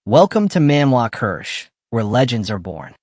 Welcome to Manhwa Krush, where legends are born.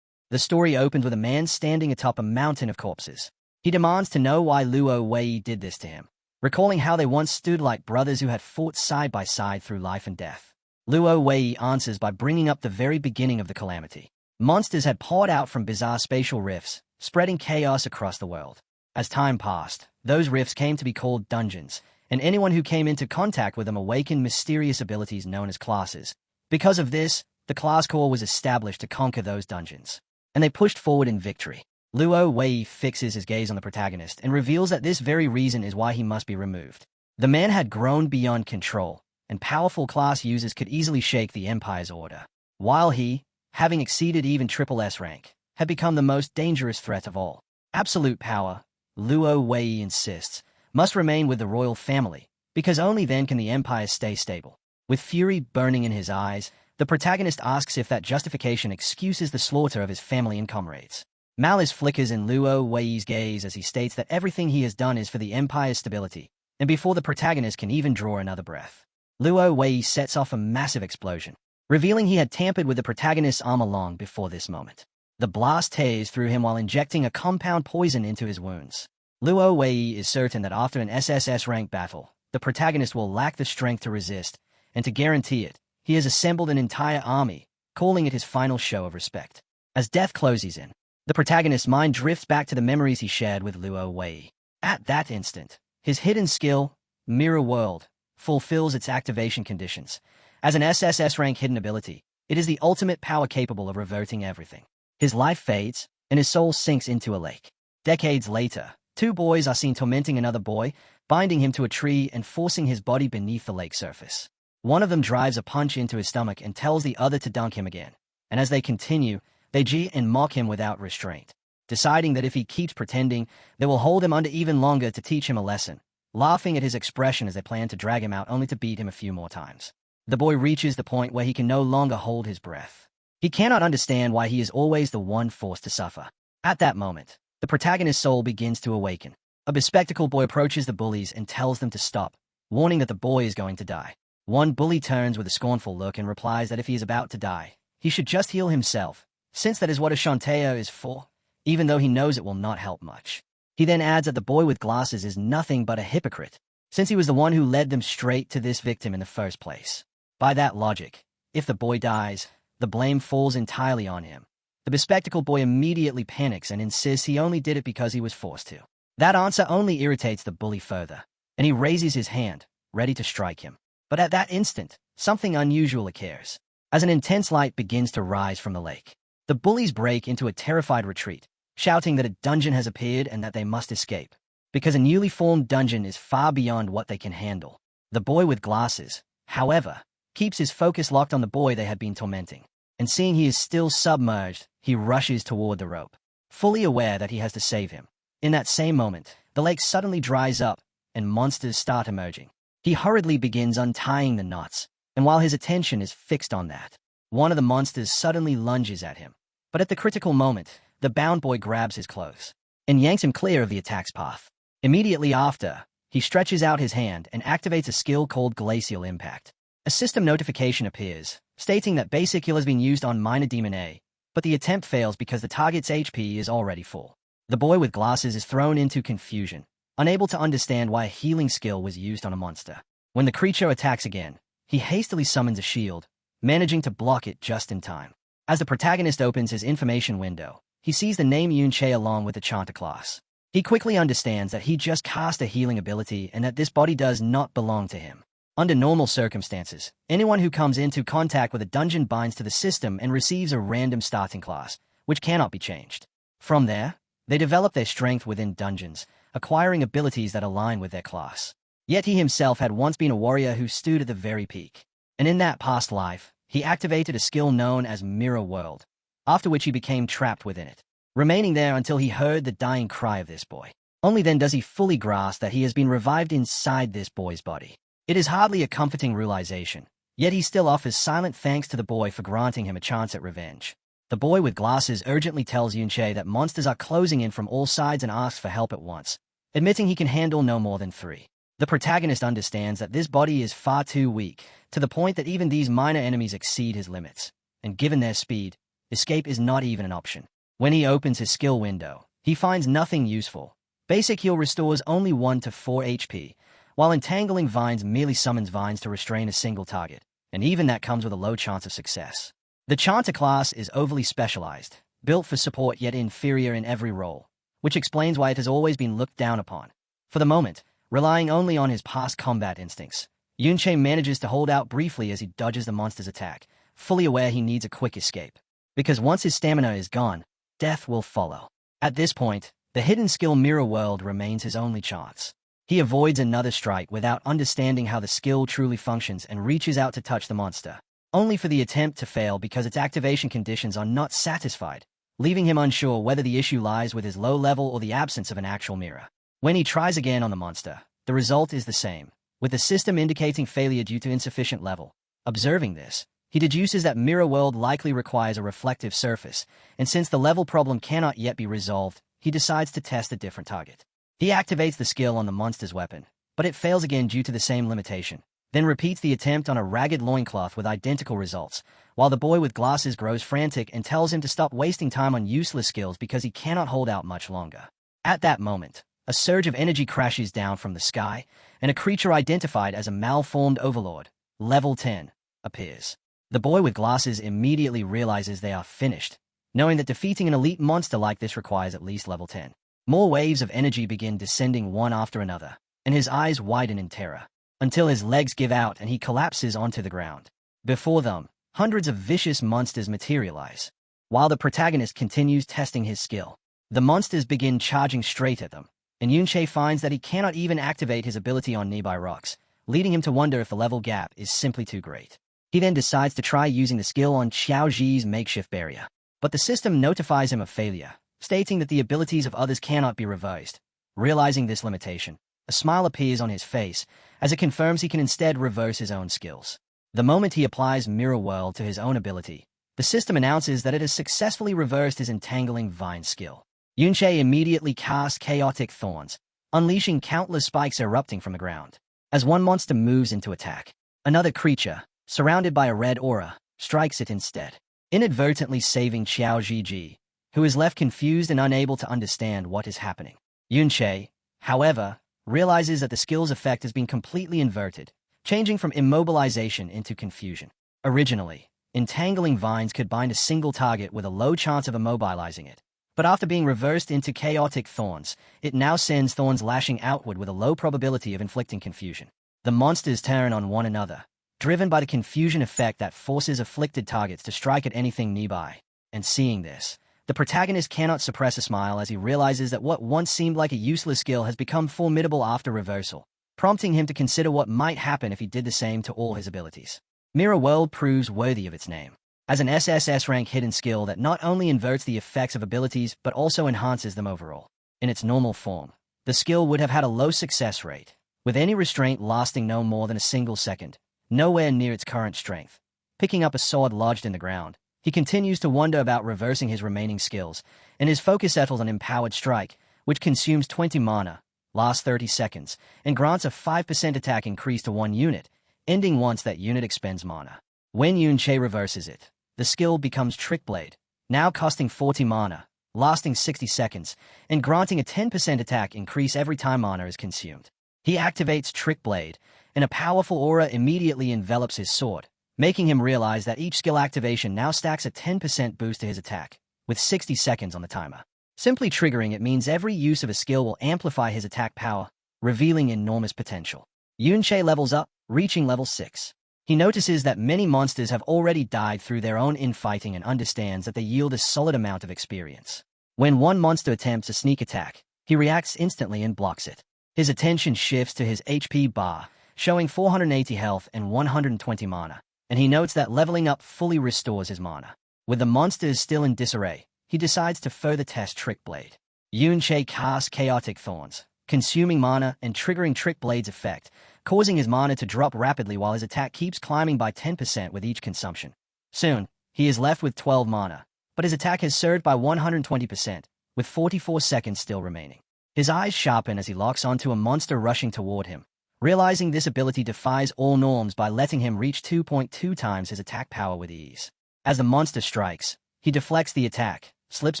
The story opens with a man standing atop a mountain of corpses. He demands to know why Luo Wei did this to him, recalling how they once stood like brothers who had fought side by side through life and death. Luo Wei answers by bringing up the very beginning of the calamity. Monsters had poured out from bizarre spatial rifts, spreading chaos across the world. As time passed, those rifts came to be called dungeons, and anyone who came into contact with them awakened mysterious abilities known as classes. Because of this, the class core was established to conquer those dungeons, and they pushed forward in victory. Luo Wei fixes his gaze on the protagonist and reveals that this very reason is why he must be removed. The man had grown beyond control, and powerful class users could easily shake the Empire's order, while he, having exceeded even Triple S rank, had become the most dangerous threat of all. Absolute power, Luo Wei insists, must remain with the royal family, because only then can the Empire stay stable. With fury burning in his eyes, the protagonist asks if that justification excuses the slaughter of his family and comrades. Malice flickers in Luo Wei's gaze as he states that everything he has done is for the Empire's stability, and before the protagonist can even draw another breath, Luo Wei sets off a massive explosion, revealing he had tampered with the protagonist's armor long before this moment. The blast tears through him while injecting a compound poison into his wounds. Luo Wei is certain that after an SSS-rank battle, the protagonist will lack the strength to resist, and to guarantee it, he has assembled an entire army, calling it his final show of respect. As death closes in, the protagonist's mind drifts back to the memories he shared with Luo Wei. At that instant, his hidden skill, Mirror World, fulfills its activation conditions. As an SSS-rank hidden ability, it is the ultimate power capable of reverting everything. His life fades, and his soul sinks into a lake. Decades later, two boys are seen tormenting another boy, binding him to a tree and forcing his body beneath the lake surface. One of them drives a punch into his stomach and tells the other to dunk him again, and as they continue, they jeer and mock him without restraint, deciding that if he keeps pretending, they will hold him under even longer to teach him a lesson, laughing at his expression as they plan to drag him out only to beat him a few more times. The boy reaches the point where he can no longer hold his breath. He cannot understand why he is always the one forced to suffer. At that moment, the protagonist's soul begins to awaken. A bespectacled boy approaches the bullies and tells them to stop, warning that the boy is going to die. One bully turns with a scornful look and replies that if he is about to die, he should just heal himself, since that is what a Shanteo is for, even though he knows it will not help much. He then adds that the boy with glasses is nothing but a hypocrite, since he was the one who led them straight to this victim in the first place. By that logic, if the boy dies, the blame falls entirely on him. The bespectacled boy immediately panics and insists he only did it because he was forced to. That answer only irritates the bully further, and he raises his hand, ready to strike him. But at that instant, something unusual occurs. As an intense light begins to rise from the lake, the bullies break into a terrified retreat, shouting that a dungeon has appeared and that they must escape, because a newly formed dungeon is far beyond what they can handle. The boy with glasses, however, keeps his focus locked on the boy they had been tormenting, and seeing he is still submerged, he rushes toward the rope, fully aware that he has to save him. In that same moment, the lake suddenly dries up, and monsters start emerging. He hurriedly begins untying the knots, and while his attention is fixed on that, one of the monsters suddenly lunges at him. But at the critical moment, the bound boy grabs his clothes and yanks him clear of the attack's path. Immediately after, he stretches out his hand and activates a skill called Glacial Impact. A system notification appears, stating that basic heal has been used on Minor Demon A, but the attempt fails because the target's HP is already full. The boy with glasses is thrown into confusion, unable to understand why a healing skill was used on a monster. When the creature attacks again, he hastily summons a shield, managing to block it just in time. As the protagonist opens his information window, he sees the name Yunche along with the Chanter class. He quickly understands that he just cast a healing ability and that this body does not belong to him. Under normal circumstances, anyone who comes into contact with a dungeon binds to the system and receives a random starting class, which cannot be changed. From there, they develop their strength within dungeons, acquiring abilities that align with their class. Yet he himself had once been a warrior who stood at the very peak, and in that past life, he activated a skill known as Mirror World, after which he became trapped within it, remaining there until he heard the dying cry of this boy. Only then does he fully grasp that he has been revived inside this boy's body. It is hardly a comforting realization, yet he still offers silent thanks to the boy for granting him a chance at revenge. The boy with glasses urgently tells Yunche that monsters are closing in from all sides and asks for help at once, admitting he can handle no more than 3. The protagonist understands that this body is far too weak, to the point that even these minor enemies exceed his limits, and given their speed, escape is not even an option. When he opens his skill window, he finds nothing useful. Basic heal restores only 1 to 4 HP, while entangling vines merely summons vines to restrain a single target, and even that comes with a low chance of success. The Chanter class is overly specialized, built for support yet inferior in every role, which explains why it has always been looked down upon. For the moment, relying only on his past combat instincts, Yunche manages to hold out briefly as he dodges the monster's attack, fully aware he needs a quick escape. Because once his stamina is gone, death will follow. At this point, the hidden skill Mirror World remains his only chance. He avoids another strike without understanding how the skill truly functions and reaches out to touch the monster, only for the attempt to fail because its activation conditions are not satisfied, leaving him unsure whether the issue lies with his low level or the absence of an actual mirror. When he tries again on the monster, the result is the same, with the system indicating failure due to insufficient level. Observing this, he deduces that Mirror World likely requires a reflective surface, and since the level problem cannot yet be resolved, he decides to test a different target. He activates the skill on the monster's weapon, but it fails again due to the same limitation, then repeats the attempt on a ragged loincloth with identical results, while the boy with glasses grows frantic and tells him to stop wasting time on useless skills because he cannot hold out much longer. At that moment, a surge of energy crashes down from the sky, and a creature identified as a malformed overlord, level 10, appears. The boy with glasses immediately realizes they are finished, knowing that defeating an elite monster like this requires at least level 10. More waves of energy begin descending one after another, and his eyes widen in terror, until his legs give out and he collapses onto the ground. Before them, hundreds of vicious monsters materialize. While the protagonist continues testing his skill, the monsters begin charging straight at them, and Yunche finds that he cannot even activate his ability on nearby rocks, leading him to wonder if the level gap is simply too great. He then decides to try using the skill on Xiaoji's makeshift barrier, but the system notifies him of failure, stating that the abilities of others cannot be reversed. Realizing this limitation, a smile appears on his face, as it confirms he can instead reverse his own skills. The moment he applies Mirror World to his own ability, the system announces that it has successfully reversed his entangling vine skill. Yunche immediately casts Chaotic Thorns, unleashing countless spikes erupting from the ground. As one monster moves into attack, another creature, surrounded by a red aura, strikes it instead, inadvertently saving Xiaoji, who is left confused and unable to understand what is happening. Yunche, however, realizes that the skill's effect has been completely inverted, changing from immobilization into confusion. Originally, entangling vines could bind a single target with a low chance of immobilizing it, but after being reversed into Chaotic Thorns, it now sends thorns lashing outward with a low probability of inflicting confusion. The monsters turn on one another, driven by the confusion effect that forces afflicted targets to strike at anything nearby. And seeing this, the protagonist cannot suppress a smile as he realizes that what once seemed like a useless skill has become formidable after reversal, prompting him to consider what might happen if he did the same to all his abilities. Mirror World proves worthy of its name, as an SSS rank hidden skill that not only inverts the effects of abilities but also enhances them overall. In its normal form, the skill would have had a low success rate, with any restraint lasting no more than a single second, nowhere near its current strength. Picking up a sword lodged in the ground, he continues to wonder about reversing his remaining skills, and his focus settles on Empowered Strike, which consumes 20 mana, lasts 30 seconds, and grants a 5% attack increase to one unit, ending once that unit expends mana. When Yunche reverses it, the skill becomes Trick Blade, now costing 40 mana, lasting 60 seconds, and granting a 10% attack increase every time mana is consumed. He activates Trick Blade, and a powerful aura immediately envelops his sword, making him realize that each skill activation now stacks a 10% boost to his attack, with 60 seconds on the timer. Simply triggering it means every use of a skill will amplify his attack power, revealing enormous potential. Yunche levels up, reaching level 6. He notices that many monsters have already died through their own infighting and understands that they yield a solid amount of experience. When one monster attempts a sneak attack, he reacts instantly and blocks it. His attention shifts to his HP bar, showing 480 health and 120 mana, and he notes that leveling up fully restores his mana. With the monsters still in disarray, he decides to further test Trick Blade. Yunche casts Chaotic Thorns, consuming mana and triggering Trick Blade's effect, causing his mana to drop rapidly while his attack keeps climbing by 10% with each consumption. Soon, he is left with 12 mana, but his attack has surged by 120%, with 44 seconds still remaining. His eyes sharpen as he locks onto a monster rushing toward him, realizing this ability defies all norms by letting him reach 2.2 times his attack power with ease. As the monster strikes, he deflects the attack, slips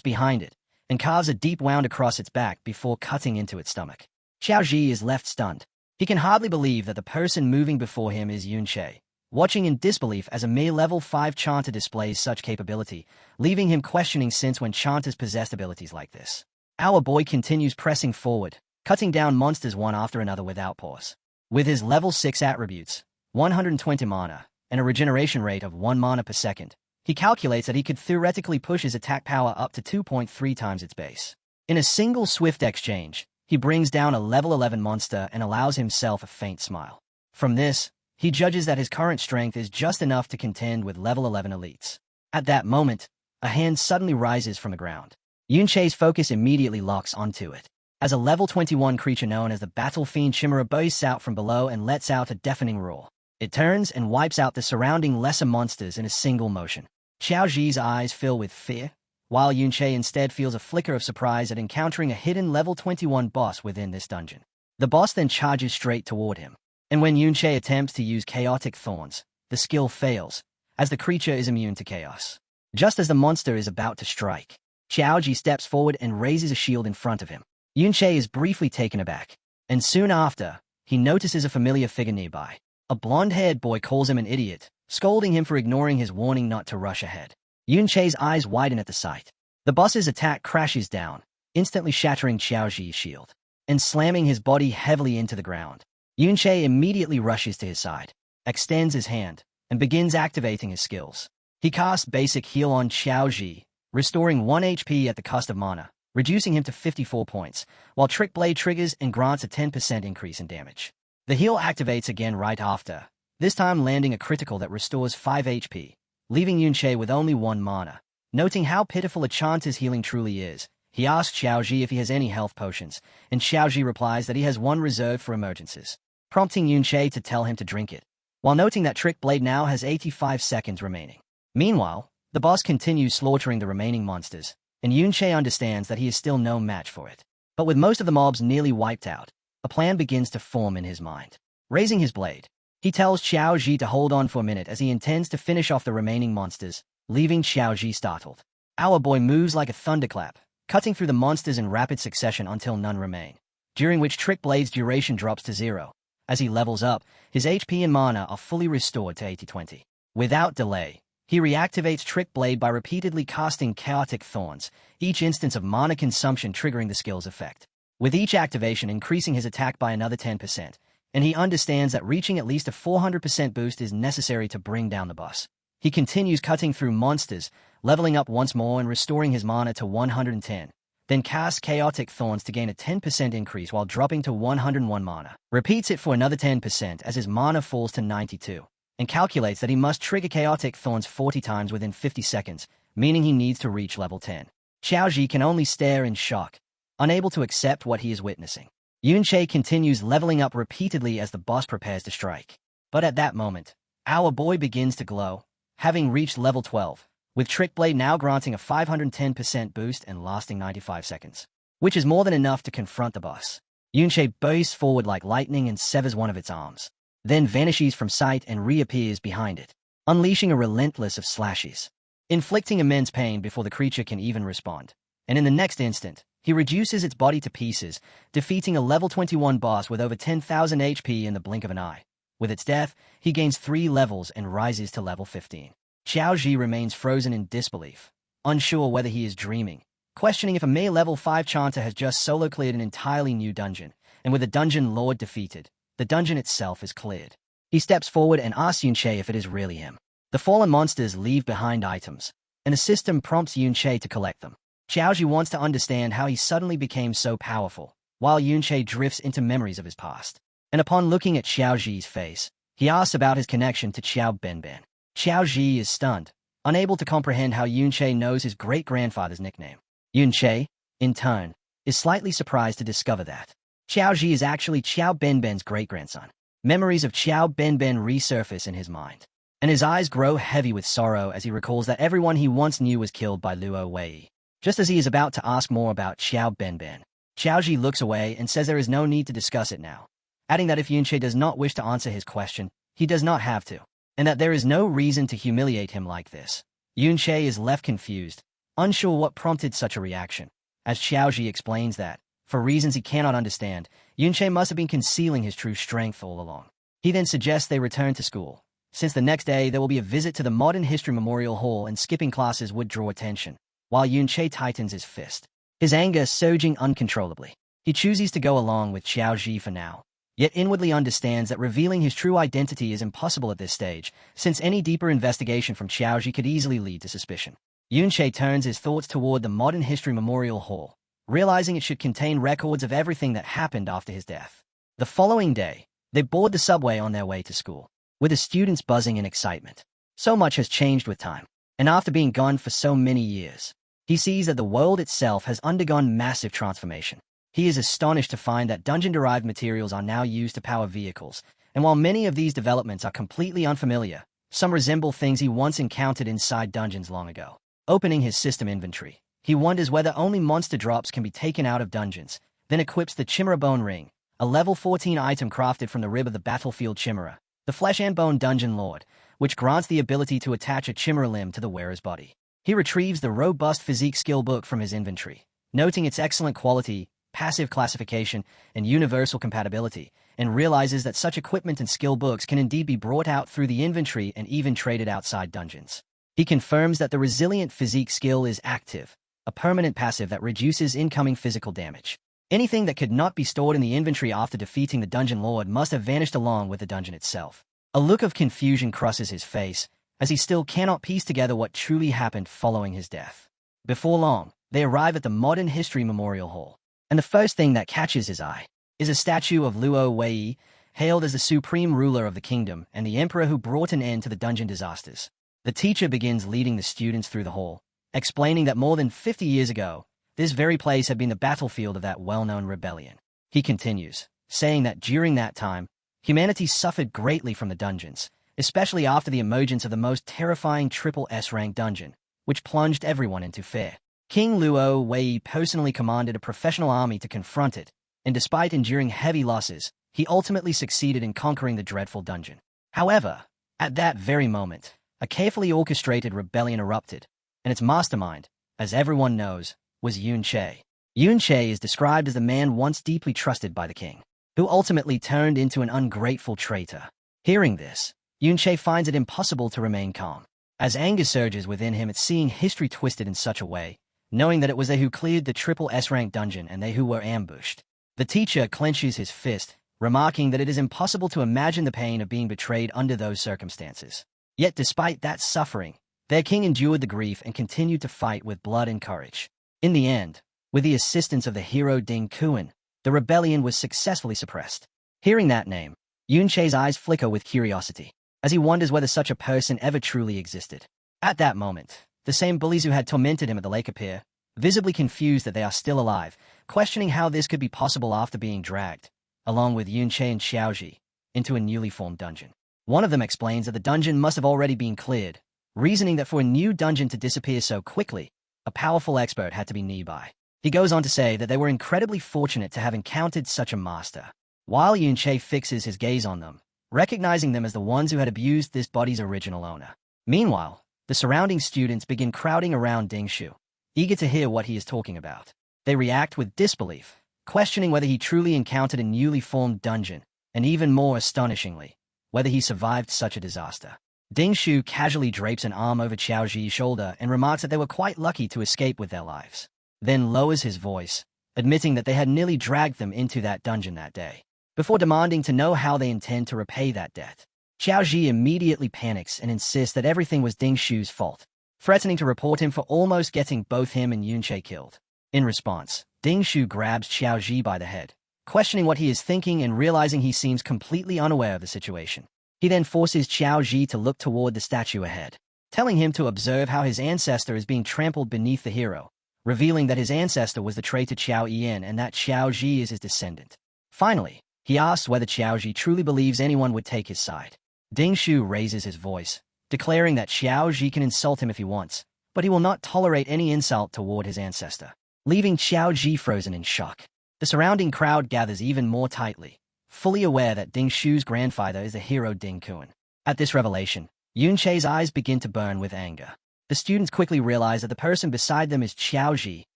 behind it, and carves a deep wound across its back before cutting into its stomach. Xiaoji is left stunned. He can hardly believe that the person moving before him is Yunche, watching in disbelief as a mere level 5 chanter displays such capability, leaving him questioning since when chanters possessed abilities like this. Our boy continues pressing forward, cutting down monsters one after another without pause. With his level 6 attributes, 120 mana, and a regeneration rate of 1 mana per second, he calculates that he could theoretically push his attack power up to 2.3 times its base. In a single swift exchange, he brings down a level 11 monster and allows himself a faint smile. From this, he judges that his current strength is just enough to contend with level 11 elites. At that moment, a hand suddenly rises from the ground. Yunche's focus immediately locks onto it. As a level 21 creature known as the Battle Fiend Chimera bursts out from below and lets out a deafening roar. It turns and wipes out the surrounding lesser monsters in a single motion. Xiaoji's eyes fill with fear, while Yunche instead feels a flicker of surprise at encountering a hidden level 21 boss within this dungeon. The boss then charges straight toward him, and when Yunche attempts to use Chaotic Thorns, the skill fails, as the creature is immune to chaos. Just as the monster is about to strike, Xiaoji steps forward and raises a shield in front of him. Yunche is briefly taken aback, and soon after, he notices a familiar figure nearby. A blonde-haired boy calls him an idiot, scolding him for ignoring his warning not to rush ahead. Yunche's eyes widen at the sight. The boss's attack crashes down, instantly shattering Xiaoji's shield, and slamming his body heavily into the ground. Yunche immediately rushes to his side, extends his hand, and begins activating his skills. He casts Basic Heal on Xiaoji, restoring 1 HP at the cost of mana, reducing him to 54 points, while Trick Blade triggers and grants a 10% increase in damage. The heal activates again right after, this time landing a critical that restores 5 HP, leaving Yunche with only 1 mana. Noting how pitiful a chanter's healing truly is, he asks Xiaoji if he has any health potions, and Xiaoji replies that he has 1 reserved for emergencies, prompting Yunche to tell him to drink it, while noting that Trick Blade now has 85 seconds remaining. Meanwhile, the boss continues slaughtering the remaining monsters, and Yunche understands that he is still no match for it. But with most of the mobs nearly wiped out, a plan begins to form in his mind. Raising his blade, he tells Xiaoji to hold on for a minute as he intends to finish off the remaining monsters, leaving Xiaoji startled. Our boy moves like a thunderclap, cutting through the monsters in rapid succession until none remain, during which Trick Blade's duration drops to 0. As he levels up, his HP and mana are fully restored to 80-20. Without delay, he reactivates Trick Blade by repeatedly casting Chaotic Thorns, each instance of mana consumption triggering the skill's effect, with each activation increasing his attack by another 10%, and he understands that reaching at least a 400% boost is necessary to bring down the boss. He continues cutting through monsters, leveling up once more and restoring his mana to 110, then casts Chaotic Thorns to gain a 10% increase while dropping to 101 mana. Repeats it for another 10% as his mana falls to 92, and calculates that he must trigger Chaotic Thorns 40 times within 50 seconds, meaning he needs to reach level 10. Xiaoji can only stare in shock, unable to accept what he is witnessing. Yunche continues leveling up repeatedly as the boss prepares to strike. But at that moment, our boy begins to glow, having reached level 12, with Trick Blade now granting a 510% boost and lasting 95 seconds, which is more than enough to confront the boss. Yunche bursts forward like lightning and severs one of its arms, then vanishes from sight and reappears behind it, unleashing a relentless of slashes, inflicting immense pain before the creature can even respond. And in the next instant, he reduces its body to pieces, defeating a level 21 boss with over 10,000 HP in the blink of an eye. With its death, he gains 3 levels and rises to level 15. Xiaoji remains frozen in disbelief, unsure whether he is dreaming, questioning if a mere level 5 chanter has just solo cleared an entirely new dungeon, and with the dungeon lord defeated, the dungeon itself is cleared. He steps forward and asks Yunche if it is really him. The fallen monsters leave behind items, and a system prompts Yunche to collect them. Xiaoji wants to understand how he suddenly became so powerful, while Yunche drifts into memories of his past. And upon looking at Xiaoji's face, he asks about his connection to Xiao Benben. Xiaoji is stunned, unable to comprehend how Yunche knows his great-grandfather's nickname. Yunche, in turn, is slightly surprised to discover that Xiaoji is actually Xiao Benben's great-grandson. Memories of Xiao Benben resurface in his mind, and his eyes grow heavy with sorrow as he recalls that everyone he once knew was killed by Luo Wei. Just as he is about to ask more about Xiao Benben, Xiaoji looks away and says there is no need to discuss it now, adding that if Yunche does not wish to answer his question, he does not have to, and that there is no reason to humiliate him like this. Yunche is left confused, unsure what prompted such a reaction, as Xiaoji explains that, for reasons he cannot understand, Yunche must have been concealing his true strength all along. He then suggests they return to school, since the next day there will be a visit to the Modern History Memorial Hall and skipping classes would draw attention, while Yunche tightens his fist, his anger surging uncontrollably. He chooses to go along with Xiaoji for now, yet inwardly understands that revealing his true identity is impossible at this stage, since any deeper investigation from Xiaoji could easily lead to suspicion. Yunche turns his thoughts toward the Modern History Memorial Hall, realizing it should contain records of everything that happened after his death. The following day, they board the subway on their way to school, with the students buzzing in excitement. So much has changed with time, and after being gone for so many years, he sees that the world itself has undergone massive transformation. He is astonished to find that dungeon-derived materials are now used to power vehicles, and while many of these developments are completely unfamiliar, some resemble things he once encountered inside dungeons long ago. Opening his system inventory, he wonders whether only monster drops can be taken out of dungeons, then equips the Chimera Bone Ring, a level 14 item crafted from the rib of the battlefield Chimera, the Flesh and Bone Dungeon Lord, which grants the ability to attach a Chimera limb to the wearer's body. He retrieves the Robust Physique skill book from his inventory, noting its excellent quality, passive classification, and universal compatibility, and realizes that such equipment and skill books can indeed be brought out through the inventory and even traded outside dungeons. He confirms that the Resilient Physique skill is active, a permanent passive that reduces incoming physical damage. Anything that could not be stored in the inventory after defeating the Dungeon Lord must have vanished along with the dungeon itself. A look of confusion crosses his face, as he still cannot piece together what truly happened following his death. Before long, they arrive at the Modern History Memorial Hall, and the first thing that catches his eye is a statue of Luo Wei, hailed as the supreme ruler of the kingdom and the emperor who brought an end to the dungeon disasters. The teacher begins leading the students through the hall, explaining that more than 50 years ago, this very place had been the battlefield of that well-known rebellion. He continues, saying that during that time, humanity suffered greatly from the dungeons, especially after the emergence of the most terrifying triple S-rank dungeon, which plunged everyone into fear. King Luo Wei personally commanded a professional army to confront it, and despite enduring heavy losses, he ultimately succeeded in conquering the dreadful dungeon. However, at that very moment, a carefully orchestrated rebellion erupted, and its mastermind, as everyone knows, was Yunche. Yunche is described as the man once deeply trusted by the king, who ultimately turned into an ungrateful traitor. Hearing this, Yunche finds it impossible to remain calm, as anger surges within him at seeing history twisted in such a way, knowing that it was they who cleared the triple S-rank dungeon and they who were ambushed. The teacher clenches his fist, remarking that it is impossible to imagine the pain of being betrayed under those circumstances. Yet despite that suffering, their king endured the grief and continued to fight with blood and courage. In the end, with the assistance of the hero Ding Kuan, the rebellion was successfully suppressed. Hearing that name, Yunche's eyes flicker with curiosity, as he wonders whether such a person ever truly existed. At that moment, the same bullies who had tormented him at the lake appear, visibly confused that they are still alive, questioning how this could be possible after being dragged, along with Yunche and Xiaoji, into a newly formed dungeon. One of them explains that the dungeon must have already been cleared, reasoning that for a new dungeon to disappear so quickly, a powerful expert had to be nearby. He goes on to say that they were incredibly fortunate to have encountered such a master. While Yunche fixes his gaze on them, recognizing them as the ones who had abused this body's original owner. Meanwhile, the surrounding students begin crowding around Dingshu, eager to hear what he is talking about. They react with disbelief, questioning whether he truly encountered a newly formed dungeon, and even more astonishingly, whether he survived such a disaster. Dingshu casually drapes an arm over Xiaoji's shoulder and remarks that they were quite lucky to escape with their lives, then lowers his voice, admitting that they had nearly dragged them into that dungeon that day, before demanding to know how they intend to repay that debt. Xiaoji immediately panics and insists that everything was Dingshu's fault, threatening to report him for almost getting both him and Yunche killed. In response, Dingshu grabs Xiaoji by the head, questioning what he is thinking and realizing he seems completely unaware of the situation. He then forces Xiaoji to look toward the statue ahead, telling him to observe how his ancestor is being trampled beneath the hero, revealing that his ancestor was the traitor Qiao Yan and that Xiaoji is his descendant. Finally, he asks whether Xiaoji truly believes anyone would take his side. Dingshu raises his voice, declaring that Xiaoji can insult him if he wants, but he will not tolerate any insult toward his ancestor, leaving Xiaoji frozen in shock. The surrounding crowd gathers even more tightly, fully aware that Ding Shu's grandfather is the hero Ding Kun. At this revelation, Yun Che's eyes begin to burn with anger. The students quickly realize that the person beside them is Xiao Ji,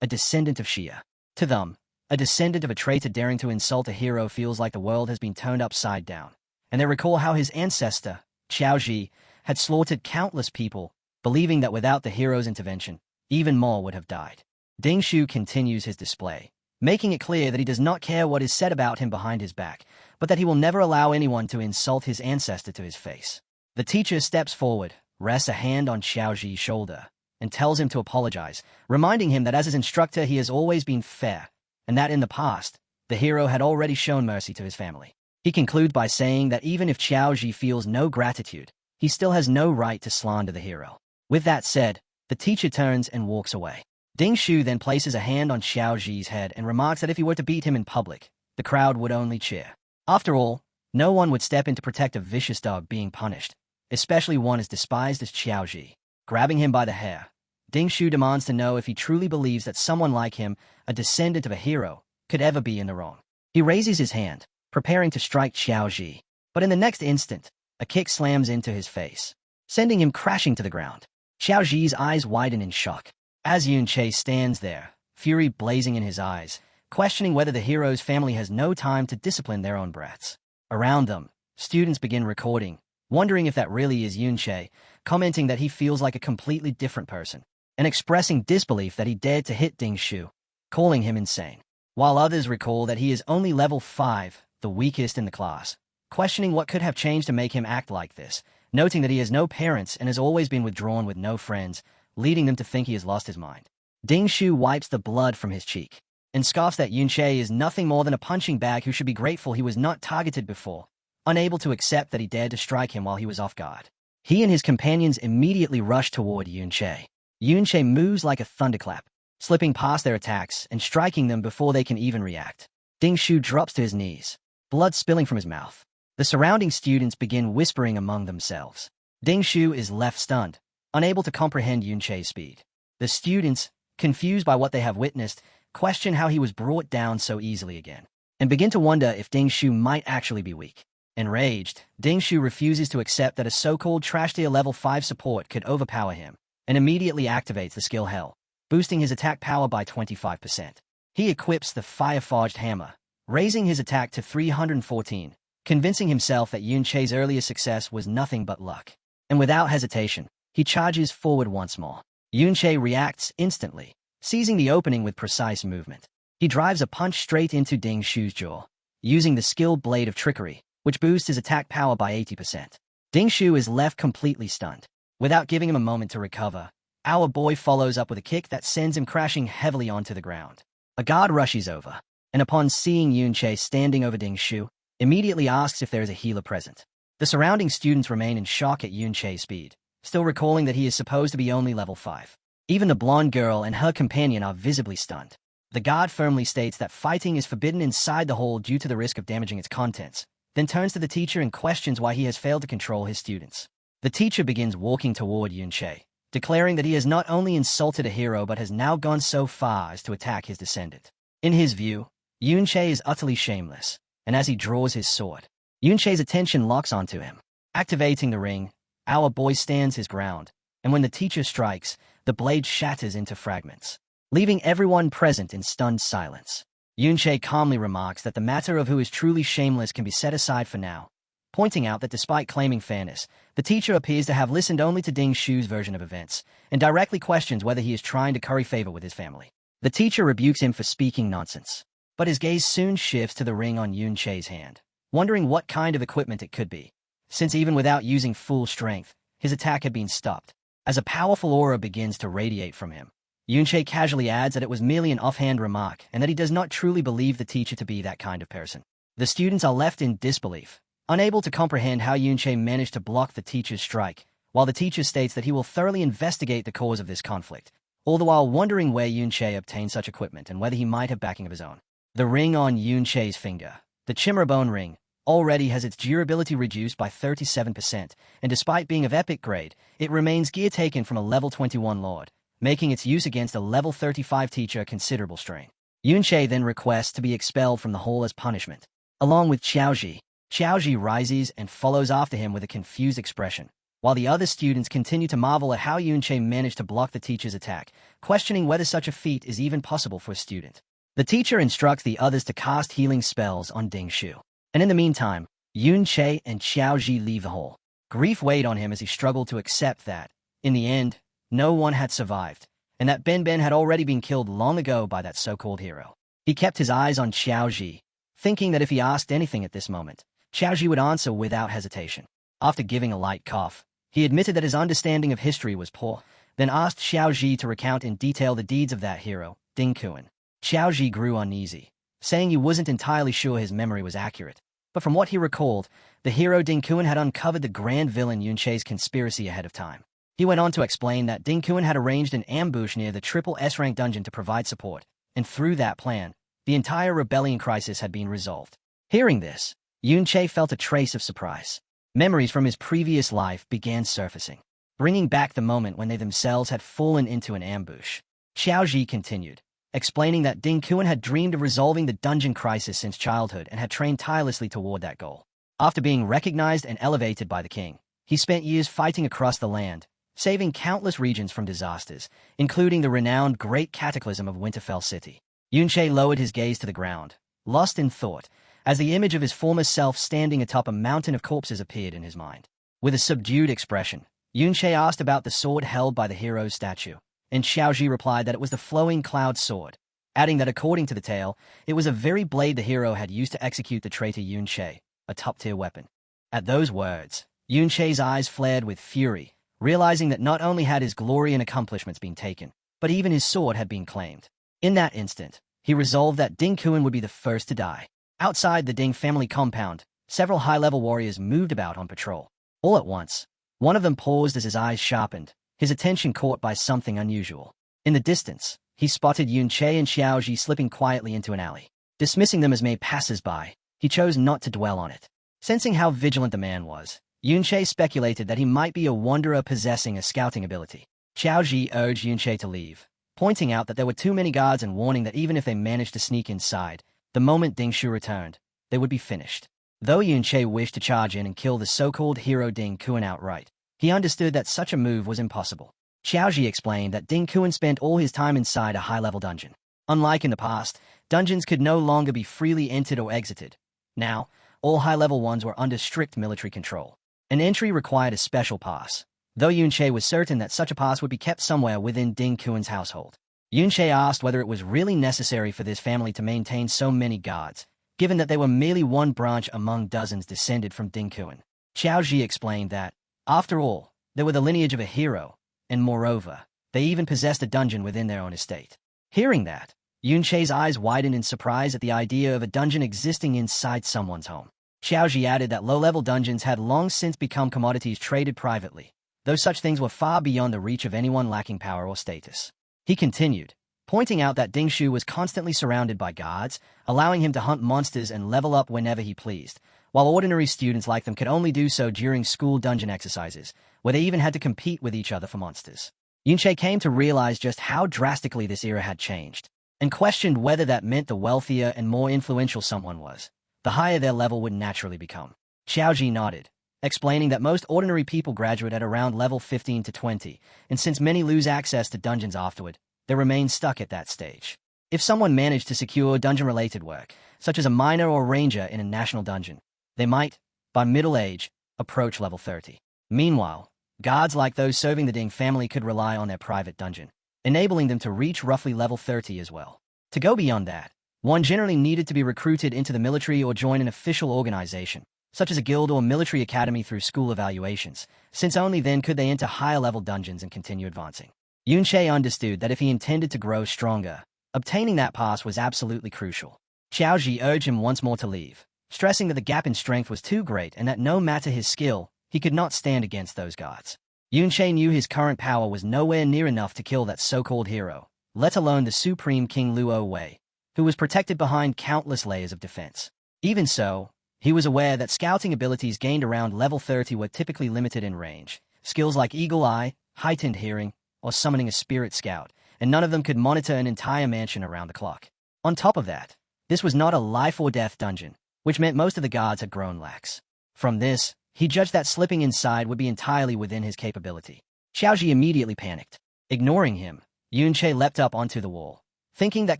a descendant of Xia. To them, a descendant of a traitor daring to insult a hero feels like the world has been turned upside down, and they recall how his ancestor, Xiao Ji, had slaughtered countless people, believing that without the hero's intervention, even more would have died. Ding Shu continues his display, making it clear that he does not care what is said about him behind his back, but that he will never allow anyone to insult his ancestor to his face. The teacher steps forward, rests a hand on Xiao Ji's shoulder, and tells him to apologize, reminding him that as his instructor he has always been fair, and that in the past, the hero had already shown mercy to his family. He concludes by saying that even if Xiao Ji feels no gratitude, he still has no right to slander the hero. With that said, the teacher turns and walks away. Ding Shu then places a hand on Xiao Ji's head and remarks that if he were to beat him in public, the crowd would only cheer. After all, no one would step in to protect a vicious dog being punished, especially one as despised as Xiao Ji. Grabbing him by the hair, Ding Shu demands to know if he truly believes that someone like him, a descendant of a hero, could ever be in the wrong. He raises his hand, preparing to strike Xiao Ji, but in the next instant, a kick slams into his face, sending him crashing to the ground. Xiao Ji's eyes widen in shock. As Yun Che stands there, fury blazing in his eyes, questioning whether the hero's family has no time to discipline their own brats. Around them, students begin recording, wondering if that really is Yun Che, commenting that he feels like a completely different person, and expressing disbelief that he dared to hit Ding Shu, calling him insane. While others recall that he is only level 5, the weakest in the class, questioning what could have changed to make him act like this, noting that he has no parents and has always been withdrawn with no friends, leading them to think he has lost his mind. Ding Shu wipes the blood from his cheek, and scoffs that Yun Che is nothing more than a punching bag who should be grateful he was not targeted before, unable to accept that he dared to strike him while he was off guard. He and his companions immediately rush toward Yun Che. Yun Che moves like a thunderclap, slipping past their attacks and striking them before they can even react. Ding Shu drops to his knees, blood spilling from his mouth. The surrounding students begin whispering among themselves. Ding Shu is left stunned, unable to comprehend Yun Che's speed. The students, confused by what they have witnessed, question how he was brought down so easily again, and begin to wonder if Ding Shu might actually be weak. Enraged, Ding Shu refuses to accept that a so-called trash-tier level 5 support could overpower him, and immediately activates the skill Hell, boosting his attack power by 25%. He equips the Fire-Forged Hammer, raising his attack to 314, convincing himself that Yun Che's earlier success was nothing but luck. And without hesitation, he charges forward once more. Yun Che reacts instantly, seizing the opening with precise movement. He drives a punch straight into Ding Shu's jaw, using the skill Blade of Trickery, which boosts his attack power by 80%. Ding Shu is left completely stunned. Without giving him a moment to recover, our boy follows up with a kick that sends him crashing heavily onto the ground. A guard rushes over, and upon seeing Yun Che standing over Ding Shu, immediately asks if there is a healer present. The surrounding students remain in shock at Yun Che's speed, still recalling that he is supposed to be only level 5. Even the blonde girl and her companion are visibly stunned. The guard firmly states that fighting is forbidden inside the hall due to the risk of damaging its contents, then turns to the teacher and questions why he has failed to control his students. The teacher begins walking toward Yun Che, declaring that he has not only insulted a hero but has now gone so far as to attack his descendant. In his view, Yun Che is utterly shameless, and as he draws his sword, Yun Che's attention locks onto him. Activating the ring, our boy stands his ground, and when the teacher strikes, the blade shatters into fragments, leaving everyone present in stunned silence. Yun Che calmly remarks that the matter of who is truly shameless can be set aside for now, pointing out that despite claiming fairness, the teacher appears to have listened only to Ding Shu's version of events, and directly questions whether he is trying to curry favor with his family. The teacher rebukes him for speaking nonsense, but his gaze soon shifts to the ring on Yun Che's hand, wondering what kind of equipment it could be, since even without using full strength, his attack had been stopped. As a powerful aura begins to radiate from him, Yun Che casually adds that it was merely an offhand remark and that he does not truly believe the teacher to be that kind of person. The students are left in disbelief, unable to comprehend how Yun Che managed to block the teacher's strike, while the teacher states that he will thoroughly investigate the cause of this conflict, all the while wondering where Yun Che obtained such equipment and whether he might have backing of his own. The ring on Yun Che's finger, the Chimera Bone Ring, already has its durability reduced by 37%, and despite being of epic grade, it remains gear taken from a level 21 lord, making its use against a level 35 teacher a considerable strain. Yun Che then requests to be expelled from the hall as punishment, along with Xiaoji. Xiaoji rises and follows after him with a confused expression, while the other students continue to marvel at how Yunche managed to block the teacher's attack, questioning whether such a feat is even possible for a student. The teacher instructs the others to cast healing spells on Ding Shu. And in the meantime, Yunche and Xiaoji leave the hall. Grief weighed on him as he struggled to accept that, in the end, no one had survived, and that Ben Ben had already been killed long ago by that so-called hero. He kept his eyes on Xiaoji, thinking that if he asked anything at this moment, Xiaoji would answer without hesitation. After giving a light cough, he admitted that his understanding of history was poor, then asked Xiaoji to recount in detail the deeds of that hero, Ding Kuan. Xiaoji grew uneasy, saying he wasn't entirely sure his memory was accurate. But from what he recalled, the hero Ding Kuan had uncovered the grand villain Yunche's conspiracy ahead of time. He went on to explain that Ding Kuan had arranged an ambush near the triple S-rank dungeon to provide support, and through that plan, the entire rebellion crisis had been resolved. Hearing this, Yunche felt a trace of surprise. Memories from his previous life began surfacing, bringing back the moment when they themselves had fallen into an ambush. Xiaoji continued, explaining that Ding Kuan had dreamed of resolving the dungeon crisis since childhood and had trained tirelessly toward that goal. After being recognized and elevated by the king, he spent years fighting across the land, saving countless regions from disasters, including the renowned Great Cataclysm of Winterfell City. Yunche lowered his gaze to the ground, lost in thought, as the image of his former self standing atop a mountain of corpses appeared in his mind. With a subdued expression, Yunche asked about the sword held by the hero's statue, and Xiaoji replied that it was the flowing cloud sword, adding that according to the tale, it was a very blade the hero had used to execute the traitor Yunche, a top-tier weapon. At those words, Yunche's eyes flared with fury, realizing that not only had his glory and accomplishments been taken, but even his sword had been claimed. In that instant, he resolved that Ding Kuan would be the first to die. Outside the Ding family compound, several high-level warriors moved about on patrol. All at once, one of them paused as his eyes sharpened, his attention caught by something unusual. In the distance, he spotted Yunche and Xiaoji slipping quietly into an alley. Dismissing them as mere passers-by, he chose not to dwell on it. Sensing how vigilant the man was, Yunche speculated that he might be a wanderer possessing a scouting ability. Xiaoji urged Yunche to leave, pointing out that there were too many guards and warning that even if they managed to sneak inside, the moment Ding Shu returned, they would be finished. Though Yunche wished to charge in and kill the so-called hero Ding Kuan outright, he understood that such a move was impossible. Xiaoji explained that Ding Kuan spent all his time inside a high-level dungeon. Unlike in the past, dungeons could no longer be freely entered or exited. Now, all high-level ones were under strict military control. An entry required a special pass, though Yunche was certain that such a pass would be kept somewhere within Ding Kuan's household. Yunche asked whether it was really necessary for this family to maintain so many guards, given that they were merely one branch among dozens descended from Ding Kuan. Xiaoji explained that, after all, they were the lineage of a hero, and moreover, they even possessed a dungeon within their own estate. Hearing that, Yunche's eyes widened in surprise at the idea of a dungeon existing inside someone's home. Xiaoji added that low-level dungeons had long since become commodities traded privately, though such things were far beyond the reach of anyone lacking power or status. He continued, pointing out that Ding Shu was constantly surrounded by guards, allowing him to hunt monsters and level up whenever he pleased, while ordinary students like them could only do so during school dungeon exercises, where they even had to compete with each other for monsters. Yunche came to realize just how drastically this era had changed, and questioned whether that meant the wealthier and more influential someone was, the higher their level would naturally become. Xiaoji nodded, explaining that most ordinary people graduate at around level 15 to 20, and since many lose access to dungeons afterward, they remain stuck at that stage. If someone managed to secure dungeon-related work, such as a miner or ranger in a national dungeon, they might, by middle age, approach level 30. Meanwhile, guards like those serving the Ding family could rely on their private dungeon, enabling them to reach roughly level 30 as well. To go beyond that, one generally needed to be recruited into the military or join an official organization, such as a guild or military academy through school evaluations, since only then could they enter higher-level dungeons and continue advancing. Yunche understood that if he intended to grow stronger, obtaining that pass was absolutely crucial. Xiaoji urged him once more to leave, stressing that the gap in strength was too great and that no matter his skill, he could not stand against those guards. Yunche knew his current power was nowhere near enough to kill that so-called hero, let alone the supreme King Luo Wei, who was protected behind countless layers of defense. Even so, he was aware that scouting abilities gained around level 30 were typically limited in range. Skills like Eagle Eye, heightened hearing, or summoning a spirit scout, and none of them could monitor an entire mansion around the clock. On top of that, this was not a life-or-death dungeon, which meant most of the guards had grown lax. From this, he judged that slipping inside would be entirely within his capability. Xiaoji immediately panicked. Ignoring him, Yunche leapt up onto the wall, thinking that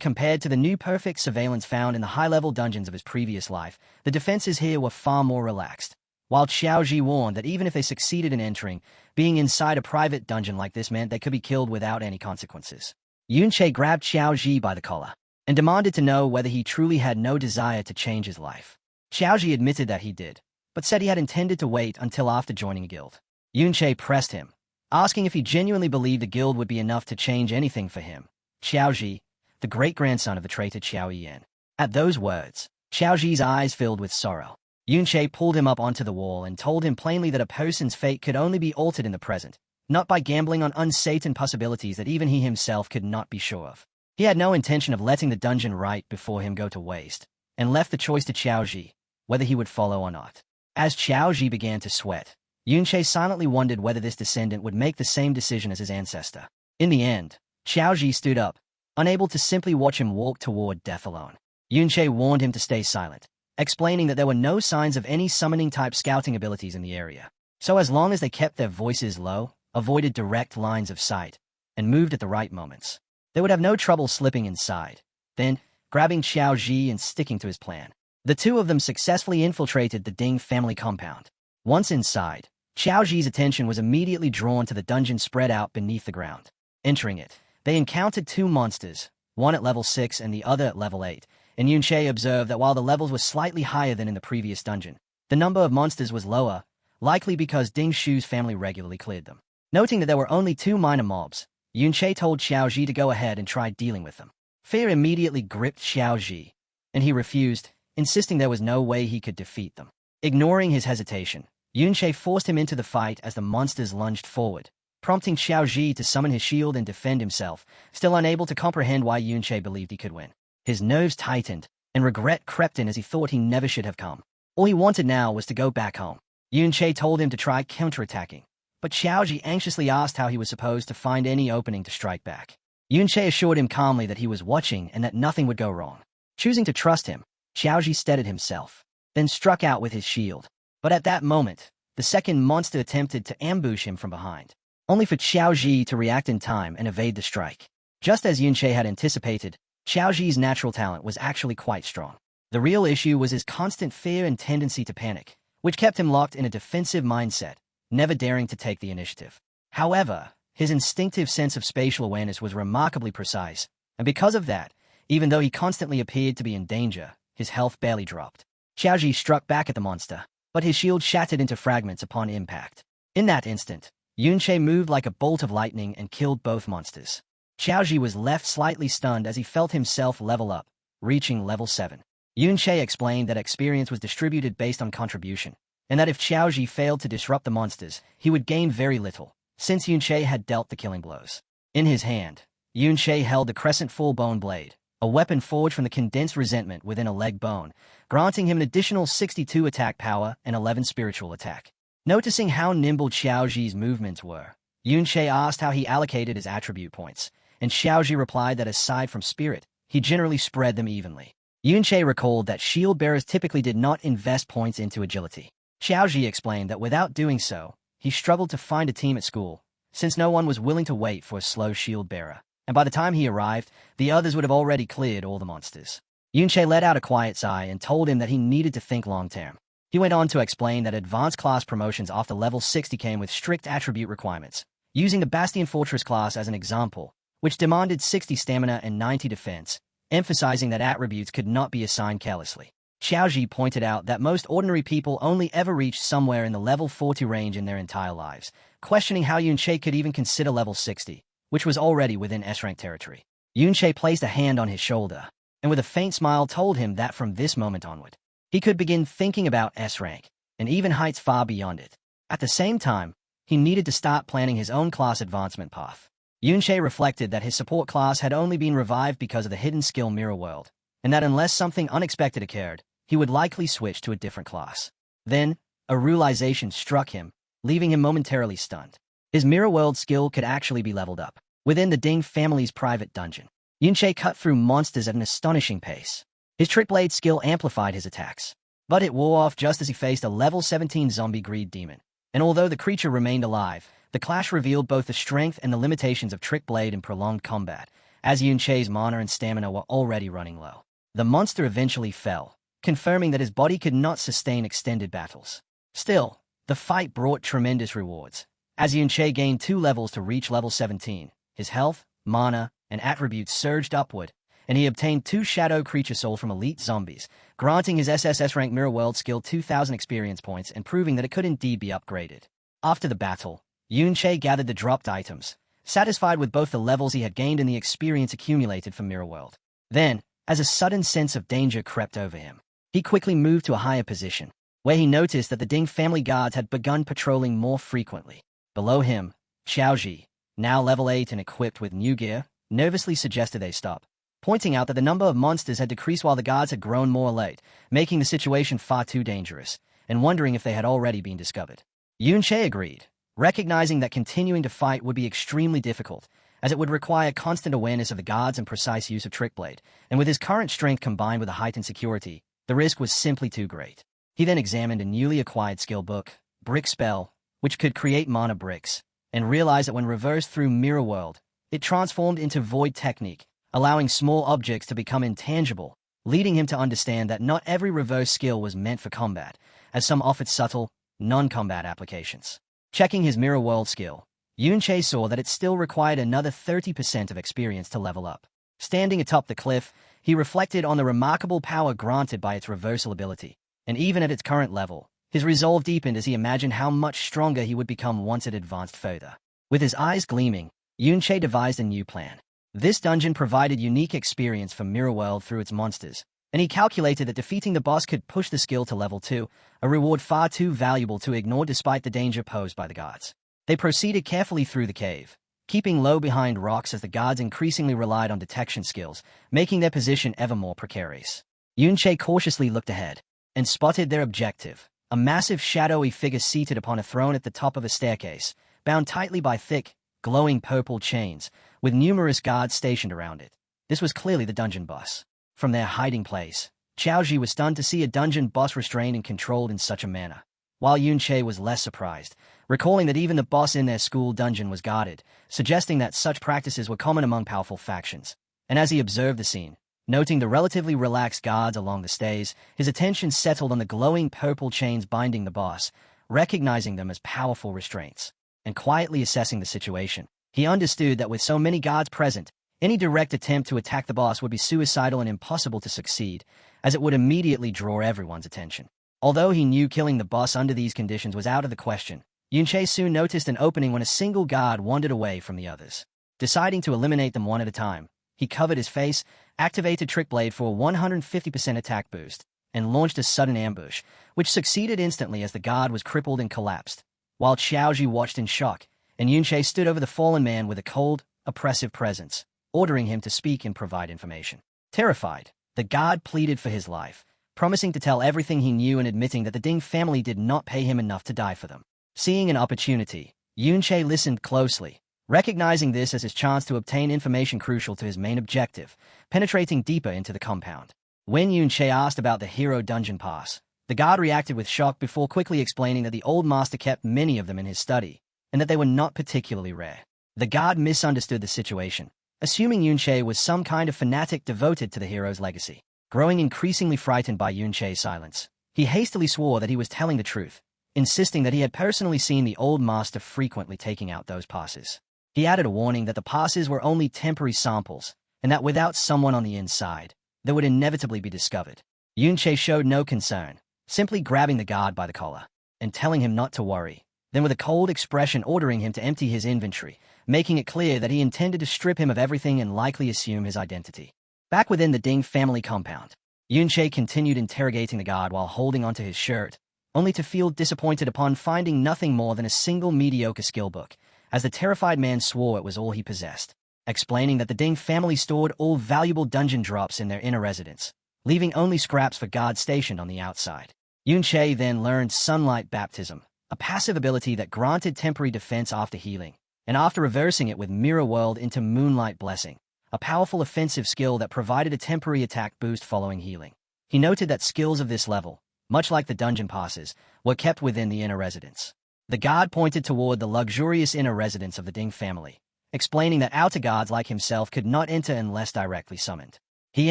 compared to the new perfect surveillance found in the high-level dungeons of his previous life, the defenses here were far more relaxed. While Xiaoji warned that even if they succeeded in entering, being inside a private dungeon like this meant they could be killed without any consequences. Yunche grabbed Xiaoji by the collar and demanded to know whether he truly had no desire to change his life. Xiaoji admitted that he did, but said he had intended to wait until after joining a guild. Yunche pressed him, asking if he genuinely believed the guild would be enough to change anything for him. Xiaoji, the great-grandson of the traitor Xiao Yan. At those words, Xiaoji's eyes filled with sorrow. Yunche pulled him up onto the wall and told him plainly that a person's fate could only be altered in the present, not by gambling on uncertain possibilities that even he himself could not be sure of. He had no intention of letting the dungeon right before him go to waste, and left the choice to Xiaoji, whether he would follow or not. As Xiaoji began to sweat, Yunche silently wondered whether this descendant would make the same decision as his ancestor. In the end, Xiaoji stood up, unable to simply watch him walk toward death alone. Yunche warned him to stay silent, explaining that there were no signs of any summoning-type scouting abilities in the area. So as long as they kept their voices low, avoided direct lines of sight, and moved at the right moments, they would have no trouble slipping inside. Then, grabbing Xiaoji and sticking to his plan, the two of them successfully infiltrated the Ding family compound. Once inside, Xiaoji's attention was immediately drawn to the dungeon spread out beneath the ground. Entering it, they encountered two monsters, one at level 6 and the other at level 8, and Yunche observed that while the levels were slightly higher than in the previous dungeon, the number of monsters was lower, likely because Ding Shu's family regularly cleared them. Noting that there were only two minor mobs, Yunche told Xiaoji to go ahead and try dealing with them. Fear immediately gripped Xiaoji, and he refused, insisting there was no way he could defeat them. Ignoring his hesitation, Yunche forced him into the fight as the monsters lunged forward, prompting Xiaoji to summon his shield and defend himself, still unable to comprehend why Yunche believed he could win. His nerves tightened, and regret crept in as he thought he never should have come. All he wanted now was to go back home. Yunche told him to try counterattacking, but Xiaoji anxiously asked how he was supposed to find any opening to strike back. Yunche assured him calmly that he was watching and that nothing would go wrong. Choosing to trust him, Xiaoji steadied himself, then struck out with his shield. But at that moment, the second monster attempted to ambush him from behind, only for Xiaoji to react in time and evade the strike. Just as Yunche had anticipated, Xiaoji's natural talent was actually quite strong. The real issue was his constant fear and tendency to panic, which kept him locked in a defensive mindset, never daring to take the initiative. However, his instinctive sense of spatial awareness was remarkably precise, and because of that, even though he constantly appeared to be in danger, his health barely dropped. Xiaoji struck back at the monster, but his shield shattered into fragments upon impact. In that instant, Yunche moved like a bolt of lightning and killed both monsters. Xiaoji was left slightly stunned as he felt himself level up, reaching level 7. Yunche explained that experience was distributed based on contribution, and that if Xiaoji failed to disrupt the monsters, he would gain very little, since Yunche had dealt the killing blows. In his hand, Yunche held the crescent full bone blade, a weapon forged from the condensed resentment within a leg bone, granting him an additional 62 attack power and 11 spiritual attack. Noticing how nimble Xiaoji's movements were, Yunche asked how he allocated his attribute points, and Xiaoji replied that aside from spirit, he generally spread them evenly. Yunche recalled that shield bearers typically did not invest points into agility. Xiaoji explained that without doing so, he struggled to find a team at school, since no one was willing to wait for a slow shield bearer, and by the time he arrived, the others would have already cleared all the monsters. Yunche let out a quiet sigh and told him that he needed to think long-term. He went on to explain that advanced class promotions after level 60 came with strict attribute requirements, using the Bastion Fortress class as an example, which demanded 60 stamina and 90 defense, emphasizing that attributes could not be assigned carelessly. Xiaoji pointed out that most ordinary people only ever reach somewhere in the level 40 range in their entire lives, questioning how Yunche could even consider level 60, which was already within S-rank territory. Yunche placed a hand on his shoulder, and with a faint smile told him that from this moment onward, he could begin thinking about S-rank, and even heights far beyond it. At the same time, he needed to start planning his own class advancement path. Yunche reflected that his support class had only been revived because of the hidden skill Mirror World, and that unless something unexpected occurred, he would likely switch to a different class. Then, a realization struck him, leaving him momentarily stunned. His Mirror World skill could actually be leveled up. Within the Ding family's private dungeon, Yunche cut through monsters at an astonishing pace. His trick blade skill amplified his attacks, But it wore off just as he faced a level 17 zombie greed demon. And although the creature remained alive, the clash revealed both the strength and the limitations of Trick Blade in prolonged combat, as Yunche's mana and stamina were already running low. The monster eventually fell, confirming that his body could not sustain extended battles. Still, the fight brought tremendous rewards. As Yunche gained 2 levels to reach level 17, his health, mana, and attributes surged upward, and he obtained 2 Shadow Creature Soul from elite zombies, granting his SSS rank Mirror World skill 2,000 experience points and proving that it could indeed be upgraded. After the battle, Yunche gathered the dropped items, satisfied with both the levels he had gained and the experience accumulated from Mirror World. Then, as a sudden sense of danger crept over him, he quickly moved to a higher position, where he noticed that the Ding family guards had begun patrolling more frequently. Below him, Xiaoji, now level 8 and equipped with new gear, nervously suggested they stop, pointing out that the number of monsters had decreased while the guards had grown more alert, making the situation far too dangerous, and wondering if they had already been discovered. Yunche agreed, recognizing that continuing to fight would be extremely difficult, as it would require constant awareness of the guards and precise use of Trick Blade, and with his current strength combined with a heightened security, the risk was simply too great. He then examined a newly acquired skill book, Brick Spell, which could create mana bricks, and realized that when reversed through Mirror World, it transformed into Void Technique, allowing small objects to become intangible, leading him to understand that not every reverse skill was meant for combat, as some offered subtle, non-combat applications. Checking his Mirror World skill, Yunche saw that it still required another 30% of experience to level up. Standing atop the cliff, he reflected on the remarkable power granted by its reversal ability, and even at its current level, his resolve deepened as he imagined how much stronger he would become once it advanced further. With his eyes gleaming, Yunche devised a new plan. This dungeon provided unique experience for Mirror World through its monsters, and he calculated that defeating the boss could push the skill to level 2, a reward far too valuable to ignore despite the danger posed by the guards. They proceeded carefully through the cave, keeping low behind rocks as the guards increasingly relied on detection skills, making their position ever more precarious. Yunche cautiously looked ahead, and spotted their objective, a massive shadowy figure seated upon a throne at the top of a staircase, bound tightly by thick, glowing purple chains, with numerous guards stationed around it. This was clearly the dungeon boss. From their hiding place, Xiaoji was stunned to see a dungeon boss restrained and controlled in such a manner, while Yunche was less surprised, recalling that even the boss in their school dungeon was guarded, suggesting that such practices were common among powerful factions. And as he observed the scene, noting the relatively relaxed guards along the stairs, his attention settled on the glowing purple chains binding the boss, recognizing them as powerful restraints. And quietly assessing the situation, he understood that with so many guards present, any direct attempt to attack the boss would be suicidal and impossible to succeed, as it would immediately draw everyone's attention. Although he knew killing the boss under these conditions was out of the question, Yunche soon noticed an opening when a single guard wandered away from the others. Deciding to eliminate them one at a time, he covered his face, activated Trick Blade for a 150% attack boost, and launched a sudden ambush, which succeeded instantly as the guard was crippled and collapsed. While Xiaoji watched in shock, and Yunche stood over the fallen man with a cold, oppressive presence, ordering him to speak and provide information. Terrified, the guard pleaded for his life, promising to tell everything he knew and admitting that the Ding family did not pay him enough to die for them. Seeing an opportunity, Yunche listened closely, recognizing this as his chance to obtain information crucial to his main objective, penetrating deeper into the compound. When Yunche asked about the hero dungeon pass, the guard reacted with shock before quickly explaining that the old master kept many of them in his study, and that they were not particularly rare. The guard misunderstood the situation, assuming Yunche was some kind of fanatic devoted to the hero's legacy. Growing increasingly frightened by Yunche's silence, he hastily swore that he was telling the truth, insisting that he had personally seen the old master frequently taking out those passes. He added a warning that the passes were only temporary samples, and that without someone on the inside, they would inevitably be discovered. Yunche showed no concern, simply grabbing the guard by the collar, and telling him not to worry, then with a cold expression ordering him to empty his inventory, making it clear that he intended to strip him of everything and likely assume his identity. Back within the Ding family compound, Yunche continued interrogating the guard while holding onto his shirt, only to feel disappointed upon finding nothing more than a single mediocre skill book, as the terrified man swore it was all he possessed, explaining that the Ding family stored all valuable dungeon drops in their inner residence, leaving only scraps for guards stationed on the outside. Yunche then learned Sunlight Baptism, a passive ability that granted temporary defense after healing, and after reversing it with Mirror World into Moonlight Blessing, a powerful offensive skill that provided a temporary attack boost following healing. He noted that skills of this level, much like the dungeon passes, were kept within the inner residence. The guard pointed toward the luxurious inner residence of the Ding family, explaining that outer guards like himself could not enter unless directly summoned. He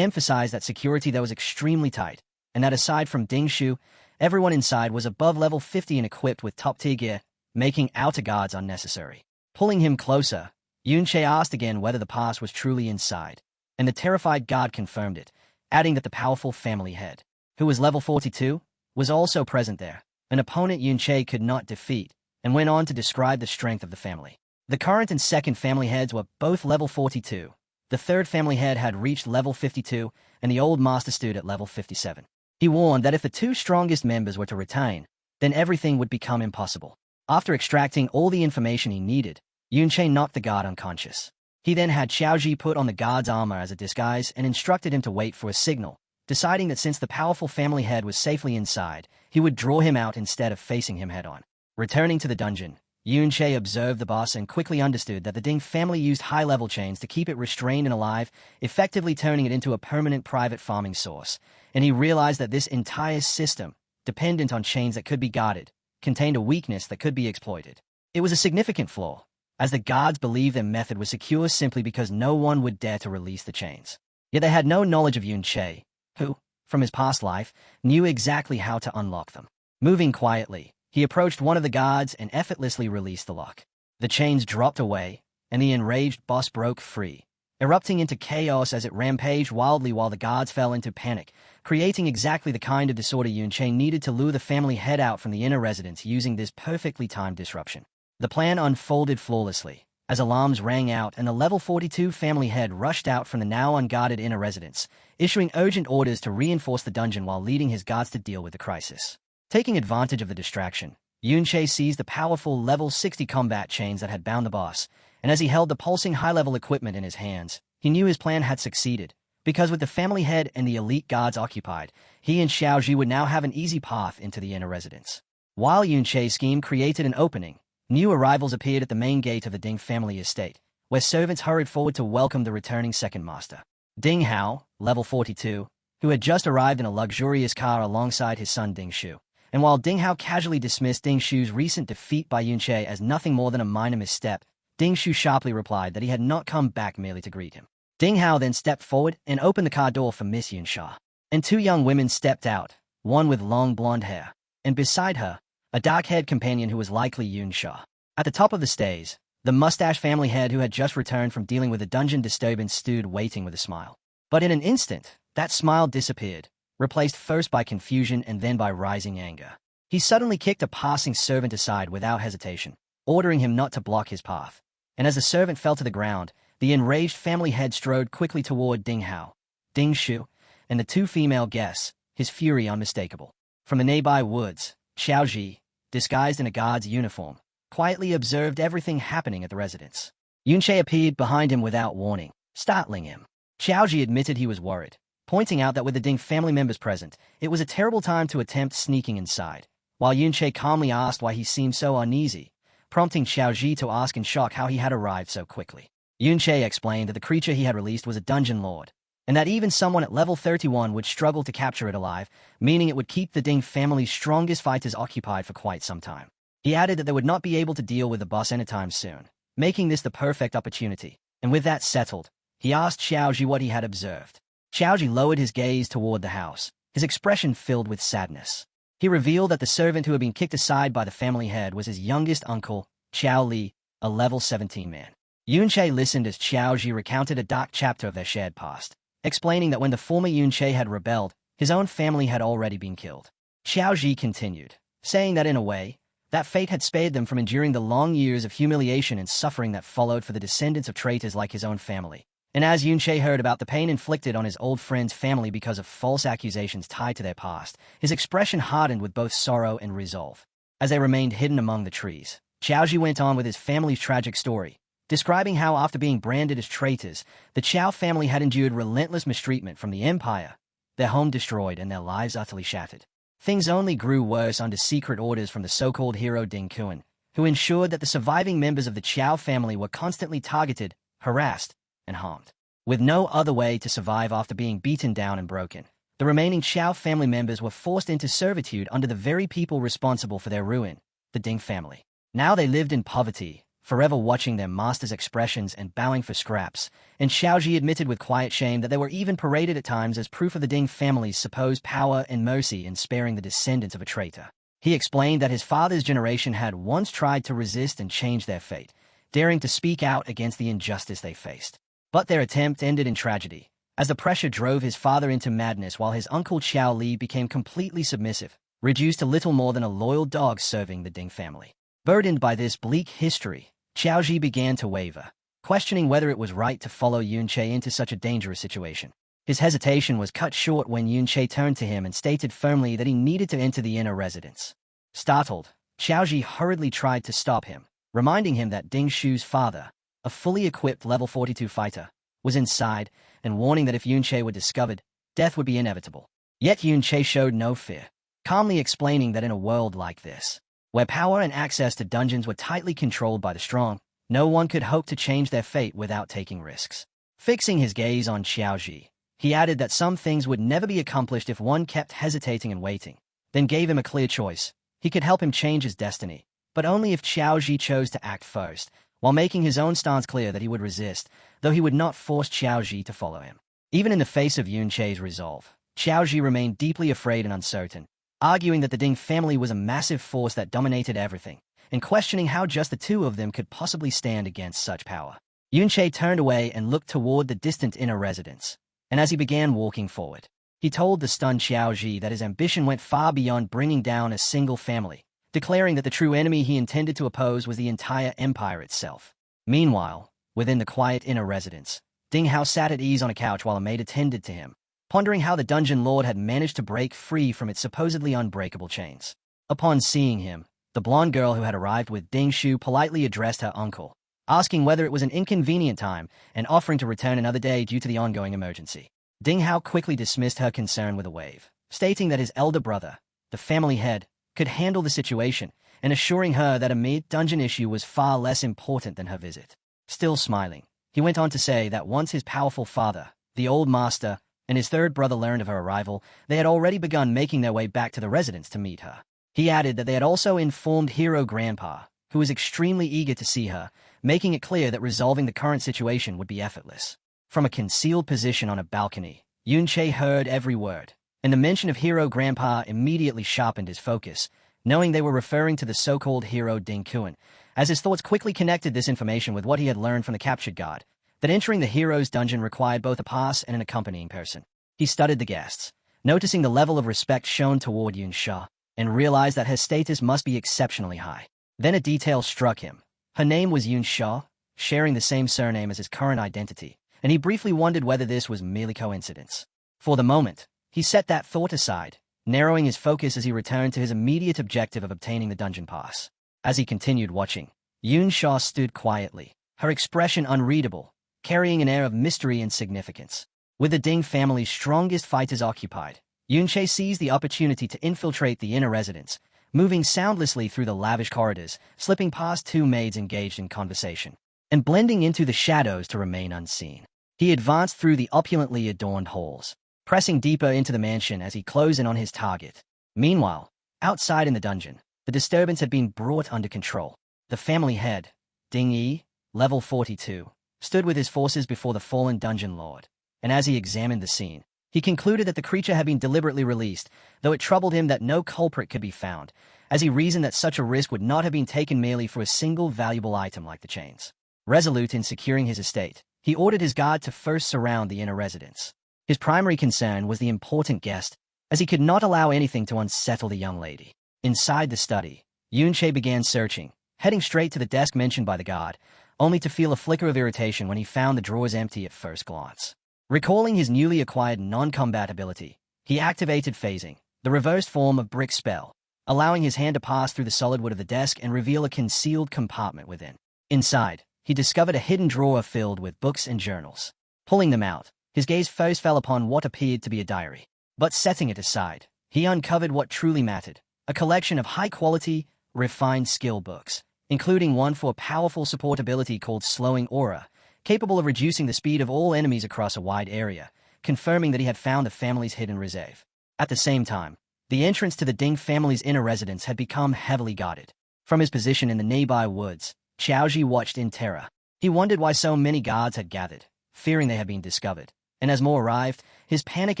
emphasized that security there was extremely tight, and that aside from Ding Shu, everyone inside was above level 50 and equipped with top-tier gear, making outer guards unnecessary. Pulling him closer, Yunche asked again whether the pass was truly inside, and the terrified guard confirmed it, adding that the powerful family head, who was level 42, was also present there, an opponent Yunche could not defeat, and went on to describe the strength of the family. The current and second family heads were both level 42. The third family head had reached level 52, and the old master stood at level 57. He warned that if the two strongest members were to retain, then everything would become impossible. After extracting all the information he needed, Yunche knocked the guard unconscious. He then had Xiaoji put on the guard's armor as a disguise and instructed him to wait for a signal, deciding that since the powerful family head was safely inside, he would draw him out instead of facing him head-on. Returning to the dungeon, Yunche observed the boss and quickly understood that the Ding family used high-level chains to keep it restrained and alive, effectively turning it into a permanent private farming source, and he realized that this entire system, dependent on chains that could be guarded, contained a weakness that could be exploited. It was a significant flaw, as the guards believed their method was secure simply because no one would dare to release the chains. Yet they had no knowledge of Yunche, who, from his past life, knew exactly how to unlock them. Moving quietly, he approached one of the guards and effortlessly released the lock. The chains dropped away, and the enraged boss broke free, erupting into chaos as it rampaged wildly while the guards fell into panic, creating exactly the kind of disorder Yunche needed to lure the family head out from the inner residence using this perfectly timed disruption. The plan unfolded flawlessly, as alarms rang out and the level 42 family head rushed out from the now unguarded inner residence, issuing urgent orders to reinforce the dungeon while leading his guards to deal with the crisis. Taking advantage of the distraction, Yunche seized the powerful level 60 combat chains that had bound the boss, and as he held the pulsing high-level equipment in his hands, he knew his plan had succeeded, because with the family head and the elite guards occupied, he and Xiaoji would now have an easy path into the inner residence. While Yunche's scheme created an opening, new arrivals appeared at the main gate of the Ding family estate, where servants hurried forward to welcome the returning second master. Ding Hao, level 42, who had just arrived in a luxurious car alongside his son Ding Shu. And while Ding Hao casually dismissed Ding Shu's recent defeat by Yunche as nothing more than a minor misstep, Ding Shu sharply replied that he had not come back merely to greet him. Ding Hao then stepped forward and opened the car door for Miss Yunsha. And two young women stepped out, one with long blonde hair, and beside her, a dark-haired companion who was likely Yunsha. At the top of the stairs, the mustache family head who had just returned from dealing with a dungeon disturbance stood waiting with a smile. But in an instant, that smile disappeared, replaced first by confusion and then by rising anger. He suddenly kicked a passing servant aside without hesitation, ordering him not to block his path. And as the servant fell to the ground, the enraged family head strode quickly toward Ding Hao, Ding Shu, and the two female guests, his fury unmistakable. From the nearby woods, Xiaoji, disguised in a guard's uniform, quietly observed everything happening at the residence. Yunche appeared behind him without warning, startling him. Xiaoji admitted he was worried, pointing out that with the Ding family members present, it was a terrible time to attempt sneaking inside, while Yunche calmly asked why he seemed so uneasy, prompting Xiaoji to ask in shock how he had arrived so quickly. Yunche explained that the creature he had released was a dungeon lord, and that even someone at level 31 would struggle to capture it alive, meaning it would keep the Ding family's strongest fighters occupied for quite some time. He added that they would not be able to deal with the boss anytime soon, making this the perfect opportunity, and with that settled, he asked Xiaoji what he had observed. Xiaoji lowered his gaze toward the house, his expression filled with sadness. He revealed that the servant who had been kicked aside by the family head was his youngest uncle, Xiao Li, a level 17 man. Yunche listened as Xiaoji recounted a dark chapter of their shared past, explaining that when the former Yunche had rebelled, his own family had already been killed. Xiaoji continued, saying that in a way, that fate had spared them from enduring the long years of humiliation and suffering that followed for the descendants of traitors like his own family. And as Yunche heard about the pain inflicted on his old friend's family because of false accusations tied to their past, his expression hardened with both sorrow and resolve. As they remained hidden among the trees, Xiaoji went on with his family's tragic story, describing how after being branded as traitors, the Qiao family had endured relentless mistreatment from the empire, their home destroyed and their lives utterly shattered. Things only grew worse under secret orders from the so-called hero Ding Kuan, who ensured that the surviving members of the Qiao family were constantly targeted, harassed, and harmed. With no other way to survive after being beaten down and broken, The remaining Xiao family members were forced into servitude under the very people responsible for their ruin, the Ding family. Now they lived in poverty, forever watching their master's expressions and bowing for scraps, and Xiaoji admitted with quiet shame that they were even paraded at times as proof of the Ding family's supposed power and mercy in sparing the descendants of a traitor. He explained that his father's generation had once tried to resist and change their fate, daring to speak out against the injustice they faced. But their attempt ended in tragedy, as the pressure drove his father into madness while his uncle Xiao Li became completely submissive, reduced to little more than a loyal dog serving the Ding family. Burdened by this bleak history, Xiaoji began to waver, questioning whether it was right to follow Yunche into such a dangerous situation. His hesitation was cut short when Yunche turned to him and stated firmly that he needed to enter the inner residence. Startled, Xiaoji hurriedly tried to stop him, reminding him that Ding Shu's father, a fully equipped level 42 fighter, was inside, and warning that if Yunche were discovered, death would be inevitable. Yet Yunche showed no fear, calmly explaining that in a world like this, where power and access to dungeons were tightly controlled by the strong, no one could hope to change their fate without taking risks. Fixing his gaze on Xiaoji, he added that some things would never be accomplished if one kept hesitating and waiting, then gave him a clear choice. He could help him change his destiny, but only if Xiaoji chose to act first, while making his own stance clear that he would resist, though he would not force Xiaoji to follow him. Even in the face of Yunche's resolve, Xiaoji remained deeply afraid and uncertain, arguing that the Ding family was a massive force that dominated everything, and questioning how just the two of them could possibly stand against such power. Yunche turned away and looked toward the distant inner residence, and as he began walking forward, he told the stunned Xiaoji that his ambition went far beyond bringing down a single family, declaring that the true enemy he intended to oppose was the entire empire itself. Meanwhile, within the quiet inner residence, Ding Hao sat at ease on a couch while a maid attended to him, pondering how the dungeon lord had managed to break free from its supposedly unbreakable chains. Upon seeing him, the blonde girl who had arrived with Ding Shu politely addressed her uncle, asking whether it was an inconvenient time and offering to return another day due to the ongoing emergency. Ding Hao quickly dismissed her concern with a wave, stating that his elder brother, the family head, could handle the situation, and assuring her that a mere dungeon issue was far less important than her visit. Still smiling, he went on to say that once his powerful father, the old master, and his third brother learned of her arrival, they had already begun making their way back to the residence to meet her. He added that they had also informed Hero Grandpa, who was extremely eager to see her, making it clear that resolving the current situation would be effortless. From a concealed position on a balcony, Yunche heard every word, and the mention of Hero Grandpa immediately sharpened his focus, knowing they were referring to the so-called Hero Ding Kuan, as his thoughts quickly connected this information with what he had learned from the captured guard, that entering the hero's dungeon required both a pass and an accompanying person. He studied the guests, noticing the level of respect shown toward Yun Sha, and realized that her status must be exceptionally high. Then a detail struck him. Her name was Yun Sha, sharing the same surname as his current identity, and he briefly wondered whether this was merely coincidence. For the moment, he set that thought aside, narrowing his focus as he returned to his immediate objective of obtaining the dungeon pass. As he continued watching, Yun Sha stood quietly, her expression unreadable, carrying an air of mystery and significance. With the Ding family's strongest fighters occupied, Yunche seized the opportunity to infiltrate the inner residence, moving soundlessly through the lavish corridors, slipping past two maids engaged in conversation, and blending into the shadows to remain unseen. He advanced through the opulently adorned halls, pressing deeper into the mansion as he closed in on his target. Meanwhile, outside in the dungeon, the disturbance had been brought under control. The family head, Ding Yi, level 42, stood with his forces before the fallen dungeon lord, and as he examined the scene, he concluded that the creature had been deliberately released, though it troubled him that no culprit could be found, as he reasoned that such a risk would not have been taken merely for a single valuable item like the chains. Resolute in securing his estate, he ordered his guard to first surround the inner residence. His primary concern was the important guest, as he could not allow anything to unsettle the young lady. Inside the study, Yunche began searching, heading straight to the desk mentioned by the guard, only to feel a flicker of irritation when he found the drawers empty at first glance. Recalling his newly acquired non-combat ability, he activated phasing, the reversed form of brick spell, allowing his hand to pass through the solid wood of the desk and reveal a concealed compartment within. Inside, he discovered a hidden drawer filled with books and journals. Pulling them out, his gaze first fell upon what appeared to be a diary. But setting it aside, he uncovered what truly mattered, a collection of high-quality, refined skill books, including one for a powerful support ability called Slowing Aura, capable of reducing the speed of all enemies across a wide area, confirming that he had found the family's hidden reserve. At the same time, the entrance to the Ding family's inner residence had become heavily guarded. From his position in the nearby woods, Xiaozhi watched in terror. He wondered why so many guards had gathered, fearing they had been discovered. And as more arrived, his panic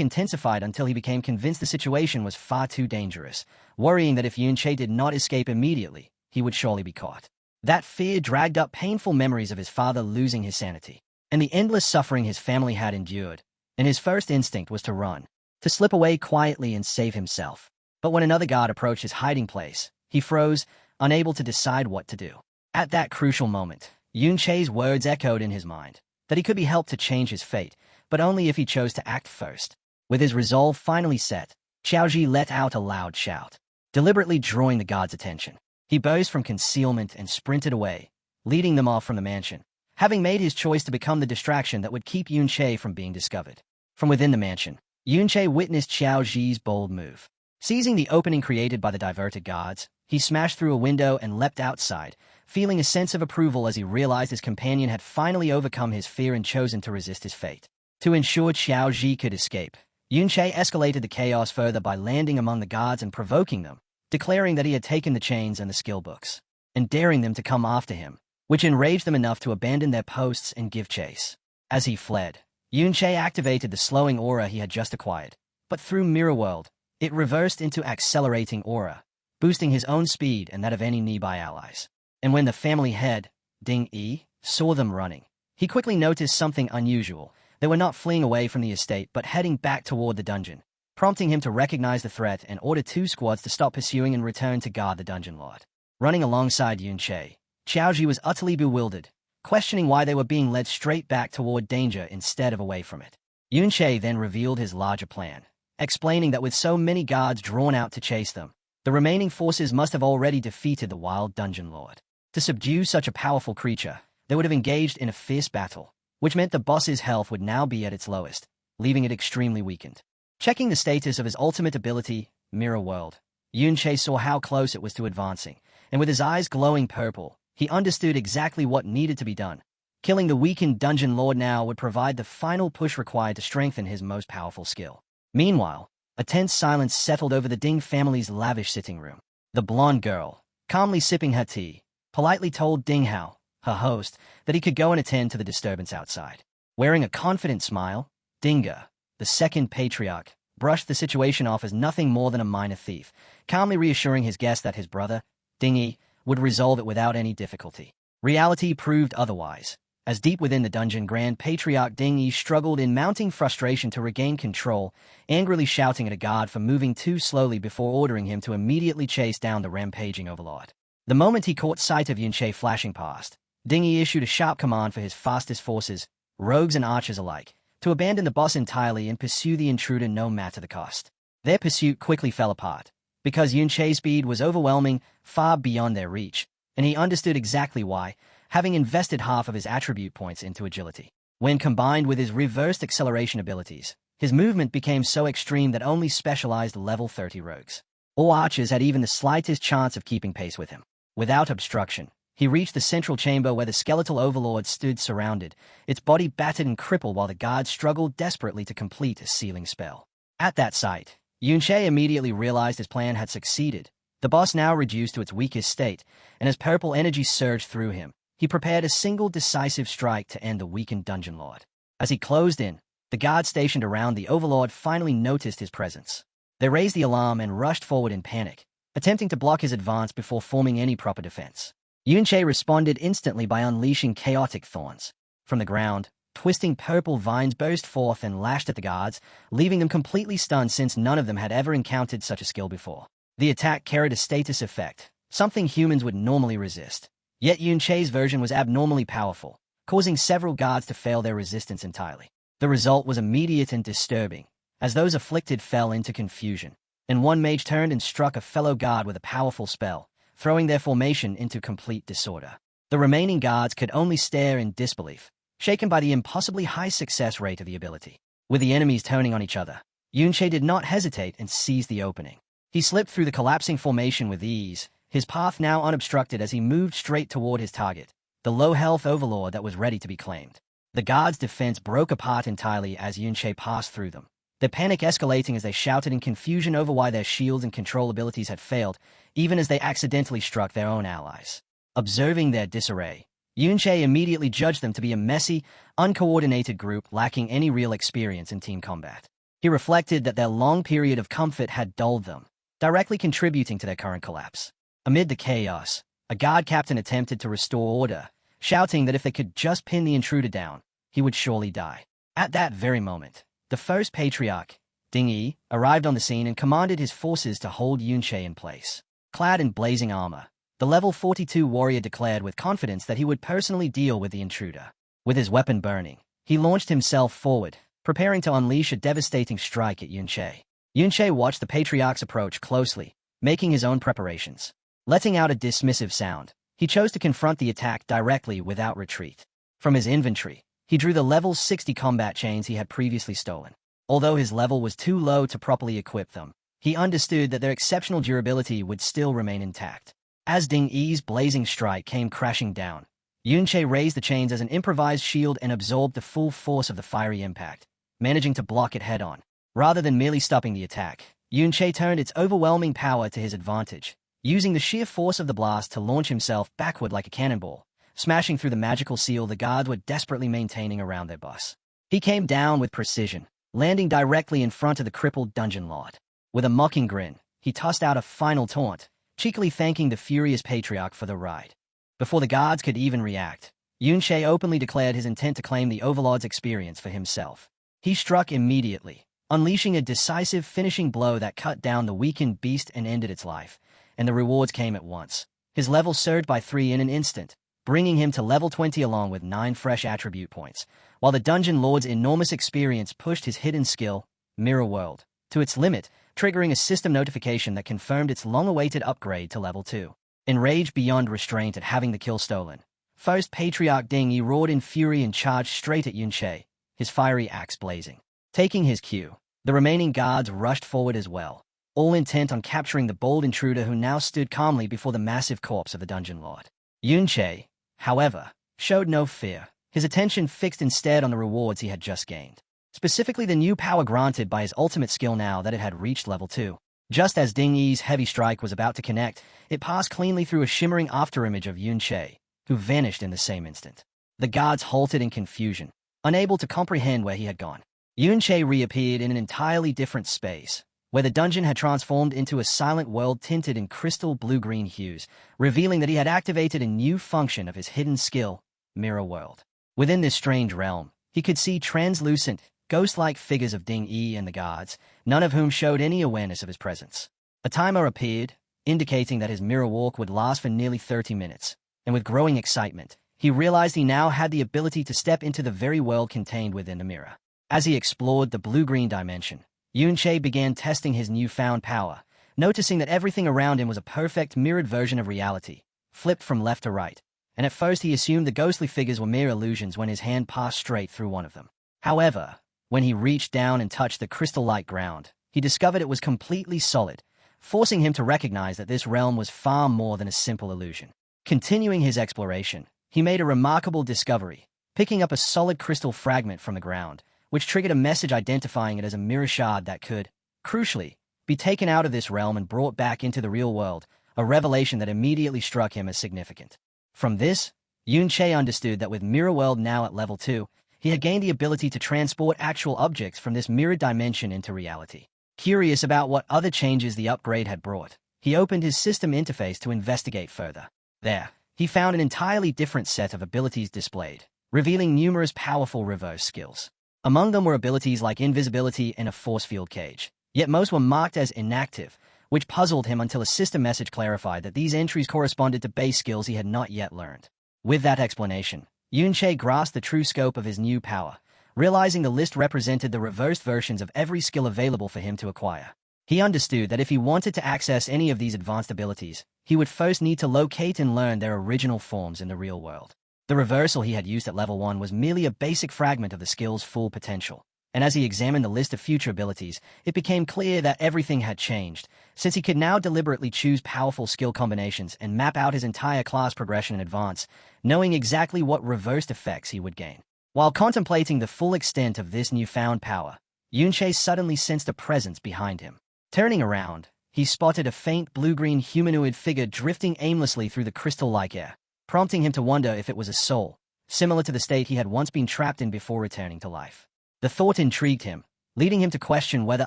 intensified until he became convinced the situation was far too dangerous, worrying that if Yunche did not escape immediately, he would surely be caught. That fear dragged up painful memories of his father losing his sanity, and the endless suffering his family had endured, and his first instinct was to run, to slip away quietly and save himself. But when another guard approached his hiding place, he froze, unable to decide what to do. At that crucial moment, Yunche's words echoed in his mind, that he could be helped to change his fate, but only if he chose to act first. With his resolve finally set, Xiaozhi let out a loud shout, deliberately drawing the guard's attention. He burst from concealment and sprinted away, leading them off from the mansion, having made his choice to become the distraction that would keep Yunche from being discovered. From within the mansion, Yunche witnessed Xiaozhi's bold move. Seizing the opening created by the diverted guards, he smashed through a window and leapt outside, feeling a sense of approval as he realized his companion had finally overcome his fear and chosen to resist his fate. To ensure Xiaozhi could escape, Yunche escalated the chaos further by landing among the guards and provoking them, declaring that he had taken the chains and the skill books, and daring them to come after him, which enraged them enough to abandon their posts and give chase. As he fled, Yunche activated the slowing aura he had just acquired, but through Mirror World, it reversed into accelerating aura, boosting his own speed and that of any nearby allies. And when the family head, Ding Yi, saw them running, he quickly noticed something unusual. They were not fleeing away from the estate but heading back toward the dungeon, prompting him to recognize the threat and order 2 squads to stop pursuing and return to guard the dungeon lord. Running alongside Yunche, Xiaozhi was utterly bewildered, questioning why they were being led straight back toward danger instead of away from it. Yunche then revealed his larger plan, explaining that with so many guards drawn out to chase them, the remaining forces must have already defeated the wild dungeon lord. To subdue such a powerful creature, they would have engaged in a fierce battle, which meant the boss's health would now be at its lowest, leaving it extremely weakened. Checking the status of his ultimate ability, Mirror World, Yunche saw how close it was to advancing, and with his eyes glowing purple, he understood exactly what needed to be done. Killing the weakened dungeon lord now would provide the final push required to strengthen his most powerful skill. Meanwhile, a tense silence settled over the Ding family's lavish sitting room. The blonde girl, calmly sipping her tea, politely told Ding Hao, her host, that he could go and attend to the disturbance outside. Wearing a confident smile, Dinga, the second patriarch, brushed the situation off as nothing more than a minor thief, calmly reassuring his guest that his brother, Dingy, would resolve it without any difficulty. Reality proved otherwise, as deep within the dungeon Grand Patriarch Dingy struggled in mounting frustration to regain control, angrily shouting at a guard for moving too slowly before ordering him to immediately chase down the rampaging overlord. The moment he caught sight of Yunche flashing past, Dingy issued a sharp command for his fastest forces, rogues and archers alike, to abandon the boss entirely and pursue the intruder no matter the cost. Their pursuit quickly fell apart, because Yunche's speed was overwhelming, far beyond their reach, and he understood exactly why, having invested half of his attribute points into agility. When combined with his reversed acceleration abilities, his movement became so extreme that only specialized level 30 rogues or archers had even the slightest chance of keeping pace with him. Without obstruction, he reached the central chamber where the skeletal overlord stood surrounded, its body battered and crippled while the guards struggled desperately to complete a sealing spell. At that sight, Yunche immediately realized his plan had succeeded, the boss now reduced to its weakest state, and as purple energy surged through him, he prepared a single decisive strike to end the weakened dungeon lord. As he closed in, the guards stationed around the overlord finally noticed his presence. They raised the alarm and rushed forward in panic, attempting to block his advance before forming any proper defense. Yunche responded instantly by unleashing chaotic thorns. From the ground, twisting purple vines burst forth and lashed at the guards, leaving them completely stunned since none of them had ever encountered such a skill before. The attack carried a status effect, something humans would normally resist. Yet Yunche's version was abnormally powerful, causing several guards to fail their resistance entirely. The result was immediate and disturbing, as those afflicted fell into confusion, and one mage turned and struck a fellow guard with a powerful spell, throwing their formation into complete disorder. The remaining guards could only stare in disbelief, shaken by the impossibly high success rate of the ability. With the enemies turning on each other, Yunche did not hesitate and seized the opening. He slipped through the collapsing formation with ease, his path now unobstructed as he moved straight toward his target, the low-health overlord that was ready to be claimed. The guards' defense broke apart entirely as Yunche passed through them, their panic escalating as they shouted in confusion over why their shields and control abilities had failed, even as they accidentally struck their own allies. Observing their disarray, Yunche immediately judged them to be a messy, uncoordinated group lacking any real experience in team combat. He reflected that their long period of comfort had dulled them, directly contributing to their current collapse. Amid the chaos, a guard captain attempted to restore order, shouting that if they could just pin the intruder down, he would surely die. At that very moment, the first patriarch, Ding Yi, arrived on the scene and commanded his forces to hold Yunche in place. Clad in blazing armor, the level 42 warrior declared with confidence that he would personally deal with the intruder. With his weapon burning, he launched himself forward, preparing to unleash a devastating strike at Yunche. Yunche watched the patriarch's approach closely, making his own preparations. Letting out a dismissive sound, he chose to confront the attack directly without retreat. From his inventory, he drew the level 60 combat chains he had previously stolen. Although his level was too low to properly equip them, he understood that their exceptional durability would still remain intact. As Ding Yi's blazing strike came crashing down, Yunche raised the chains as an improvised shield and absorbed the full force of the fiery impact, managing to block it head-on. Rather than merely stopping the attack, Yunche turned its overwhelming power to his advantage, using the sheer force of the blast to launch himself backward like a cannonball, smashing through the magical seal the guards were desperately maintaining around their boss. He came down with precision, landing directly in front of the crippled dungeon lord. With a mocking grin, he tossed out a final taunt, cheekily thanking the furious patriarch for the ride. Before the guards could even react, Yunche openly declared his intent to claim the Overlord's experience for himself. He struck immediately, unleashing a decisive finishing blow that cut down the weakened beast and ended its life, and the rewards came at once. His level surged by 3 in an instant, bringing him to level 20 along with 9 fresh attribute points, while the Dungeon Lord's enormous experience pushed his hidden skill, Mirror World, to its limit, triggering a system notification that confirmed its long-awaited upgrade to level 2. Enraged beyond restraint at having the kill stolen, first Patriarch Ding Yi roared in fury and charged straight at Yunche, his fiery axe blazing. Taking his cue, the remaining guards rushed forward as well, all intent on capturing the bold intruder who now stood calmly before the massive corpse of the Dungeon Lord. Yunche, however, showed no fear, his attention fixed instead on the rewards he had just gained. Specifically the new power granted by his ultimate skill now that it had reached level 2. Just as Ding Yi's heavy strike was about to connect, it passed cleanly through a shimmering afterimage of Yunche, who vanished in the same instant. The guards halted in confusion, unable to comprehend where he had gone. Yunche reappeared in an entirely different space, where the dungeon had transformed into a silent world tinted in crystal blue-green hues, revealing that he had activated a new function of his hidden skill, Mirror World. Within this strange realm, he could see translucent, ghost-like figures of Ding Yi and the guards, none of whom showed any awareness of his presence. A timer appeared, indicating that his mirror walk would last for nearly 30 minutes, and with growing excitement, he realized he now had the ability to step into the very world contained within the mirror. As he explored the blue-green dimension, Yunche began testing his newfound power, noticing that everything around him was a perfect mirrored version of reality, flipped from left to right, and at first he assumed the ghostly figures were mere illusions when his hand passed straight through one of them. However, when he reached down and touched the crystal-like ground, he discovered it was completely solid, forcing him to recognize that this realm was far more than a simple illusion. Continuing his exploration, he made a remarkable discovery, picking up a solid crystal fragment from the ground, which triggered a message identifying it as a mirror shard that could, crucially, be taken out of this realm and brought back into the real world, a revelation that immediately struck him as significant. From this, Yunche understood that with Mirror World now at level 2, he had gained the ability to transport actual objects from this mirrored dimension into reality. Curious about what other changes the upgrade had brought, he opened his system interface to investigate further. There, he found an entirely different set of abilities displayed, revealing numerous powerful reverse skills. Among them were abilities like invisibility and a force field cage, yet most were marked as inactive, which puzzled him until a system message clarified that these entries corresponded to base skills he had not yet learned. With that explanation, Yunche grasped the true scope of his new power, realizing the list represented the reversed versions of every skill available for him to acquire. He understood that if he wanted to access any of these advanced abilities, he would first need to locate and learn their original forms in the real world. The reversal he had used at level 1 was merely a basic fragment of the skill's full potential, and as he examined the list of future abilities, it became clear that everything had changed, since he could now deliberately choose powerful skill combinations and map out his entire class progression in advance, knowing exactly what reversed effects he would gain. While contemplating the full extent of this newfound power, Yunche suddenly sensed a presence behind him. Turning around, he spotted a faint blue-green humanoid figure drifting aimlessly through the crystal-like air, prompting him to wonder if it was a soul, similar to the state he had once been trapped in before returning to life. The thought intrigued him, leading him to question whether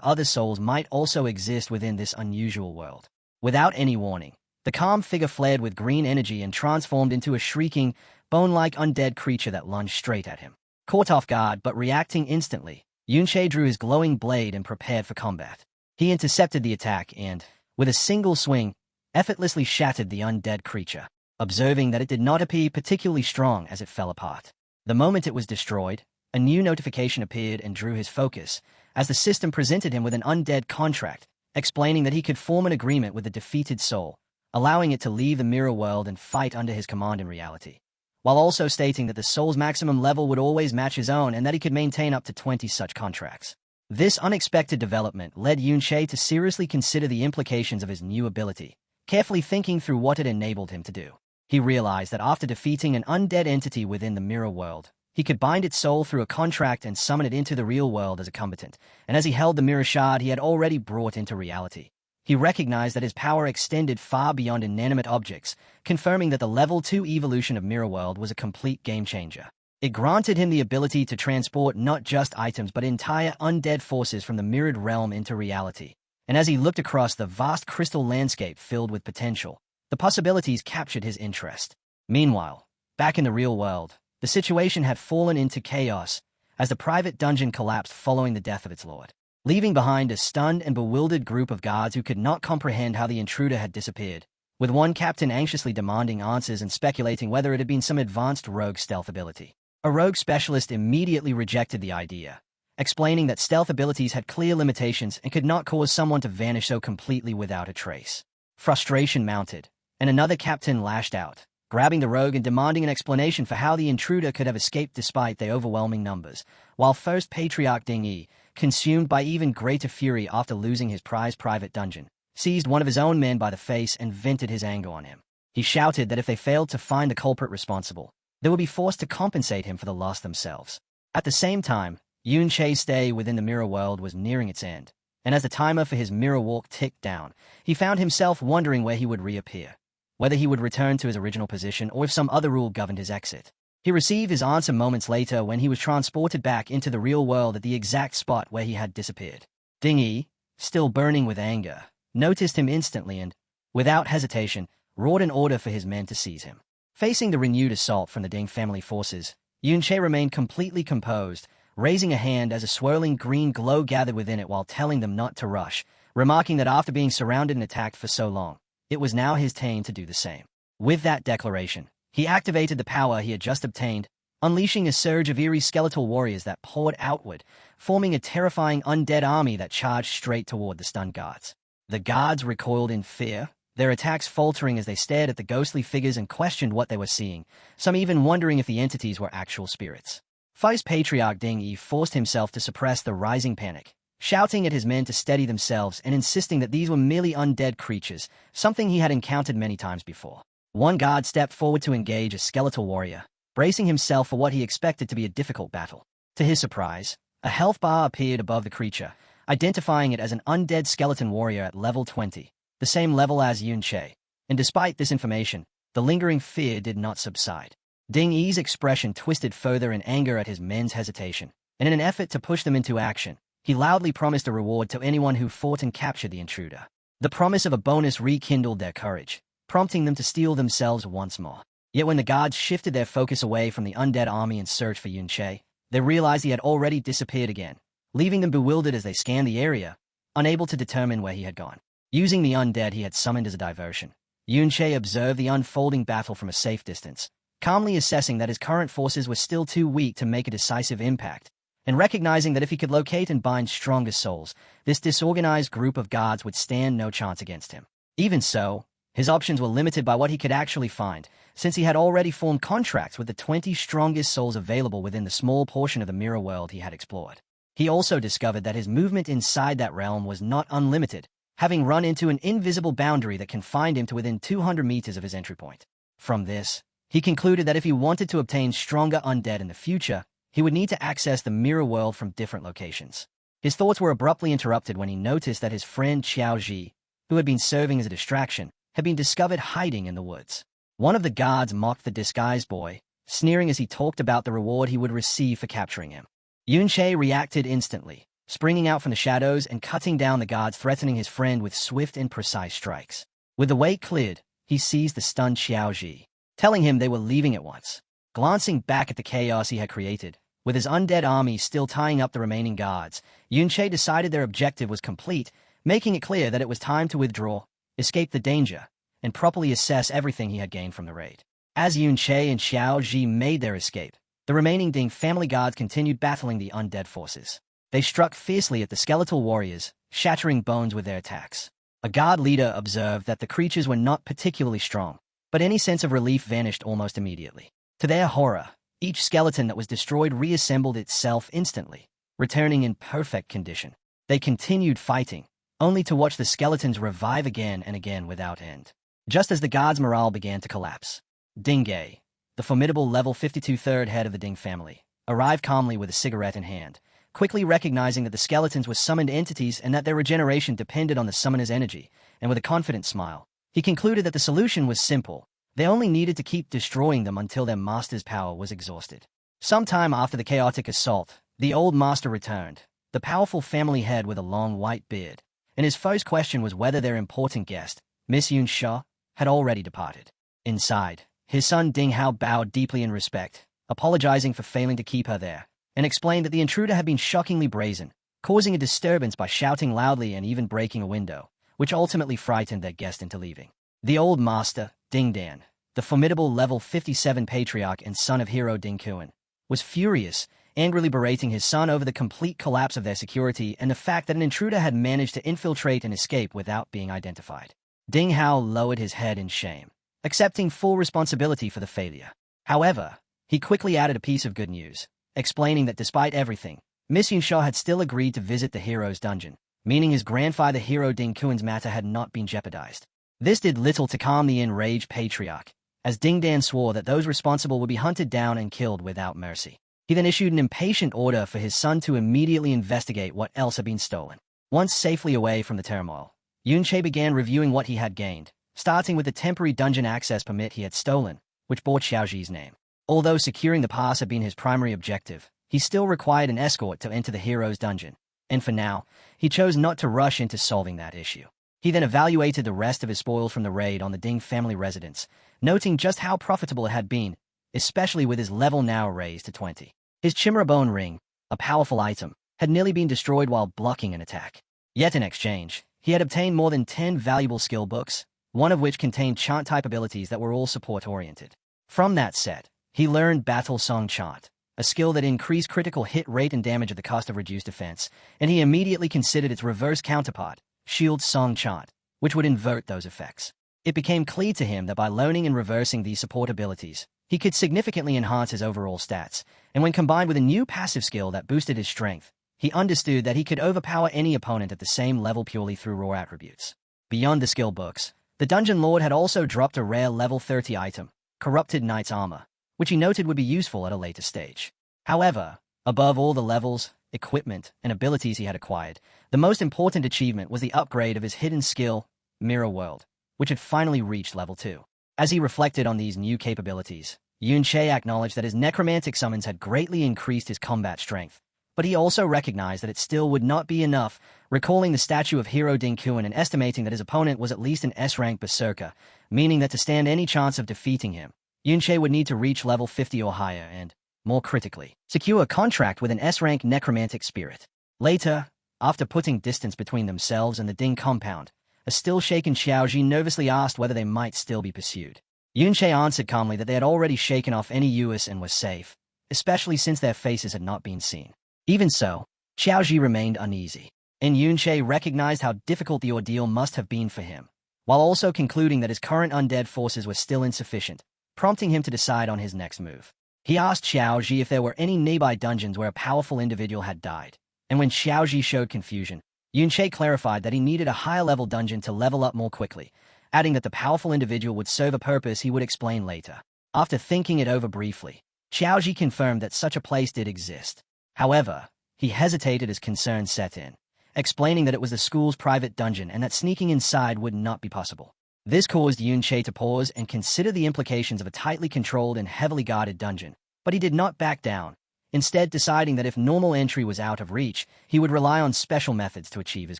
other souls might also exist within this unusual world. Without any warning, the calm figure flared with green energy and transformed into a shrieking, bone-like undead creature that lunged straight at him. Caught off guard but reacting instantly, Yunche drew his glowing blade and prepared for combat. He intercepted the attack and, with a single swing, effortlessly shattered the undead creature, observing that it did not appear particularly strong as it fell apart. The moment it was destroyed, a new notification appeared and drew his focus, as the system presented him with an undead contract, explaining that he could form an agreement with the defeated soul, allowing it to leave the mirror world and fight under his command in reality, while also stating that the soul's maximum level would always match his own and that he could maintain up to 20 such contracts. This unexpected development led Yunche to seriously consider the implications of his new ability, carefully thinking through what it enabled him to do. He realized that after defeating an undead entity within the mirror world, he could bind its soul through a contract and summon it into the real world as a combatant, and as he held the mirror shard he had already brought into reality, he recognized that his power extended far beyond inanimate objects, confirming that the Level 2 evolution of Mirror World was a complete game-changer. It granted him the ability to transport not just items but entire undead forces from the mirrored realm into reality, and as he looked across the vast crystal landscape filled with potential, the possibilities captured his interest. Meanwhile, back in the real world, the situation had fallen into chaos as the private dungeon collapsed following the death of its lord, leaving behind a stunned and bewildered group of guards who could not comprehend how the intruder had disappeared, with one captain anxiously demanding answers and speculating whether it had been some advanced rogue stealth ability. A rogue specialist immediately rejected the idea, explaining that stealth abilities had clear limitations and could not cause someone to vanish so completely without a trace. Frustration mounted, and another captain lashed out, grabbing the rogue and demanding an explanation for how the intruder could have escaped despite their overwhelming numbers, while First Patriarch Ding Yi, consumed by even greater fury after losing his prized private dungeon, seized one of his own men by the face and vented his anger on him. He shouted that if they failed to find the culprit responsible, they would be forced to compensate him for the loss themselves. At the same time, Yunche's stay within the mirror world was nearing its end, and as the timer for his mirror walk ticked down, he found himself wondering where he would reappear, whether he would return to his original position or if some other rule governed his exit. He received his answer moments later when he was transported back into the real world at the exact spot where he had disappeared. Ding Yi, still burning with anger, noticed him instantly and, without hesitation, roared an order for his men to seize him. Facing the renewed assault from the Ding family forces, Yunche remained completely composed, raising a hand as a swirling green glow gathered within it while telling them not to rush, remarking that after being surrounded and attacked for so long, it was now his turn to do the same. With that declaration, he activated the power he had just obtained, unleashing a surge of eerie skeletal warriors that poured outward, forming a terrifying undead army that charged straight toward the stunned guards. The guards recoiled in fear, their attacks faltering as they stared at the ghostly figures and questioned what they were seeing, some even wondering if the entities were actual spirits. Vice Patriarch Ding Yi forced himself to suppress the rising panic, shouting at his men to steady themselves and insisting that these were merely undead creatures, something he had encountered many times before. One guard stepped forward to engage a skeletal warrior, bracing himself for what he expected to be a difficult battle. To his surprise, a health bar appeared above the creature, identifying it as an undead skeleton warrior at level 20, the same level as Yunche, and despite this information, the lingering fear did not subside. Ding Yi's expression twisted further in anger at his men's hesitation, and in an effort to push them into action, he loudly promised a reward to anyone who fought and captured the intruder. The promise of a bonus rekindled their courage, prompting them to steel themselves once more. Yet when the guards shifted their focus away from the undead army in search for Yunche, they realized he had already disappeared again, leaving them bewildered as they scanned the area, unable to determine where he had gone. Using the undead he had summoned as a diversion, Yunche observed the unfolding battle from a safe distance, calmly assessing that his current forces were still too weak to make a decisive impact, and recognizing that if he could locate and bind stronger souls, this disorganized group of guards would stand no chance against him. Even so, his options were limited by what he could actually find, since he had already formed contracts with the 20 strongest souls available within the small portion of the mirror world he had explored. He also discovered that his movement inside that realm was not unlimited, having run into an invisible boundary that confined him to within 200 meters of his entry point. From this, he concluded that if he wanted to obtain stronger undead in the future, he would need to access the mirror world from different locations. His thoughts were abruptly interrupted when he noticed that his friend Xiao Ji, who had been serving as a distraction, had been discovered hiding in the woods. One of the guards mocked the disguised boy, sneering as he talked about the reward he would receive for capturing him. Yunche reacted instantly, springing out from the shadows and cutting down the guards, threatening his friend with swift and precise strikes. With the way cleared, he seized the stunned Xiao Ji, telling him they were leaving at once. Glancing back at the chaos he had created, with his undead army still tying up the remaining guards, Yunche decided their objective was complete, making it clear that it was time to withdraw, escape the danger, and properly assess everything he had gained from the raid. As Yunche and Xiao Ji made their escape, the remaining Ding family guards continued battling the undead forces. They struck fiercely at the skeletal warriors, shattering bones with their attacks. A guard leader observed that the creatures were not particularly strong, but any sense of relief vanished almost immediately. To their horror, each skeleton that was destroyed reassembled itself instantly, returning in perfect condition. They continued fighting, only to watch the skeletons revive again and again without end. Just as the guards' morale began to collapse, Dingay, the formidable level 52 third head of the Ding family, arrived calmly with a cigarette in hand, quickly recognizing that the skeletons were summoned entities and that their regeneration depended on the summoner's energy, and with a confident smile, he concluded that the solution was simple. They only needed to keep destroying them until their master's power was exhausted. Sometime after the chaotic assault, the old master returned, the powerful family head with a long white beard, and his first question was whether their important guest, Miss Yun Sha, had already departed. Inside, his son Ding Hao bowed deeply in respect, apologizing for failing to keep her there, and explained that the intruder had been shockingly brazen, causing a disturbance by shouting loudly and even breaking a window, which ultimately frightened their guest into leaving. The old master, Ding Dan, the formidable level 57 patriarch and son of hero Ding Kuan, was furious, angrily berating his son over the complete collapse of their security and the fact that an intruder had managed to infiltrate and escape without being identified. Ding Hao lowered his head in shame, accepting full responsibility for the failure. However, he quickly added a piece of good news, explaining that despite everything, Miss Yunshaw had still agreed to visit the hero's dungeon, meaning his grandfather hero Ding Kuan's matter had not been jeopardized. This did little to calm the enraged patriarch, as Ding Dan swore that those responsible would be hunted down and killed without mercy. He then issued an impatient order for his son to immediately investigate what else had been stolen. Once safely away from the turmoil, Yunche began reviewing what he had gained, starting with the temporary dungeon access permit he had stolen, which bore Xiaoji's name. Although securing the pass had been his primary objective, he still required an escort to enter the hero's dungeon, and for now, he chose not to rush into solving that issue. He then evaluated the rest of his spoils from the raid on the Ding family residence, noting just how profitable it had been, especially with his level now raised to 20. His Chimera bone ring, a powerful item, had nearly been destroyed while blocking an attack. Yet in exchange, he had obtained more than 10 valuable skill books, one of which contained chant-type abilities that were all support-oriented. From that set, he learned Battle Song Chant, a skill that increased critical hit rate and damage at the cost of reduced defense, and he immediately considered its reverse counterpart, Shield Song Chant, which would invert those effects. It became clear to him that by learning and reversing these support abilities, he could significantly enhance his overall stats, and when combined with a new passive skill that boosted his strength, he understood that he could overpower any opponent at the same level purely through raw attributes. Beyond the skill books, the Dungeon Lord had also dropped a rare level 30 item, Corrupted Knight's Armor, which he noted would be useful at a later stage. However, above all the levels, equipment, and abilities he had acquired, the most important achievement was the upgrade of his hidden skill, Mirror World, which had finally reached level 2. As he reflected on these new capabilities, Yunche acknowledged that his necromantic summons had greatly increased his combat strength, but he also recognized that it still would not be enough, recalling the statue of hero Ding Kuan and estimating that his opponent was at least an S-rank berserker, meaning that to stand any chance of defeating him, Yunche would need to reach level 50 or higher and, more critically, secure a contract with an S-rank necromantic spirit. Later, after putting distance between themselves and the Ding compound, a still-shaken Xiaoji nervously asked whether they might still be pursued. Yunche answered calmly that they had already shaken off any US and were safe, especially since their faces had not been seen. Even so, Xiaoji remained uneasy, and Yunche recognized how difficult the ordeal must have been for him, while also concluding that his current undead forces were still insufficient, prompting him to decide on his next move. He asked Xiaoji if there were any nearby dungeons where a powerful individual had died, and when Xiaoji showed confusion, Yunche clarified that he needed a higher-level dungeon to level up more quickly, adding that the powerful individual would serve a purpose he would explain later. After thinking it over briefly, Xiaoji confirmed that such a place did exist. However, he hesitated as concern set in, explaining that it was the school's private dungeon and that sneaking inside would not be possible. This caused Yunche to pause and consider the implications of a tightly controlled and heavily guarded dungeon, but he did not back down, instead deciding that if normal entry was out of reach, he would rely on special methods to achieve his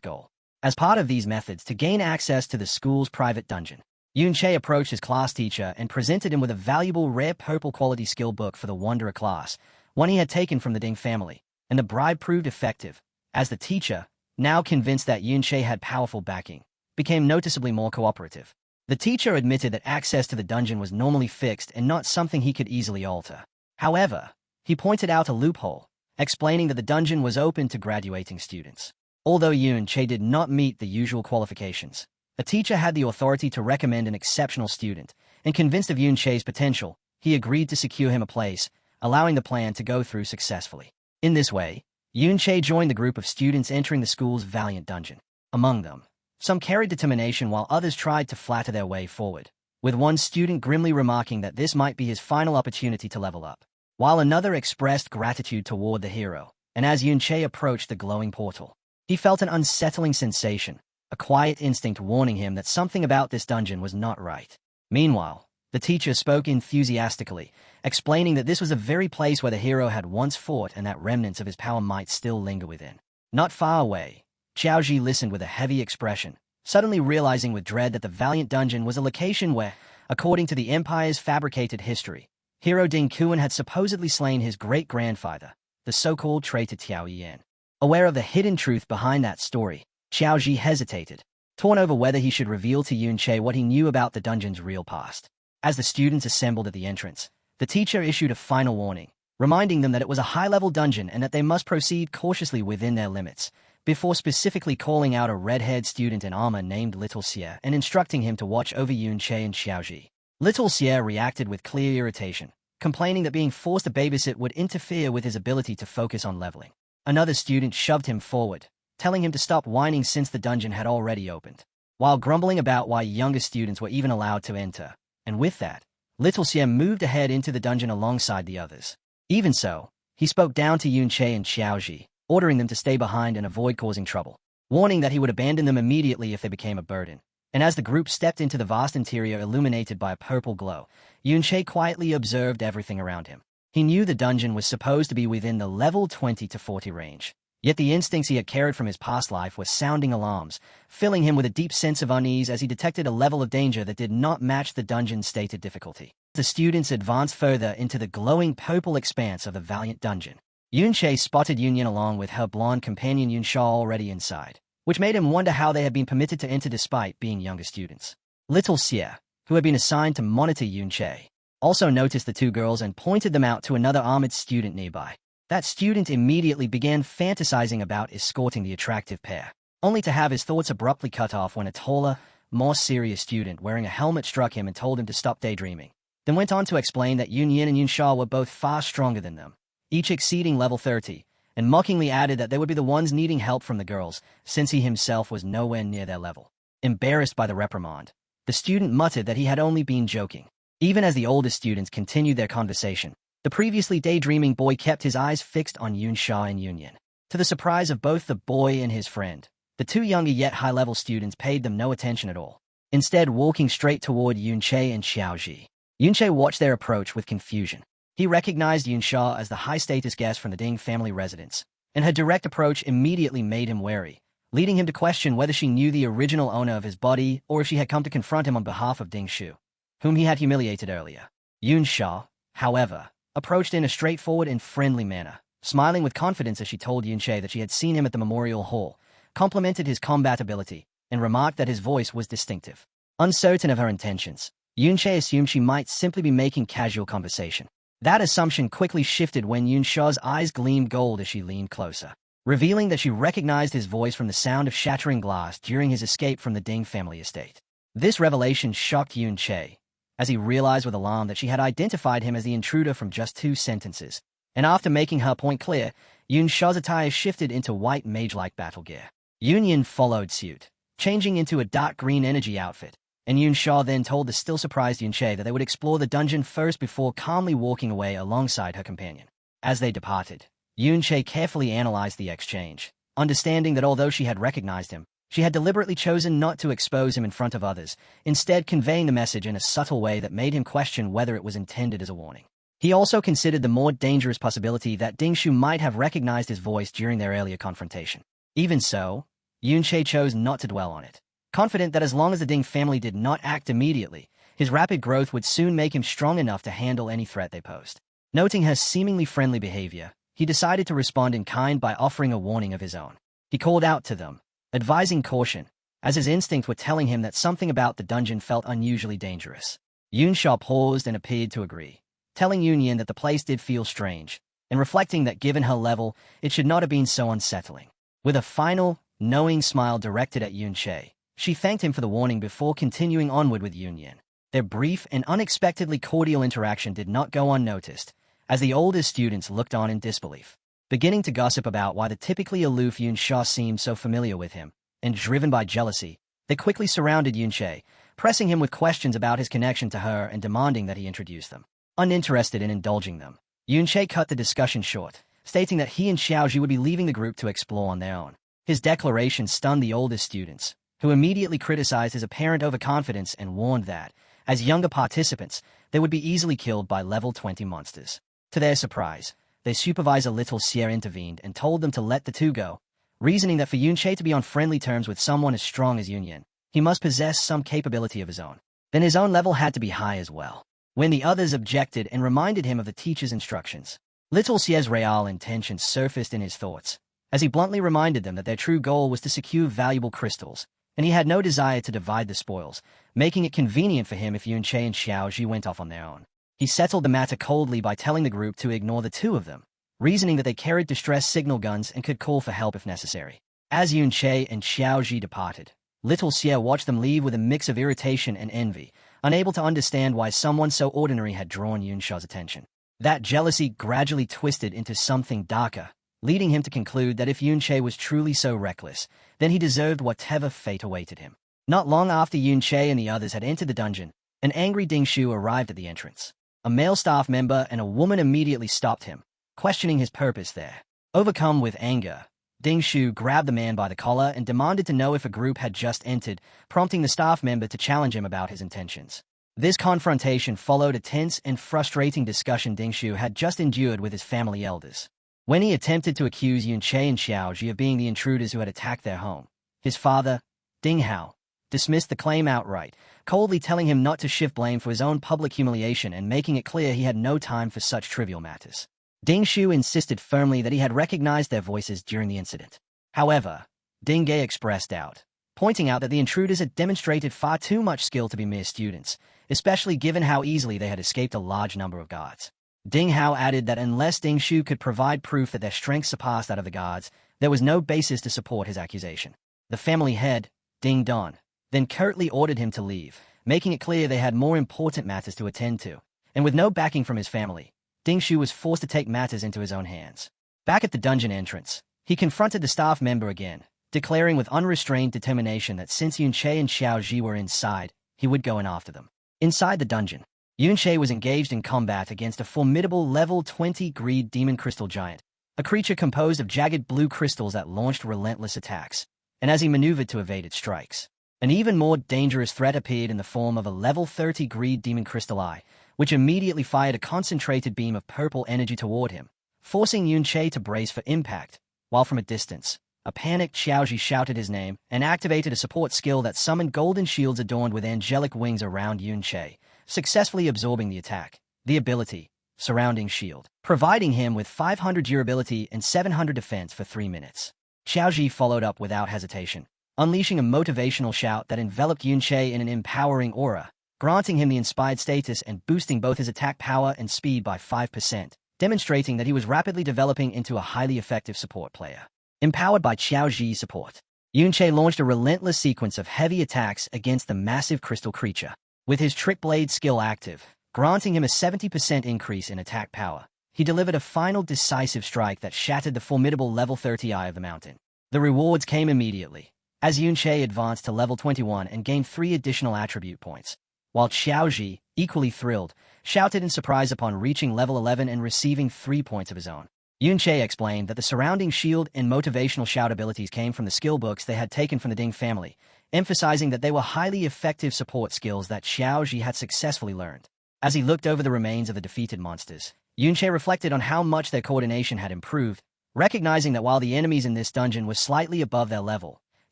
goal. As part of these methods to gain access to the school's private dungeon, Yunche approached his class teacher and presented him with a valuable rare purple quality skill book for the Wanderer class, one he had taken from the Ding family, and the bribe proved effective, as the teacher, now convinced that Yunche had powerful backing, became noticeably more cooperative. The teacher admitted that access to the dungeon was normally fixed and not something he could easily alter. However, he pointed out a loophole, explaining that the dungeon was open to graduating students. Although Yunche did not meet the usual qualifications, the teacher had the authority to recommend an exceptional student, and convinced of Yunche's potential, he agreed to secure him a place, allowing the plan to go through successfully. In this way, Yunche joined the group of students entering the school's valiant dungeon. Among them, some carried determination while others tried to flatter their way forward, with one student grimly remarking that this might be his final opportunity to level up, while another expressed gratitude toward the hero. And as Yunche approached the glowing portal, he felt an unsettling sensation, a quiet instinct warning him that something about this dungeon was not right. Meanwhile, the teacher spoke enthusiastically, explaining that this was the very place where the hero had once fought and that remnants of his power might still linger within. Not far away, Xiaoji listened with a heavy expression, suddenly realizing with dread that the valiant dungeon was a location where, according to the Empire's fabricated history, hero Ding Kuan had supposedly slain his great-grandfather, the so-called traitor Tiao Yan. Aware of the hidden truth behind that story, Xiaoji hesitated, torn over whether he should reveal to Yunche what he knew about the dungeon's real past. As the students assembled at the entrance, the teacher issued a final warning, reminding them that it was a high-level dungeon and that they must proceed cautiously within their limits, before specifically calling out a red-haired student in armor named Little Xie and instructing him to watch over Yunche and Xiaoji. Little Xie reacted with clear irritation, complaining that being forced to babysit would interfere with his ability to focus on leveling. Another student shoved him forward, telling him to stop whining since the dungeon had already opened, while grumbling about why younger students were even allowed to enter. And with that, Little Xie moved ahead into the dungeon alongside the others. Even so, he spoke down to Yunche and Xiaoji, ordering them to stay behind and avoid causing trouble, warning that he would abandon them immediately if they became a burden. And as the group stepped into the vast interior illuminated by a purple glow, Yunche quietly observed everything around him. He knew the dungeon was supposed to be within the level 20 to 40 range, yet the instincts he had carried from his past life were sounding alarms, filling him with a deep sense of unease as he detected a level of danger that did not match the dungeon's stated difficulty. The students advanced further into the glowing purple expanse of the valiant dungeon. Yunche spotted Yunyan along with her blonde companion Yunsha already inside, which made him wonder how they had been permitted to enter despite being younger students. Little Xie, who had been assigned to monitor Yunche, also noticed the two girls and pointed them out to another armored student nearby. That student immediately began fantasizing about escorting the attractive pair, only to have his thoughts abruptly cut off when a taller, more serious student wearing a helmet struck him and told him to stop daydreaming, then went on to explain that Yunyan and Yunsha were both far stronger than them, each exceeding level 30, and mockingly added that they would be the ones needing help from the girls, since he himself was nowhere near their level. Embarrassed by the reprimand, the student muttered that he had only been joking. Even as the older students continued their conversation, the previously daydreaming boy kept his eyes fixed on Yunsha and Yunyan. To the surprise of both the boy and his friend, the two younger yet high-level students paid them no attention at all, instead walking straight toward Yunche and Xiaoji. Yunche watched their approach with confusion. He recognized Yunsha as the high-status guest from the Ding family residence, and her direct approach immediately made him wary, leading him to question whether she knew the original owner of his body or if she had come to confront him on behalf of Ding Shu, whom he had humiliated earlier. Yunsha, however, approached in a straightforward and friendly manner, smiling with confidence as she told Yunche that she had seen him at the memorial hall, complimented his combat ability, and remarked that his voice was distinctive. Uncertain of her intentions, Yunche assumed she might simply be making casual conversation. That assumption quickly shifted when Yunsha's eyes gleamed gold as she leaned closer, revealing that she recognized his voice from the sound of shattering glass during his escape from the Ding family estate. This revelation shocked Yunche, as he realized with alarm that she had identified him as the intruder from just 2 sentences, and after making her point clear, Yunsha's attire shifted into white mage-like battle gear. Yunyan followed suit, changing into a dark green energy outfit, and Yunsha then told the still surprised Yunche that they would explore the dungeon first before calmly walking away alongside her companion. As they departed, Yunche carefully analyzed the exchange, understanding that although she had recognized him, she had deliberately chosen not to expose him in front of others, instead conveying the message in a subtle way that made him question whether it was intended as a warning. He also considered the more dangerous possibility that Dingshu might have recognized his voice during their earlier confrontation. Even so, Yunche chose not to dwell on it, confident that as long as the Ding family did not act immediately, his rapid growth would soon make him strong enough to handle any threat they posed. Noting her seemingly friendly behavior, he decided to respond in kind by offering a warning of his own. He called out to them, advising caution, as his instincts were telling him that something about the dungeon felt unusually dangerous. Yunsha paused and appeared to agree, telling Yunyan that the place did feel strange, and reflecting that given her level, it should not have been so unsettling. With a final, knowing smile directed at Yunche, she thanked him for the warning before continuing onward with Yunyan. Their brief and unexpectedly cordial interaction did not go unnoticed, as the oldest students looked on in disbelief, beginning to gossip about why the typically aloof Yunsha seemed so familiar with him, and driven by jealousy, they quickly surrounded Yunche, pressing him with questions about his connection to her and demanding that he introduce them. Uninterested in indulging them, Yunche cut the discussion short, stating that he and Xiaoji would be leaving the group to explore on their own. His declaration stunned the oldest students, who immediately criticized his apparent overconfidence and warned that, as younger participants, they would be easily killed by level 20 monsters. To their surprise, their supervisor Little Sierra intervened and told them to let the two go, reasoning that for Yunche to be on friendly terms with someone as strong as Yunyan, he must possess some capability of his own. Then his own level had to be high as well. When the others objected and reminded him of the teacher's instructions, Little Sierra's real intentions surfaced in his thoughts, as he bluntly reminded them that their true goal was to secure valuable crystals, and he had no desire to divide the spoils, making it convenient for him if Yunche and Xiaoji went off on their own. He settled the matter coldly by telling the group to ignore the two of them, reasoning that they carried distress signal guns and could call for help if necessary. As Yunche and Xiaoji departed, Little Sierra watched them leave with a mix of irritation and envy, unable to understand why someone so ordinary had drawn Yunsha's attention. That jealousy gradually twisted into something darker, leading him to conclude that if Yunche was truly so reckless, then he deserved whatever fate awaited him. Not long after Yunche and the others had entered the dungeon, an angry Dingshu arrived at the entrance. A male staff member and a woman immediately stopped him, questioning his purpose there. Overcome with anger, Dingshu grabbed the man by the collar and demanded to know if a group had just entered, prompting the staff member to challenge him about his intentions. This confrontation followed a tense and frustrating discussion Dingshu had just endured with his family elders. When he attempted to accuse Yunche and Xiaoji of being the intruders who had attacked their home, his father, Ding Hao, dismissed the claim outright, coldly telling him not to shift blame for his own public humiliation and making it clear he had no time for such trivial matters. Dingshu insisted firmly that he had recognized their voices during the incident. However, Ding Ge expressed doubt, pointing out that the intruders had demonstrated far too much skill to be mere students, especially given how easily they had escaped a large number of guards. Ding Hao added that unless Dingshu could provide proof that their strength surpassed that of the guards, there was no basis to support his accusation. The family head, Ding Don, then curtly ordered him to leave, making it clear they had more important matters to attend to, and with no backing from his family, Dingshu was forced to take matters into his own hands. Back at the dungeon entrance, he confronted the staff member again, declaring with unrestrained determination that since Yunche and Xiaoji were inside, he would go in after them. Inside the dungeon, Yunche was engaged in combat against a formidable level 20 greed demon crystal giant, a creature composed of jagged blue crystals that launched relentless attacks, and as he maneuvered to evade its strikes, an even more dangerous threat appeared in the form of a level 30 greed demon crystal eye, which immediately fired a concentrated beam of purple energy toward him, forcing Yunche to brace for impact, while from a distance, a panicked Xiaoji shouted his name and activated a support skill that summoned golden shields adorned with angelic wings around Yunche, successfully absorbing the attack. The ability, Surrounding Shield, providing him with 500 durability and 700 defense for 3 minutes. Xiaoji followed up without hesitation, unleashing a motivational shout that enveloped Yunche in an empowering aura, granting him the inspired status and boosting both his attack power and speed by 5%, demonstrating that he was rapidly developing into a highly effective support player. Empowered by Xiaoji's support, Yunche launched a relentless sequence of heavy attacks against the massive crystal creature. With his Trick Blade skill active, granting him a 70% increase in attack power, he delivered a final decisive strike that shattered the formidable level 30 eye of the mountain. The rewards came immediately, as Yunche advanced to level 21 and gained 3 additional attribute points, while Xiaoji, equally thrilled, shouted in surprise upon reaching level 11 and receiving 3 points of his own. Yunche explained that the surrounding shield and motivational shout abilities came from the skill books they had taken from the Ding family, emphasizing that they were highly effective support skills that Xiaoji had successfully learned. As he looked over the remains of the defeated monsters, Yunche reflected on how much their coordination had improved, recognizing that while the enemies in this dungeon were slightly above their level,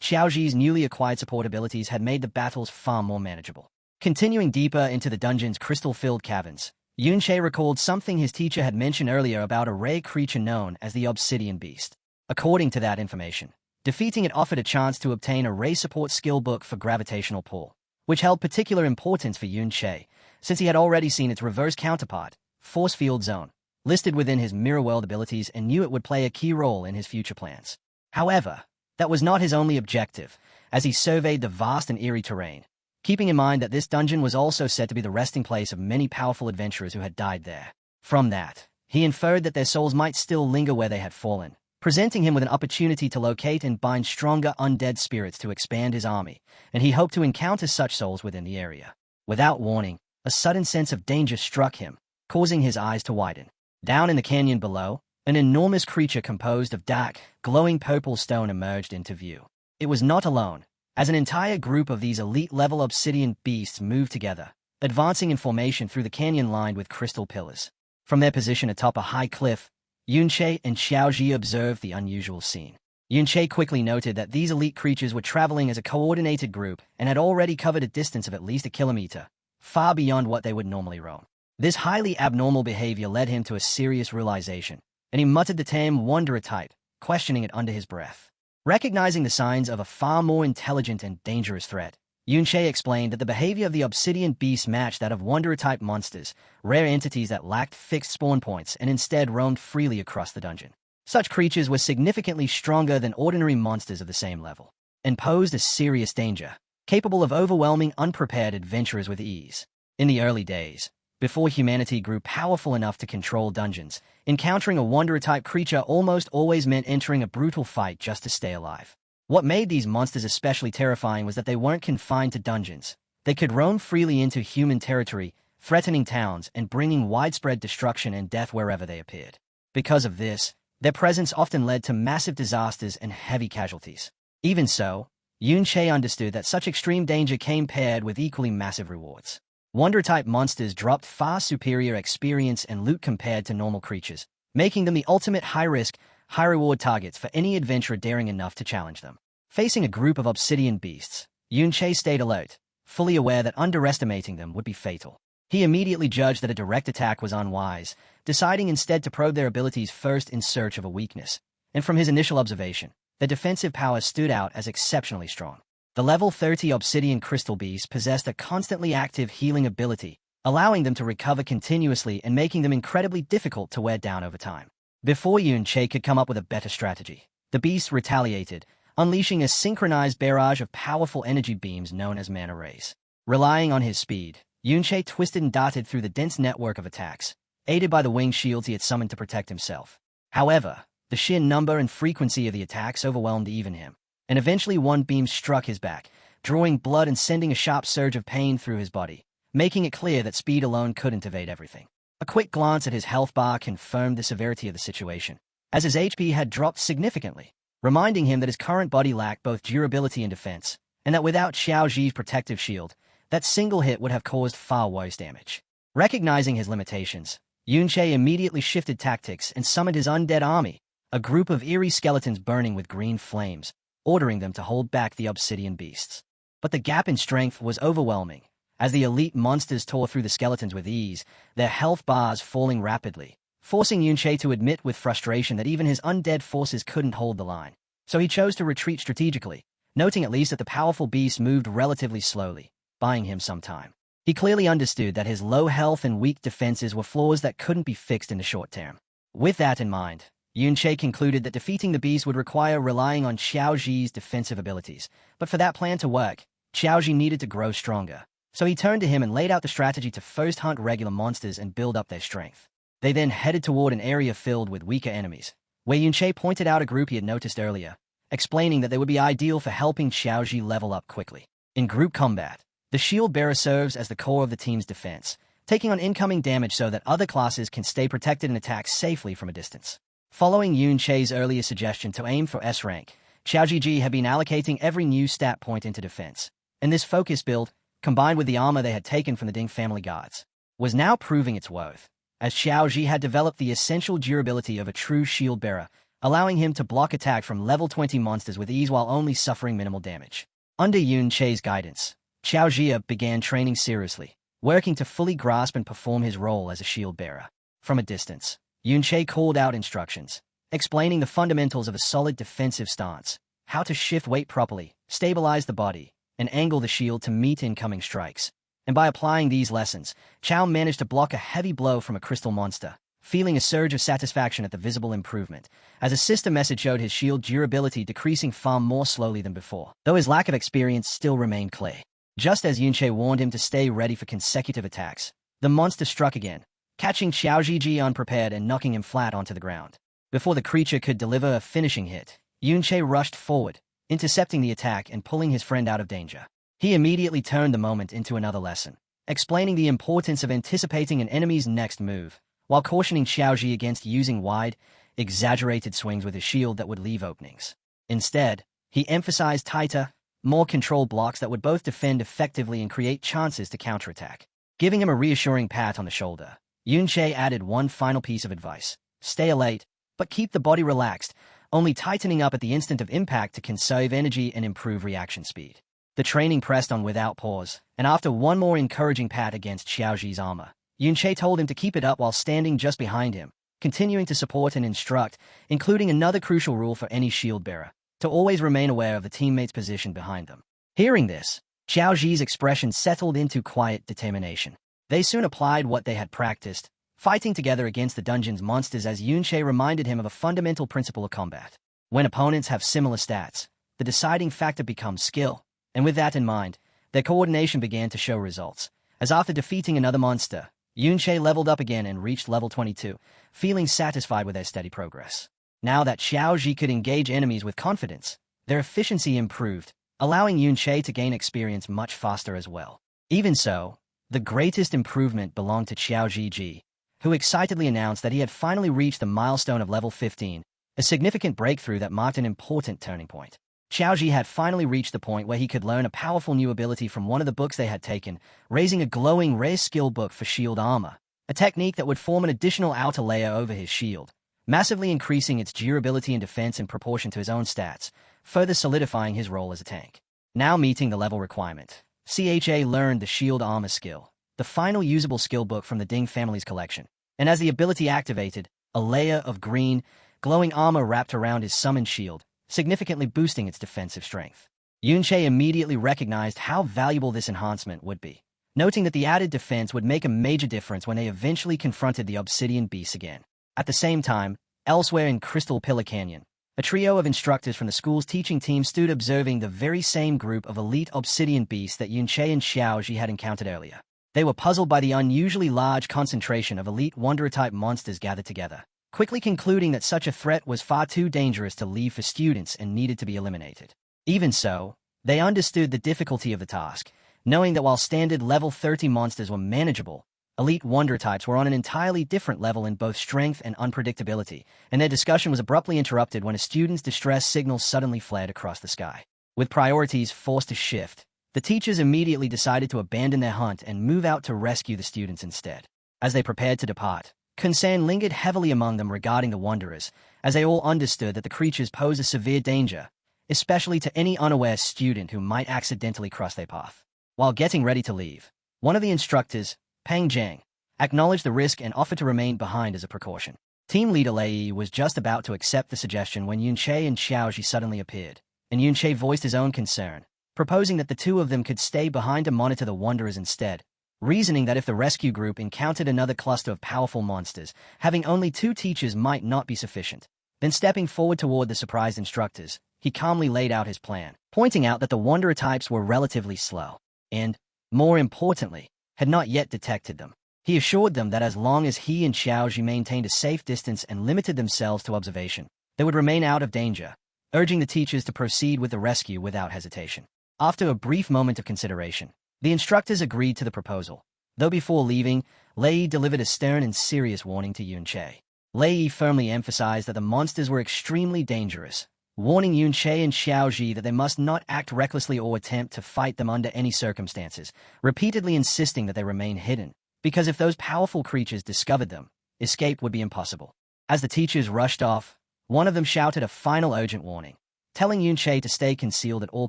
Xiaoji's newly acquired support abilities had made the battles far more manageable. Continuing deeper into the dungeon's crystal-filled caverns, Yunche recalled something his teacher had mentioned earlier about a rare creature known as the Obsidian Beast. According to that information, defeating it offered a chance to obtain a ray support skill book for gravitational pull, which held particular importance for Yunche, since he had already seen its reverse counterpart, Force Field Zone, listed within his Mirror World abilities and knew it would play a key role in his future plans. However, that was not his only objective, as he surveyed the vast and eerie terrain, keeping in mind that this dungeon was also said to be the resting place of many powerful adventurers who had died there. From that, he inferred that their souls might still linger where they had fallen, presenting him with an opportunity to locate and bind stronger undead spirits to expand his army, and he hoped to encounter such souls within the area. Without warning, a sudden sense of danger struck him, causing his eyes to widen. Down in the canyon below, an enormous creature composed of dark, glowing purple stone emerged into view. It was not alone, as an entire group of these elite-level obsidian beasts moved together, advancing in formation through the canyon lined with crystal pillars. From their position atop a high cliff, Yunche and Xiaoji observed the unusual scene. Yunche quickly noted that these elite creatures were traveling as a coordinated group and had already covered a distance of at least a kilometer, far beyond what they would normally roam. This highly abnormal behavior led him to a serious realization, and he muttered the term wanderer type, questioning it under his breath. Recognizing the signs of a far more intelligent and dangerous threat, Yunche explained that the behavior of the obsidian beasts matched that of wanderer-type monsters, rare entities that lacked fixed spawn points and instead roamed freely across the dungeon. Such creatures were significantly stronger than ordinary monsters of the same level, and posed a serious danger, capable of overwhelming unprepared adventurers with ease. In the early days, before humanity grew powerful enough to control dungeons, encountering a wanderer-type creature almost always meant entering a brutal fight just to stay alive. What made these monsters especially terrifying was that they weren't confined to dungeons. They could roam freely into human territory, threatening towns and bringing widespread destruction and death wherever they appeared. Because of this, their presence often led to massive disasters and heavy casualties. Even so, Yunche understood that such extreme danger came paired with equally massive rewards. Wanderer-type monsters dropped far superior experience and loot compared to normal creatures, making them the ultimate high-risk, high-reward targets for any adventurer daring enough to challenge them. Facing a group of obsidian beasts, Yunche stayed alert, fully aware that underestimating them would be fatal. He immediately judged that a direct attack was unwise, deciding instead to probe their abilities first in search of a weakness. And from his initial observation, their defensive power stood out as exceptionally strong. The level 30 obsidian crystal beasts possessed a constantly active healing ability, allowing them to recover continuously and making them incredibly difficult to wear down over time. Before Yunche could come up with a better strategy, the beasts retaliated, unleashing a synchronized barrage of powerful energy beams known as mana rays. Relying on his speed, Yunche twisted and darted through the dense network of attacks, aided by the winged shields he had summoned to protect himself. However, the sheer number and frequency of the attacks overwhelmed even him, and eventually one beam struck his back, drawing blood and sending a sharp surge of pain through his body, making it clear that speed alone couldn't evade everything. A quick glance at his health bar confirmed the severity of the situation, as his HP had dropped significantly, reminding him that his current body lacked both durability and defense, and that without Xiaoji's protective shield, that single hit would have caused far worse damage. Recognizing his limitations, Yunche immediately shifted tactics and summoned his undead army, a group of eerie skeletons burning with green flames, ordering them to hold back the obsidian beasts. But the gap in strength was overwhelming. As the elite monsters tore through the skeletons with ease, their health bars falling rapidly, forcing Yunche to admit with frustration that even his undead forces couldn't hold the line. So he chose to retreat strategically, noting at least that the powerful beasts moved relatively slowly, buying him some time. He clearly understood that his low health and weak defenses were flaws that couldn't be fixed in the short term. With that in mind, Yunche concluded that defeating the beast would require relying on Xiaoji's defensive abilities, but for that plan to work, Xiaoji needed to grow stronger. So he turned to him and laid out the strategy to first hunt regular monsters and build up their strength. They then headed toward an area filled with weaker enemies, where Yunche pointed out a group he had noticed earlier, explaining that they would be ideal for helping Xiaoji level up quickly. In group combat, the shield bearer serves as the core of the team's defense, taking on incoming damage so that other classes can stay protected and attack safely from a distance. Following Yun Che's earlier suggestion to aim for S rank, Xiaoji had been allocating every new stat point into defense, and this focus build, combined with the armor they had taken from the Ding family guards, was now proving its worth, as Xiaoji had developed the essential durability of a true shield bearer, allowing him to block attack from level 20 monsters with ease while only suffering minimal damage. Under Yun Che's guidance, Xiaoji began training seriously, working to fully grasp and perform his role as a shield bearer. From a distance, Yun Che called out instructions, explaining the fundamentals of a solid defensive stance, how to shift weight properly, stabilize the body, and angle the shield to meet incoming strikes. And by applying these lessons, Chao managed to block a heavy blow from a crystal monster, feeling a surge of satisfaction at the visible improvement, as a system message showed his shield durability decreasing far more slowly than before, though his lack of experience still remained clear. Just as Yun Che warned him to stay ready for consecutive attacks, the monster struck again, catching Xiaoji unprepared and knocking him flat onto the ground. Before the creature could deliver a finishing hit, Yun Che rushed forward, intercepting the attack and pulling his friend out of danger. He immediately turned the moment into another lesson, explaining the importance of anticipating an enemy's next move, while cautioning Xiaoji against using wide, exaggerated swings with his shield that would leave openings. Instead, he emphasized tighter, more controlled blocks that would both defend effectively and create chances to counterattack. Giving him a reassuring pat on the shoulder, Yun Che added one final piece of advice: stay alert, but keep the body relaxed, only tightening up at the instant of impact to conserve energy and improve reaction speed. The training pressed on without pause, and after one more encouraging pat against Xiaoji's armor, Yun Che told him to keep it up while standing just behind him, continuing to support and instruct, including another crucial rule for any shield bearer: to always remain aware of the teammate's position behind them. Hearing this, Xiaoji's expression settled into quiet determination. They soon applied what they had practiced, fighting together against the dungeon's monsters as Yun Che reminded him of a fundamental principle of combat. When opponents have similar stats, the deciding factor becomes skill, and with that in mind, their coordination began to show results, as after defeating another monster, Yun Che leveled up again and reached level 22, feeling satisfied with their steady progress. Now that Xiaoji could engage enemies with confidence, their efficiency improved, allowing Yun Che to gain experience much faster as well. Even so, the greatest improvement belonged to Xiaoji, who excitedly announced that he had finally reached the milestone of level 15, a significant breakthrough that marked an important turning point. Xiaoji had finally reached the point where he could learn a powerful new ability from one of the books they had taken, raising a glowing rare skill book for shield armor, a technique that would form an additional outer layer over his shield, massively increasing its durability and defense in proportion to his own stats, further solidifying his role as a tank. Now meeting the level requirement, CHA learned the shield armor skill, the final usable skill book from the Ding family's collection, and as the ability activated, a layer of green, glowing armor wrapped around his summoned shield, significantly boosting its defensive strength. Yun Che immediately recognized how valuable this enhancement would be, noting that the added defense would make a major difference when they eventually confronted the obsidian beasts again. At the same time, elsewhere in Crystal Pillar Canyon, a trio of instructors from the school's teaching team stood observing the very same group of elite obsidian beasts that Yun Che and Xiaoji had encountered earlier. They were puzzled by the unusually large concentration of elite wanderer-type monsters gathered together, quickly concluding that such a threat was far too dangerous to leave for students and needed to be eliminated. Even so, they understood the difficulty of the task, knowing that while standard level 30 monsters were manageable, elite wanderer types were on an entirely different level in both strength and unpredictability, and their discussion was abruptly interrupted when a student's distress signal suddenly flared across the sky. With priorities forced to shift, the teachers immediately decided to abandon their hunt and move out to rescue the students instead. As they prepared to depart, concern lingered heavily among them regarding the wanderers, as they all understood that the creatures pose a severe danger, especially to any unaware student who might accidentally cross their path. While getting ready to leave, one of the instructors, Peng Zhang, acknowledged the risk and offered to remain behind as a precaution. Team leader Lei was just about to accept the suggestion when Yun Che and Xiaoji suddenly appeared, and Yun Che voiced his own concern, proposing that the two of them could stay behind to monitor the wanderers instead, reasoning that if the rescue group encountered another cluster of powerful monsters, having only two teachers might not be sufficient. Then stepping forward toward the surprised instructors, he calmly laid out his plan, pointing out that the wanderer types were relatively slow, and, more importantly, had not yet detected them. He assured them that as long as he and Xiaoji maintained a safe distance and limited themselves to observation, they would remain out of danger, urging the teachers to proceed with the rescue without hesitation. After a brief moment of consideration, the instructors agreed to the proposal, though before leaving, Lei delivered a stern and serious warning to Yunche. Lei firmly emphasized that the monsters were extremely dangerous, warning Yunche and Xiaoji that they must not act recklessly or attempt to fight them under any circumstances, repeatedly insisting that they remain hidden, because if those powerful creatures discovered them, escape would be impossible. As the teachers rushed off, one of them shouted a final urgent warning, telling Yunche to stay concealed at all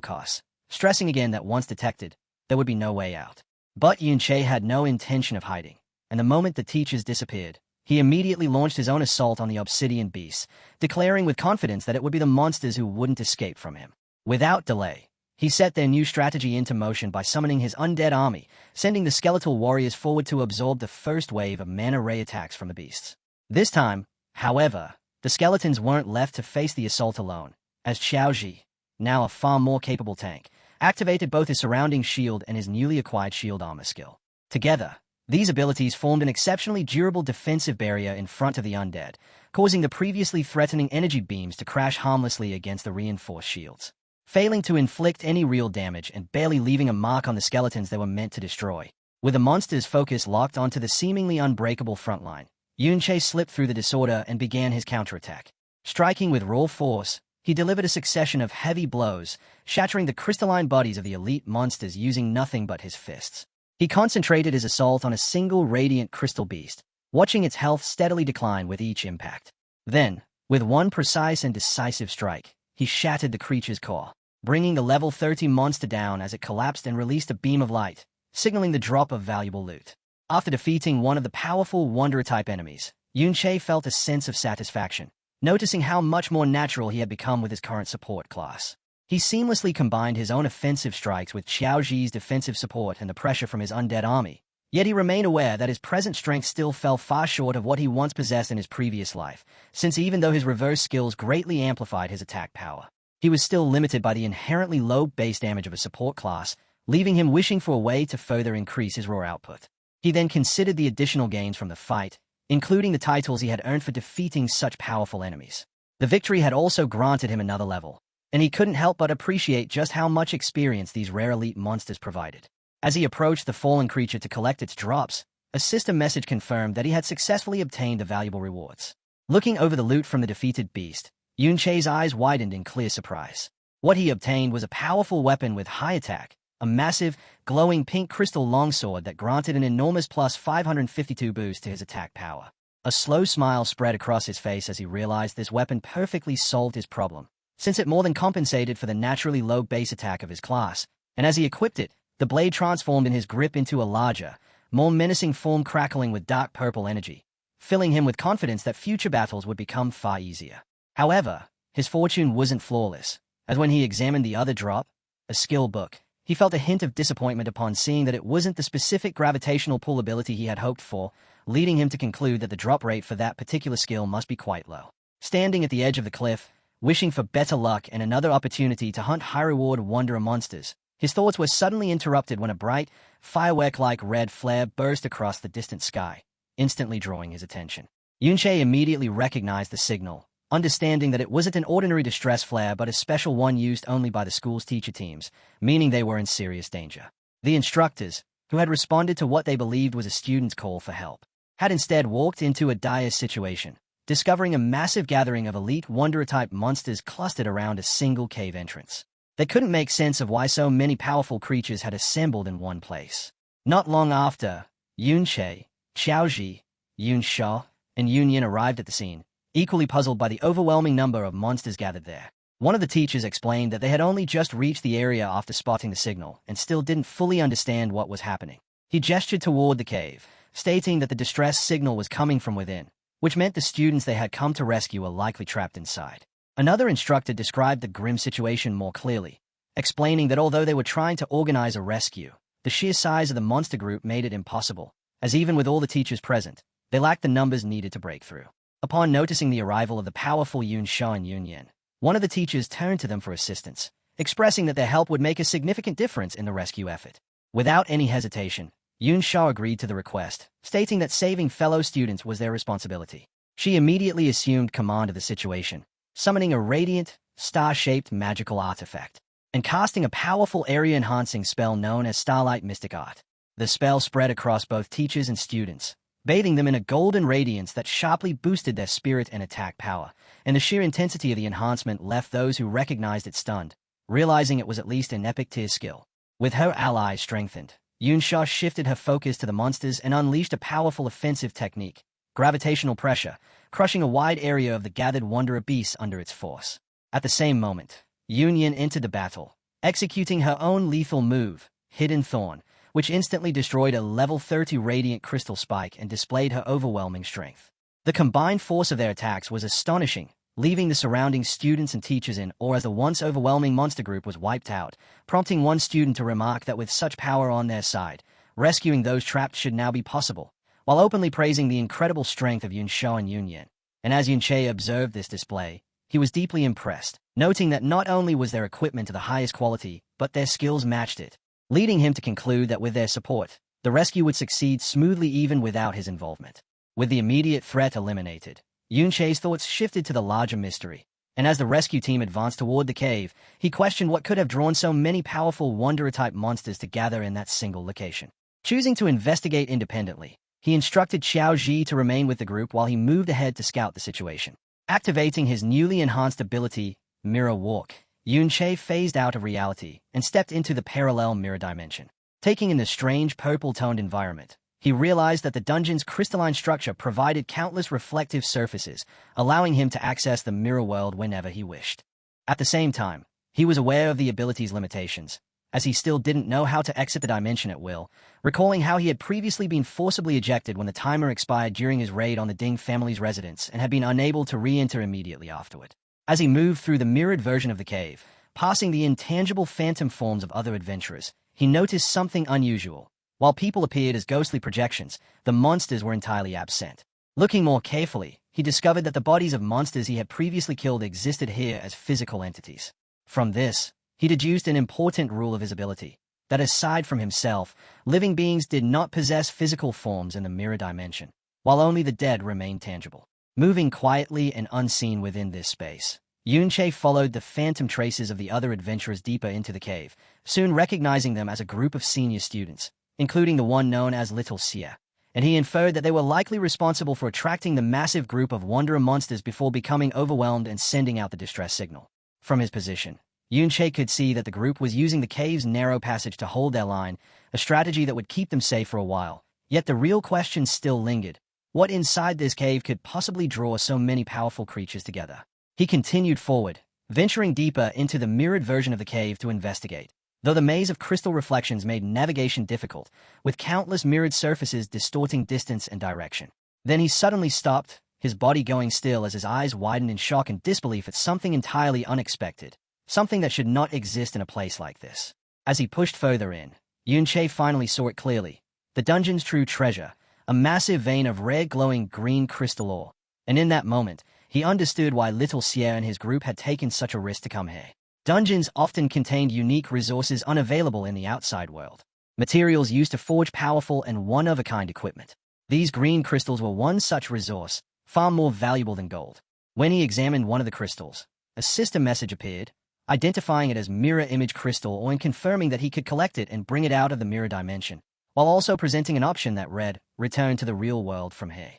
costs, stressing again that once detected, there would be no way out. But Yunche had no intention of hiding, and the moment the teachers disappeared, he immediately launched his own assault on the obsidian beasts, declaring with confidence that it would be the monsters who wouldn't escape from him. Without delay, he set their new strategy into motion by summoning his undead army, sending the skeletal warriors forward to absorb the first wave of mana ray attacks from the beasts. This time, however, the skeletons weren't left to face the assault alone, as Xiaoji, now a far more capable tank, activated both his surrounding shield and his newly acquired shield armor skill. Together, these abilities formed an exceptionally durable defensive barrier in front of the undead, causing the previously threatening energy beams to crash harmlessly against the reinforced shields, failing to inflict any real damage and barely leaving a mark on the skeletons they were meant to destroy. With the monster's focus locked onto the seemingly unbreakable front line, Yunche slipped through the disorder and began his counterattack. Striking with raw force, he delivered a succession of heavy blows, shattering the crystalline bodies of the elite monsters using nothing but his fists. He concentrated his assault on a single radiant crystal beast, watching its health steadily decline with each impact. Then, with one precise and decisive strike, he shattered the creature's core, bringing the level 30 monster down as it collapsed and released a beam of light, signaling the drop of valuable loot. After defeating one of the powerful Wanderer-type enemies, Yunche felt a sense of satisfaction, noticing how much more natural he had become with his current support class. He seamlessly combined his own offensive strikes with Xiaoji's defensive support and the pressure from his undead army, yet he remained aware that his present strength still fell far short of what he once possessed in his previous life, since even though his reverse skills greatly amplified his attack power, he was still limited by the inherently low base damage of a support class, leaving him wishing for a way to further increase his raw output. He then considered the additional gains from the fight, including the titles he had earned for defeating such powerful enemies. The victory had also granted him another level, and he couldn't help but appreciate just how much experience these rare elite monsters provided. As he approached the fallen creature to collect its drops, a system message confirmed that he had successfully obtained the valuable rewards. Looking over the loot from the defeated beast, Yunche's eyes widened in clear surprise. What he obtained was a powerful weapon with high attack, a massive, glowing pink crystal longsword that granted an enormous plus 552 boost to his attack power. A slow smile spread across his face as he realized this weapon perfectly solved his problem, since it more than compensated for the naturally low base attack of his class, and as he equipped it, the blade transformed in his grip into a larger, more menacing form crackling with dark purple energy, filling him with confidence that future battles would become far easier. However, his fortune wasn't flawless, as when he examined the other drop, a skill book, he felt a hint of disappointment upon seeing that it wasn't the specific gravitational pull ability he had hoped for, leading him to conclude that the drop rate for that particular skill must be quite low. Standing at the edge of the cliff, wishing for better luck and another opportunity to hunt high-reward Wanderer monsters, his thoughts were suddenly interrupted when a bright, firework-like red flare burst across the distant sky, instantly drawing his attention. Yunche immediately recognized the signal, understanding that it wasn't an ordinary distress flare but a special one used only by the school's teacher teams, meaning they were in serious danger. The instructors, who had responded to what they believed was a student's call for help, had instead walked into a dire situation, discovering a massive gathering of elite Wanderer-type monsters clustered around a single cave entrance. They couldn't make sense of why so many powerful creatures had assembled in one place. Not long after, Yunche, Xiaoji, Yunsha, and Yunyin arrived at the scene, equally puzzled by the overwhelming number of monsters gathered there. One of the teachers explained that they had only just reached the area after spotting the signal and still didn't fully understand what was happening. He gestured toward the cave, stating that the distress signal was coming from within, which meant the students they had come to rescue were likely trapped inside. Another instructor described the grim situation more clearly, explaining that although they were trying to organize a rescue, the sheer size of the monster group made it impossible, as even with all the teachers present, they lacked the numbers needed to break through. Upon noticing the arrival of the powerful Yunsha and Yunyan, one of the teachers turned to them for assistance, expressing that their help would make a significant difference in the rescue effort. Without any hesitation, Yunsha agreed to the request, stating that saving fellow students was their responsibility. She immediately assumed command of the situation, summoning a radiant, star-shaped magical artifact, and casting a powerful area-enhancing spell known as Starlight Mystic Art. The spell spread across both teachers and students, bathing them in a golden radiance that sharply boosted their spirit and attack power, and the sheer intensity of the enhancement left those who recognized it stunned, realizing it was at least an epic-tier skill. With her allies strengthened, Yunsha shifted her focus to the monsters and unleashed a powerful offensive technique, gravitational pressure, crushing a wide area of the gathered Wanderer beasts under its force. At the same moment, Union entered the battle, executing her own lethal move, Hidden Thorn, which instantly destroyed a level 30 radiant crystal spike and displayed her overwhelming strength. The combined force of their attacks was astonishing, leaving the surrounding students and teachers in awe as the once overwhelming monster group was wiped out, prompting one student to remark that with such power on their side, rescuing those trapped should now be possible, while openly praising the incredible strength of Yunsha and Yunyan. And as Yunche observed this display, he was deeply impressed, noting that not only was their equipment to the highest quality, but their skills matched it, leading him to conclude that with their support, the rescue would succeed smoothly even without his involvement. With the immediate threat eliminated, Yunche's thoughts shifted to the larger mystery, and as the rescue team advanced toward the cave, he questioned what could have drawn so many powerful Wanderer-type monsters to gather in that single location. Choosing to investigate independently, he instructed Xiao Ji to remain with the group while he moved ahead to scout the situation. Activating his newly enhanced ability, Mirror Walk, Yunche phased out of reality and stepped into the parallel mirror dimension. Taking in the strange purple-toned environment, he realized that the dungeon's crystalline structure provided countless reflective surfaces, allowing him to access the mirror world whenever he wished. At the same time, he was aware of the ability's limitations, as he still didn't know how to exit the dimension at will, recalling how he had previously been forcibly ejected when the timer expired during his raid on the Ding family's residence and had been unable to re-enter immediately afterward. As he moved through the mirrored version of the cave, passing the intangible phantom forms of other adventurers, he noticed something unusual. While people appeared as ghostly projections, the monsters were entirely absent. Looking more carefully, he discovered that the bodies of monsters he had previously killed existed here as physical entities. From this, he deduced an important rule of his ability, that aside from himself, living beings did not possess physical forms in the mirror dimension, while only the dead remained tangible. Moving quietly and unseen within this space, Yunche followed the phantom traces of the other adventurers deeper into the cave, soon recognizing them as a group of senior students, including the one known as Little Xie, and he inferred that they were likely responsible for attracting the massive group of Wanderer monsters before becoming overwhelmed and sending out the distress signal. From his position, Yunche could see that the group was using the cave's narrow passage to hold their line, a strategy that would keep them safe for a while. Yet the real question still lingered. What inside this cave could possibly draw so many powerful creatures together? He continued forward, venturing deeper into the mirrored version of the cave to investigate. Though the maze of crystal reflections made navigation difficult, with countless mirrored surfaces distorting distance and direction. Then he suddenly stopped, his body going still as his eyes widened in shock and disbelief at something entirely unexpected, something that should not exist in a place like this. As he pushed further in, Yunche finally saw it clearly. The dungeon's true treasure, a massive vein of rare glowing green crystal ore. And in that moment, he understood why Little Xie and his group had taken such a risk to come here. Dungeons often contained unique resources unavailable in the outside world. Materials used to forge powerful and one-of-a-kind equipment. These green crystals were one such resource, far more valuable than gold. When he examined one of the crystals, a system message appeared, identifying it as Mirror Image Crystal and confirming that he could collect it and bring it out of the mirror dimension, while also presenting an option that read, "Return to the real world from here."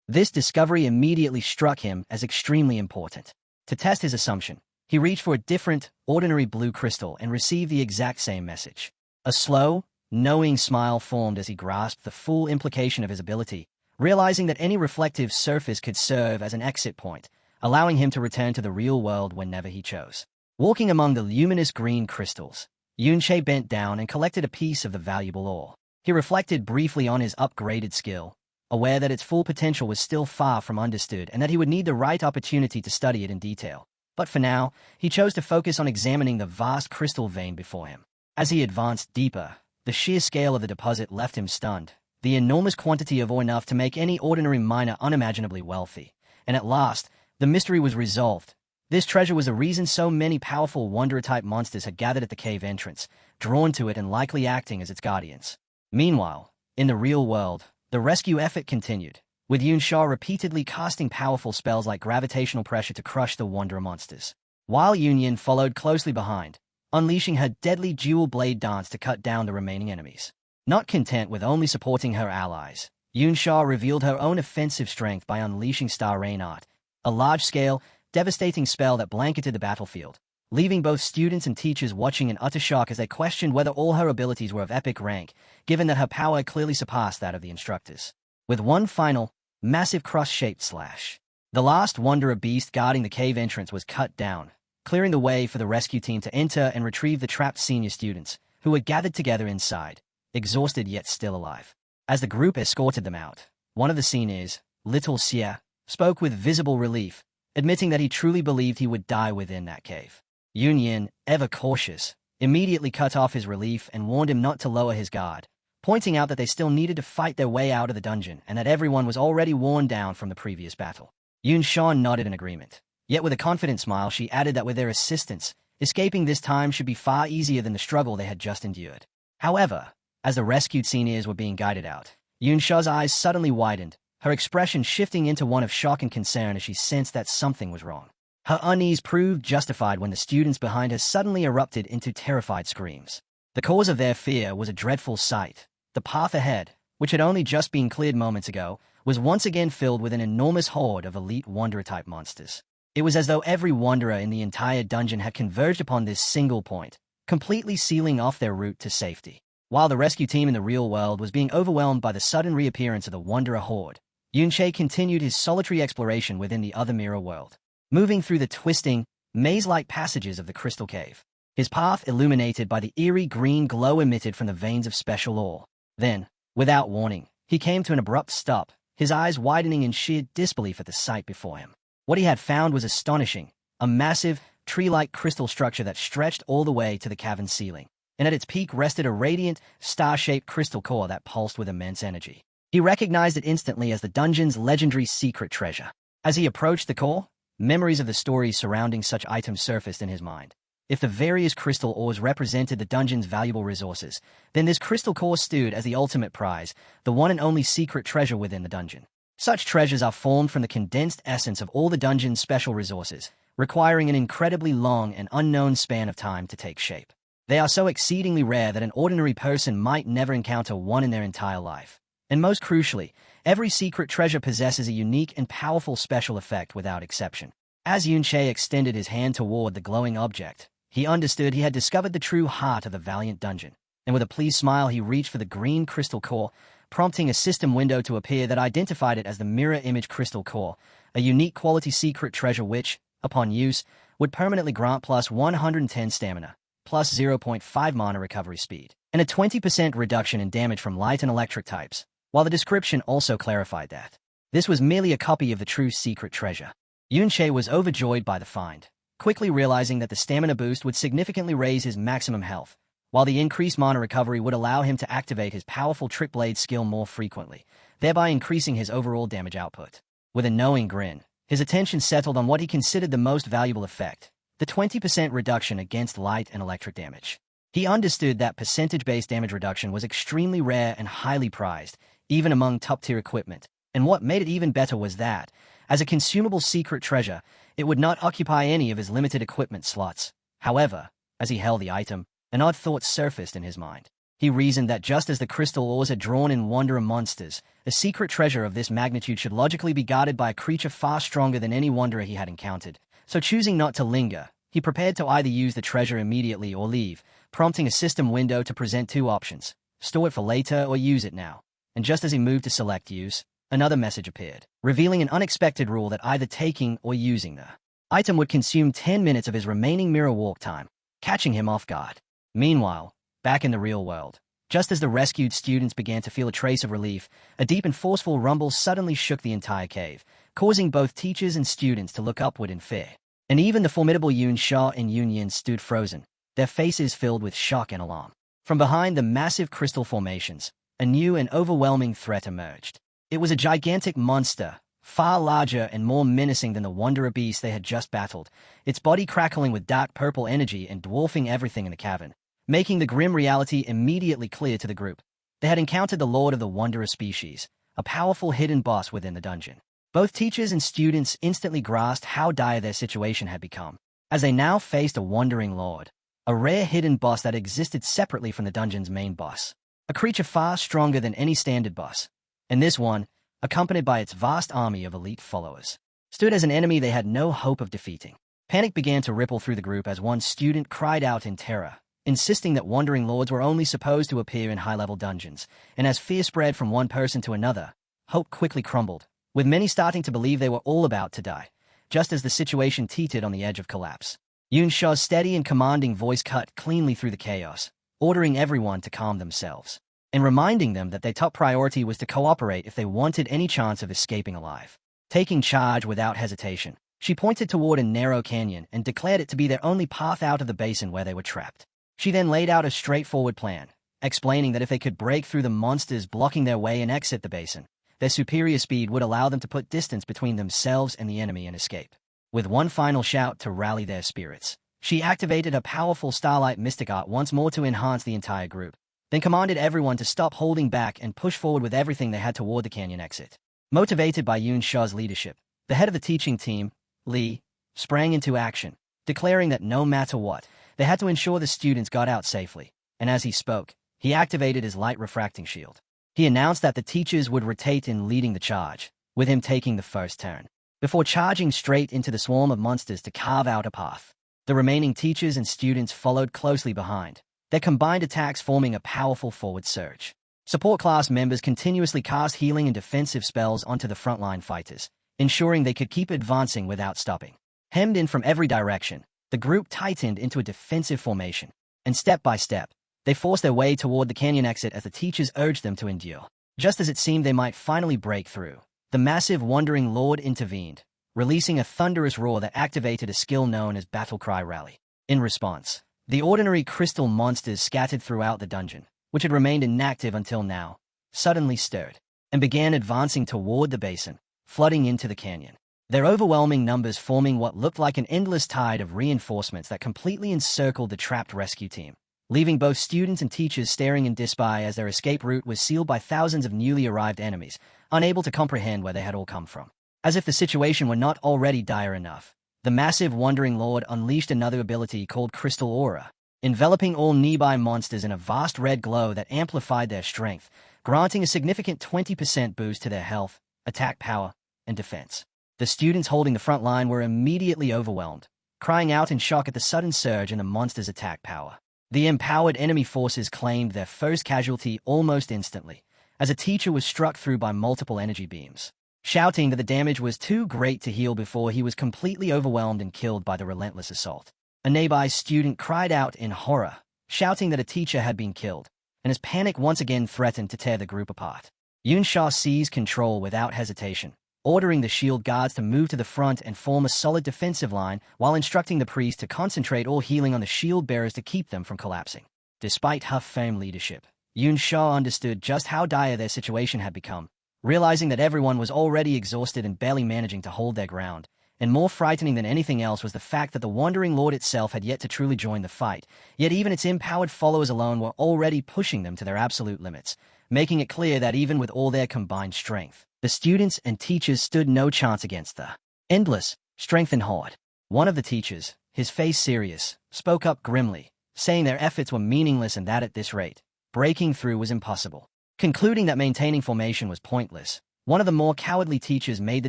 This discovery immediately struck him as extremely important. To test his assumption, he reached for a different, ordinary blue crystal and received the exact same message. A slow, knowing smile formed as he grasped the full implication of his ability, realizing that any reflective surface could serve as an exit point, allowing him to return to the real world whenever he chose. Walking among the luminous green crystals, Yunche bent down and collected a piece of the valuable ore. He reflected briefly on his upgraded skill, aware that its full potential was still far from understood and that he would need the right opportunity to study it in detail. But for now, he chose to focus on examining the vast crystal vein before him. As he advanced deeper, the sheer scale of the deposit left him stunned, the enormous quantity of ore enough to make any ordinary miner unimaginably wealthy. And at last, the mystery was resolved. This treasure was the reason so many powerful Wanderer-type monsters had gathered at the cave entrance, drawn to it and likely acting as its guardians. Meanwhile, in the real world, the rescue effort continued, with Yunsha repeatedly casting powerful spells like gravitational pressure to crush the Wanderer monsters. while Union followed closely behind, unleashing her deadly dual blade dance to cut down the remaining enemies. Not content with only supporting her allies, Yunsha revealed her own offensive strength by unleashing Star Rain Art, a large-scale, devastating spell that blanketed the battlefield, leaving both students and teachers watching in utter shock as they questioned whether all her abilities were of epic rank, given that her power clearly surpassed that of the instructors. With one final, massive cross-shaped slash, the last Wanderer beast guarding the cave entrance was cut down, clearing the way for the rescue team to enter and retrieve the trapped senior students, who were gathered together inside, exhausted yet still alive. As the group escorted them out, one of the seniors, Little Xie, spoke with visible relief, admitting that he truly believed he would die within that cave. Yunyin, ever cautious, immediately cut off his relief and warned him not to lower his guard, pointing out that they still needed to fight their way out of the dungeon and that everyone was already worn down from the previous battle. Yunshan nodded in agreement. Yet with a confident smile, she added that with their assistance, escaping this time should be far easier than the struggle they had just endured. However, as the rescued seniors were being guided out, Yunsha's eyes suddenly widened, her expression shifting into one of shock and concern as she sensed that something was wrong. Her unease proved justified when the students behind her suddenly erupted into terrified screams. The cause of their fear was a dreadful sight. The path ahead, which had only just been cleared moments ago, was once again filled with an enormous horde of elite Wanderer-type monsters. It was as though every Wanderer in the entire dungeon had converged upon this single point, completely sealing off their route to safety. While the rescue team in the real world was being overwhelmed by the sudden reappearance of the Wanderer horde, Yunche continued his solitary exploration within the other mirror world, moving through the twisting, maze-like passages of the crystal cave, his path illuminated by the eerie green glow emitted from the veins of special ore. Then, without warning, he came to an abrupt stop, his eyes widening in sheer disbelief at the sight before him. What he had found was astonishing, a massive, tree-like crystal structure that stretched all the way to the cavern ceiling, and at its peak rested a radiant, star-shaped crystal core that pulsed with immense energy. He recognized it instantly as the dungeon's legendary secret treasure. As he approached the core, memories of the stories surrounding such items surfaced in his mind. If the various crystal ores represented the dungeon's valuable resources, then this crystal core stood as the ultimate prize, the one and only secret treasure within the dungeon. Such treasures are formed from the condensed essence of all the dungeon's special resources, requiring an incredibly long and unknown span of time to take shape. They are so exceedingly rare that an ordinary person might never encounter one in their entire life. And most crucially, every secret treasure possesses a unique and powerful special effect without exception. As Yunche extended his hand toward the glowing object, he understood he had discovered the true heart of the valiant dungeon, and with a pleased smile he reached for the green crystal core, prompting a system window to appear that identified it as the mirror image crystal core, a unique quality secret treasure which, upon use, would permanently grant plus 110 stamina, plus 0.5 mana recovery speed, and a 20% reduction in damage from light and electric types, while the description also clarified that this was merely a copy of the true secret treasure. Yunche was overjoyed by the find, quickly realizing that the stamina boost would significantly raise his maximum health, while the increased mana recovery would allow him to activate his powerful Trick Blade skill more frequently, thereby increasing his overall damage output. With a knowing grin, his attention settled on what he considered the most valuable effect, the 20% reduction against light and electric damage. He understood that percentage-based damage reduction was extremely rare and highly prized, even among top-tier equipment, and what made it even better was that, as a consumable secret treasure, it would not occupy any of his limited equipment slots. However, as he held the item, an odd thought surfaced in his mind. He reasoned that just as the crystal ores had drawn in Wanderer monsters, a secret treasure of this magnitude should logically be guarded by a creature far stronger than any Wanderer he had encountered. So choosing not to linger, he prepared to either use the treasure immediately or leave, prompting a system window to present two options: store it for later or use it now. And just as he moved to select use, another message appeared, revealing an unexpected rule that either taking or using the item would consume 10 minutes of his remaining mirror walk time, catching him off guard. Meanwhile, back in the real world, just as the rescued students began to feel a trace of relief, a deep and forceful rumble suddenly shook the entire cave, causing both teachers and students to look upward in fear. And even the formidable Yun Sha and Yun Yin stood frozen, their faces filled with shock and alarm. From behind the massive crystal formations, a new and overwhelming threat emerged. It was a gigantic monster, far larger and more menacing than the Wanderer beast they had just battled, its body crackling with dark purple energy and dwarfing everything in the cavern, making the grim reality immediately clear to the group. They had encountered the Lord of the Wanderer species, a powerful hidden boss within the dungeon. Both teachers and students instantly grasped how dire their situation had become. as they now faced a wandering lord, a rare hidden boss that existed separately from the dungeon's main boss. A creature far stronger than any standard boss, and this one, accompanied by its vast army of elite followers, stood as an enemy they had no hope of defeating. Panic began to ripple through the group as one student cried out in terror, insisting that wandering lords were only supposed to appear in high-level dungeons, and as fear spread from one person to another, hope quickly crumbled, with many starting to believe they were all about to die, just as the situation teetered on the edge of collapse. Yunsha's steady and commanding voice cut cleanly through the chaos, ordering everyone to calm themselves, and reminding them that their top priority was to cooperate if they wanted any chance of escaping alive. Taking charge without hesitation, she pointed toward a narrow canyon and declared it to be their only path out of the basin where they were trapped. She then laid out a straightforward plan, explaining that if they could break through the monsters blocking their way and exit the basin, their superior speed would allow them to put distance between themselves and the enemy and escape. With one final shout to rally their spirits, she activated a powerful starlight mystic art once more to enhance the entire group, then commanded everyone to stop holding back and push forward with everything they had toward the canyon exit. Motivated by Yunsha's leadership, the head of the teaching team, Lee, sprang into action, declaring that no matter what, they had to ensure the students got out safely, and as he spoke, he activated his light refracting shield. He announced that the teachers would rotate in leading the charge, with him taking the first turn, before charging straight into the swarm of monsters to carve out a path. The remaining teachers and students followed closely behind, their combined attacks forming a powerful forward surge. Support class members continuously cast healing and defensive spells onto the frontline fighters, ensuring they could keep advancing without stopping. Hemmed in from every direction, the group tightened into a defensive formation, and step by step, they forced their way toward the canyon exit as the teachers urged them to endure. Just as it seemed they might finally break through, the massive Wandering Lord intervened, releasing a thunderous roar that activated a skill known as Battle Cry Rally. In response, the ordinary crystal monsters scattered throughout the dungeon, which had remained inactive until now, suddenly stirred, and began advancing toward the basin, flooding into the canyon. Their overwhelming numbers forming what looked like an endless tide of reinforcements that completely encircled the trapped rescue team, leaving both students and teachers staring in dismay as their escape route was sealed by thousands of newly arrived enemies, unable to comprehend where they had all come from. As if the situation were not already dire enough, the massive Wandering Lord unleashed another ability called Crystal Aura, enveloping all nearby monsters in a vast red glow that amplified their strength, granting a significant 20% boost to their health, attack power, and defense. The students holding the front line were immediately overwhelmed, crying out in shock at the sudden surge in the monster's attack power. The empowered enemy forces claimed their first casualty almost instantly, as a teacher was struck through by multiple energy beams, shouting that the damage was too great to heal before he was completely overwhelmed and killed by the relentless assault. A nearby student cried out in horror, shouting that a teacher had been killed, and as panic once again threatened to tear the group apart. Yunsha seized control without hesitation, ordering the shield guards to move to the front and form a solid defensive line while instructing the priest to concentrate all healing on the shield bearers to keep them from collapsing. Despite her firm leadership, Yunsha understood just how dire their situation had become, realizing that everyone was already exhausted and barely managing to hold their ground, and more frightening than anything else was the fact that the Wandering Lord itself had yet to truly join the fight, yet even its empowered followers alone were already pushing them to their absolute limits, making it clear that even with all their combined strength, the students and teachers stood no chance against the endless, strengthened horde. One of the teachers, his face serious, spoke up grimly, saying their efforts were meaningless and that at this rate, breaking through was impossible. Concluding that maintaining formation was pointless, one of the more cowardly teachers made the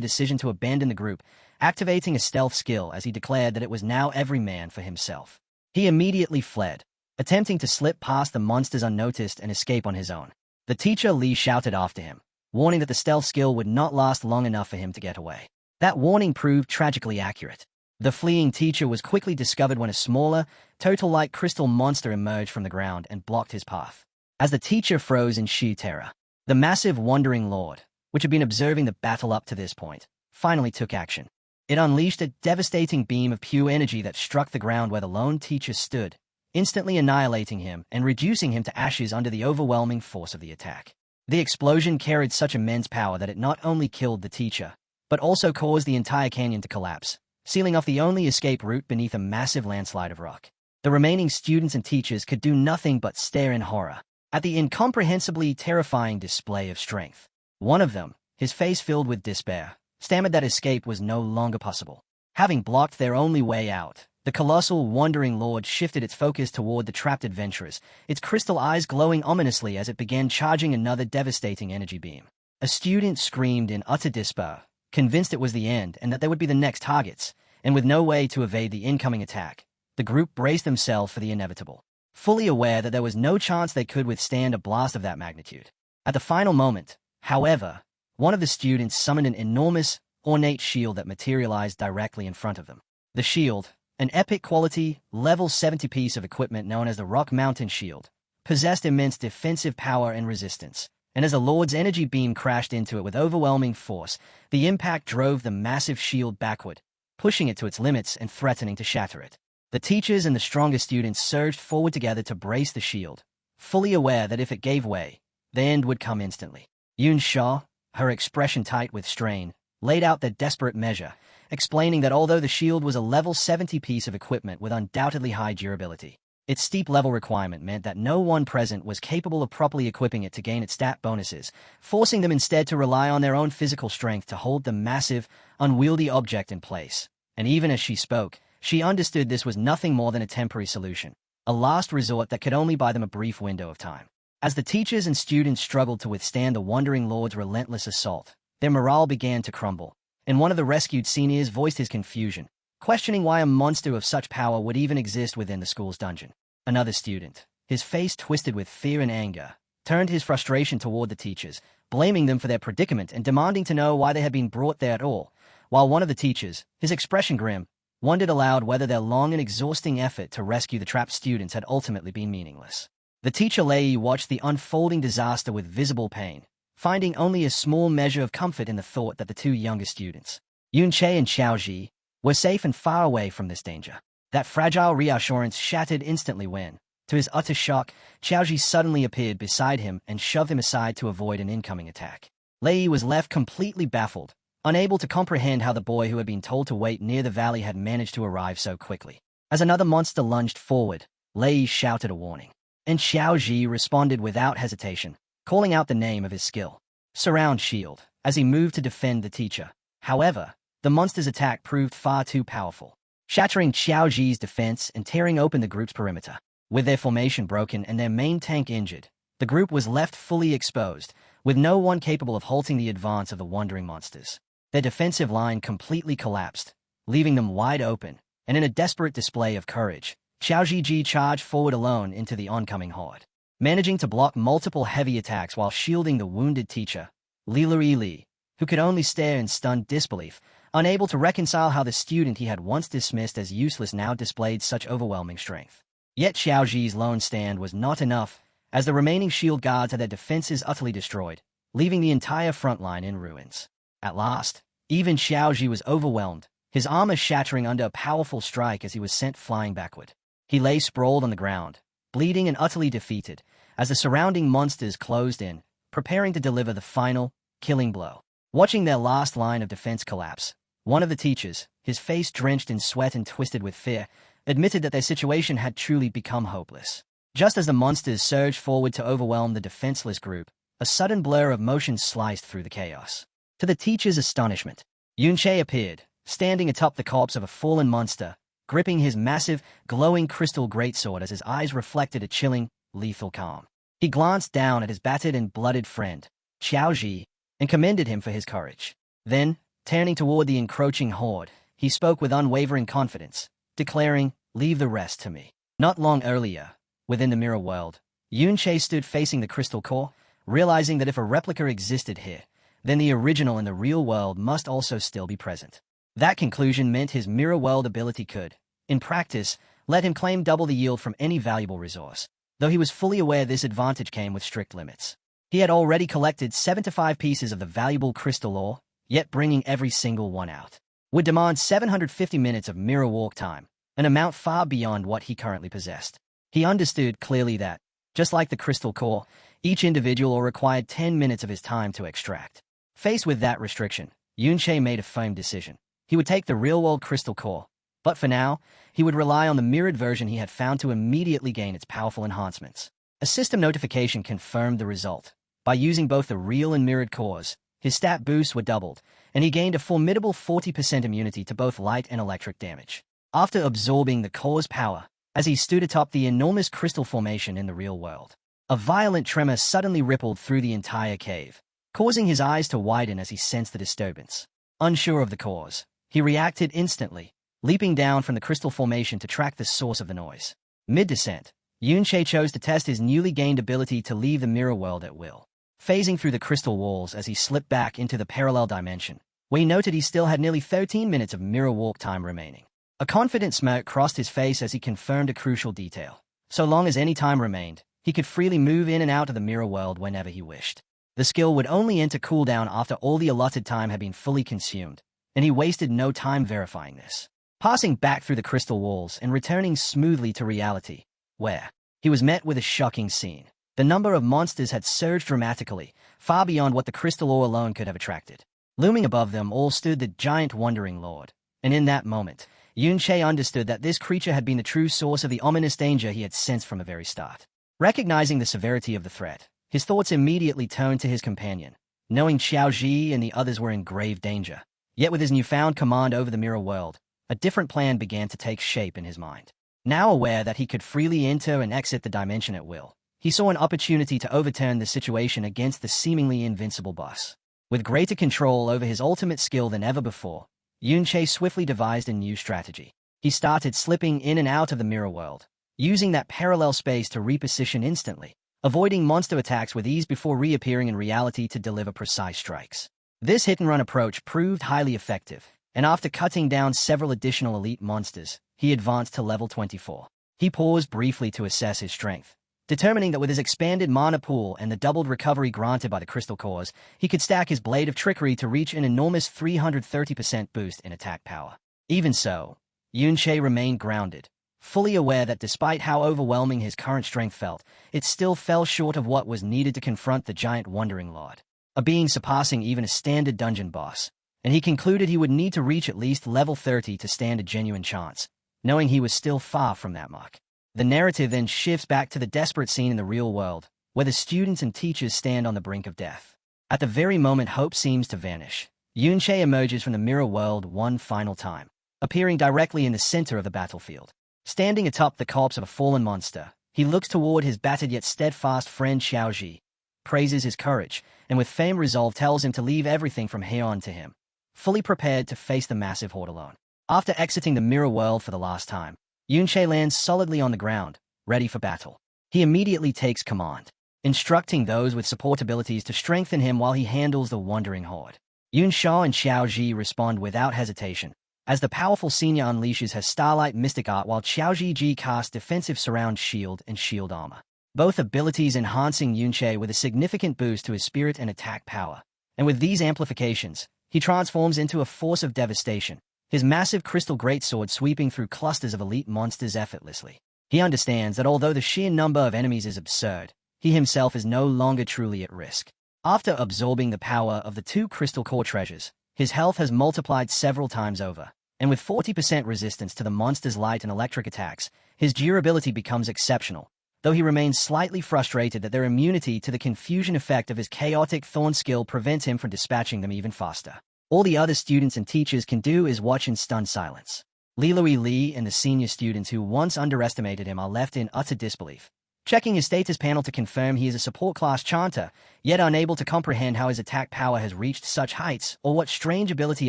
decision to abandon the group, activating a stealth skill as he declared that it was now every man for himself. He immediately fled, attempting to slip past the monsters unnoticed and escape on his own. The teacher Lee shouted after him, warning that the stealth skill would not last long enough for him to get away. That warning proved tragically accurate. The fleeing teacher was quickly discovered when a smaller, turtle-like crystal monster emerged from the ground and blocked his path. As the teacher froze in sheer terror, the massive Wandering Lord, which had been observing the battle up to this point, finally took action. It unleashed a devastating beam of pure energy that struck the ground where the lone teacher stood, instantly annihilating him and reducing him to ashes under the overwhelming force of the attack. The explosion carried such immense power that it not only killed the teacher, but also caused the entire canyon to collapse, sealing off the only escape route beneath a massive landslide of rock. The remaining students and teachers could do nothing but stare in horror at the incomprehensibly terrifying display of strength. One of them, his face filled with despair, stammered that escape was no longer possible. Having blocked their only way out, The colossal, wandering lord shifted its focus toward the trapped adventurers, its crystal eyes glowing ominously as it began charging another devastating energy beam. A student screamed in utter despair, convinced it was the end and that they would be the next targets, and with no way to evade the incoming attack, the group braced themselves for the inevitable, fully aware that there was no chance they could withstand a blast of that magnitude. At the final moment, however, one of the students summoned an enormous, ornate shield that materialized directly in front of them. The shield, an epic quality, level 70 piece of equipment known as the Rock Mountain Shield, possessed immense defensive power and resistance, and as the Lord's energy beam crashed into it with overwhelming force, the impact drove the massive shield backward, pushing it to its limits and threatening to shatter it. The teachers and the strongest students surged forward together to brace the shield, fully aware that if it gave way, the end would come instantly. Yun Sha, her expression tight with strain, laid out their desperate measure, explaining that although the shield was a level 70 piece of equipment with undoubtedly high durability, its steep level requirement meant that no one present was capable of properly equipping it to gain its stat bonuses, forcing them instead to rely on their own physical strength to hold the massive, unwieldy object in place. And even as she spoke, she understood this was nothing more than a temporary solution, a last resort that could only buy them a brief window of time. As the teachers and students struggled to withstand the Wandering Lord's relentless assault, their morale began to crumble, and one of the rescued seniors voiced his confusion, questioning why a monster of such power would even exist within the school's dungeon. Another student, his face twisted with fear and anger, turned his frustration toward the teachers, blaming them for their predicament and demanding to know why they had been brought there at all, while one of the teachers, his expression grim, wondered aloud whether their long and exhausting effort to rescue the trapped students had ultimately been meaningless. The teacher Lei watched the unfolding disaster with visible pain, finding only a small measure of comfort in the thought that the two younger students, Yun Che and Xiao Ji, were safe and far away from this danger. That fragile reassurance shattered instantly when, to his utter shock, Xiao Ji suddenly appeared beside him and shoved him aside to avoid an incoming attack. Lei was left completely baffled, unable to comprehend how the boy who had been told to wait near the valley had managed to arrive so quickly. As another monster lunged forward, Lei shouted a warning, and Xiao Ji responded without hesitation, calling out the name of his skill, Surround Shield, as he moved to defend the teacher. However, the monster's attack proved far too powerful, shattering Xiao Ji's defense and tearing open the group's perimeter. With their formation broken and their main tank injured, the group was left fully exposed, with no one capable of halting the advance of the wandering monsters. Their defensive line completely collapsed, leaving them wide open, and in a desperate display of courage, Xiao Ji charged forward alone into the oncoming horde. Managing to block multiple heavy attacks while shielding the wounded teacher, Li, who could only stare in stunned disbelief, unable to reconcile how the student he had once dismissed as useless now displayed such overwhelming strength. Yet Xiao Ji's lone stand was not enough, as the remaining shield guards had their defenses utterly destroyed, leaving the entire front line in ruins. At last, even Xiao Ji was overwhelmed, his armor shattering under a powerful strike as he was sent flying backward. He lay sprawled on the ground, bleeding and utterly defeated, as the surrounding monsters closed in, preparing to deliver the final, killing blow. Watching their last line of defense collapse, one of the teachers, his face drenched in sweat and twisted with fear, admitted that their situation had truly become hopeless. Just as the monsters surged forward to overwhelm the defenseless group, a sudden blur of motion sliced through the chaos. To the teacher's astonishment, Yun Che appeared, standing atop the corpse of a fallen monster, gripping his massive, glowing crystal greatsword as his eyes reflected a chilling, lethal calm. He glanced down at his battered and blooded friend, Xiao Ji, and commended him for his courage. Then, turning toward the encroaching horde, he spoke with unwavering confidence, declaring, "Leave the rest to me." Not long earlier, within the mirror world, Yun Che stood facing the crystal core, realizing that if a replica existed here, then the original in the real world must also still be present. That conclusion meant his mirror world ability could, in practice, let him claim double the yield from any valuable resource, though he was fully aware this advantage came with strict limits. He had already collected 75 pieces of the valuable crystal ore, yet bringing every single one out would demand 750 minutes of mirror walk time, an amount far beyond what he currently possessed. He understood clearly that, just like the crystal core, each individual ore required 10 minutes of his time to extract. Faced with that restriction, Yun Che made a firm decision. He would take the real-world crystal core, but for now, he would rely on the mirrored version he had found to immediately gain its powerful enhancements. A system notification confirmed the result. By using both the real and mirrored cores, his stat boosts were doubled, and he gained a formidable 40% immunity to both light and electric damage. After absorbing the core's power, as he stood atop the enormous crystal formation in the real world, a violent tremor suddenly rippled through the entire cave, causing his eyes to widen as he sensed the disturbance. Unsure of the cause, he reacted instantly, leaping down from the crystal formation to track the source of the noise. Mid-descent, Yunche chose to test his newly gained ability to leave the mirror world at will, phasing through the crystal walls as he slipped back into the parallel dimension, where he noted he still had nearly 13 minutes of mirror warp time remaining. A confident smirk crossed his face as he confirmed a crucial detail. So long as any time remained, he could freely move in and out of the mirror world whenever he wished. The skill would only enter cooldown after all the allotted time had been fully consumed, and he wasted no time verifying this. Passing back through the crystal walls and returning smoothly to reality, where he was met with a shocking scene. The number of monsters had surged dramatically, far beyond what the crystal ore alone could have attracted. Looming above them all stood the giant Wandering Lord, and in that moment, Yunche understood that this creature had been the true source of the ominous danger he had sensed from the very start. Recognizing the severity of the threat, his thoughts immediately turned to his companion, knowing Xiaoji and the others were in grave danger. Yet with his newfound command over the mirror world, a different plan began to take shape in his mind. Now aware that he could freely enter and exit the dimension at will, he saw an opportunity to overturn the situation against the seemingly invincible boss. With greater control over his ultimate skill than ever before, Yunche swiftly devised a new strategy. He started slipping in and out of the mirror world, using that parallel space to reposition instantly, avoiding monster attacks with ease before reappearing in reality to deliver precise strikes. This hit-and-run approach proved highly effective, and after cutting down several additional elite monsters, he advanced to level 24. He paused briefly to assess his strength, determining that with his expanded mana pool and the doubled recovery granted by the crystal cores, he could stack his Blade of Trickery to reach an enormous 330% boost in attack power. Even so, Yunche remained grounded, fully aware that despite how overwhelming his current strength felt, it still fell short of what was needed to confront the giant Wandering Lord, a being surpassing even a standard dungeon boss, and he concluded he would need to reach at least level 30 to stand a genuine chance, knowing he was still far from that mark. The narrative then shifts back to the desperate scene in the real world, where the students and teachers stand on the brink of death. At the very moment hope seems to vanish, Yunche emerges from the mirror world one final time, appearing directly in the center of the battlefield. Standing atop the corpse of a fallen monster, he looks toward his battered yet steadfast friend Xiaoji, praises his courage, and with firm resolve tells him to leave everything from here on to him, fully prepared to face the massive horde alone. After exiting the mirror world for the last time, Yunche lands solidly on the ground, ready for battle. He immediately takes command, instructing those with support abilities to strengthen him while he handles the wandering horde. Yunsha and Xiaoji respond without hesitation, as the powerful senior unleashes her Starlight Mystic Art while Xiaoji casts Defensive Surround Shield and Shield Armor, both abilities enhancing Yunche with a significant boost to his spirit and attack power. And with these amplifications, he transforms into a force of devastation, his massive crystal greatsword sweeping through clusters of elite monsters effortlessly. He understands that although the sheer number of enemies is absurd, he himself is no longer truly at risk. After absorbing the power of the two crystal core treasures, his health has multiplied several times over, and with 40% resistance to the monster's light and electric attacks, his durability becomes exceptional, though he remains slightly frustrated that their immunity to the confusion effect of his chaotic thorn skill prevents him from dispatching them even faster. All the other students and teachers can do is watch in stunned silence. Lilui Li and the senior students who once underestimated him are left in utter disbelief, checking his status panel to confirm he is a support class chanter, yet unable to comprehend how his attack power has reached such heights or what strange ability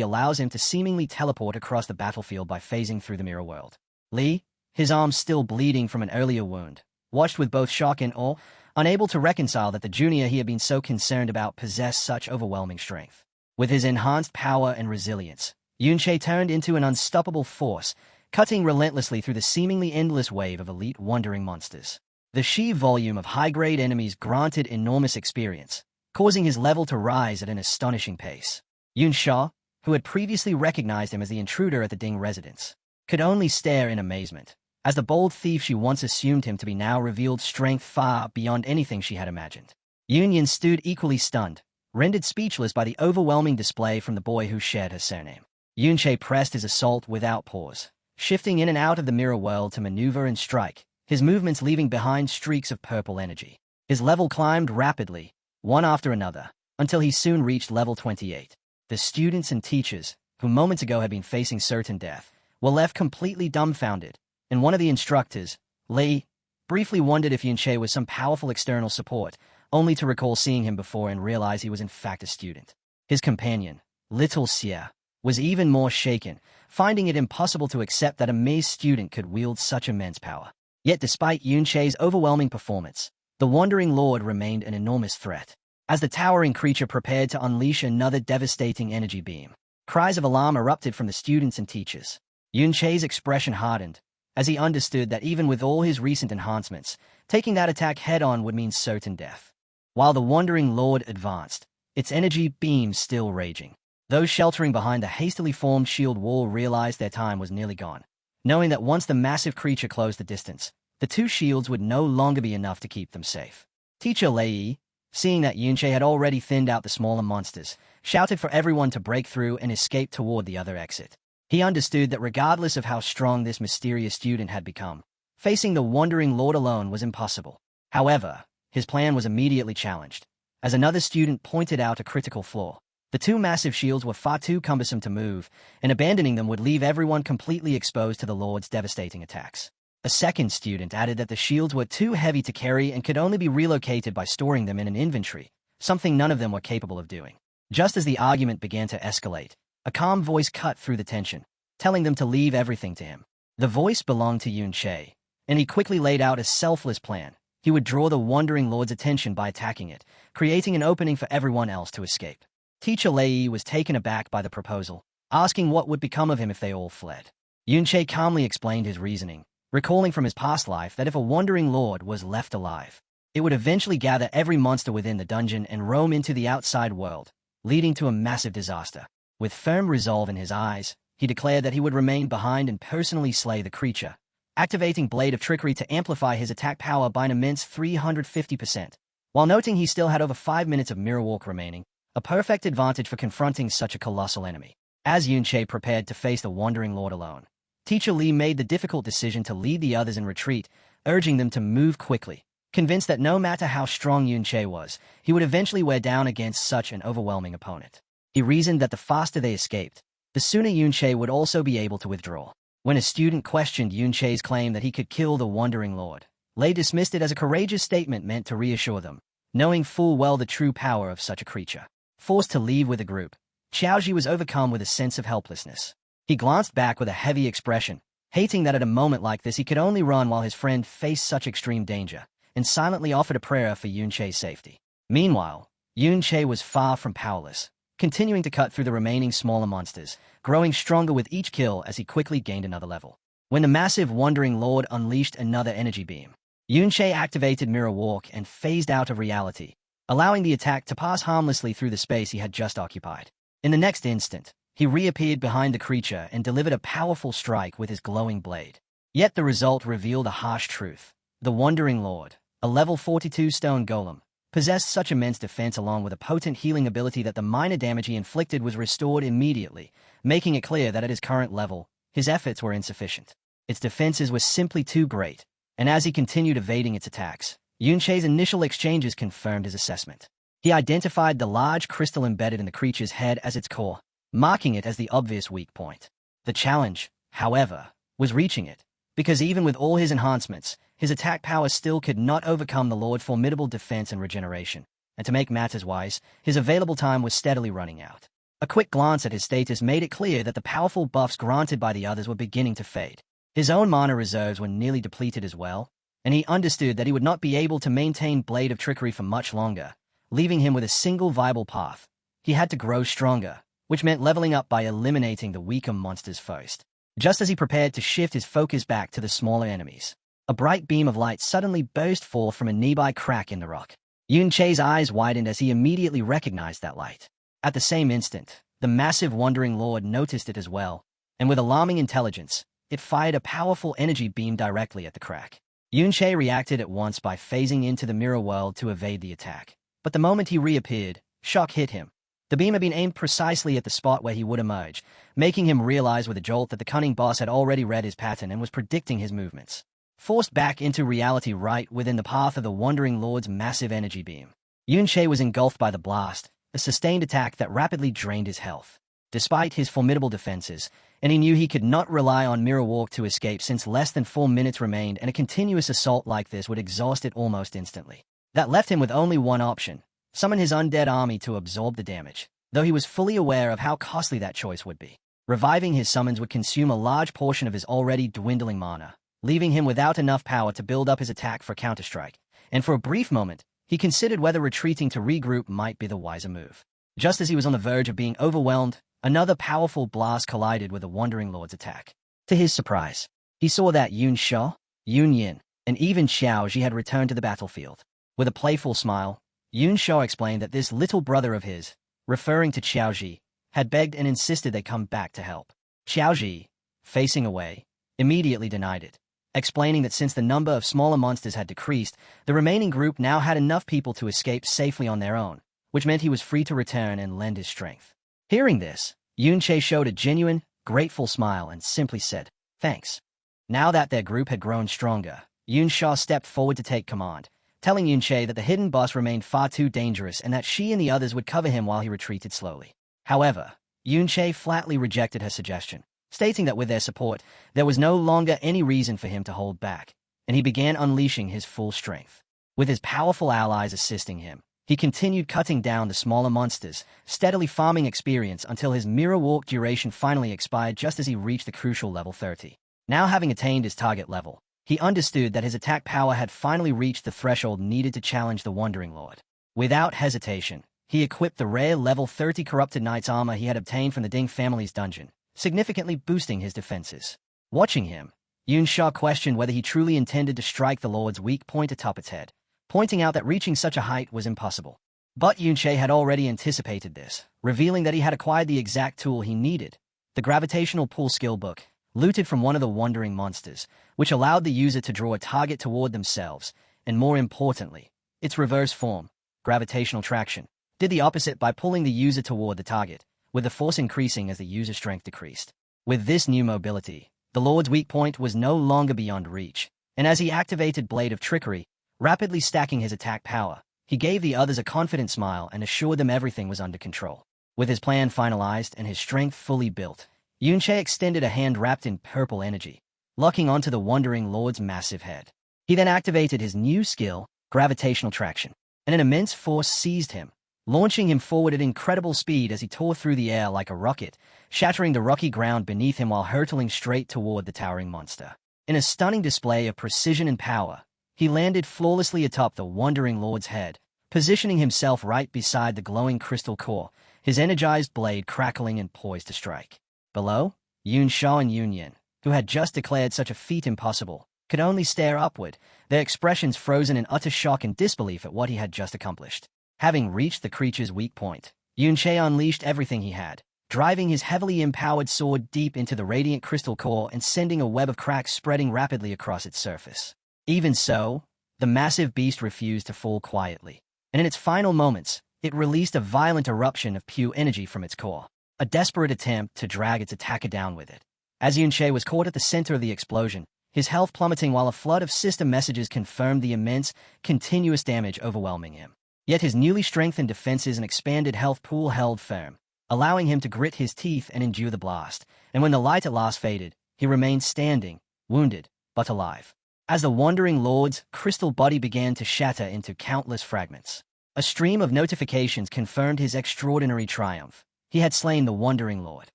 allows him to seemingly teleport across the battlefield by phasing through the mirror world. Li, his arms still bleeding from an earlier wound, watched with both shock and awe, unable to reconcile that the junior he had been so concerned about possessed such overwhelming strength. With his enhanced power and resilience, Yunche turned into an unstoppable force, cutting relentlessly through the seemingly endless wave of elite wandering monsters. The sheer volume of high-grade enemies granted enormous experience, causing his level to rise at an astonishing pace. Yunsha, who had previously recognized him as the intruder at the Ding residence, could only stare in amazement, as the bold thief she once assumed him to be now revealed strength far beyond anything she had imagined. Yunyan stood equally stunned, rendered speechless by the overwhelming display from the boy who shared her surname. Yunche pressed his assault without pause, shifting in and out of the mirror world to maneuver and strike, his movements leaving behind streaks of purple energy. His level climbed rapidly, one after another, until he soon reached level 28. The students and teachers, who moments ago had been facing certain death, were left completely dumbfounded, and one of the instructors, Lee, briefly wondered if Yunche was some powerful external support, only to recall seeing him before and realize he was in fact a student. His companion, Little Xie, was even more shaken, finding it impossible to accept that a mere student could wield such immense power. Yet despite Yunche's overwhelming performance, the Wandering Lord remained an enormous threat. As the towering creature prepared to unleash another devastating energy beam, cries of alarm erupted from the students and teachers. Yunche's expression hardened, as he understood that even with all his recent enhancements, taking that attack head-on would mean certain death. While the Wandering Lord advanced, its energy beams still raging. Those sheltering behind the hastily formed shield wall realized their time was nearly gone, knowing that once the massive creature closed the distance, the two shields would no longer be enough to keep them safe. Teacher Lei, seeing that Yunche had already thinned out the smaller monsters, shouted for everyone to break through and escape toward the other exit. He understood that regardless of how strong this mysterious student had become, facing the Wandering Lord alone was impossible. However, his plan was immediately challenged, as another student pointed out a critical flaw. The two massive shields were far too cumbersome to move, and abandoning them would leave everyone completely exposed to the Lord's devastating attacks. A second student added that the shields were too heavy to carry and could only be relocated by storing them in an inventory, something none of them were capable of doing. Just as the argument began to escalate, a calm voice cut through the tension, telling them to leave everything to him. The voice belonged to Yunche, and he quickly laid out a selfless plan. He would draw the Wandering Lord's attention by attacking it, creating an opening for everyone else to escape. Teacher Lei was taken aback by the proposal, asking what would become of him if they all fled. Yunche calmly explained his reasoning, recalling from his past life that if a Wandering Lord was left alive, it would eventually gather every monster within the dungeon and roam into the outside world, leading to a massive disaster. With firm resolve in his eyes, he declared that he would remain behind and personally slay the creature, activating Blade of Trickery to amplify his attack power by an immense 350%, while noting he still had over 5 minutes of Mirror Walk remaining, a perfect advantage for confronting such a colossal enemy. As Yunche prepared to face the Wandering Lord alone, Teacher Li made the difficult decision to lead the others in retreat, urging them to move quickly, convinced that no matter how strong Yunche was, he would eventually wear down against such an overwhelming opponent. He reasoned that the faster they escaped, the sooner Yunche would also be able to withdraw. When a student questioned Yunche's claim that he could kill the Wandering Lord, Lei dismissed it as a courageous statement meant to reassure them, knowing full well the true power of such a creature. Forced to leave with the group, Xiaoji was overcome with a sense of helplessness. He glanced back with a heavy expression, hating that at a moment like this he could only run while his friend faced such extreme danger, and silently offered a prayer for Yunche's safety. Meanwhile, Yunche was far from powerless, continuing to cut through the remaining smaller monsters, growing stronger with each kill as he quickly gained another level. When the massive Wandering Lord unleashed another energy beam, Yunche activated Mirror Walk and phased out of reality, allowing the attack to pass harmlessly through the space he had just occupied. In the next instant, he reappeared behind the creature and delivered a powerful strike with his glowing blade. Yet the result revealed a harsh truth. The Wandering Lord, a level 42 stone golem, possessed such immense defense along with a potent healing ability that the minor damage he inflicted was restored immediately, making it clear that at his current level, his efforts were insufficient. Its defenses were simply too great, and as he continued evading its attacks, Yunche's initial exchanges confirmed his assessment. He identified the large crystal embedded in the creature's head as its core, marking it as the obvious weak point. The challenge, however, was reaching it, because even with all his enhancements, his attack power still could not overcome the Lord's formidable defense and regeneration, and to make matters worse, his available time was steadily running out. A quick glance at his status made it clear that the powerful buffs granted by the others were beginning to fade. His own mana reserves were nearly depleted as well, and he understood that he would not be able to maintain Blade of Trickery for much longer, leaving him with a single viable path. He had to grow stronger, which meant leveling up by eliminating the weaker monsters first. Just as he prepared to shift his focus back to the smaller enemies, a bright beam of light suddenly burst forth from a nearby crack in the rock. Yunche's eyes widened as he immediately recognized that light. At the same instant, the massive Wandering Lord noticed it as well, and with alarming intelligence, it fired a powerful energy beam directly at the crack. Yunche reacted at once by phasing into the mirror world to evade the attack. But the moment he reappeared, shock hit him. The beam had been aimed precisely at the spot where he would emerge, making him realize with a jolt that the cunning boss had already read his pattern and was predicting his movements. Forced back into reality right within the path of the Wandering Lord's massive energy beam, Yunche was engulfed by the blast, a sustained attack that rapidly drained his health. Despite his formidable defenses, and he knew he could not rely on Mirror Walk to escape since less than 4 minutes remained and a continuous assault like this would exhaust it almost instantly. That left him with only one option: summon his undead army to absorb the damage, though he was fully aware of how costly that choice would be. Reviving his summons would consume a large portion of his already dwindling mana, leaving him without enough power to build up his attack for counterstrike, and for a brief moment, he considered whether retreating to regroup might be the wiser move. Just as he was on the verge of being overwhelmed, another powerful blast collided with the Wandering Lord's attack. To his surprise, he saw that Yun Sha, Yun Yin, and even Xiao Ji had returned to the battlefield. With a playful smile, Yun Sha explained that this little brother of his, referring to Xiao Ji, had begged and insisted they come back to help. Xiao Ji, facing away, immediately denied it, explaining that since the number of smaller monsters had decreased, the remaining group now had enough people to escape safely on their own, which meant he was free to return and lend his strength. Hearing this, Yun Che showed a genuine, grateful smile and simply said, "Thanks." Now that their group had grown stronger, Yun Sha stepped forward to take command, telling Yun Che that the hidden boss remained far too dangerous and that she and the others would cover him while he retreated slowly. However, Yun Che flatly rejected her suggestion, stating that with their support, there was no longer any reason for him to hold back, and he began unleashing his full strength. With his powerful allies assisting him, he continued cutting down the smaller monsters, steadily farming experience until his Mirror Walk duration finally expired just as he reached the crucial level 30. Now having attained his target level, he understood that his attack power had finally reached the threshold needed to challenge the Wandering Lord. Without hesitation, he equipped the rare level 30 Corrupted Knight's armor he had obtained from the Ding family's dungeon, significantly boosting his defenses. Watching him, Yun Sha questioned whether he truly intended to strike the Lord's weak point atop its head, pointing out that reaching such a height was impossible. But Yun Che had already anticipated this, revealing that he had acquired the exact tool he needed, the gravitational pull skill book, looted from one of the wandering monsters, which allowed the user to draw a target toward themselves, and more importantly, its reverse form, gravitational traction, did the opposite by pulling the user toward the target, with the force increasing as the user's strength decreased. With this new mobility, the Lord's weak point was no longer beyond reach, and as he activated Blade of Trickery, rapidly stacking his attack power, he gave the others a confident smile and assured them everything was under control. With his plan finalized and his strength fully built, Yun Che extended a hand wrapped in purple energy, locking onto the Wandering Lord's massive head. He then activated his new skill, gravitational traction, and an immense force seized him, launching him forward at incredible speed as he tore through the air like a rocket, shattering the rocky ground beneath him while hurtling straight toward the towering monster. In a stunning display of precision and power, he landed flawlessly atop the Wandering Lord's head, positioning himself right beside the glowing crystal core, his energized blade crackling and poised to strike. Below, Yun Sha and Yun Yin, who had just declared such a feat impossible, could only stare upward, their expressions frozen in utter shock and disbelief at what he had just accomplished. Having reached the creature's weak point, Yun Che unleashed everything he had, driving his heavily empowered sword deep into the radiant crystal core and sending a web of cracks spreading rapidly across its surface. Even so, the massive beast refused to fall quietly, and in its final moments, it released a violent eruption of pure energy from its core, a desperate attempt to drag its attacker down with it. As Yun Che was caught at the center of the explosion, his health plummeting while a flood of system messages confirmed the immense, continuous damage overwhelming him. Yet his newly strengthened defenses and expanded health pool held firm, allowing him to grit his teeth and endure the blast, and when the light at last faded, he remained standing, wounded, but alive. As the Wandering Lord's crystal body began to shatter into countless fragments, a stream of notifications confirmed his extraordinary triumph. He had slain the Wandering Lord,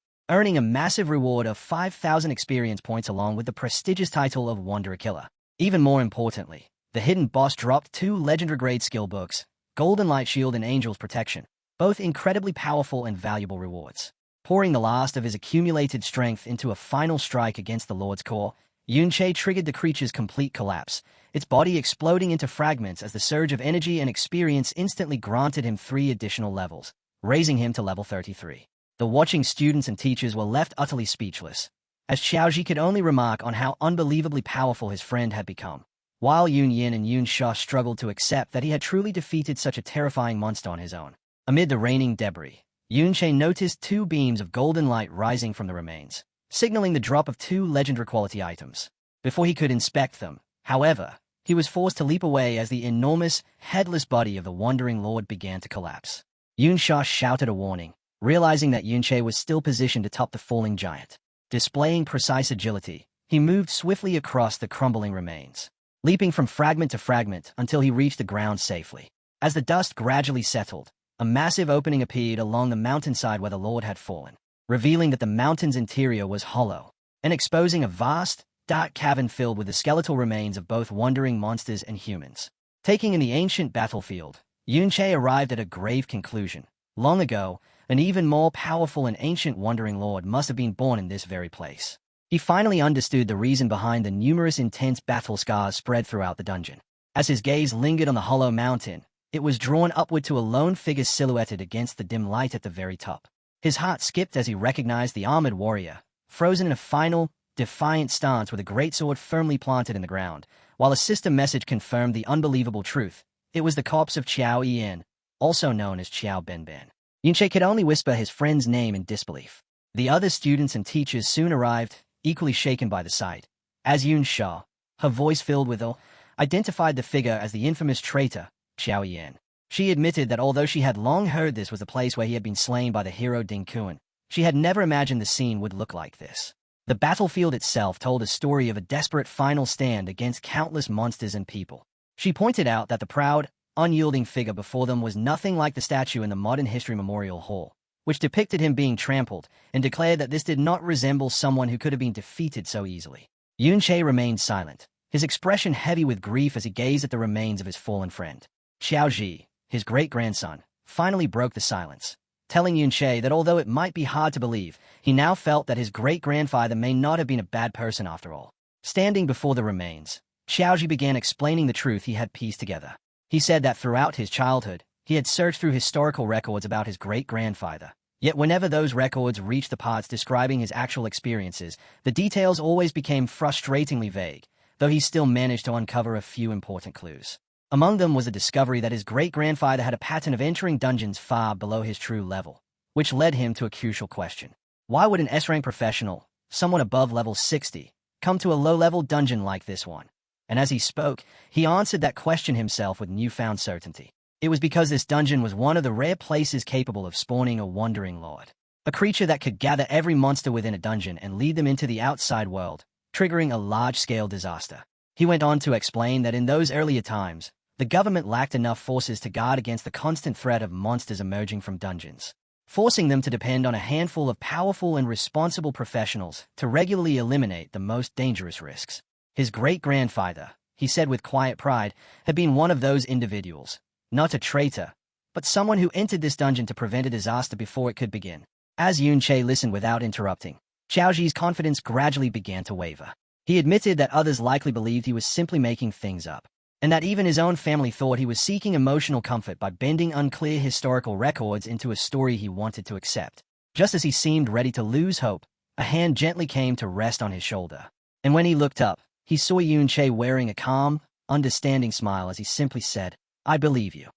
earning a massive reward of 5,000 experience points along with the prestigious title of Wanderer Killer. Even more importantly, the hidden boss dropped 2 legendary-grade skill books, Golden Light Shield and Angel's Protection, both incredibly powerful and valuable rewards. Pouring the last of his accumulated strength into a final strike against the Lord's core, Yun Che triggered the creature's complete collapse, its body exploding into fragments as the surge of energy and experience instantly granted him 3 additional levels, raising him to level 33. The watching students and teachers were left utterly speechless, as Xiaoji could only remark on how unbelievably powerful his friend had become, while Yun Yin and Yun Sha struggled to accept that he had truly defeated such a terrifying monster on his own. Amid the raining debris, Yun Che noticed 2 beams of golden light rising from the remains, signaling the drop of 2 legendary quality items. Before he could inspect them, however, he was forced to leap away as the enormous, headless body of the Wandering Lord began to collapse. Yun Sha shouted a warning, realizing that Yun Che was still positioned atop the falling giant. Displaying precise agility, he moved swiftly across the crumbling remains, leaping from fragment to fragment until he reached the ground safely. As the dust gradually settled, a massive opening appeared along the mountainside where the Lord had fallen, revealing that the mountain's interior was hollow, and exposing a vast, dark cavern filled with the skeletal remains of both wandering monsters and humans. Taking in the ancient battlefield, Yunche arrived at a grave conclusion. Long ago, an even more powerful and ancient wandering lord must have been born in this very place. He finally understood the reason behind the numerous intense battle scars spread throughout the dungeon. As his gaze lingered on the hollow mountain, it was drawn upward to a lone figure silhouetted against the dim light at the very top. His heart skipped as he recognized the armored warrior, frozen in a final, defiant stance with a greatsword firmly planted in the ground, while a system message confirmed the unbelievable truth. It was the corpse of Qiao Yan, also known as Qiao Benben. Yunche could only whisper his friend's name in disbelief. The other students and teachers soon arrived, equally shaken by the sight. As Yun Sha, her voice filled with awe, identified the figure as the infamous traitor, Qiao Yan. She admitted that although she had long heard this was the place where he had been slain by the hero Ding Kuan, she had never imagined the scene would look like this. The battlefield itself told a story of a desperate final stand against countless monsters and people. She pointed out that the proud, unyielding figure before them was nothing like the statue in the Modern History Memorial Hall, which depicted him being trampled, and declared that this did not resemble someone who could have been defeated so easily. Yunche remained silent, his expression heavy with grief as he gazed at the remains of his fallen friend. Xiao Ji, his great-grandson, finally broke the silence, telling Yunche that although it might be hard to believe, he now felt that his great-grandfather may not have been a bad person after all. Standing before the remains, Xiaoji began explaining the truth he had pieced together. He said that throughout his childhood, he had searched through historical records about his great-grandfather. Yet whenever those records reached the parts describing his actual experiences, the details always became frustratingly vague, though he still managed to uncover a few important clues. Among them was the discovery that his great-grandfather had a pattern of entering dungeons far below his true level, which led him to a crucial question. Why would an S-rank professional, someone above level 60, come to a low-level dungeon like this one? And as he spoke, he answered that question himself with newfound certainty. It was because this dungeon was one of the rare places capable of spawning a wandering lord, a creature that could gather every monster within a dungeon and lead them into the outside world, triggering a large-scale disaster. He went on to explain that in those earlier times, the government lacked enough forces to guard against the constant threat of monsters emerging from dungeons, forcing them to depend on a handful of powerful and responsible professionals to regularly eliminate the most dangerous risks. His great-grandfather, he said with quiet pride, had been one of those individuals, not a traitor, but someone who entered this dungeon to prevent a disaster before it could begin. As Yunche listened without interrupting, Xiaoji's confidence gradually began to waver. He admitted that others likely believed he was simply making things up, and that even his own family thought he was seeking emotional comfort by bending unclear historical records into a story he wanted to accept. Just as he seemed ready to lose hope, a hand gently came to rest on his shoulder. And when he looked up, he saw Yunche wearing a calm, understanding smile as he simply said, "I believe you."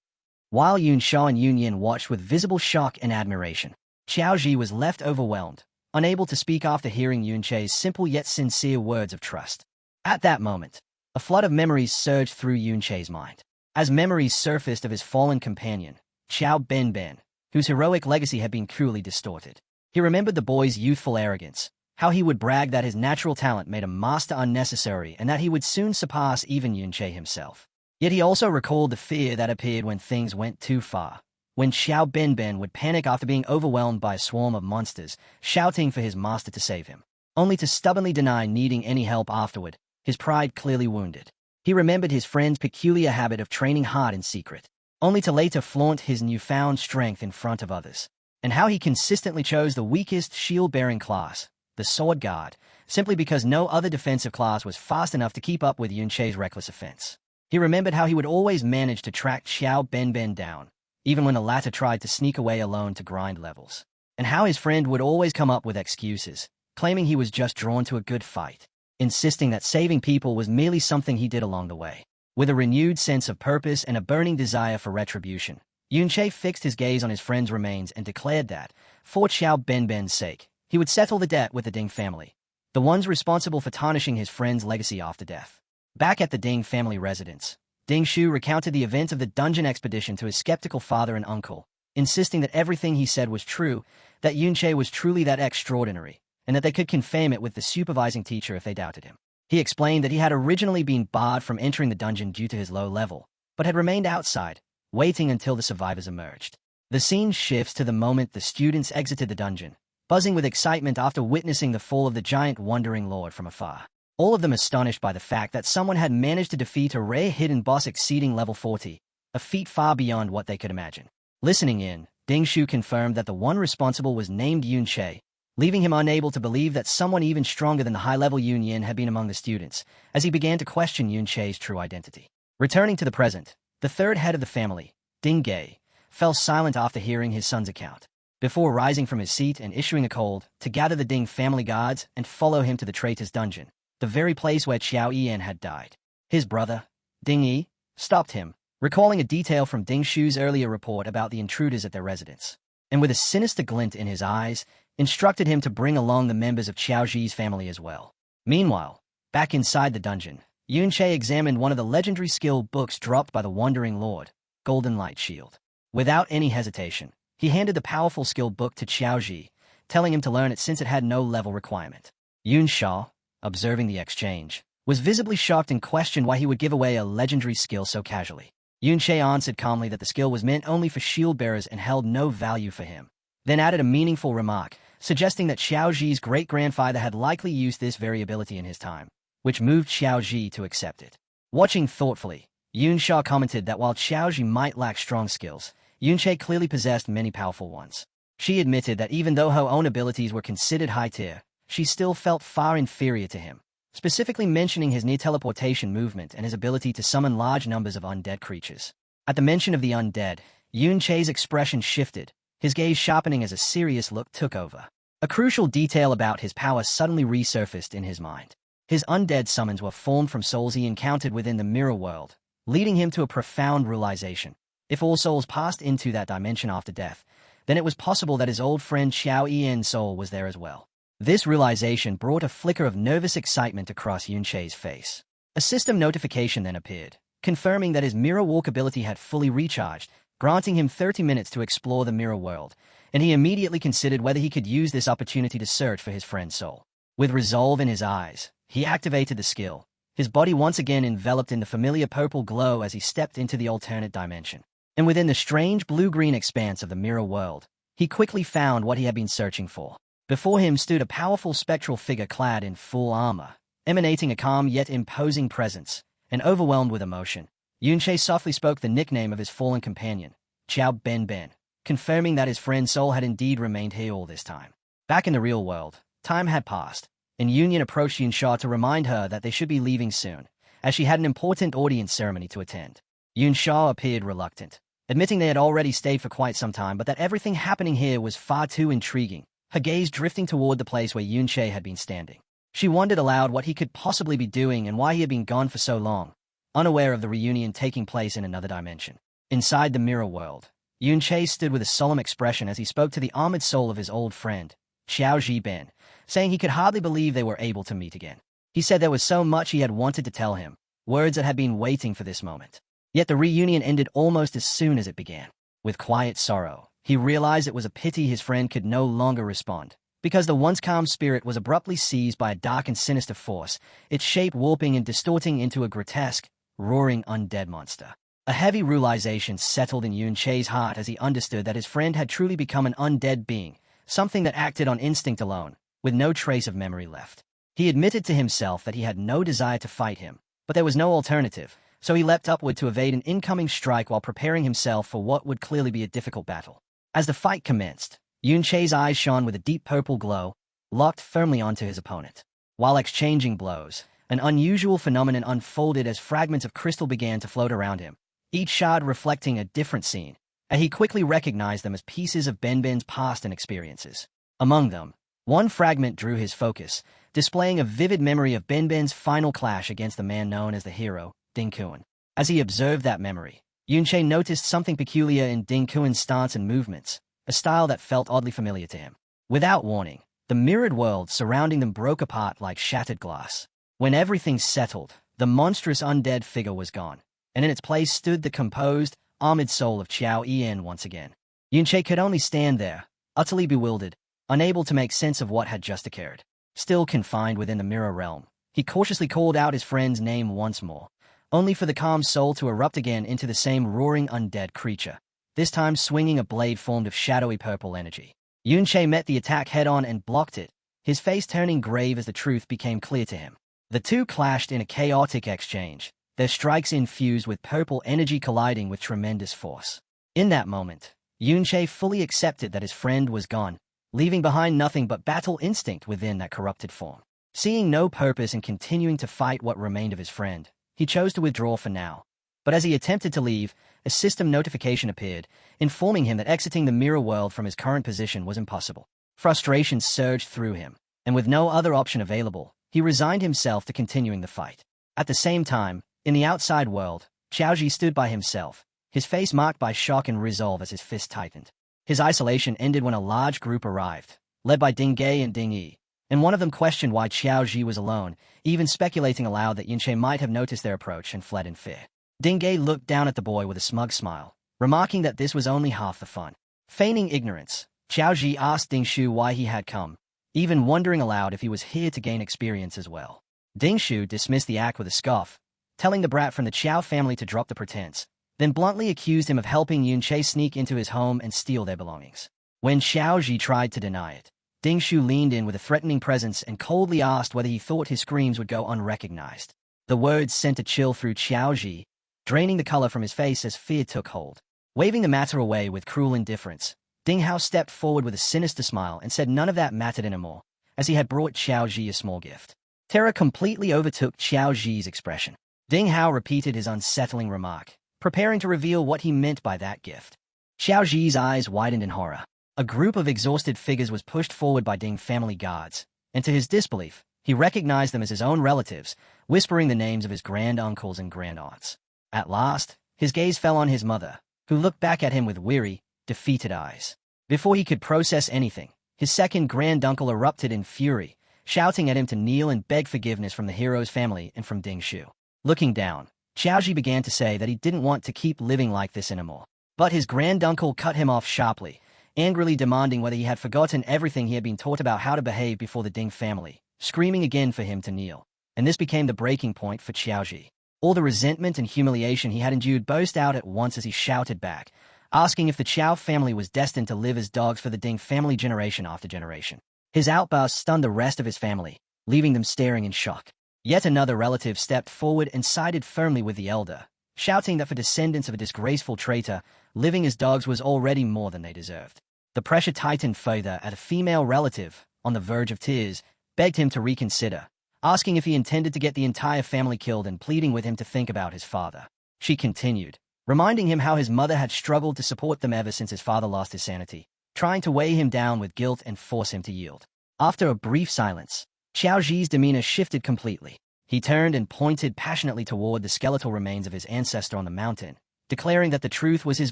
While Yunsha and Yunyan watched with visible shock and admiration, Xiaoji was left overwhelmed, unable to speak after hearing Yunche's simple yet sincere words of trust. At that moment, a flood of memories surged through Yunche's mind. As memories surfaced of his fallen companion, Qiao Benben, whose heroic legacy had been cruelly distorted. He remembered the boy's youthful arrogance, how he would brag that his natural talent made a master unnecessary and that he would soon surpass even Yunche himself. Yet he also recalled the fear that appeared when things went too far, when Xiao Benben would panic after being overwhelmed by a swarm of monsters, shouting for his master to save him, only to stubbornly deny needing any help afterward, his pride clearly wounded. He remembered his friend's peculiar habit of training hard in secret, only to later flaunt his newfound strength in front of others, and how he consistently chose the weakest shield-bearing class, the Sword Guard, simply because no other defensive class was fast enough to keep up with Yunche's reckless offense. He remembered how he would always manage to track Xiao Benben down, even when the latter tried to sneak away alone to grind levels, and how his friend would always come up with excuses, claiming he was just drawn to a good fight, insisting that saving people was merely something he did along the way. With a renewed sense of purpose and a burning desire for retribution, Yunche fixed his gaze on his friend's remains and declared that, for Xiao Benben's sake, he would settle the debt with the Ding family, the ones responsible for tarnishing his friend's legacy after death. Back at the Ding family residence, Ding Shu recounted the events of the dungeon expedition to his skeptical father and uncle, insisting that everything he said was true, that Yunche was truly that extraordinary, and that they could confirm it with the supervising teacher if they doubted him. He explained that he had originally been barred from entering the dungeon due to his low level, but had remained outside, waiting until the survivors emerged. The scene shifts to the moment the students exited the dungeon, buzzing with excitement after witnessing the fall of the giant Wandering Lord from afar. All of them astonished by the fact that someone had managed to defeat a rare hidden boss exceeding level 40, a feat far beyond what they could imagine. Listening in, Ding Shu confirmed that the one responsible was named Yun Che, leaving him unable to believe that someone even stronger than the high-level Yun Yin had been among the students, as he began to question Yun Che's true identity. Returning to the present, the third head of the family, Ding Ge, fell silent after hearing his son's account, before rising from his seat and issuing a command to gather the Ding family guards and follow him to the traitor's dungeon, the very place where Qiao Yian had died. His brother, Ding Yi, stopped him, recalling a detail from Ding Shu's earlier report about the intruders at their residence, and with a sinister glint in his eyes, instructed him to bring along the members of Qiao Ji's family as well. Meanwhile, back inside the dungeon, Yun Che examined one of the legendary skill books dropped by the Wandering Lord, Golden Light Shield. Without any hesitation, he handed the powerful skill book to Qiao Ji, telling him to learn it since it had no level requirement. Yun Sha, observing the exchange, was visibly shocked and questioned why he would give away a legendary skill so casually. Yun Che answered calmly that the skill was meant only for shield bearers and held no value for him, then added a meaningful remark, suggesting that Qiao Ji's great-grandfather had likely used this very ability in his time, which moved Qiao Ji to accept it. Watching thoughtfully, Yun Sha commented that while Qiao Ji might lack strong skills, Yun Che clearly possessed many powerful ones. She admitted that even though her own abilities were considered high-tier, she still felt far inferior to him, specifically mentioning his near-teleportation movement and his ability to summon large numbers of undead creatures. At the mention of the undead, Yun Che's expression shifted, his gaze sharpening as a serious look took over. A crucial detail about his power suddenly resurfaced in his mind. His undead summons were formed from souls he encountered within the mirror world, leading him to a profound realization. If all souls passed into that dimension after death, then it was possible that his old friend Qiao Yian's soul was there as well. This realization brought a flicker of nervous excitement across Yun Che's face. A system notification then appeared, confirming that his mirror walk ability had fully recharged, granting him 30 minutes to explore the mirror world, and he immediately considered whether he could use this opportunity to search for his friend's soul. With resolve in his eyes, he activated the skill, his body once again enveloped in the familiar purple glow as he stepped into the alternate dimension. And within the strange blue-green expanse of the mirror world, he quickly found what he had been searching for. Before him stood a powerful spectral figure clad in full armor, emanating a calm yet imposing presence, and overwhelmed with emotion. Yun Che softly spoke the nickname of his fallen companion, Qiao Ben Ben, confirming that his friend's soul had indeed remained here all this time. Back in the real world, time had passed, and Yun approached Yun Sha to remind her that they should be leaving soon, as she had an important audience ceremony to attend. Yun Sha appeared reluctant, admitting they had already stayed for quite some time but that everything happening here was far too intriguing, her gaze drifting toward the place where Yun Che had been standing. She wondered aloud what he could possibly be doing and why he had been gone for so long, unaware of the reunion taking place in another dimension. Inside the mirror world, Yun Che stood with a solemn expression as he spoke to the armored soul of his old friend, Qiao Ji Ben, saying he could hardly believe they were able to meet again. He said there was so much he had wanted to tell him, words that had been waiting for this moment. Yet the reunion ended almost as soon as it began. With quiet sorrow, he realized it was a pity his friend could no longer respond, because the once calm spirit was abruptly seized by a dark and sinister force, its shape warping and distorting into a grotesque, roaring undead monster. A heavy realization settled in Yun Che's heart as he understood that his friend had truly become an undead being, something that acted on instinct alone, with no trace of memory left. He admitted to himself that he had no desire to fight him, but there was no alternative, so he leapt upward to evade an incoming strike while preparing himself for what would clearly be a difficult battle. As the fight commenced, Yun Che's eyes shone with a deep purple glow, locked firmly onto his opponent. While exchanging blows, an unusual phenomenon unfolded as fragments of crystal began to float around him, each shard reflecting a different scene, and he quickly recognized them as pieces of Ben Ben's past and experiences. Among them, one fragment drew his focus, displaying a vivid memory of Ben Ben's final clash against the man known as the hero, Ding Kuan. As he observed that memory, Yun Che noticed something peculiar in Ding Kuan's stance and movements, a style that felt oddly familiar to him. Without warning, the mirrored world surrounding them broke apart like shattered glass. When everything settled, the monstrous undead figure was gone, and in its place stood the composed, armored soul of Qiao Yian once again. Yun Che could only stand there, utterly bewildered, unable to make sense of what had just occurred. Still confined within the mirror realm, he cautiously called out his friend's name once more, only for the calm soul to erupt again into the same roaring undead creature, this time swinging a blade formed of shadowy purple energy. Yunche met the attack head-on and blocked it, his face turning grave as the truth became clear to him. The two clashed in a chaotic exchange, their strikes infused with purple energy colliding with tremendous force. In that moment, Yunche fully accepted that his friend was gone, leaving behind nothing but battle instinct within that corrupted form. Seeing no purpose in continuing to fight what remained of his friend, he chose to withdraw for now. But as he attempted to leave, a system notification appeared, informing him that exiting the mirror world from his current position was impossible. Frustration surged through him, and with no other option available, he resigned himself to continuing the fight. At the same time, in the outside world, Xiaoji stood by himself, his face marked by shock and resolve as his fist tightened. His isolation ended when a large group arrived, led by Ding Ge and Ding Yi, and one of them questioned why Xiaoji was alone, even speculating aloud that Yunche might have noticed their approach and fled in fear. Ding Ge looked down at the boy with a smug smile, remarking that this was only half the fun. Feigning ignorance, Xiaoji asked Ding Shu why he had come, even wondering aloud if he was here to gain experience as well. Ding Shu dismissed the act with a scoff, telling the brat from the Qiao family to drop the pretense, then bluntly accused him of helping Yunche sneak into his home and steal their belongings. When Xiaoji tried to deny it, Ding Shu leaned in with a threatening presence and coldly asked whether he thought his screams would go unrecognized. The words sent a chill through Xiaoji, draining the color from his face as fear took hold. Waving the matter away with cruel indifference, Ding Hao stepped forward with a sinister smile and said none of that mattered anymore, as he had brought Xiaoji a small gift. Terror completely overtook Xiaoji's expression. Ding Hao repeated his unsettling remark, preparing to reveal what he meant by that gift. Xiaoji's eyes widened in horror. A group of exhausted figures was pushed forward by Ding family guards, and to his disbelief, he recognized them as his own relatives, whispering the names of his grand-uncles and grand-aunts. At last, his gaze fell on his mother, who looked back at him with weary, defeated eyes. Before he could process anything, his second grand-uncle erupted in fury, shouting at him to kneel and beg forgiveness from the hero's family and from Ding Shu. Looking down, Xiaoji began to say that he didn't want to keep living like this anymore. But his grand-uncle cut him off sharply, angrily demanding whether he had forgotten everything he had been taught about how to behave before the Ding family, screaming again for him to kneel. And this became the breaking point for Xiaoji. All the resentment and humiliation he had endured burst out at once as he shouted back, asking if the Qiao family was destined to live as dogs for the Ding family generation after generation. His outburst stunned the rest of his family, leaving them staring in shock. Yet another relative stepped forward and sided firmly with the elder, shouting that for descendants of a disgraceful traitor, living as dogs was already more than they deserved. The pressure tightened further as a female relative, on the verge of tears, begged him to reconsider, asking if he intended to get the entire family killed and pleading with him to think about his father. She continued, reminding him how his mother had struggled to support them ever since his father lost his sanity, trying to weigh him down with guilt and force him to yield. After a brief silence, Xiaoji's demeanor shifted completely. He turned and pointed passionately toward the skeletal remains of his ancestor on the mountain, declaring that the truth was his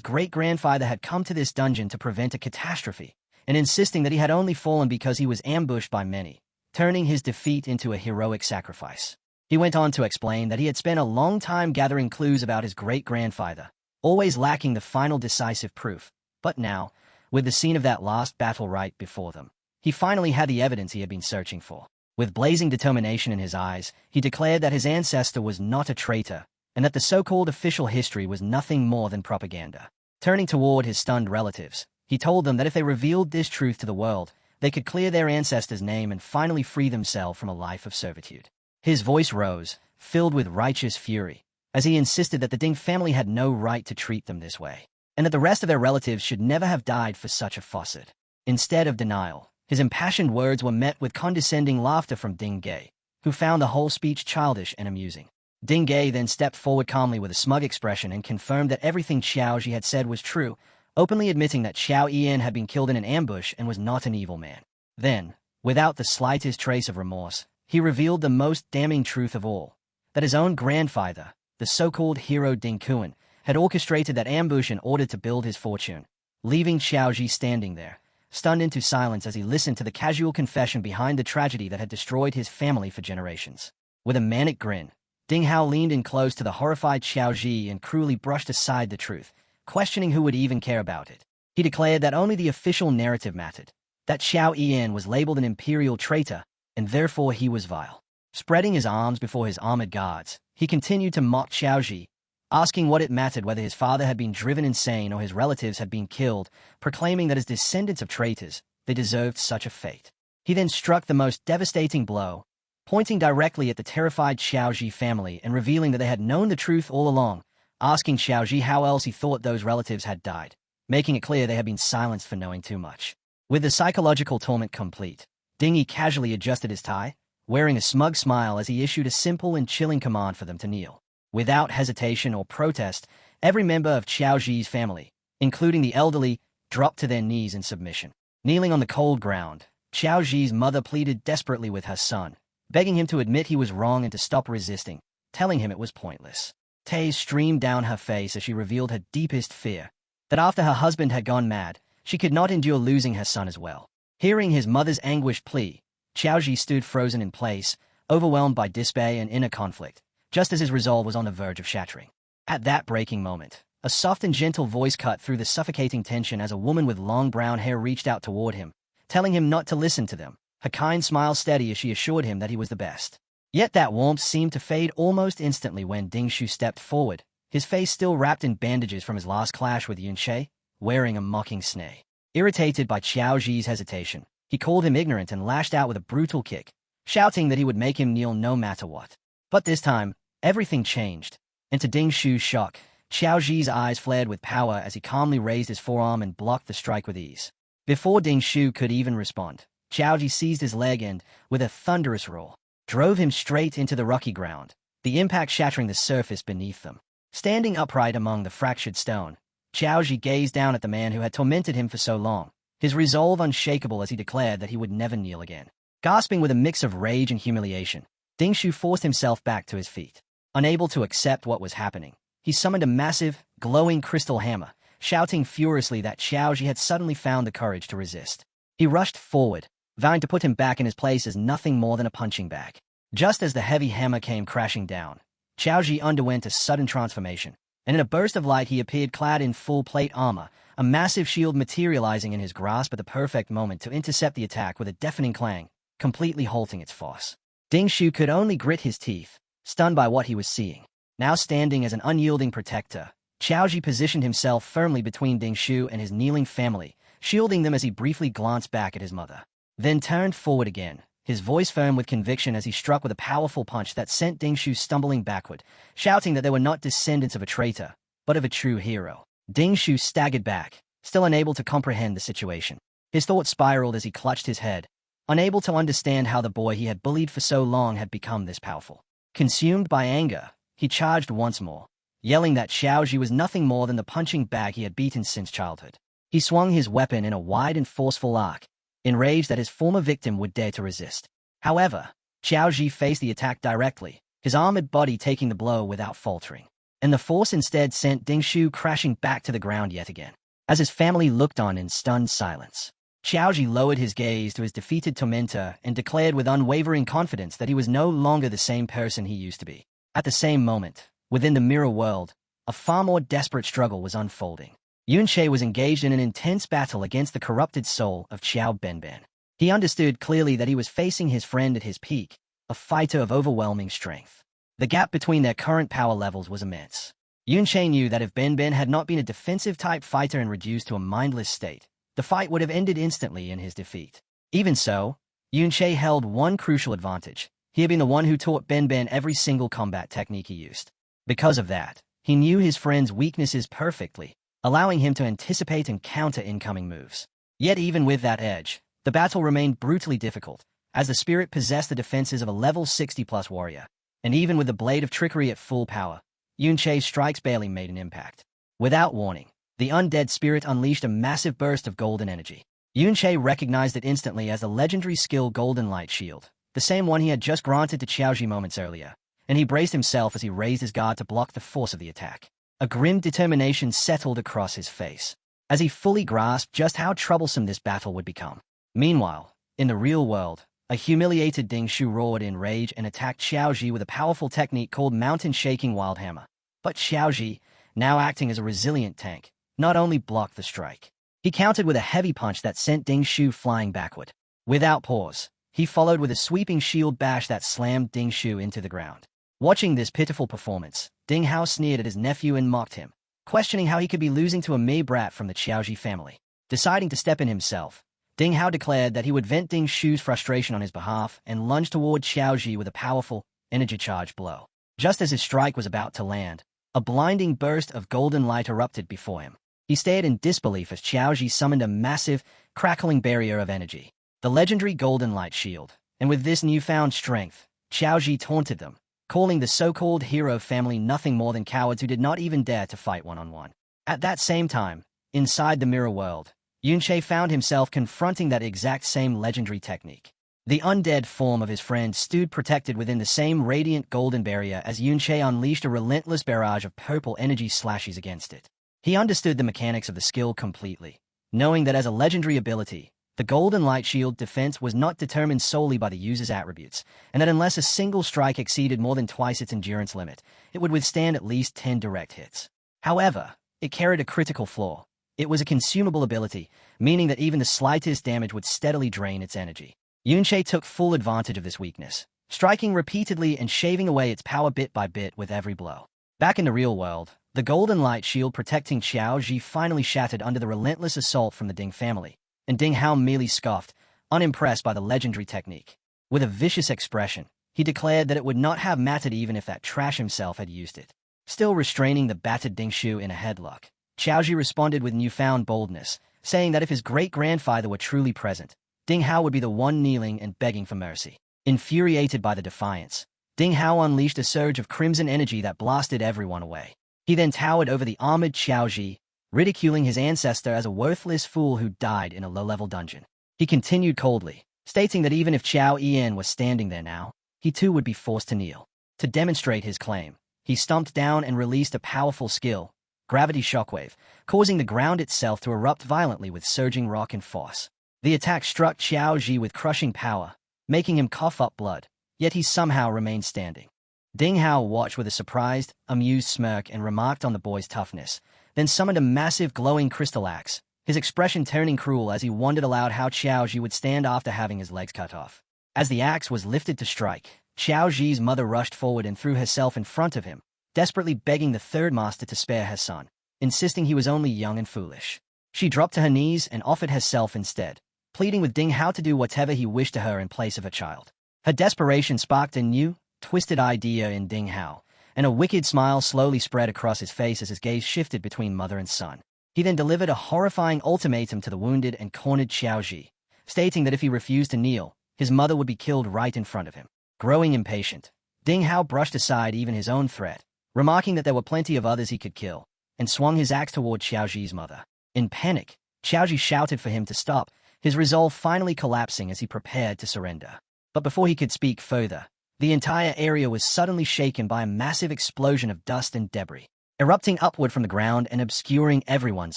great-grandfather had come to this dungeon to prevent a catastrophe, and insisting that he had only fallen because he was ambushed by many, turning his defeat into a heroic sacrifice. He went on to explain that he had spent a long time gathering clues about his great-grandfather, always lacking the final decisive proof, but now, with the scene of that last battle right before them, he finally had the evidence he had been searching for. With blazing determination in his eyes, he declared that his ancestor was not a traitor, and that the so-called official history was nothing more than propaganda. Turning toward his stunned relatives, he told them that if they revealed this truth to the world, they could clear their ancestor's name and finally free themselves from a life of servitude. His voice rose, filled with righteous fury, as he insisted that the Ding family had no right to treat them this way, and that the rest of their relatives should never have died for such a faucet. Instead of denial, his impassioned words were met with condescending laughter from Ding Ge, who found the whole speech childish and amusing. Ding Ge then stepped forward calmly with a smug expression and confirmed that everything Xiaoji had said was true, openly admitting that Xiao Yian had been killed in an ambush and was not an evil man. Then, without the slightest trace of remorse, he revealed the most damning truth of all, that his own grandfather, the so-called hero Ding Kuan, had orchestrated that ambush in order to build his fortune, leaving Xiaoji standing there, stunned into silence as he listened to the casual confession behind the tragedy that had destroyed his family for generations. With a manic grin, Ding Hao leaned in close to the horrified Xiaoji and cruelly brushed aside the truth, questioning who would even care about it. He declared that only the official narrative mattered, that Xiao Yan was labeled an imperial traitor, and therefore he was vile. Spreading his arms before his armored guards, he continued to mock Xiaoji, asking what it mattered whether his father had been driven insane or his relatives had been killed, proclaiming that as descendants of traitors, they deserved such a fate. He then struck the most devastating blow, pointing directly at the terrified Xiaoji family and revealing that they had known the truth all along, asking Xiaoji how else he thought those relatives had died, making it clear they had been silenced for knowing too much. With the psychological torment complete, Dingyi casually adjusted his tie, wearing a smug smile as he issued a simple and chilling command for them to kneel. Without hesitation or protest, every member of Xiaoji's family, including the elderly, dropped to their knees in submission. Kneeling on the cold ground, Xiaoji's mother pleaded desperately with her son, begging him to admit he was wrong and to stop resisting, telling him it was pointless. Tears streamed down her face as she revealed her deepest fear, that after her husband had gone mad, she could not endure losing her son as well. Hearing his mother's anguished plea, Xiaoji stood frozen in place, overwhelmed by despair and inner conflict, just as his resolve was on the verge of shattering. At that breaking moment, a soft and gentle voice cut through the suffocating tension as a woman with long brown hair reached out toward him, telling him not to listen to them, her kind smile steady as she assured him that he was the best. Yet that warmth seemed to fade almost instantly when Ding Shu stepped forward, his face still wrapped in bandages from his last clash with Yunche, wearing a mocking sneer. Irritated by Xiaoji's hesitation, he called him ignorant and lashed out with a brutal kick, shouting that he would make him kneel no matter what. But this time, everything changed, and to Ding Shu's shock, Xiaoji's eyes flared with power as he calmly raised his forearm and blocked the strike with ease. Before Ding Shu could even respond, Xiaoji seized his leg and, with a thunderous roar, drove him straight into the rocky ground, the impact shattering the surface beneath them. Standing upright among the fractured stone, Xiaoji gazed down at the man who had tormented him for so long, his resolve unshakable as he declared that he would never kneel again. Gasping with a mix of rage and humiliation, Ding Shu forced himself back to his feet. Unable to accept what was happening, he summoned a massive, glowing crystal hammer, shouting furiously that Xiaoji had suddenly found the courage to resist. He rushed forward, vowing to put him back in his place as nothing more than a punching bag. Just as the heavy hammer came crashing down, Xiaoji underwent a sudden transformation, and in a burst of light he appeared clad in full plate armor, a massive shield materializing in his grasp at the perfect moment to intercept the attack with a deafening clang, completely halting its force. Ding Shu could only grit his teeth, stunned by what he was seeing. Now standing as an unyielding protector, Xiaoji positioned himself firmly between Ding Shu and his kneeling family, shielding them as he briefly glanced back at his mother. Then turned forward again, his voice firm with conviction as he struck with a powerful punch that sent Ding Shu stumbling backward, shouting that they were not descendants of a traitor, but of a true hero. Ding Shu staggered back, still unable to comprehend the situation. His thoughts spiraled as he clutched his head, unable to understand how the boy he had bullied for so long had become this powerful. Consumed by anger, he charged once more, yelling that Xiaoji was nothing more than the punching bag he had beaten since childhood. He swung his weapon in a wide and forceful arc, enraged that his former victim would dare to resist. However, Xiaoji faced the attack directly, his armored body taking the blow without faltering. And the force instead sent Ding Shu crashing back to the ground yet again. As his family looked on in stunned silence, Xiaoji lowered his gaze to his defeated tormentor and declared with unwavering confidence that he was no longer the same person he used to be. At the same moment, within the mirror world, a far more desperate struggle was unfolding. Yunche was engaged in an intense battle against the corrupted soul of Xiao Benben. He understood clearly that he was facing his friend at his peak, a fighter of overwhelming strength. The gap between their current power levels was immense. Yunche knew that if Benben had not been a defensive-type fighter and reduced to a mindless state, the fight would have ended instantly in his defeat. Even so, Yunche held one crucial advantage. He had been the one who taught Benben every single combat technique he used. Because of that, he knew his friend's weaknesses perfectly, allowing him to anticipate and counter incoming moves. Yet even with that edge, the battle remained brutally difficult, as the spirit possessed the defenses of a level 60+ warrior. And even with the blade of trickery at full power, Yunche's strikes barely made an impact. Without warning, the undead spirit unleashed a massive burst of golden energy. Yunche recognized it instantly as the legendary skill Golden Light Shield, the same one he had just granted to Xiaoji moments earlier, and he braced himself as he raised his guard to block the force of the attack. A grim determination settled across his face, as he fully grasped just how troublesome this battle would become. Meanwhile, in the real world, a humiliated Ding Shu roared in rage and attacked Xiaoji with a powerful technique called Mountain Shaking Wild Hammer. But Xiaoji, now acting as a resilient tank, not only blocked the strike, He countered with a heavy punch that sent Ding Shu flying backward. Without pause, he followed with a sweeping shield bash that slammed Ding Shu into the ground. Watching this pitiful performance, Ding Hao sneered at his nephew and mocked him, questioning how he could be losing to a mere brat from the Qiaoji family. Deciding to step in himself, Ding Hao declared that he would vent Ding Shu's frustration on his behalf and lunged toward Qiaoji with a powerful, energy-charged blow. Just as his strike was about to land, a blinding burst of golden light erupted before him. He stared in disbelief as Qiaoji summoned a massive, crackling barrier of energy, the legendary Golden Light Shield. And with this newfound strength, Qiaoji taunted them, calling the so-called hero family nothing more than cowards who did not even dare to fight one-on-one. At that same time, inside the mirror world, Yunche found himself confronting that exact same legendary technique. The undead form of his friend stood protected within the same radiant golden barrier as Yunche unleashed a relentless barrage of purple energy slashes against it. He understood the mechanics of the skill completely, knowing that as a legendary ability, the Golden Light Shield defense was not determined solely by the user's attributes, and that unless a single strike exceeded more than twice its endurance limit, it would withstand at least 10 direct hits. However, it carried a critical flaw. It was a consumable ability, meaning that even the slightest damage would steadily drain its energy. Yunche took full advantage of this weakness, striking repeatedly and shaving away its power bit by bit with every blow. Back in the real world, the Golden Light Shield protecting Qiaoji finally shattered under the relentless assault from the Ding family, and Ding Hao merely scoffed, unimpressed by the legendary technique. With a vicious expression, he declared that it would not have mattered even if that trash himself had used it. Still restraining the battered Ding Shu in a headlock, Qiaoji responded with newfound boldness, saying that if his great-grandfather were truly present, Ding Hao would be the one kneeling and begging for mercy. Infuriated by the defiance, Ding Hao unleashed a surge of crimson energy that blasted everyone away. He then towered over the armored Qiaoji, ridiculing his ancestor as a worthless fool who died in a low-level dungeon. He continued coldly, stating that even if Qiao Yan was standing there now, he too would be forced to kneel. To demonstrate his claim, he stomped down and released a powerful skill, Gravity Shockwave, causing the ground itself to erupt violently with surging rock and force. The attack struck Qiaoji with crushing power, making him cough up blood, yet he somehow remained standing. Ding Hao watched with a surprised, amused smirk and remarked on the boy's toughness, then summoned a massive glowing crystal axe, his expression turning cruel as he wondered aloud how Qiaoji would stand after having his legs cut off. As the axe was lifted to strike, Qiaoji's mother rushed forward and threw herself in front of him, desperately begging the third master to spare her son, insisting he was only young and foolish. She dropped to her knees and offered herself instead, pleading with Ding Hao to do whatever he wished to her in place of her child. Her desperation sparked a new, twisted idea in Ding Hao, and a wicked smile slowly spread across his face as his gaze shifted between mother and son. He then delivered a horrifying ultimatum to the wounded and cornered Qiaoji, stating that if he refused to kneel, his mother would be killed right in front of him. Growing impatient, Ding Hao brushed aside even his own threat, remarking that there were plenty of others he could kill, and swung his axe toward Qiaoji's mother. In panic, Qiaoji shouted for him to stop, his resolve finally collapsing as he prepared to surrender. But before he could speak further, the entire area was suddenly shaken by a massive explosion of dust and debris, erupting upward from the ground and obscuring everyone's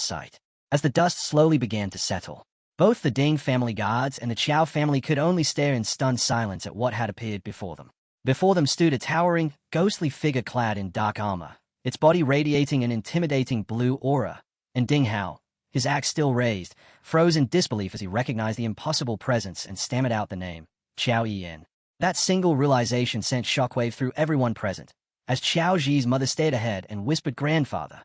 sight. As the dust slowly began to settle, both the Ding family guards and the Qiao family could only stare in stunned silence at what had appeared before them. Before them stood a towering, ghostly figure clad in dark armor, its body radiating an intimidating blue aura, and Ding Hao, his axe still raised, froze in disbelief as he recognized the impossible presence and stammered out the name, Qiao Yan. That single realization sent shockwave through everyone present, as Qiaoji's mother stared ahead and whispered grandfather,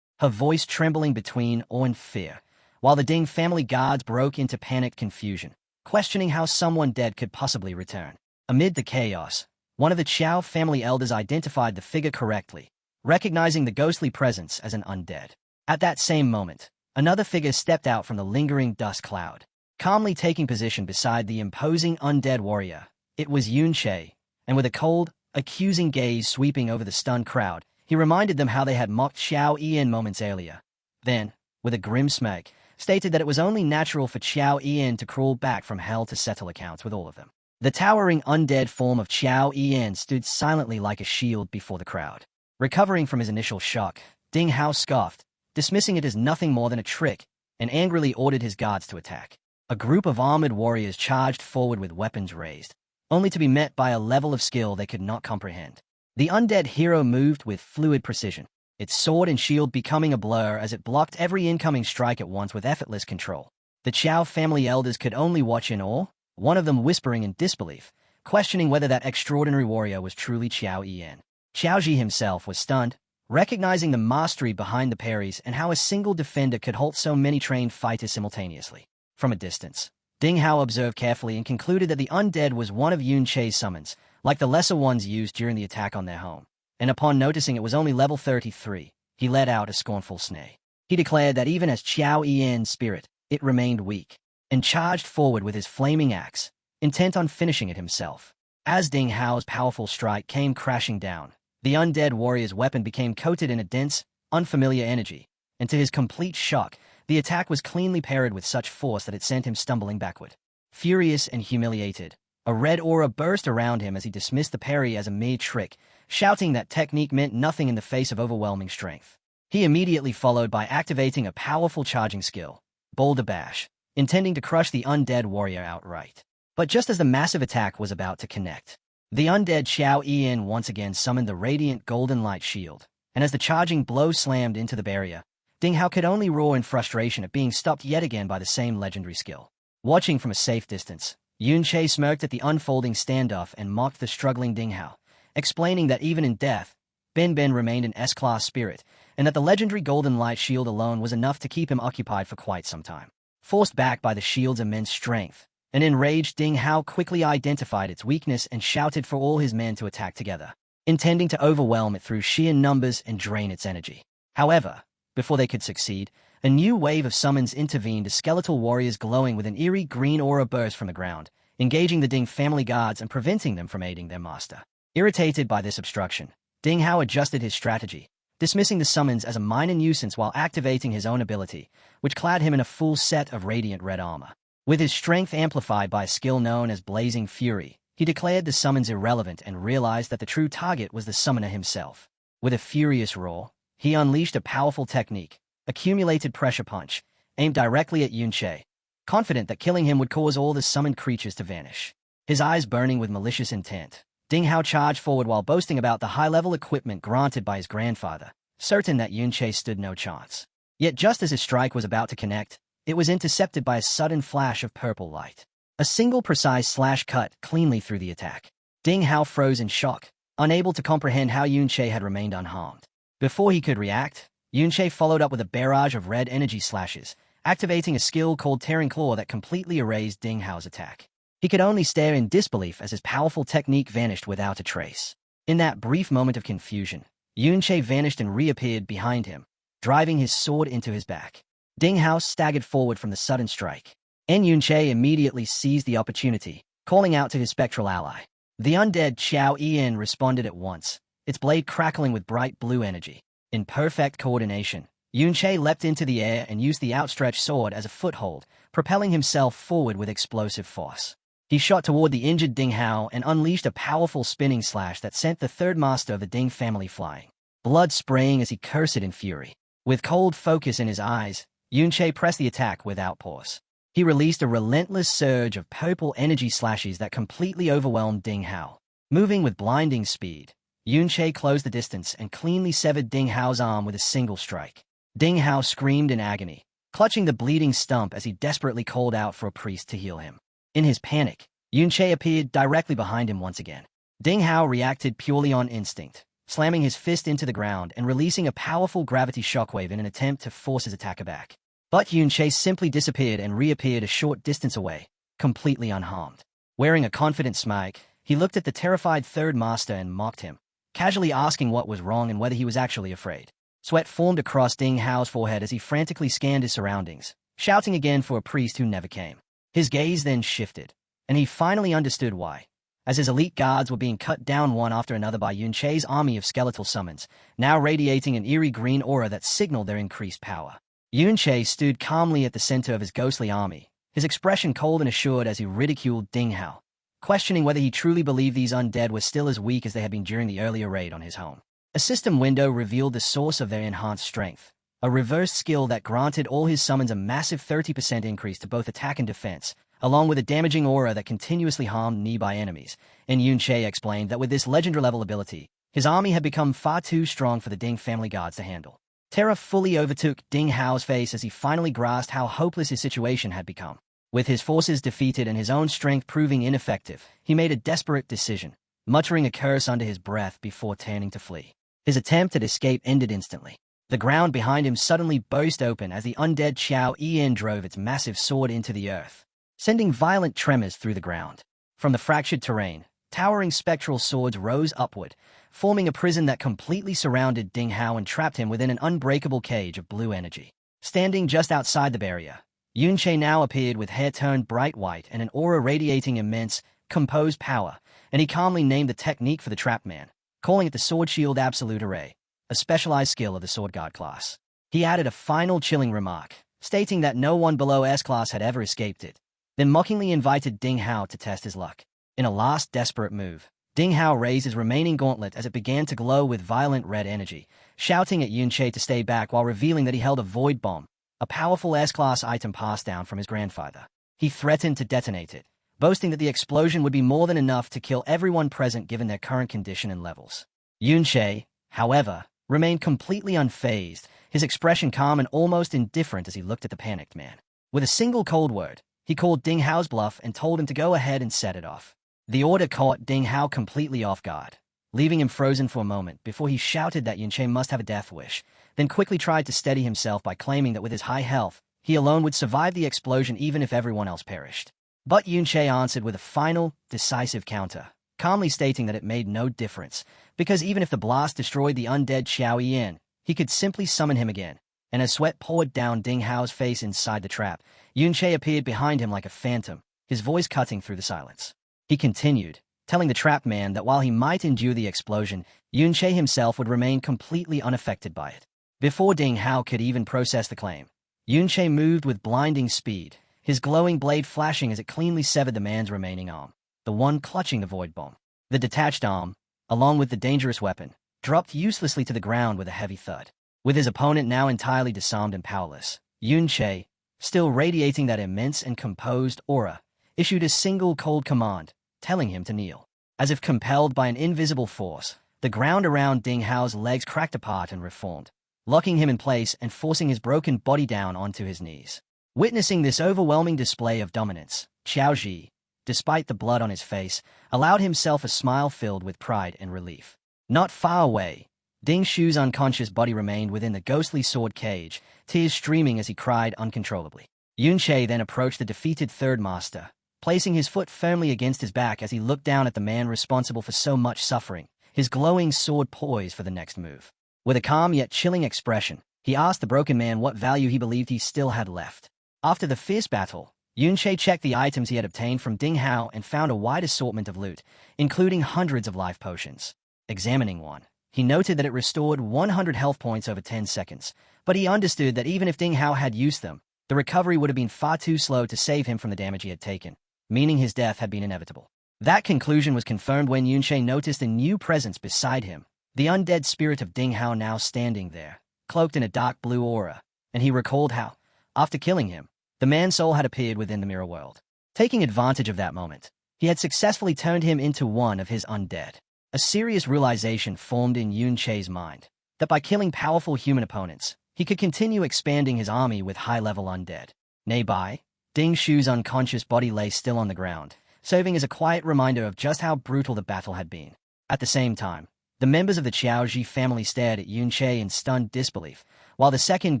her voice trembling between awe and fear, while the Ding family guards broke into panicked confusion, questioning how someone dead could possibly return. Amid the chaos, one of the Qiao family elders identified the figure correctly, recognizing the ghostly presence as an undead. At that same moment, another figure stepped out from the lingering dust cloud, calmly taking position beside the imposing undead warrior. It was Yunche, and with a cold, accusing gaze sweeping over the stunned crowd, he reminded them how they had mocked Qiao Yan moments earlier. Then, with a grim smirk, stated that it was only natural for Qiao Yan to crawl back from hell to settle accounts with all of them. The towering undead form of Qiao Yan stood silently like a shield before the crowd. Recovering from his initial shock, Ding Hao scoffed, dismissing it as nothing more than a trick, and angrily ordered his guards to attack. A group of armored warriors charged forward with weapons raised, only to be met by a level of skill they could not comprehend. The undead hero moved with fluid precision, its sword and shield becoming a blur as it blocked every incoming strike at once with effortless control. The Qiao family elders could only watch in awe, one of them whispering in disbelief, questioning whether that extraordinary warrior was truly Qiao Yan. Qiaoji himself was stunned, recognizing the mastery behind the parries and how a single defender could halt so many trained fighters simultaneously. From a distance, Ding Hao observed carefully and concluded that the undead was one of Yun Che's summons, like the lesser ones used during the attack on their home. And upon noticing it was only level 33, he let out a scornful sneer. He declared that even as Qiao Yan's spirit, it remained weak, and charged forward with his flaming axe, intent on finishing it himself. As Ding Hao's powerful strike came crashing down, the undead warrior's weapon became coated in a dense, unfamiliar energy, and to his complete shock, the attack was cleanly parried with such force that it sent him stumbling backward. Furious and humiliated, a red aura burst around him as he dismissed the parry as a mere trick, shouting that technique meant nothing in the face of overwhelming strength. He immediately followed by activating a powerful charging skill, Boulder Bash, intending to crush the undead warrior outright. But just as the massive attack was about to connect, the undead Qiao Yan once again summoned the radiant golden light shield, and as the charging blow slammed into the barrier, Ding Hao could only roar in frustration at being stopped yet again by the same legendary skill. Watching from a safe distance, Yun Che smirked at the unfolding standoff and mocked the struggling Ding Hao, explaining that even in death, Ben remained an S-class spirit, and that the legendary golden light shield alone was enough to keep him occupied for quite some time. Forced back by the shield's immense strength, an enraged Ding Hao quickly identified its weakness and shouted for all his men to attack together, intending to overwhelm it through sheer numbers and drain its energy. However, before they could succeed, a new wave of summons intervened as skeletal warriors glowing with an eerie green aura burst from the ground, engaging the Ding family guards and preventing them from aiding their master. Irritated by this obstruction, Ding Hao adjusted his strategy, dismissing the summons as a minor nuisance while activating his own ability, which clad him in a full set of radiant red armor. With his strength amplified by a skill known as Blazing Fury, he declared the summons irrelevant and realized that the true target was the summoner himself. With a furious roar, he unleashed a powerful technique, Accumulated Pressure Punch, aimed directly at Yun Che, confident that killing him would cause all the summoned creatures to vanish. His eyes burning with malicious intent, Ding Hao charged forward while boasting about the high-level equipment granted by his grandfather, certain that Yun Che stood no chance. Yet just as his strike was about to connect, it was intercepted by a sudden flash of purple light. A single precise slash cut cleanly through the attack. Ding Hao froze in shock, unable to comprehend how Yun Che had remained unharmed. Before he could react, Yun Che followed up with a barrage of red energy slashes, activating a skill called Tearing Claw that completely erased Ding Hao's attack. He could only stare in disbelief as his powerful technique vanished without a trace. In that brief moment of confusion, Yun Che vanished and reappeared behind him, driving his sword into his back. Ding Hao staggered forward from the sudden strike, and Yun Che immediately seized the opportunity, calling out to his spectral ally. The undead Qiao Yan responded at once, its blade crackling with bright blue energy. In perfect coordination, Yun Che leapt into the air and used the outstretched sword as a foothold, propelling himself forward with explosive force. He shot toward the injured Ding Hao and unleashed a powerful spinning slash that sent the third master of the Ding family flying, blood spraying as he cursed in fury. With cold focus in his eyes, Yun Che pressed the attack without pause. He released a relentless surge of purple energy slashes that completely overwhelmed Ding Hao. Moving with blinding speed, Yun Che closed the distance and cleanly severed Ding Hao's arm with a single strike. Ding Hao screamed in agony, clutching the bleeding stump as he desperately called out for a priest to heal him. In his panic, Yun Che appeared directly behind him once again. Ding Hao reacted purely on instinct, slamming his fist into the ground and releasing a powerful gravity shockwave in an attempt to force his attacker back. But Yun Che simply disappeared and reappeared a short distance away, completely unharmed. Wearing a confident smile, he looked at the terrified third master and mocked him, casually asking what was wrong and whether he was actually afraid. Sweat formed across Ding Hao's forehead as he frantically scanned his surroundings, shouting again for a priest who never came. His gaze then shifted, and he finally understood why, as his elite guards were being cut down one after another by Yun Che's army of skeletal summons, now radiating an eerie green aura that signaled their increased power. Yun Che stood calmly at the center of his ghostly army, his expression cold and assured as he ridiculed Ding Hao, questioning whether he truly believed these undead were still as weak as they had been during the earlier raid on his home. A system window revealed the source of their enhanced strength, a reverse skill that granted all his summons a massive 30% increase to both attack and defense, along with a damaging aura that continuously harmed nearby enemies, and Yun Che explained that with this legendary-level ability, His army had become far too strong for the Ding family guards to handle. Terror fully overtook Ding Hao's face as he finally grasped how hopeless his situation had become. With his forces defeated and his own strength proving ineffective, he made a desperate decision, muttering a curse under his breath before turning to flee. His attempt at escape ended instantly. The ground behind him suddenly burst open as the undead Qiao Yin drove its massive sword into the earth, sending violent tremors through the ground. From the fractured terrain, towering spectral swords rose upward, forming a prison that completely surrounded Ding Hao and trapped him within an unbreakable cage of blue energy. Standing just outside the barrier, Yunche now appeared with hair turned bright white and an aura radiating immense, composed power, and he calmly named the technique for the trapped man, calling it the Sword Shield Absolute Array, a specialized skill of the Sword Guard class. He added a final chilling remark, stating that no one below S-class had ever escaped it, then mockingly invited Ding Hao to test his luck. In a last desperate move, Ding Hao raised his remaining gauntlet as it began to glow with violent red energy, shouting at Yunche to stay back while revealing that he held a void bomb, a powerful S-class item passed down from his grandfather. He threatened to detonate it, boasting that the explosion would be more than enough to kill everyone present given their current condition and levels. Yunche, however, remained completely unfazed, his expression calm and almost indifferent as he looked at the panicked man. With a single cold word, he called Ding Hao's bluff and told him to go ahead and set it off. The order caught Ding Hao completely off guard, leaving him frozen for a moment before he shouted that Yunche must have a death wish, then quickly tried to steady himself by claiming that with his high health, he alone would survive the explosion even if everyone else perished. But Yunche answered with a final, decisive counter, calmly stating that it made no difference, because even if the blast destroyed the undead Qiao Yin, he could simply summon him again. And as sweat poured down Ding Hao's face inside the trap, Yunche appeared behind him like a phantom, his voice cutting through the silence. He continued, telling the trapped man that while he might endure the explosion, Yunche himself would remain completely unaffected by it. Before Ding Hao could even process the claim, Yunche moved with blinding speed, his glowing blade flashing as it cleanly severed the man's remaining arm, the one clutching the void bomb. The detached arm, along with the dangerous weapon, dropped uselessly to the ground with a heavy thud. With his opponent now entirely disarmed and powerless, Yunche, still radiating that immense and composed aura, issued a single cold command, telling him to kneel. As if compelled by an invisible force, the ground around Ding Hao's legs cracked apart and reformed, locking him in place and forcing his broken body down onto his knees. Witnessing this overwhelming display of dominance, Qiaoji, despite the blood on his face, allowed himself a smile filled with pride and relief. Not far away, Ding Shu's unconscious body remained within the ghostly sword cage, tears streaming as he cried uncontrollably. Yunche then approached the defeated third master, placing his foot firmly against his back as he looked down at the man responsible for so much suffering, his glowing sword poised for the next move. With a calm yet chilling expression, he asked the broken man what value he believed he still had left. After the fierce battle, Yunche checked the items he had obtained from Ding Hao and found a wide assortment of loot, including hundreds of life potions. Examining one, he noted that it restored 100 health points over 10 seconds, but he understood that even if Ding Hao had used them, the recovery would have been far too slow to save him from the damage he had taken, meaning his death had been inevitable. That conclusion was confirmed when Yunche noticed a new presence beside him, the undead spirit of Ding Hao now standing there, cloaked in a dark blue aura, and he recalled how, after killing him, the man's soul had appeared within the mirror world. Taking advantage of that moment, he had successfully turned him into one of his undead. A serious realization formed in Yunche's mind, that by killing powerful human opponents, he could continue expanding his army with high-level undead. Nearby, Ding Shu's unconscious body lay still on the ground, serving as a quiet reminder of just how brutal the battle had been. At the same time, the members of the Qiaoji family stared at Yunche in stunned disbelief, while the second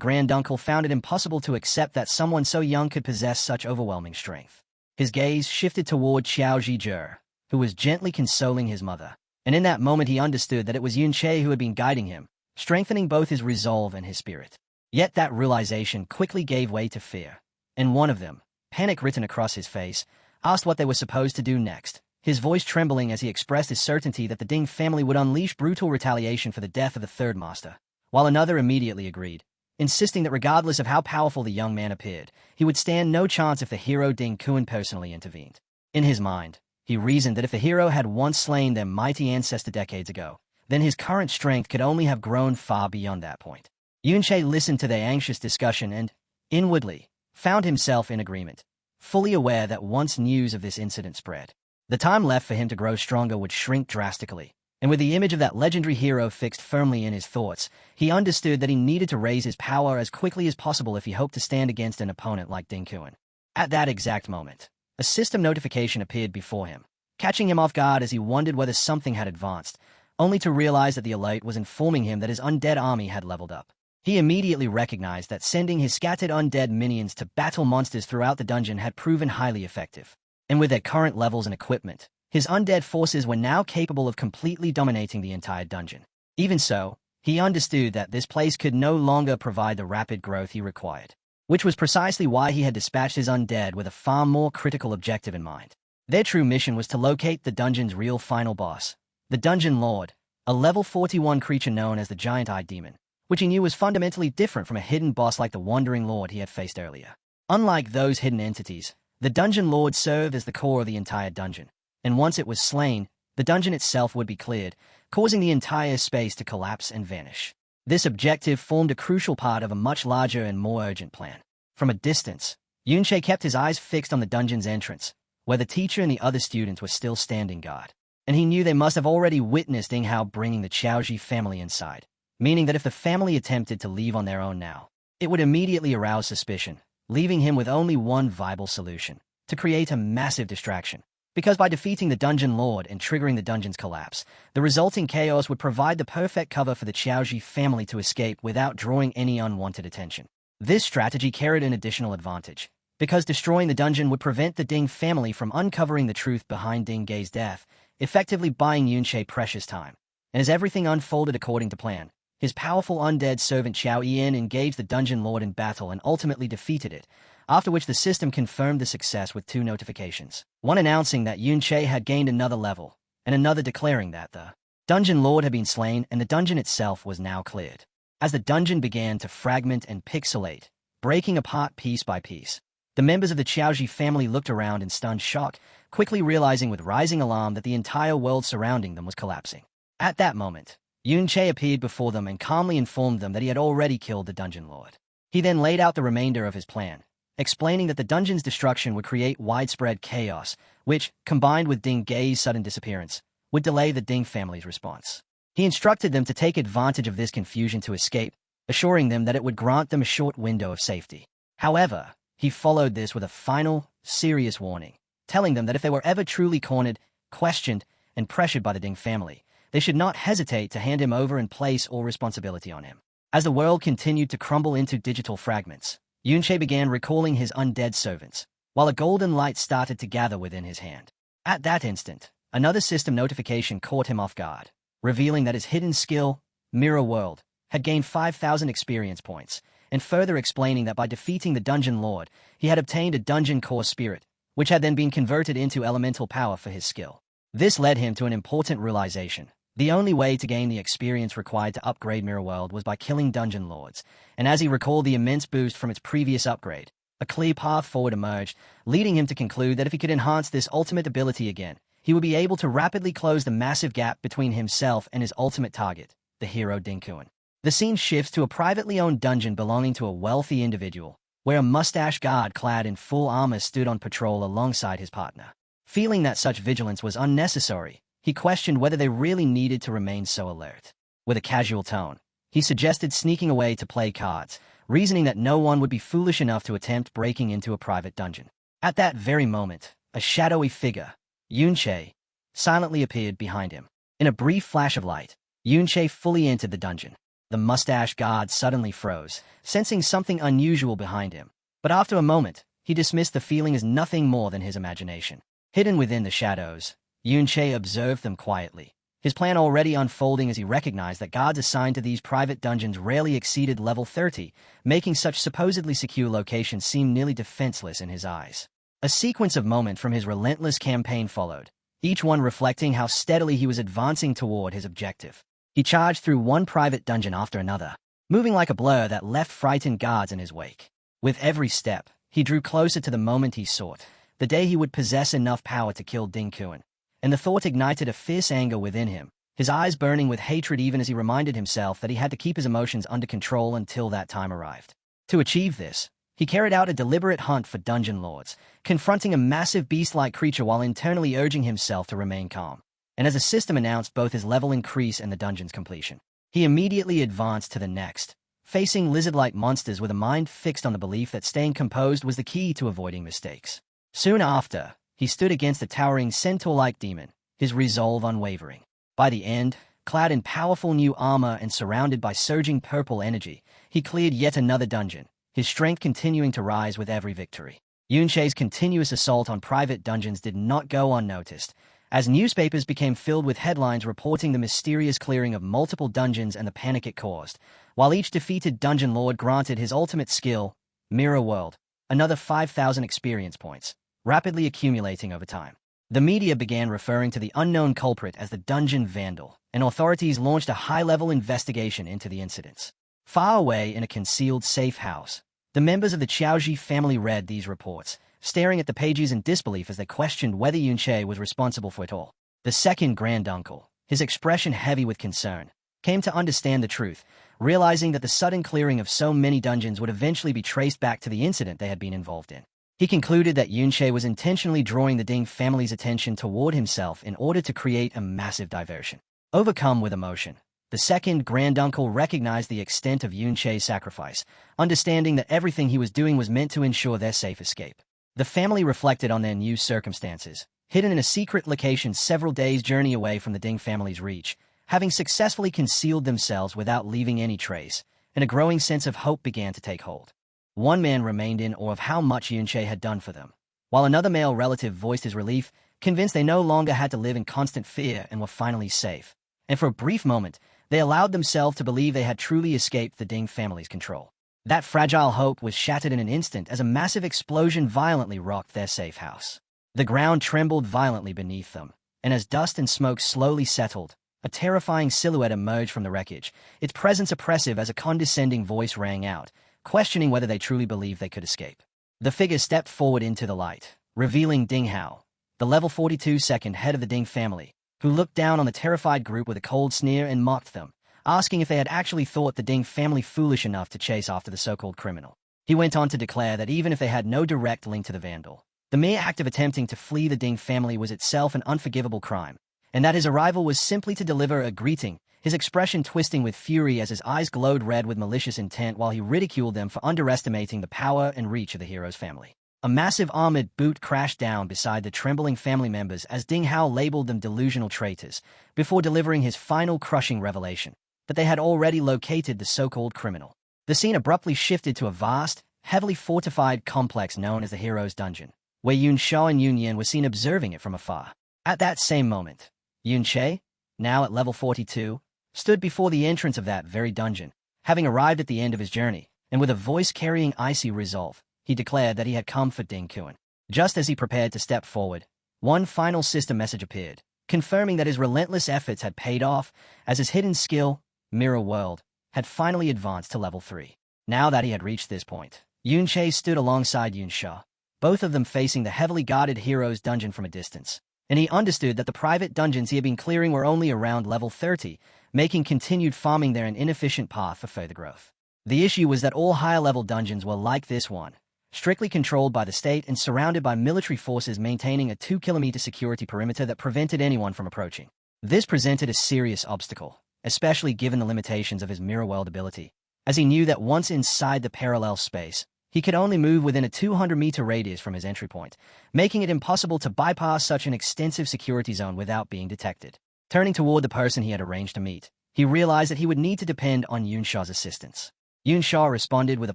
granduncle found it impossible to accept that someone so young could possess such overwhelming strength. His gaze shifted toward Qiaoji Zhe, who was gently consoling his mother, and in that moment he understood that it was Yunche who had been guiding him, strengthening both his resolve and his spirit. Yet that realization quickly gave way to fear, and one of them, panic written across his face, asked what they were supposed to do next, his voice trembling as he expressed his certainty that the Ding family would unleash brutal retaliation for the death of the third master, while another immediately agreed, insisting that regardless of how powerful the young man appeared, he would stand no chance if the hero Ding Kun personally intervened. In his mind, he reasoned that if the hero had once slain their mighty ancestor decades ago, then his current strength could only have grown far beyond that point. Yunche listened to their anxious discussion and, inwardly, found himself in agreement, fully aware that once news of this incident spread, the time left for him to grow stronger would shrink drastically, And with the image of that legendary hero fixed firmly in his thoughts, he understood that he needed to raise his power as quickly as possible if he hoped to stand against an opponent like Ding Kuan. At that exact moment, a system notification appeared before him, catching him off guard as he wondered whether something had advanced, only to realize that the alert was informing him that his undead army had leveled up. He immediately recognized that sending his scattered undead minions to battle monsters throughout the dungeon had proven highly effective. And with their current levels and equipment, his undead forces were now capable of completely dominating the entire dungeon. Even so, he understood that this place could no longer provide the rapid growth he required, which was precisely why he had dispatched his undead with a far more critical objective in mind. Their true mission was to locate the dungeon's real final boss, the Dungeon Lord, a level 41 creature known as the Giant-Eyed Demon, which he knew was fundamentally different from a hidden boss like the Wandering Lord he had faced earlier. Unlike those hidden entities, the Dungeon Lord served as the core of the entire dungeon, and once it was slain, the dungeon itself would be cleared, causing the entire space to collapse and vanish. This objective formed a crucial part of a much larger and more urgent plan. From a distance, Yunche kept his eyes fixed on the dungeon's entrance, where the teacher and the other students were still standing guard. And he knew they must have already witnessed Ding Hao bringing the Qiaoji family inside, meaning that if the family attempted to leave on their own now, it would immediately arouse suspicion, leaving him with only one viable solution: to create a massive distraction. Because by defeating the Dungeon Lord and triggering the dungeon's collapse, the resulting chaos would provide the perfect cover for the Qiaoji family to escape without drawing any unwanted attention. This strategy carried an additional advantage, because destroying the dungeon would prevent the Ding family from uncovering the truth behind Ding Gei's death, effectively buying Yunche precious time. And as everything unfolded according to plan, his powerful undead servant Xiao Yan engaged the Dungeon Lord in battle and ultimately defeated it, after which the system confirmed the success with two notifications, one announcing that Yunche had gained another level, and another declaring that the Dungeon Lord had been slain and the dungeon itself was now cleared. As the dungeon began to fragment and pixelate, breaking apart piece by piece, the members of the Qiaoji family looked around in stunned shock, quickly realizing with rising alarm that the entire world surrounding them was collapsing. At that moment, Yunche appeared before them and calmly informed them that he had already killed the Dungeon Lord. He then laid out the remainder of his plan, explaining that the dungeon's destruction would create widespread chaos, which, combined with Ding Gei's sudden disappearance, would delay the Ding family's response. He instructed them to take advantage of this confusion to escape, assuring them that it would grant them a short window of safety. However, he followed this with a final, serious warning, telling them that if they were ever truly cornered, questioned, and pressured by the Ding family, they should not hesitate to hand him over and place all responsibility on him. As the world continued to crumble into digital fragments, Yunche began recalling his undead servants, while a golden light started to gather within his hand. At that instant, another system notification caught him off guard, revealing that his hidden skill, Mirror World, had gained 5,000 experience points, and further explaining that by defeating the Dungeon Lord, he had obtained a Dungeon Core Spirit, which had then been converted into elemental power for his skill. This led him to an important realization. The only way to gain the experience required to upgrade Mirror World was by killing Dungeon Lords, and as he recalled the immense boost from its previous upgrade, a clear path forward emerged, leading him to conclude that if he could enhance this ultimate ability again, he would be able to rapidly close the massive gap between himself and his ultimate target, the hero Ding Kuan. The scene shifts to a privately owned dungeon belonging to a wealthy individual, where a mustache guard clad in full armor stood on patrol alongside his partner. Feeling that such vigilance was unnecessary, he questioned whether they really needed to remain so alert. With a casual tone, he suggested sneaking away to play cards, reasoning that no one would be foolish enough to attempt breaking into a private dungeon. At that very moment, a shadowy figure, Yunche, silently appeared behind him. In a brief flash of light, Yunche fully entered the dungeon. The mustache guard suddenly froze, sensing something unusual behind him. But after a moment, he dismissed the feeling as nothing more than his imagination. Hidden within the shadows, Yunche observed them quietly, his plan already unfolding as he recognized that guards assigned to these private dungeons rarely exceeded level 30, making such supposedly secure locations seem nearly defenseless in his eyes. A sequence of moments from his relentless campaign followed, each one reflecting how steadily he was advancing toward his objective. He charged through one private dungeon after another, moving like a blur that left frightened guards in his wake. With every step, he drew closer to the moment he sought, the day he would possess enough power to kill Ding Kuan. And the thought ignited a fierce anger within him, his eyes burning with hatred even as he reminded himself that he had to keep his emotions under control until that time arrived. To achieve this, he carried out a deliberate hunt for dungeon lords, confronting a massive beast-like creature while internally urging himself to remain calm. and as the system announced both his level increase and the dungeon's completion, he immediately advanced to the next, facing lizard-like monsters with a mind fixed on the belief that staying composed was the key to avoiding mistakes. Soon after, he stood against a towering centaur-like demon, his resolve unwavering. By the end, clad in powerful new armor and surrounded by surging purple energy, he cleared yet another dungeon, his strength continuing to rise with every victory. Yunche's continuous assault on private dungeons did not go unnoticed, as newspapers became filled with headlines reporting the mysterious clearing of multiple dungeons and the panic it caused, while each defeated dungeon lord granted his ultimate skill, Mirror World, another 5,000 experience points, rapidly accumulating over time. The media began referring to the unknown culprit as the Dungeon Vandal, and authorities launched a high-level investigation into the incidents. Far away in a concealed safe house, the members of the Qiaoji family read these reports, staring at the pages in disbelief as they questioned whether Yunche was responsible for it all. The second granduncle, his expression heavy with concern, came to understand the truth, realizing that the sudden clearing of so many dungeons would eventually be traced back to the incident they had been involved in. He concluded that Yunche was intentionally drawing the Ding family's attention toward himself in order to create a massive diversion. Overcome with emotion, the second granduncle recognized the extent of Yunche's sacrifice, understanding that everything he was doing was meant to ensure their safe escape. The family reflected on their new circumstances, hidden in a secret location several days' journey away from the Ding family's reach, having successfully concealed themselves without leaving any trace, and a growing sense of hope began to take hold. One man remained in awe of how much Yunche had done for them, while another male relative voiced his relief, convinced they no longer had to live in constant fear and were finally safe. And for a brief moment, they allowed themselves to believe they had truly escaped the Ding family's control. That fragile hope was shattered in an instant as a massive explosion violently rocked their safe house. The ground trembled violently beneath them, and as dust and smoke slowly settled, a terrifying silhouette emerged from the wreckage, its presence oppressive as a condescending voice rang out, questioning whether they truly believed they could escape. The figure stepped forward into the light, revealing Ding Hao, the level 42 second head of the Ding family, who looked down on the terrified group with a cold sneer and mocked them, asking if they had actually thought the Ding family foolish enough to chase after the so-called criminal. He went on to declare that even if they had no direct link to the Vandal, the mere act of attempting to flee the Ding family was itself an unforgivable crime, and that his arrival was simply to deliver a greeting, his expression twisting with fury as his eyes glowed red with malicious intent while he ridiculed them for underestimating the power and reach of the hero's family. A massive armored boot crashed down beside the trembling family members as Ding Hao labeled them delusional traitors, before delivering his final crushing revelation, that they had already located the so-called criminal. The scene abruptly shifted to a vast, heavily fortified complex known as the Hero's Dungeon, where Yun Sha and Yun Yan were seen observing it from afar. At that same moment, Yun Che, now at level 42, stood before the entrance of that very dungeon, having arrived at the end of his journey, and with a voice carrying icy resolve, he declared that he had come for Ding Kuan. Just as he prepared to step forward, one final system message appeared, confirming that his relentless efforts had paid off, as his hidden skill, Mirror World, had finally advanced to level 3. Now that he had reached this point, Yun Che stood alongside Yun Sha, both of them facing the heavily guarded Hero's Dungeon from a distance, and he understood that the private dungeons he had been clearing were only around level 30, making continued farming there an inefficient path for further growth. The issue was that all higher-level dungeons were like this one, strictly controlled by the state and surrounded by military forces maintaining a 2-kilometer security perimeter that prevented anyone from approaching. This presented a serious obstacle, especially given the limitations of his Mirror World ability, as he knew that once inside the parallel space, he could only move within a 200-meter radius from his entry point, making it impossible to bypass such an extensive security zone without being detected. Turning toward the person he had arranged to meet, he realized that he would need to depend on Yun Sha's assistance. Yun Sha responded with a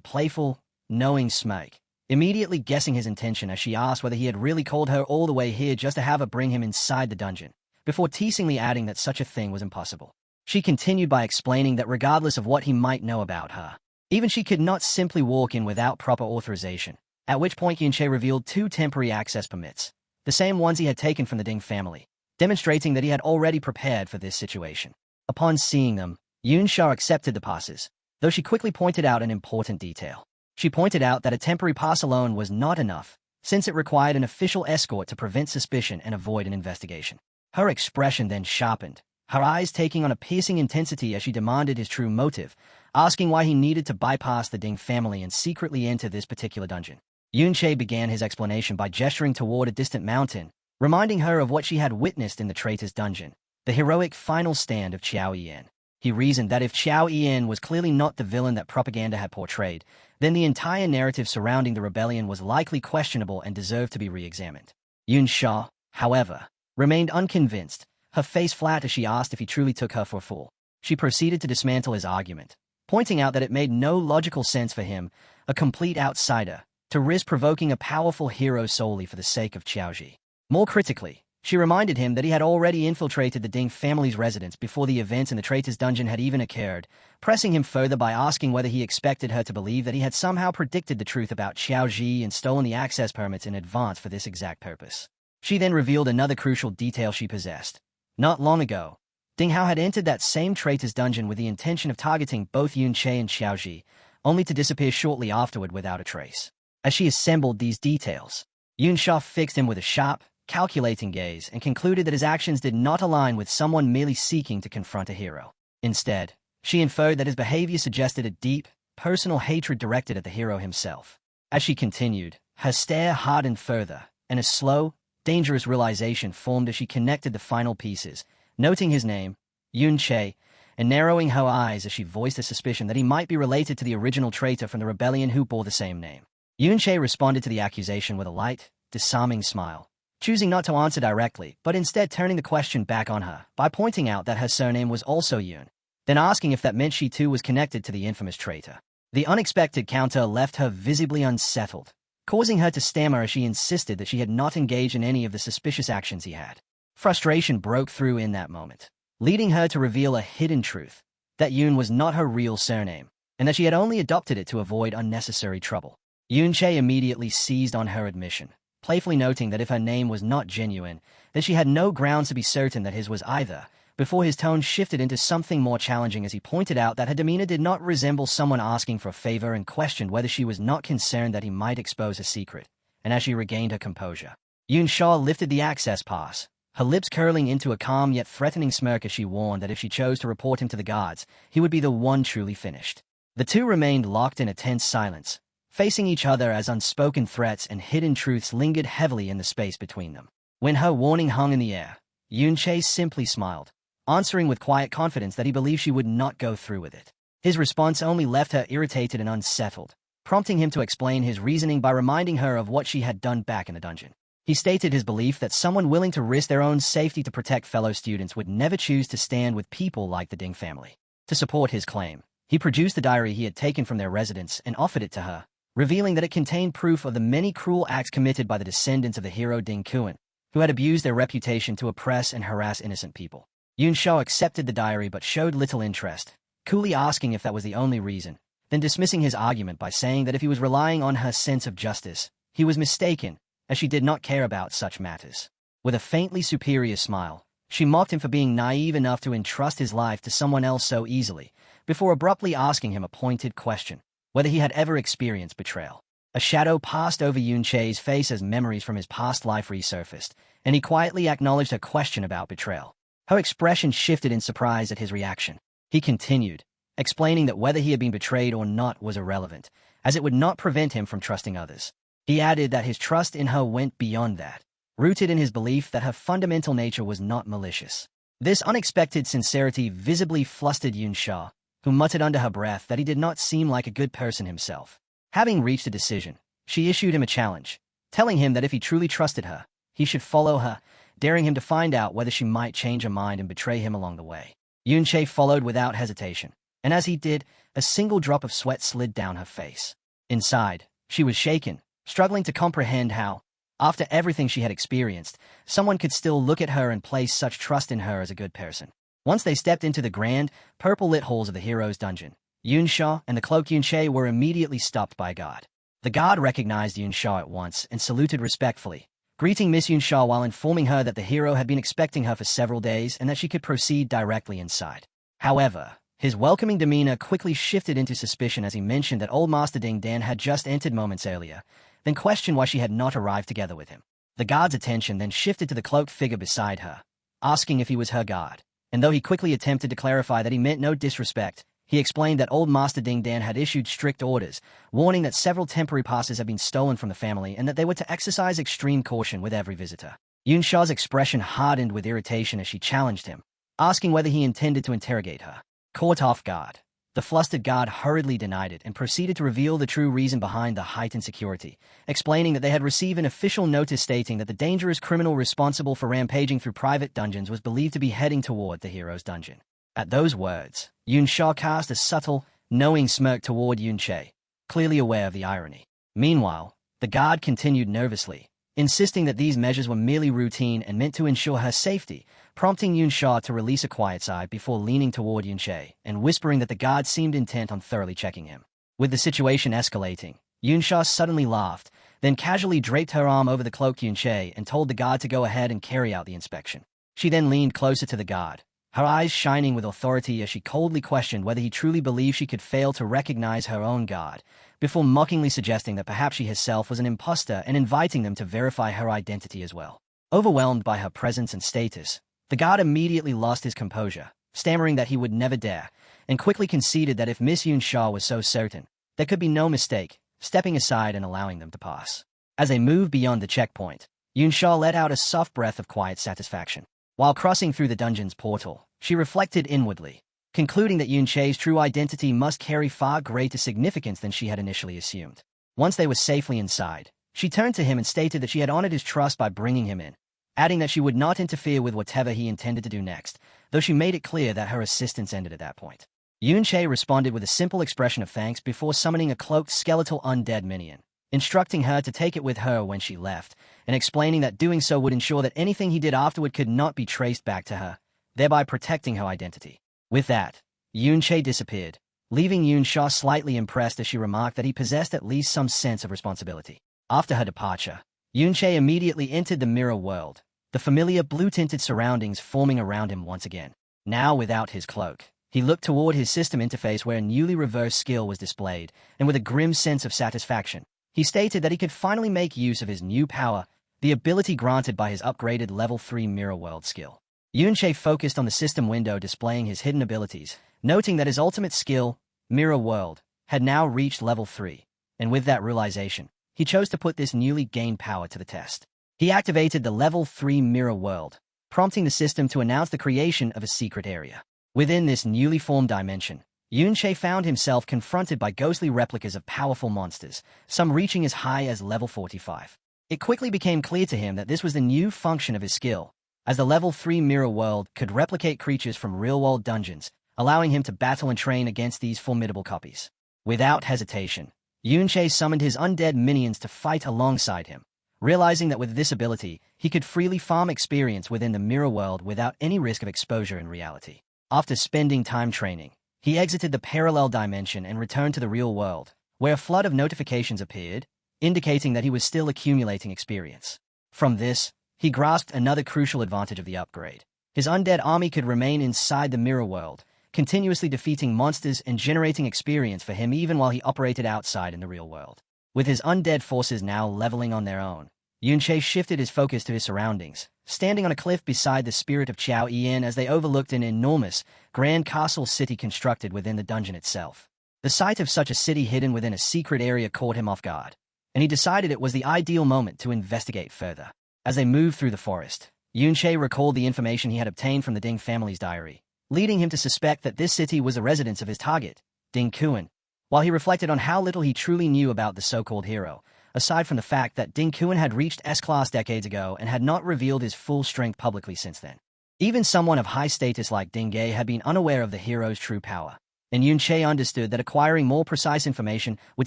playful, knowing smirk, immediately guessing his intention as she asked whether he had really called her all the way here just to have her bring him inside the dungeon, before teasingly adding that such a thing was impossible. She continued by explaining that regardless of what he might know about her, even she could not simply walk in without proper authorization, at which point Yun Che revealed 2 temporary access permits, the same ones he had taken from the Ding family, demonstrating that he had already prepared for this situation. Upon seeing them, Yun Sha accepted the passes, though she quickly pointed out an important detail. She pointed out that a temporary pass alone was not enough, since it required an official escort to prevent suspicion and avoid an investigation. Her expression then sharpened, her eyes taking on a piercing intensity as she demanded his true motive, asking why he needed to bypass the Ding family and secretly enter this particular dungeon. Yun Che began his explanation by gesturing toward a distant mountain, reminding her of what she had witnessed in the traitor's dungeon, the heroic final stand of Qiao Yian. He reasoned that if Qiao Yian was clearly not the villain that propaganda had portrayed, then the entire narrative surrounding the rebellion was likely questionable and deserved to be re-examined. Yunsha, however, remained unconvinced, her face flat as she asked if he truly took her for a fool. She proceeded to dismantle his argument, pointing out that it made no logical sense for him, a complete outsider, to risk provoking a powerful hero solely for the sake of Qiaoji. More critically, she reminded him that he had already infiltrated the Ding family's residence before the events in the traitor's dungeon had even occurred, pressing him further by asking whether he expected her to believe that he had somehow predicted the truth about Qiaoji and stolen the access permits in advance for this exact purpose. She then revealed another crucial detail she possessed. Not long ago, Ding Hao had entered that same traitor's dungeon with the intention of targeting both Yun Che and Qiaoji, only to disappear shortly afterward without a trace. As she assembled these details, Yun Sha fixed him with a sharp, calculating gaze and concluded that his actions did not align with someone merely seeking to confront a hero. Instead, she inferred that his behavior suggested a deep, personal hatred directed at the hero himself. As she continued, her stare hardened further, and a slow, dangerous realization formed as she connected the final pieces, noting his name, Yun Che, and narrowing her eyes as she voiced a suspicion that he might be related to the original traitor from the rebellion who bore the same name. Yun Che responded to the accusation with a light, disarming smile, choosing not to answer directly, but instead turning the question back on her by pointing out that her surname was also Yun, then asking if that meant she too was connected to the infamous traitor. The unexpected counter left her visibly unsettled, causing her to stammer as she insisted that she had not engaged in any of the suspicious actions he had. Frustration broke through in that moment, leading her to reveal a hidden truth, that Yun was not her real surname, and that she had only adopted it to avoid unnecessary trouble. Yun Che immediately seized on her admission, playfully noting that if her name was not genuine, then she had no grounds to be certain that his was either, before his tone shifted into something more challenging as he pointed out that her demeanor did not resemble someone asking for a favor and questioned whether she was not concerned that he might expose a secret. And as she regained her composure, Yun Sha lifted the access pass, her lips curling into a calm yet threatening smirk as she warned that if she chose to report him to the guards, he would be the one truly finished. The two remained locked in a tense silence, facing each other as unspoken threats and hidden truths lingered heavily in the space between them. When her warning hung in the air, Yun Che simply smiled, answering with quiet confidence that he believed she would not go through with it. His response only left her irritated and unsettled, prompting him to explain his reasoning by reminding her of what she had done back in the dungeon. He stated his belief that someone willing to risk their own safety to protect fellow students would never choose to stand with people like the Ding family. To support his claim, he produced the diary he had taken from their residence and offered it to her, revealing that it contained proof of the many cruel acts committed by the descendants of the hero Ding Kuan, who had abused their reputation to oppress and harass innocent people. Yun Sha accepted the diary but showed little interest, coolly asking if that was the only reason, then dismissing his argument by saying that if he was relying on her sense of justice, he was mistaken, as she did not care about such matters. With a faintly superior smile, she mocked him for being naive enough to entrust his life to someone else so easily, before abruptly asking him a pointed question, whether he had ever experienced betrayal. A shadow passed over Yun Che's face as memories from his past life resurfaced, and he quietly acknowledged her question about betrayal. Her expression shifted in surprise at his reaction. He continued, explaining that whether he had been betrayed or not was irrelevant, as it would not prevent him from trusting others. He added that his trust in her went beyond that, rooted in his belief that her fundamental nature was not malicious. This unexpected sincerity visibly flustered Yun Sha, who muttered under her breath that he did not seem like a good person himself. Having reached a decision, she issued him a challenge, telling him that if he truly trusted her, he should follow her, daring him to find out whether she might change her mind and betray him along the way. Yun Che followed without hesitation, and as he did, a single drop of sweat slid down her face. Inside, she was shaken, struggling to comprehend how, after everything she had experienced, someone could still look at her and place such trust in her as a good person. Once they stepped into the grand, purple-lit halls of the hero's dungeon, Yun Sha and the cloaked Yun Che were immediately stopped by a guard. The guard recognized Yun Sha at once and saluted respectfully, greeting Miss Yun Sha while informing her that the hero had been expecting her for several days and that she could proceed directly inside. However, his welcoming demeanor quickly shifted into suspicion as he mentioned that old Master Ding Dan had just entered moments earlier, then questioned why she had not arrived together with him. The guard's attention then shifted to the cloaked figure beside her, asking if he was her guard, and though he quickly attempted to clarify that he meant no disrespect, he explained that old Master Ding Dan had issued strict orders, warning that several temporary passes had been stolen from the family and that they were to exercise extreme caution with every visitor. Yunsha's expression hardened with irritation as she challenged him, asking whether he intended to interrogate her. Caught off guard, the flustered guard hurriedly denied it and proceeded to reveal the true reason behind the heightened security, explaining that they had received an official notice stating that the dangerous criminal responsible for rampaging through private dungeons was believed to be heading toward the hero's dungeon. At those words, Yunsha cast a subtle, knowing smirk toward Yunche, clearly aware of the irony. Meanwhile, the guard continued nervously, insisting that these measures were merely routine and meant to ensure her safety, prompting Yunsha to release a quiet sigh before leaning toward Yunche and whispering that the guard seemed intent on thoroughly checking him. With the situation escalating, Yunsha suddenly laughed, then casually draped her arm over the cloaked Yunche and told the guard to go ahead and carry out the inspection. She then leaned closer to the guard, her eyes shining with authority as she coldly questioned whether he truly believed she could fail to recognize her own guard, before mockingly suggesting that perhaps she herself was an imposter and inviting them to verify her identity as well. Overwhelmed by her presence and status, the guard immediately lost his composure, stammering that he would never dare, and quickly conceded that if Miss Yunsha was so certain, there could be no mistake, stepping aside and allowing them to pass. As they moved beyond the checkpoint, Yunsha let out a soft breath of quiet satisfaction. While crossing through the dungeon's portal, she reflected inwardly, concluding that Yunche's true identity must carry far greater significance than she had initially assumed. Once they were safely inside, she turned to him and stated that she had honored his trust by bringing him in, adding that she would not interfere with whatever he intended to do next, though she made it clear that her assistance ended at that point. Yunche responded with a simple expression of thanks before summoning a cloaked skeletal undead minion, instructing her to take it with her when she left, and explaining that doing so would ensure that anything he did afterward could not be traced back to her, thereby protecting her identity. With that, Yunche disappeared, leaving Yunsha slightly impressed as she remarked that he possessed at least some sense of responsibility. After her departure, Yunche immediately entered the mirror world, the familiar blue-tinted surroundings forming around him once again. Now without his cloak, he looked toward his system interface where a newly reversed skill was displayed, and with a grim sense of satisfaction, he stated that he could finally make use of his new power, the ability granted by his upgraded level 3 mirror world skill. Yunche focused on the system window displaying his hidden abilities, noting that his ultimate skill, Mirror World, had now reached level 3, and with that realization, he chose to put this newly gained power to the test. He activated the level 3 Mirror World, prompting the system to announce the creation of a secret area. Within this newly formed dimension, Yunche found himself confronted by ghostly replicas of powerful monsters, some reaching as high as level 45. It quickly became clear to him that this was the new function of his skill, as the level 3 Mirror World could replicate creatures from real-world dungeons, allowing him to battle and train against these formidable copies. Without hesitation, Yunche summoned his undead minions to fight alongside him, realizing that with this ability, he could freely farm experience within the Mirror World without any risk of exposure in reality. After spending time training, he exited the parallel dimension and returned to the real world, where a flood of notifications appeared, indicating that he was still accumulating experience. From this, he grasped another crucial advantage of the upgrade. His undead army could remain inside the mirror world, continuously defeating monsters and generating experience for him even while he operated outside in the real world. With his undead forces now leveling on their own, Yunche shifted his focus to his surroundings, standing on a cliff beside the spirit of Chao Ian as they overlooked an enormous, grand castle city constructed within the dungeon itself. The sight of such a city hidden within a secret area caught him off guard, and he decided it was the ideal moment to investigate further. As they moved through the forest, Yunche recalled the information he had obtained from the Ding family's diary, leading him to suspect that this city was a residence of his target, Ding Kuan. While he reflected on how little he truly knew about the so-called hero, aside from the fact that Ding Kuan had reached S-Class decades ago and had not revealed his full strength publicly since then. Even someone of high status like Ding Ge had been unaware of the hero's true power, and Yunche understood that acquiring more precise information would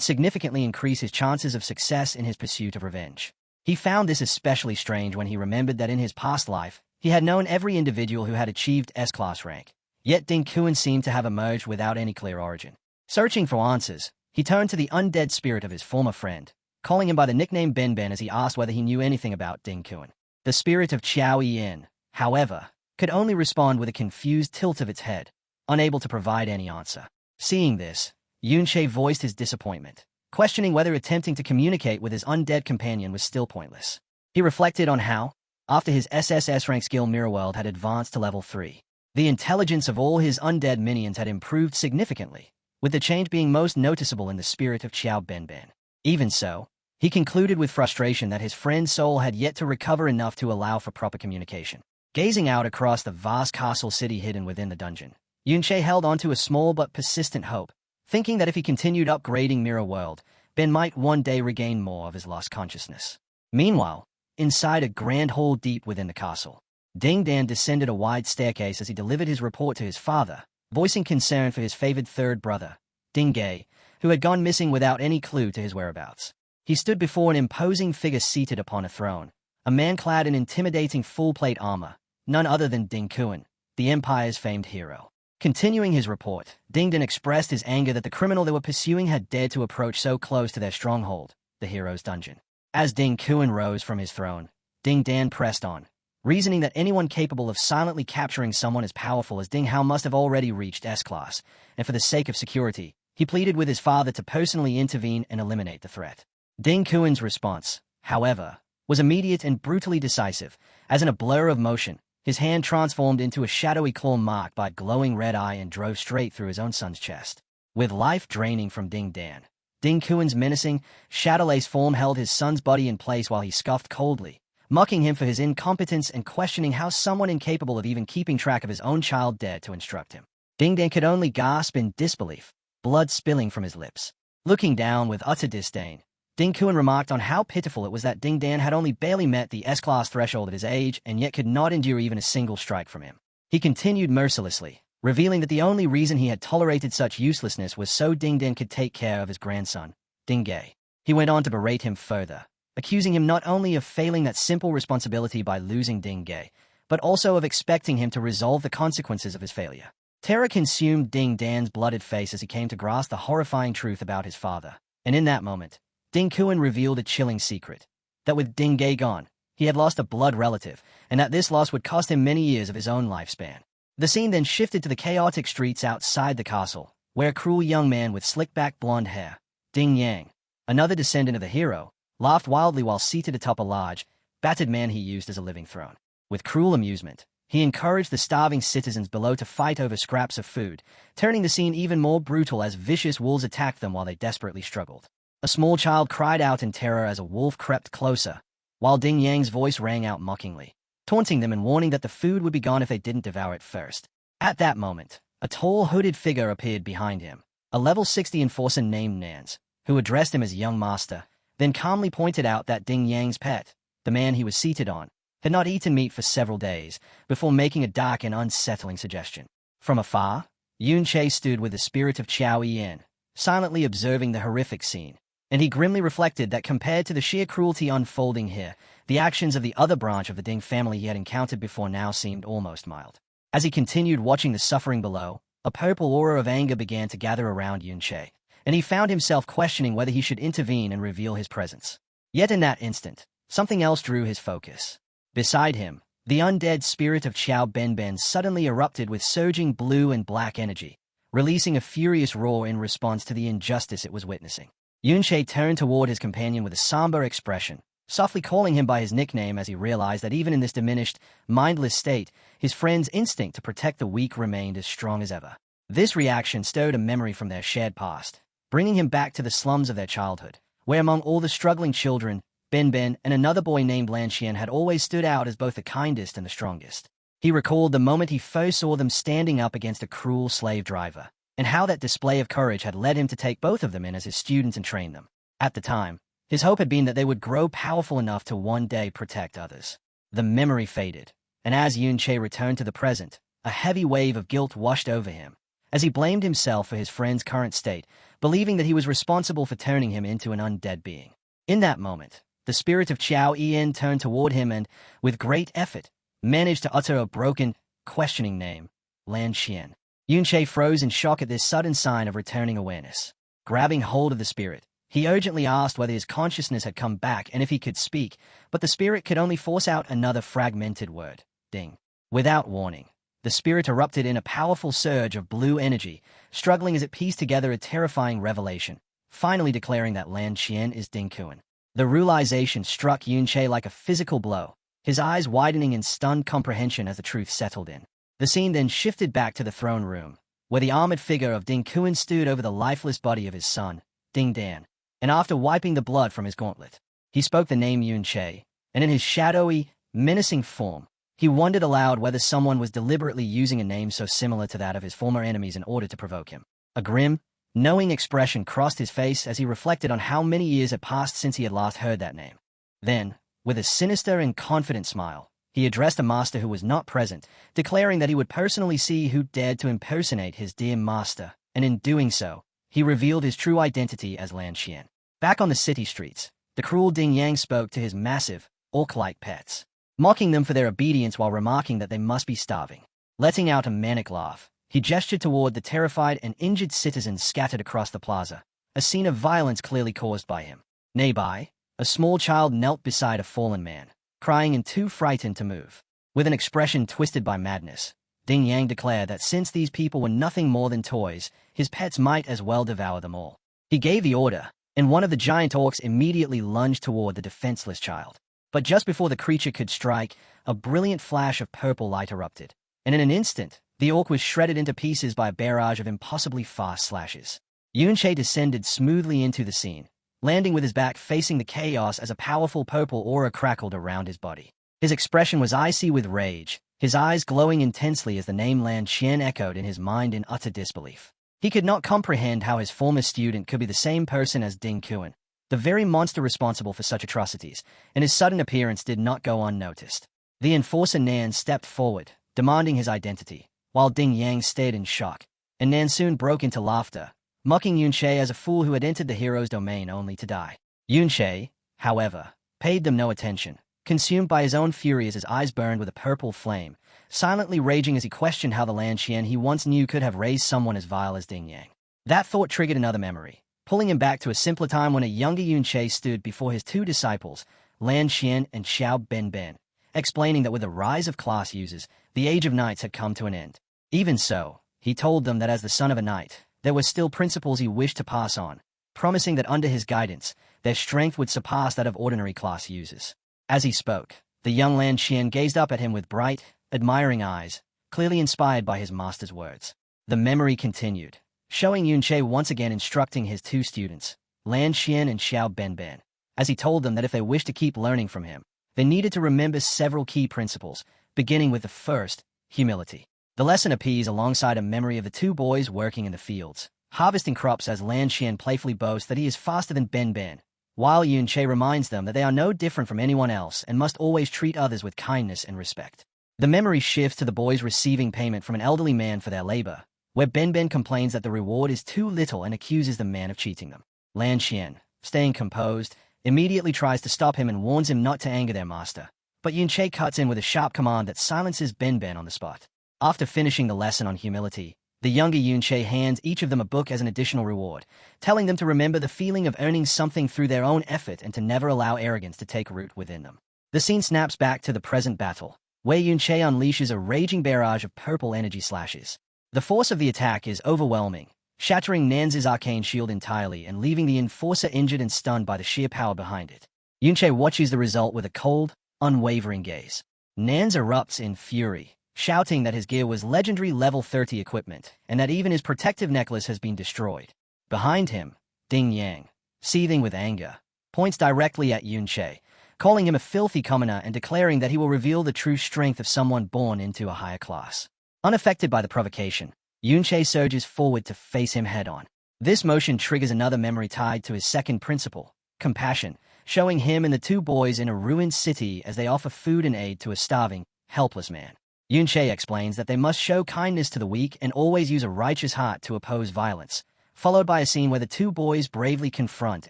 significantly increase his chances of success in his pursuit of revenge. He found this especially strange when he remembered that in his past life, he had known every individual who had achieved S-Class rank, yet Ding Kuan seemed to have emerged without any clear origin. Searching for answers, he turned to the undead spirit of his former friend, calling him by the nickname Ben Ben as he asked whether he knew anything about Ding Kuan. The spirit of Chao Ian, however, could only respond with a confused tilt of its head, unable to provide any answer. Seeing this, Yunche voiced his disappointment, questioning whether attempting to communicate with his undead companion was still pointless. He reflected on how, after his SSS rank skill Mirror World had advanced to level 3, the intelligence of all his undead minions had improved significantly, with the change being most noticeable in the spirit of Chao Ben Ben. Even so, He concluded with frustration that his friend's soul had yet to recover enough to allow for proper communication. Gazing out across the vast castle city hidden within the dungeon, Yunche held onto a small but persistent hope, thinking that if he continued upgrading Mirror World, Ben might one day regain more of his lost consciousness. Meanwhile, inside a grand hall deep within the castle, Ding Dan descended a wide staircase as he delivered his report to his father, voicing concern for his favored third brother, Ding Gai, who had gone missing without any clue to his whereabouts. He stood before an imposing figure seated upon a throne, a man clad in intimidating full-plate armor, none other than Ding Kuan, the Empire's famed hero. Continuing his report, Ding Dan expressed his anger that the criminal they were pursuing had dared to approach so close to their stronghold, the hero's dungeon. As Ding Kuan rose from his throne, Ding Dan pressed on, reasoning that anyone capable of silently capturing someone as powerful as Ding Hao must have already reached S-Class, and for the sake of security, he pleaded with his father to personally intervene and eliminate the threat. Ding Kuan's response, however, was immediate and brutally decisive, as in a blur of motion, his hand transformed into a shadowy claw marked by a glowing red eye and drove straight through his own son's chest. With life draining from Ding Dan, Ding Kuan's menacing, shadow-lace form held his son's body in place while he scoffed coldly, mocking him for his incompetence and questioning how someone incapable of even keeping track of his own child dared to instruct him. Ding Dan could only gasp in disbelief, blood spilling from his lips. Looking down with utter disdain, Ding Kuan remarked on how pitiful it was that Ding Dan had only barely met the S-Class threshold at his age and yet could not endure even a single strike from him. He continued mercilessly, revealing that the only reason he had tolerated such uselessness was so Ding Dan could take care of his grandson, Ding Gai. He went on to berate him further, accusing him not only of failing that simple responsibility by losing Ding Gai, but also of expecting him to resolve the consequences of his failure. Terror consumed Ding Dan's blooded face as he came to grasp the horrifying truth about his father, and in that moment, Ding Kuan revealed a chilling secret, that with Ding Gai gone, he had lost a blood relative, and that this loss would cost him many years of his own lifespan. The scene then shifted to the chaotic streets outside the castle, where a cruel young man with slick-back blonde hair, Ding Yang, another descendant of the hero, laughed wildly while seated atop a large, battered man he used as a living throne. With cruel amusement, he encouraged the starving citizens below to fight over scraps of food, turning the scene even more brutal as vicious wolves attacked them while they desperately struggled. A small child cried out in terror as a wolf crept closer, while Ding Yang's voice rang out mockingly, taunting them and warning that the food would be gone if they didn't devour it first. At that moment, a tall, hooded figure appeared behind him, a level 60 enforcer named Nance, who addressed him as young master, then calmly pointed out that Ding Yang's pet, the man he was seated on, had not eaten meat for several days, before making a dark and unsettling suggestion. From afar, Yun Che stood with the spirit of Qiao Yan, silently observing the horrific scene, and he grimly reflected that compared to the sheer cruelty unfolding here, the actions of the other branch of the Ding family he had encountered before now seemed almost mild. As he continued watching the suffering below, a purple aura of anger began to gather around Yun Che, and he found himself questioning whether he should intervene and reveal his presence. Yet in that instant, something else drew his focus. Beside him, the undead spirit of Qiao Benben suddenly erupted with surging blue and black energy, releasing a furious roar in response to the injustice it was witnessing. Yun Che turned toward his companion with a somber expression, softly calling him by his nickname as he realized that even in this diminished, mindless state, his friend's instinct to protect the weak remained as strong as ever. This reaction stirred a memory from their shared past, bringing him back to the slums of their childhood, where among all the struggling children, Ben Ben and another boy named Lan Xian had always stood out as both the kindest and the strongest. He recalled the moment he first saw them standing up against a cruel slave driver, and how that display of courage had led him to take both of them in as his students and train them. At the time, his hope had been that they would grow powerful enough to one day protect others. The memory faded, and as Yun Che returned to the present, a heavy wave of guilt washed over him, as he blamed himself for his friend's current state, believing that he was responsible for turning him into an undead being. In that moment, the spirit of Qiao Yan turned toward him and, with great effort, managed to utter a broken, questioning name, Lan Xian. Yun Che froze in shock at this sudden sign of returning awareness. Grabbing hold of the spirit, he urgently asked whether his consciousness had come back and if he could speak, but the spirit could only force out another fragmented word, Ding. Without warning, the spirit erupted in a powerful surge of blue energy, struggling as it pieced together a terrifying revelation, finally declaring that Lan Xian is Ding Kuan. The realization struck Yun Che like a physical blow, his eyes widening in stunned comprehension as the truth settled in. The scene then shifted back to the throne room, where the armored figure of Ding Kuan stood over the lifeless body of his son, Ding Dan. and after wiping the blood from his gauntlet, he spoke the name Yun-che, and in his shadowy, menacing form, he wondered aloud whether someone was deliberately using a name so similar to that of his former enemies in order to provoke him. A grim, knowing expression crossed his face as he reflected on how many years had passed since he had last heard that name. Then, with a sinister and confident smile, he addressed a master who was not present, declaring that he would personally see who dared to impersonate his dear master, and in doing so, he revealed his true identity as Lan Xian. Back on the city streets, the cruel Ding Yang spoke to his massive, orc-like pets, mocking them for their obedience while remarking that they must be starving. Letting out a manic laugh, he gestured toward the terrified and injured citizens scattered across the plaza, a scene of violence clearly caused by him. Nearby, a small child knelt beside a fallen man, crying and too frightened to move. With an expression twisted by madness, Ding Yang declared that since these people were nothing more than toys, his pets might as well devour them all. He gave the order, and one of the giant orcs immediately lunged toward the defenseless child. But just before the creature could strike, a brilliant flash of purple light erupted, and in an instant, the orc was shredded into pieces by a barrage of impossibly fast slashes. Yun-che descended smoothly into the scene, landing with his back facing the chaos as a powerful purple aura crackled around his body. His expression was icy with rage, his eyes glowing intensely as the name Lan Xian echoed in his mind in utter disbelief. He could not comprehend how his former student could be the same person as Ding Kuan, the very monster responsible for such atrocities, and his sudden appearance did not go unnoticed. The enforcer Nan stepped forward, demanding his identity, while Ding Yang stared in shock, and Nan soon broke into laughter, mocking Yun-che as a fool who had entered the hero's domain only to die. Yun-che, however, paid them no attention, consumed by his own fury as his eyes burned with a purple flame, silently raging as he questioned how the Lan Xian he once knew could have raised someone as vile as Ding Yang. That thought triggered another memory, pulling him back to a simpler time when a younger Yun-che stood before his two disciples, Lan Xian and Xiao Ben, explaining that with the rise of class users, the age of knights had come to an end. Even so, he told them that as the son of a knight, there were still principles he wished to pass on, promising that under his guidance, their strength would surpass that of ordinary class users. As he spoke, the young Lan Xian gazed up at him with bright, admiring eyes, clearly inspired by his master's words. The memory continued, showing Yun-che once again instructing his two students, Lan Xian and Xiao Ben, as he told them that if they wished to keep learning from him, they needed to remember several key principles, beginning with the first, humility. The lesson appears alongside a memory of the two boys working in the fields, harvesting crops as Lan Xian playfully boasts that he is faster than Ben, while Yun-che reminds them that they are no different from anyone else and must always treat others with kindness and respect. The memory shifts to the boys receiving payment from an elderly man for their labor, where Ben complains that the reward is too little and accuses the man of cheating them. Lan Xian, staying composed, immediately tries to stop him and warns him not to anger their master, but Yun-che cuts in with a sharp command that silences Ben on the spot. After finishing the lesson on humility, the younger Yun-che hands each of them a book as an additional reward, telling them to remember the feeling of earning something through their own effort and to never allow arrogance to take root within them. The scene snaps back to the present battle, where Yun-che unleashes a raging barrage of purple energy slashes. The force of the attack is overwhelming, shattering Nan's arcane shield entirely and leaving the enforcer injured and stunned by the sheer power behind it. Yun-che watches the result with a cold, unwavering gaze. Nan's erupts in fury, shouting that his gear was legendary level 30 equipment and that even his protective necklace has been destroyed. Behind him, Ding Yang, seething with anger, points directly at Yun-che, calling him a filthy commoner and declaring that he will reveal the true strength of someone born into a higher class. Unaffected by the provocation, Yun-che surges forward to face him head-on. This motion triggers another memory tied to his second principle, compassion, showing him and the two boys in a ruined city as they offer food and aid to a starving, helpless man. Yun-che explains that they must show kindness to the weak and always use a righteous heart to oppose violence, followed by a scene where the two boys bravely confront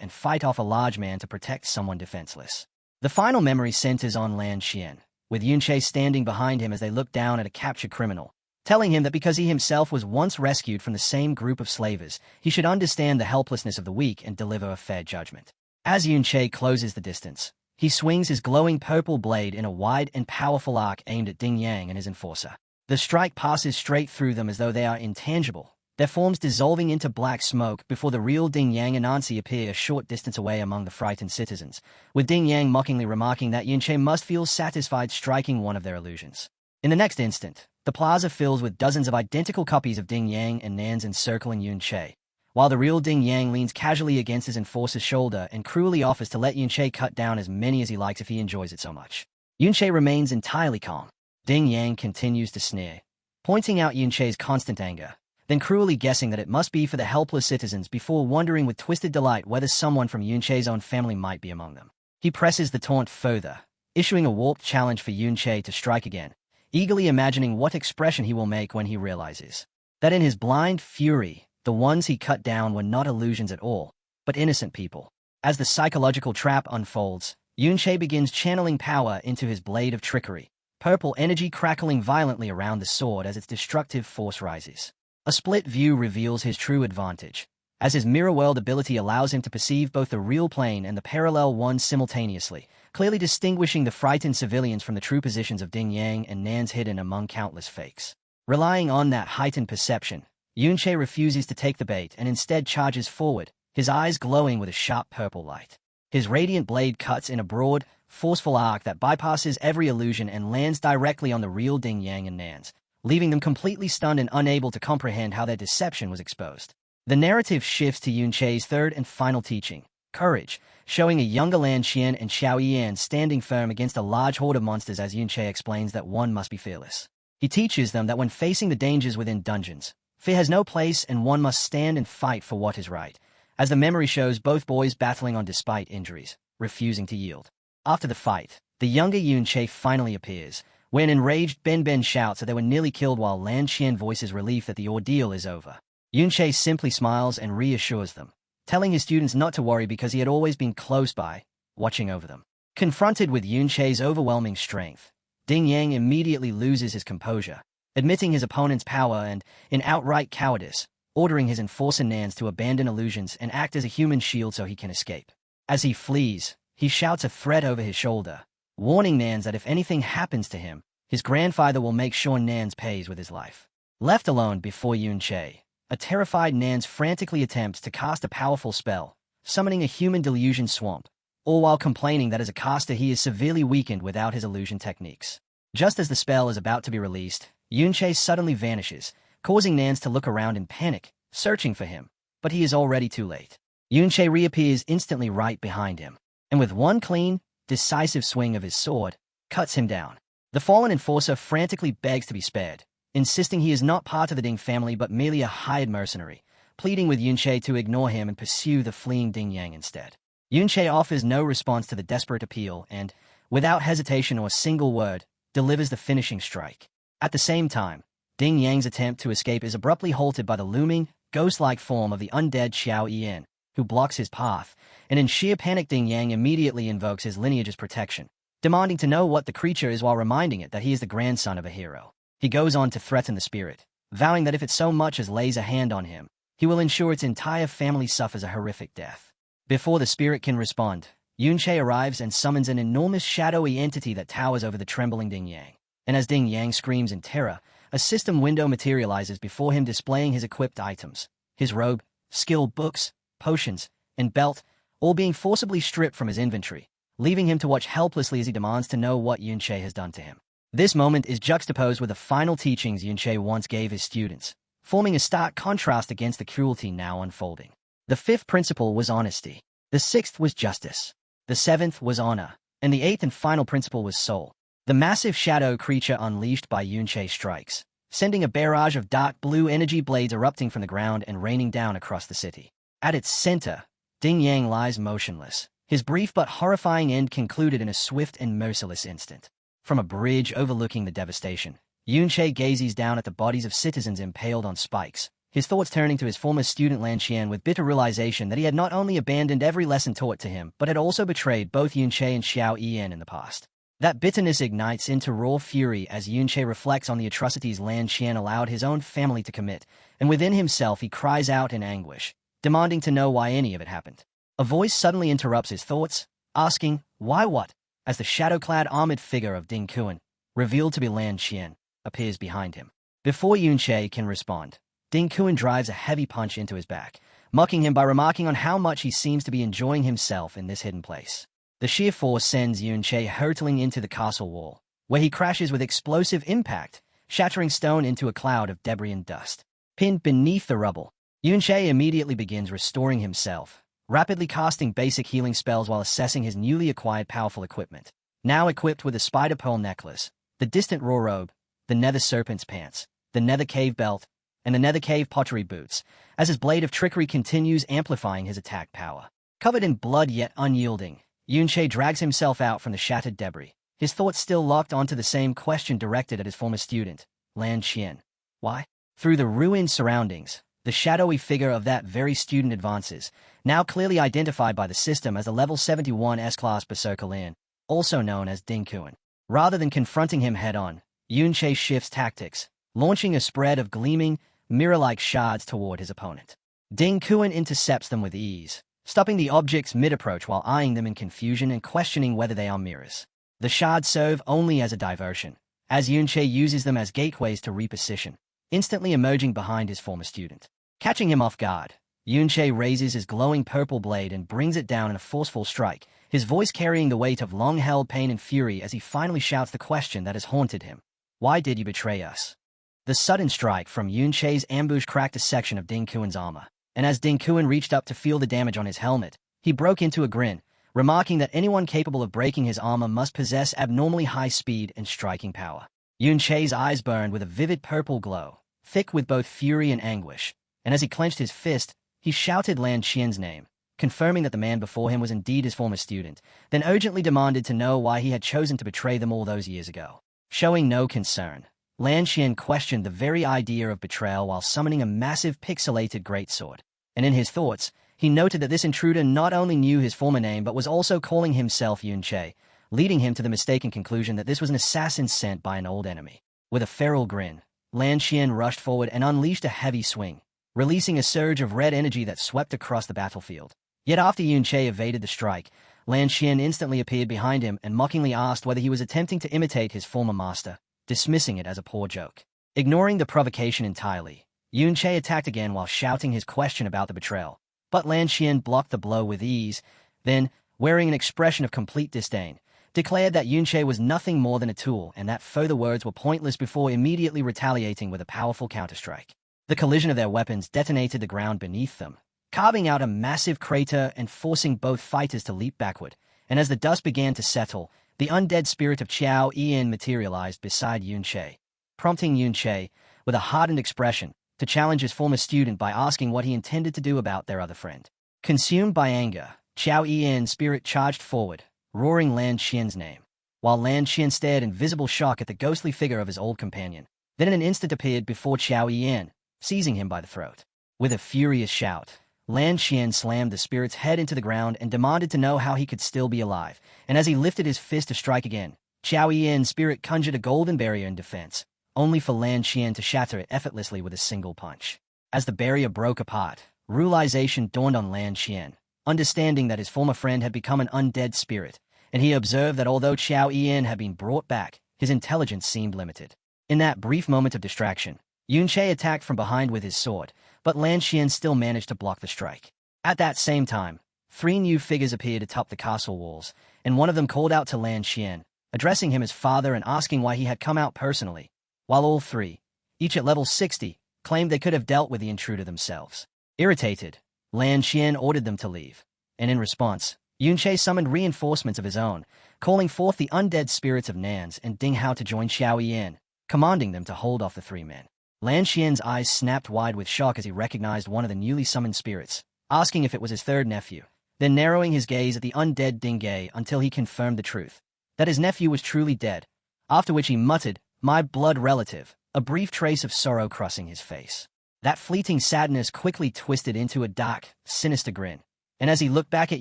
and fight off a large man to protect someone defenseless. The final memory centers on Lan Xian, with Yun-che standing behind him as they look down at a captured criminal, telling him that because he himself was once rescued from the same group of slavers, he should understand the helplessness of the weak and deliver a fair judgment. As Yun-che closes the distance, he swings his glowing purple blade in a wide and powerful arc aimed at Ding Yang and his enforcer. The strike passes straight through them as though they are intangible, their forms dissolving into black smoke before the real Ding Yang and Nancy appear a short distance away among the frightened citizens, with Ding Yang mockingly remarking that Yun-che must feel satisfied striking one of their illusions. In the next instant, the plaza fills with dozens of identical copies of Ding Yang and Nan's encircling Yun-che, while the real Ding Yang leans casually against his enforcer's shoulder and cruelly offers to let Yunche cut down as many as he likes if he enjoys it so much. Yunche remains entirely calm. Ding Yang continues to sneer, pointing out Yunche's constant anger, then cruelly guessing that it must be for the helpless citizens before wondering with twisted delight whether someone from Yunche's own family might be among them. He presses the taunt further, issuing a warped challenge for Yunche to strike again, eagerly imagining what expression he will make when he realizes that in his blind fury, the ones he cut down were not illusions at all, but innocent people. As the psychological trap unfolds, Yunche begins channeling power into his blade of trickery, purple energy crackling violently around the sword as its destructive force rises. A split view reveals his true advantage, as his mirror world ability allows him to perceive both the real plane and the parallel one simultaneously, clearly distinguishing the frightened civilians from the true positions of Ding Yang and Nan's hidden among countless fakes. Relying on that heightened perception, Yunche refuses to take the bait and instead charges forward, his eyes glowing with a sharp purple light. His radiant blade cuts in a broad, forceful arc that bypasses every illusion and lands directly on the real Ding Yang and Nan's, leaving them completely stunned and unable to comprehend how their deception was exposed. The narrative shifts to Yunche's third and final teaching, courage, showing a younger Lan Qian and Xiao Yian standing firm against a large horde of monsters as Yunche explains that one must be fearless. He teaches them that when facing the dangers within dungeons, fear has no place and one must stand and fight for what is right, as the memory shows both boys battling on despite injuries, refusing to yield. After the fight, the younger Yunche finally appears, when enraged Ben shouts that they were nearly killed while Lan Qian voices relief that the ordeal is over. Yunche simply smiles and reassures them, telling his students not to worry because he had always been close by, watching over them. Confronted with Yunche's overwhelming strength, Ding Yang immediately loses his composure, admitting his opponent's power and, in outright cowardice, ordering his enforcer Nans to abandon illusions and act as a human shield so he can escape. As he flees, he shouts a threat over his shoulder, warning Nans that if anything happens to him, his grandfather will make sure Nans pays with his life. Left alone before Yunche, a terrified Nans frantically attempts to cast a powerful spell, summoning a human delusion swamp, all while complaining that as a caster he is severely weakened without his illusion techniques. Just as the spell is about to be released, Yunche suddenly vanishes, causing Nans to look around in panic, searching for him, but he is already too late. Yunche reappears instantly right behind him, and with one clean, decisive swing of his sword, cuts him down. The fallen enforcer frantically begs to be spared, insisting he is not part of the Ding family but merely a hired mercenary, pleading with Yunche to ignore him and pursue the fleeing Ding Yang instead. Yunche offers no response to the desperate appeal and, without hesitation or a single word, delivers the finishing strike. At the same time, Ding Yang's attempt to escape is abruptly halted by the looming, ghost-like form of the undead Xiao Yian, who blocks his path, and in sheer panic Ding Yang immediately invokes his lineage's protection, demanding to know what the creature is while reminding it that he is the grandson of a hero. He goes on to threaten the spirit, vowing that if it so much as lays a hand on him, he will ensure its entire family suffers a horrific death. Before the spirit can respond, Yunche arrives and summons an enormous shadowy entity that towers over the trembling Ding Yang. And as Ding Yang screams in terror, a system window materializes before him displaying his equipped items, his robe, skill books, potions, and belt, all being forcibly stripped from his inventory, leaving him to watch helplessly as he demands to know what Yunche has done to him. This moment is juxtaposed with the final teachings Yunche once gave his students, forming a stark contrast against the cruelty now unfolding. The fifth principle was honesty. The sixth was justice. The seventh was honor. And the eighth and final principle was soul. The massive shadow creature unleashed by Yunche strikes, sending a barrage of dark blue energy blades erupting from the ground and raining down across the city. At its center, Ding Yang lies motionless, his brief but horrifying end concluded in a swift and merciless instant. From a bridge overlooking the devastation, Yunche gazes down at the bodies of citizens impaled on spikes, his thoughts turning to his former student Lan Qian with bitter realization that he had not only abandoned every lesson taught to him, but had also betrayed both Yunche and Xiao Yian in the past. That bitterness ignites into raw fury as Yunche reflects on the atrocities Lan Qian allowed his own family to commit, and within himself he cries out in anguish, demanding to know why any of it happened. A voice suddenly interrupts his thoughts, asking, "Why what?" as the shadow-clad armored figure of Ding Kuan, revealed to be Lan Qian, appears behind him. Before Yunche can respond, Ding Kuan drives a heavy punch into his back, mocking him by remarking on how much he seems to be enjoying himself in this hidden place. The sheer force sends Yunche hurtling into the castle wall, where he crashes with explosive impact, shattering stone into a cloud of debris and dust. Pinned beneath the rubble, Yunche immediately begins restoring himself, rapidly casting basic healing spells while assessing his newly acquired powerful equipment. Now equipped with the spider pearl necklace, the distant raw robe, the nether serpent's pants, the nether cave belt, and the nether cave pottery boots, as his blade of trickery continues amplifying his attack power. Covered in blood yet unyielding, Yunche drags himself out from the shattered debris, his thoughts still locked onto the same question directed at his former student, Lan Qian. Why? Through the ruined surroundings, the shadowy figure of that very student advances, now clearly identified by the system as the level 71 S-class Berserker Lan, also known as Ding Kuan. Rather than confronting him head-on, Yunche shifts tactics, launching a spread of gleaming, mirror-like shards toward his opponent. Ding Kuan intercepts them with ease, stopping the objects mid-approach while eyeing them in confusion and questioning whether they are mirrors. The shards serve only as a diversion, as Yunche uses them as gateways to reposition, instantly emerging behind his former student. Catching him off guard, Yunche raises his glowing purple blade and brings it down in a forceful strike, his voice carrying the weight of long-held pain and fury as he finally shouts the question that has haunted him. Why did you betray us? The sudden strike from Yunche's ambush cracked a section of Ding Kuan's armor, and as Ding Kuan reached up to feel the damage on his helmet, he broke into a grin, remarking that anyone capable of breaking his armor must possess abnormally high speed and striking power. Yunche's eyes burned with a vivid purple glow, thick with both fury and anguish, and as he clenched his fist, he shouted Lan Qian's name, confirming that the man before him was indeed his former student, then urgently demanded to know why he had chosen to betray them all those years ago. Showing no concern, Lan Qian questioned the very idea of betrayal while summoning a massive pixelated greatsword, and in his thoughts, he noted that this intruder not only knew his former name but was also calling himself Yunche, leading him to the mistaken conclusion that this was an assassin sent by an old enemy. With a feral grin, Lan Qian rushed forward and unleashed a heavy swing, releasing a surge of red energy that swept across the battlefield. Yet after Yunche evaded the strike, Lan Qian instantly appeared behind him and mockingly asked whether he was attempting to imitate his former master, dismissing it as a poor joke. Ignoring the provocation entirely, Yunche attacked again while shouting his question about the betrayal, but Lan Qian blocked the blow with ease, then, wearing an expression of complete disdain, declared that Yunche was nothing more than a tool and that further words were pointless before immediately retaliating with a powerful counterstrike. The collision of their weapons detonated the ground beneath them, carving out a massive crater and forcing both fighters to leap backward, and as the dust began to settle, the undead spirit of Qiao Yian materialized beside Yunche, prompting Yunche, with a hardened expression, to challenge his former student by asking what he intended to do about their other friend. Consumed by anger, Qiao Yian's spirit charged forward, roaring Lan Qian's name, while Lan Qian stared in visible shock at the ghostly figure of his old companion, then in an instant appeared before Qiao Yian, seizing him by the throat. With a furious shout, Lan Qian slammed the spirit's head into the ground and demanded to know how he could still be alive, and as he lifted his fist to strike again, Qiao Yian's spirit conjured a golden barrier in defense, only for Lan Qian to shatter it effortlessly with a single punch. As the barrier broke apart, realization dawned on Lan Qian, understanding that his former friend had become an undead spirit, and he observed that although Qiao Yian had been brought back, his intelligence seemed limited. In that brief moment of distraction, Yunche attacked from behind with his sword, but Lan Qian still managed to block the strike. At that same time, 3 new figures appeared atop the castle walls, and one of them called out to Lan Qian, addressing him as father and asking why he had come out personally, while all 3, each at level 60, claimed they could have dealt with the intruder themselves. Irritated, Lan Qian ordered them to leave, and in response, Yunche summoned reinforcements of his own, calling forth the undead spirits of Nans and Ding Hao to join Qiao Yian, commanding them to hold off the 3 men. Lan Qian's eyes snapped wide with shock as he recognized one of the newly summoned spirits, asking if it was his 3rd nephew, then narrowing his gaze at the undead Ding Gai until he confirmed the truth, that his nephew was truly dead, after which he muttered, "My blood relative," a brief trace of sorrow crossing his face. That fleeting sadness quickly twisted into a dark, sinister grin, and as he looked back at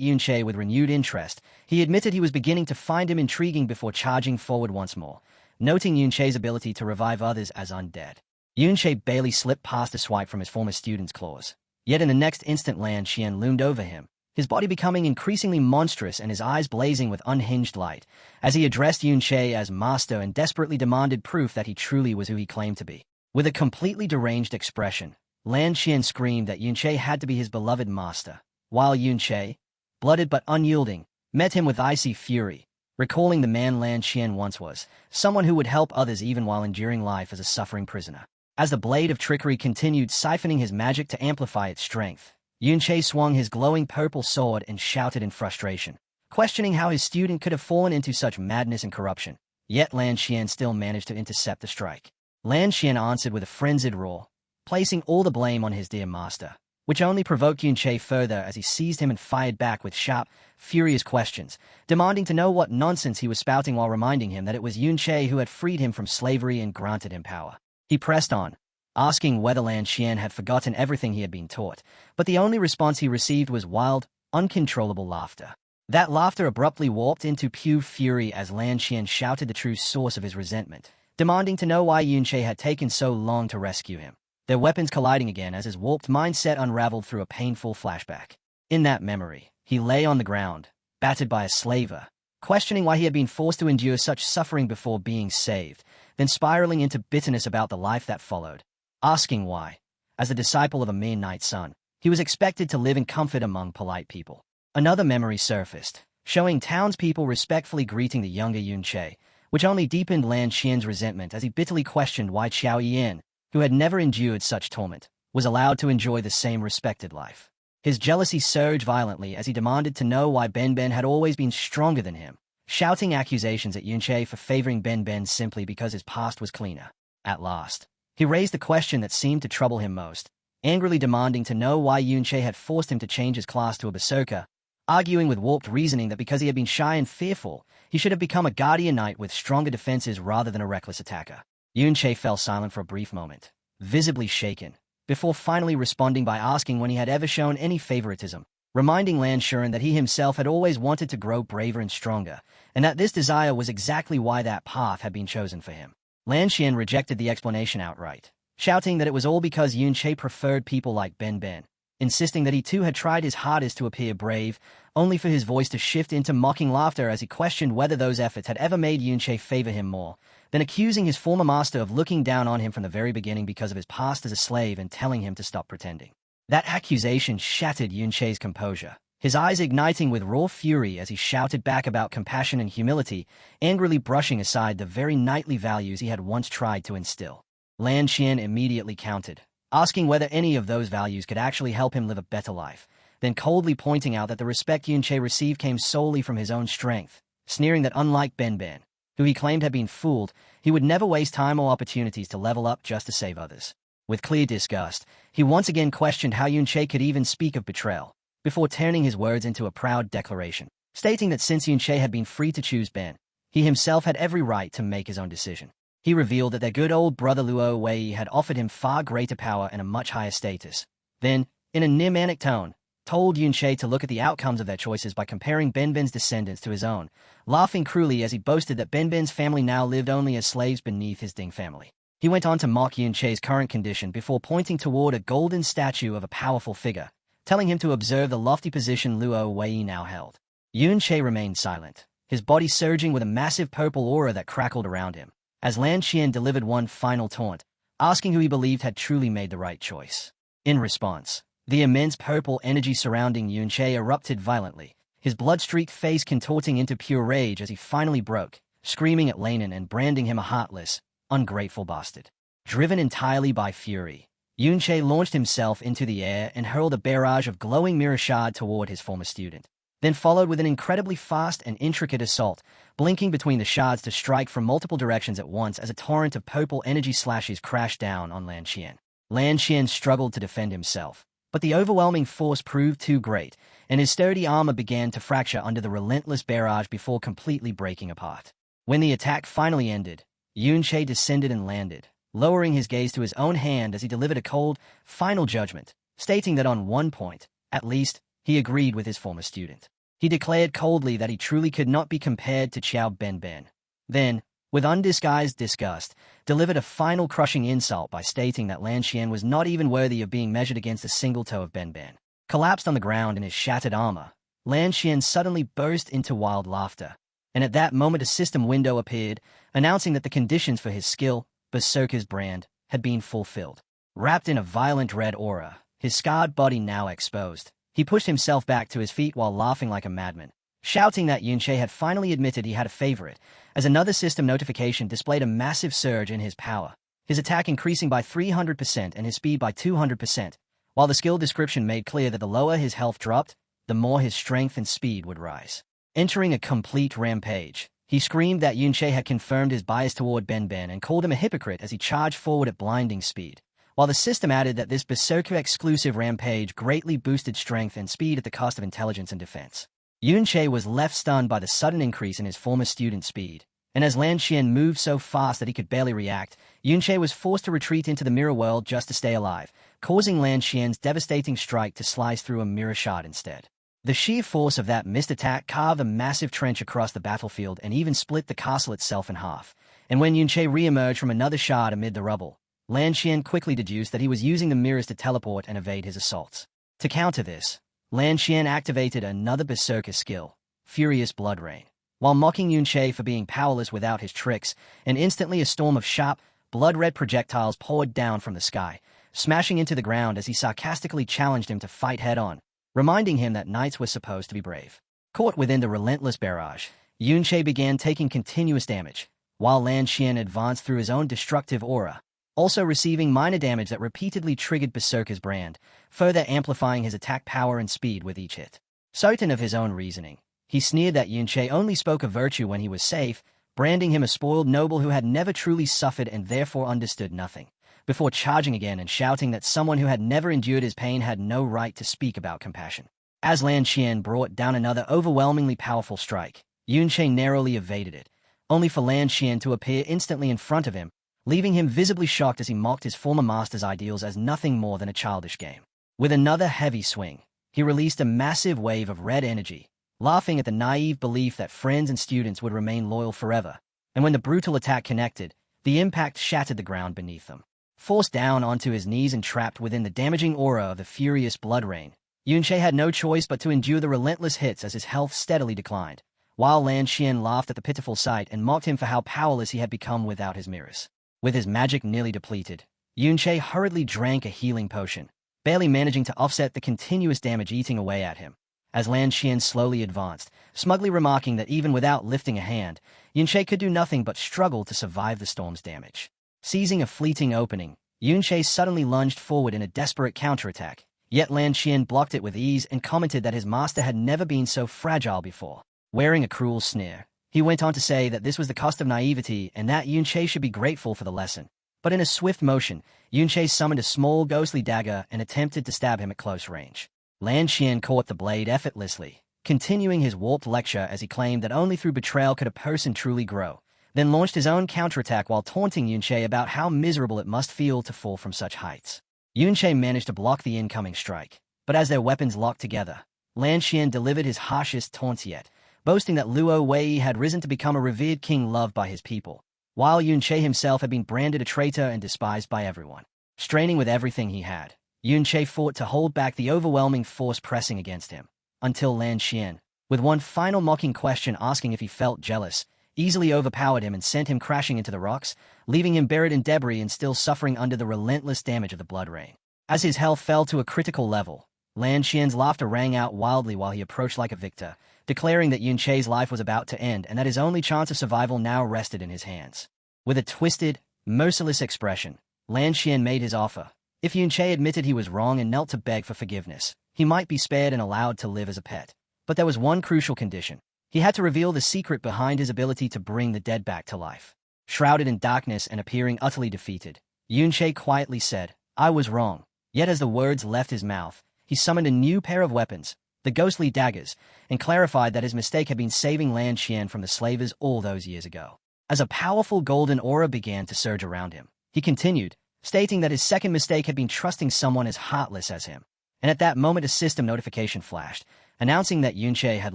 Yunche with renewed interest, he admitted he was beginning to find him intriguing before charging forward once more, noting Yunche's ability to revive others as undead. Yunche barely slipped past a swipe from his former student's claws, yet in the next instant Lan Qian loomed over him, his body becoming increasingly monstrous and his eyes blazing with unhinged light, as he addressed Yunche as master and desperately demanded proof that he truly was who he claimed to be. With a completely deranged expression, Lan Qian screamed that Yunche had to be his beloved master, while Yunche, blooded but unyielding, met him with icy fury, recalling the man Lan Qian once was, someone who would help others even while enduring life as a suffering prisoner. As the blade of trickery continued siphoning his magic to amplify its strength, Yunche swung his glowing purple sword and shouted in frustration, questioning how his student could have fallen into such madness and corruption. Yet Lan Xian still managed to intercept the strike. Lan Xian answered with a frenzied roar, placing all the blame on his dear master, which only provoked Yunche further as he seized him and fired back with sharp, furious questions, demanding to know what nonsense he was spouting while reminding him that it was Yunche who had freed him from slavery and granted him power. He pressed on, asking whether Lan Xian had forgotten everything he had been taught, but the only response he received was wild, uncontrollable laughter. That laughter abruptly warped into pure fury as Lan Xian shouted the true source of his resentment, demanding to know why Yunche had taken so long to rescue him. Their weapons colliding again as his warped mindset unraveled through a painful flashback. In that memory, he lay on the ground, battered by a slaver, questioning why he had been forced to endure such suffering before being saved, then spiraling into bitterness about the life that followed, asking why, as a disciple of a mere knight's son, he was expected to live in comfort among polite people. Another memory surfaced, showing townspeople respectfully greeting the younger Yunche, which only deepened Lan Xian's resentment as he bitterly questioned why Xiao Yan, who had never endured such torment, was allowed to enjoy the same respected life. His jealousy surged violently as he demanded to know why Ben Ben had always been stronger than him, shouting accusations at Yunche for favoring Ben Ben simply because his past was cleaner. At last, he raised the question that seemed to trouble him most, angrily demanding to know why Yunche had forced him to change his class to a berserker, arguing with warped reasoning that because he had been shy and fearful, he should have become a guardian knight with stronger defenses rather than a reckless attacker. Yunche fell silent for a brief moment, visibly shaken, before finally responding by asking when he had ever shown any favoritism, reminding Lan Xian that he himself had always wanted to grow braver and stronger, and that this desire was exactly why that path had been chosen for him. Lan Xian rejected the explanation outright, shouting that it was all because Yunche preferred people like Ben Ben, insisting that he too had tried his hardest to appear brave, only for his voice to shift into mocking laughter as he questioned whether those efforts had ever made Yunche favor him more, then accusing his former master of looking down on him from the very beginning because of his past as a slave and telling him to stop pretending. That accusation shattered Yunche's composure, his eyes igniting with raw fury as he shouted back about compassion and humility, angrily brushing aside the very knightly values he had once tried to instill. Lan Xian immediately countered, asking whether any of those values could actually help him live a better life, then coldly pointing out that the respect Yunche received came solely from his own strength, sneering that unlike Ben Ben, who he claimed had been fooled, he would never waste time or opportunities to level up just to save others. With clear disgust, he once again questioned how Yunche could even speak of betrayal, before turning his words into a proud declaration, stating that since Yunche had been free to choose Ben, he himself had every right to make his own decision. He revealed that their good old brother Luo Wei had offered him far greater power and a much higher status. Then, in a near-manic tone, told Yunche to look at the outcomes of their choices by comparing Ben Ben's descendants to his own, laughing cruelly as he boasted that Ben Ben's family now lived only as slaves beneath his Ding family. He went on to mock Yunche's current condition before pointing toward a golden statue of a powerful figure, telling him to observe the lofty position Luo Wei now held. Yunche remained silent, his body surging with a massive purple aura that crackled around him, as Lan Xian delivered one final taunt, asking who he believed had truly made the right choice. In response, the immense purple energy surrounding Yunche erupted violently, his blood-streaked face contorting into pure rage as he finally broke, screaming at Lanin and branding him a heartless, ungrateful bastard. Driven entirely by fury, Yunche launched himself into the air and hurled a barrage of glowing mirror shard toward his former student, then followed with an incredibly fast and intricate assault, blinking between the shards to strike from multiple directions at once as a torrent of purple energy slashes crashed down on Lan Xian. Lan Xian struggled to defend himself, but the overwhelming force proved too great, and his sturdy armor began to fracture under the relentless barrage before completely breaking apart. When the attack finally ended, Yunche descended and landed, lowering his gaze to his own hand as he delivered a cold, final judgment, stating that on one point, at least, he agreed with his former student. He declared coldly that he truly could not be compared to Qiao Ben Ben. Then, with undisguised disgust, delivered a final crushing insult by stating that Lan Xian was not even worthy of being measured against a single toe of Ben Ben. Collapsed on the ground in his shattered armor, Lan Xian suddenly burst into wild laughter, and at that moment a system window appeared, announcing that the conditions for his skill, Berserker's brand, had been fulfilled. Wrapped in a violent red aura, his scarred body now exposed, he pushed himself back to his feet while laughing like a madman, shouting that Yunche had finally admitted he had a favorite, as another system notification displayed a massive surge in his power, his attack increasing by 300% and his speed by 200%, while the skill description made clear that the lower his health dropped, the more his strength and speed would rise. Entering a complete rampage, he screamed that Yunche had confirmed his bias toward Ben and called him a hypocrite as he charged forward at blinding speed, while the system added that this Berserker-exclusive rampage greatly boosted strength and speed at the cost of intelligence and defense. Yunche was left stunned by the sudden increase in his former student's speed, and as Lan Xian moved so fast that he could barely react, Yunche was forced to retreat into the mirror world just to stay alive, causing Lan Xian's devastating strike to slice through a mirror shard instead. The sheer force of that missed attack carved a massive trench across the battlefield and even split the castle itself in half, and when Yunche re-emerged from another shard amid the rubble, Lan Xian quickly deduced that he was using the mirrors to teleport and evade his assaults. To counter this, Lan Xian activated another berserker skill, Furious Blood Rain, while mocking Yunche for being powerless without his tricks, and instantly a storm of sharp, blood-red projectiles poured down from the sky, smashing into the ground as he sarcastically challenged him to fight head-on, reminding him that knights were supposed to be brave. Caught within the relentless barrage, Yunche began taking continuous damage, while Lan Xian advanced through his own destructive aura, also receiving minor damage that repeatedly triggered Berserker's brand, further amplifying his attack power and speed with each hit. Certain of his own reasoning, he sneered that Yunche only spoke of virtue when he was safe, branding him a spoiled noble who had never truly suffered and therefore understood nothing, before charging again and shouting that someone who had never endured his pain had no right to speak about compassion. As Lan Xian brought down another overwhelmingly powerful strike, Yunche narrowly evaded it, only for Lan Xian to appear instantly in front of him, leaving him visibly shocked as he mocked his former master's ideals as nothing more than a childish game. With another heavy swing, he released a massive wave of red energy, laughing at the naive belief that friends and students would remain loyal forever, and when the brutal attack connected, the impact shattered the ground beneath them. Forced down onto his knees and trapped within the damaging aura of the furious blood rain, Yunche had no choice but to endure the relentless hits as his health steadily declined, while Lan Xian laughed at the pitiful sight and mocked him for how powerless he had become without his mirrors. With his magic nearly depleted, Yunche hurriedly drank a healing potion, barely managing to offset the continuous damage eating away at him, as Lan Xian slowly advanced, smugly remarking that even without lifting a hand, Yunche could do nothing but struggle to survive the storm's damage. Seizing a fleeting opening, Yunche suddenly lunged forward in a desperate counterattack, yet Lan Xian blocked it with ease and commented that his master had never been so fragile before. Wearing a cruel sneer, he went on to say that this was the cost of naivety and that Yunche should be grateful for the lesson. But in a swift motion, Yunche summoned a small ghostly dagger and attempted to stab him at close range. Lan Xian caught the blade effortlessly, continuing his warped lecture as he claimed that only through betrayal could a person truly grow, then launched his own counterattack while taunting Yunche about how miserable it must feel to fall from such heights. Yunche managed to block the incoming strike, but as their weapons locked together, Lan Xian delivered his harshest taunts yet, boasting that Luo Wei had risen to become a revered king loved by his people, while Yunche himself had been branded a traitor and despised by everyone. Straining with everything he had, Yunche fought to hold back the overwhelming force pressing against him, until Lan Xian, with one final mocking question asking if he felt jealous, easily overpowered him and sent him crashing into the rocks, leaving him buried in debris and still suffering under the relentless damage of the blood rain. As his health fell to a critical level, Lan Xian's laughter rang out wildly while he approached like a victor, declaring that Yunche's life was about to end and that his only chance of survival now rested in his hands. With a twisted, merciless expression, Lan Xian made his offer. If Yunche admitted he was wrong and knelt to beg for forgiveness, he might be spared and allowed to live as a pet. But there was one crucial condition. He had to reveal the secret behind his ability to bring the dead back to life. Shrouded in darkness and appearing utterly defeated, Yunche quietly said, "I was wrong." Yet as the words left his mouth, he summoned a new pair of weapons, the ghostly daggers, and clarified that his mistake had been saving Lan Xian from the slavers all those years ago. As a powerful golden aura began to surge around him, he continued, stating that his second mistake had been trusting someone as heartless as him. And at that moment a system notification flashed, announcing that Yunche had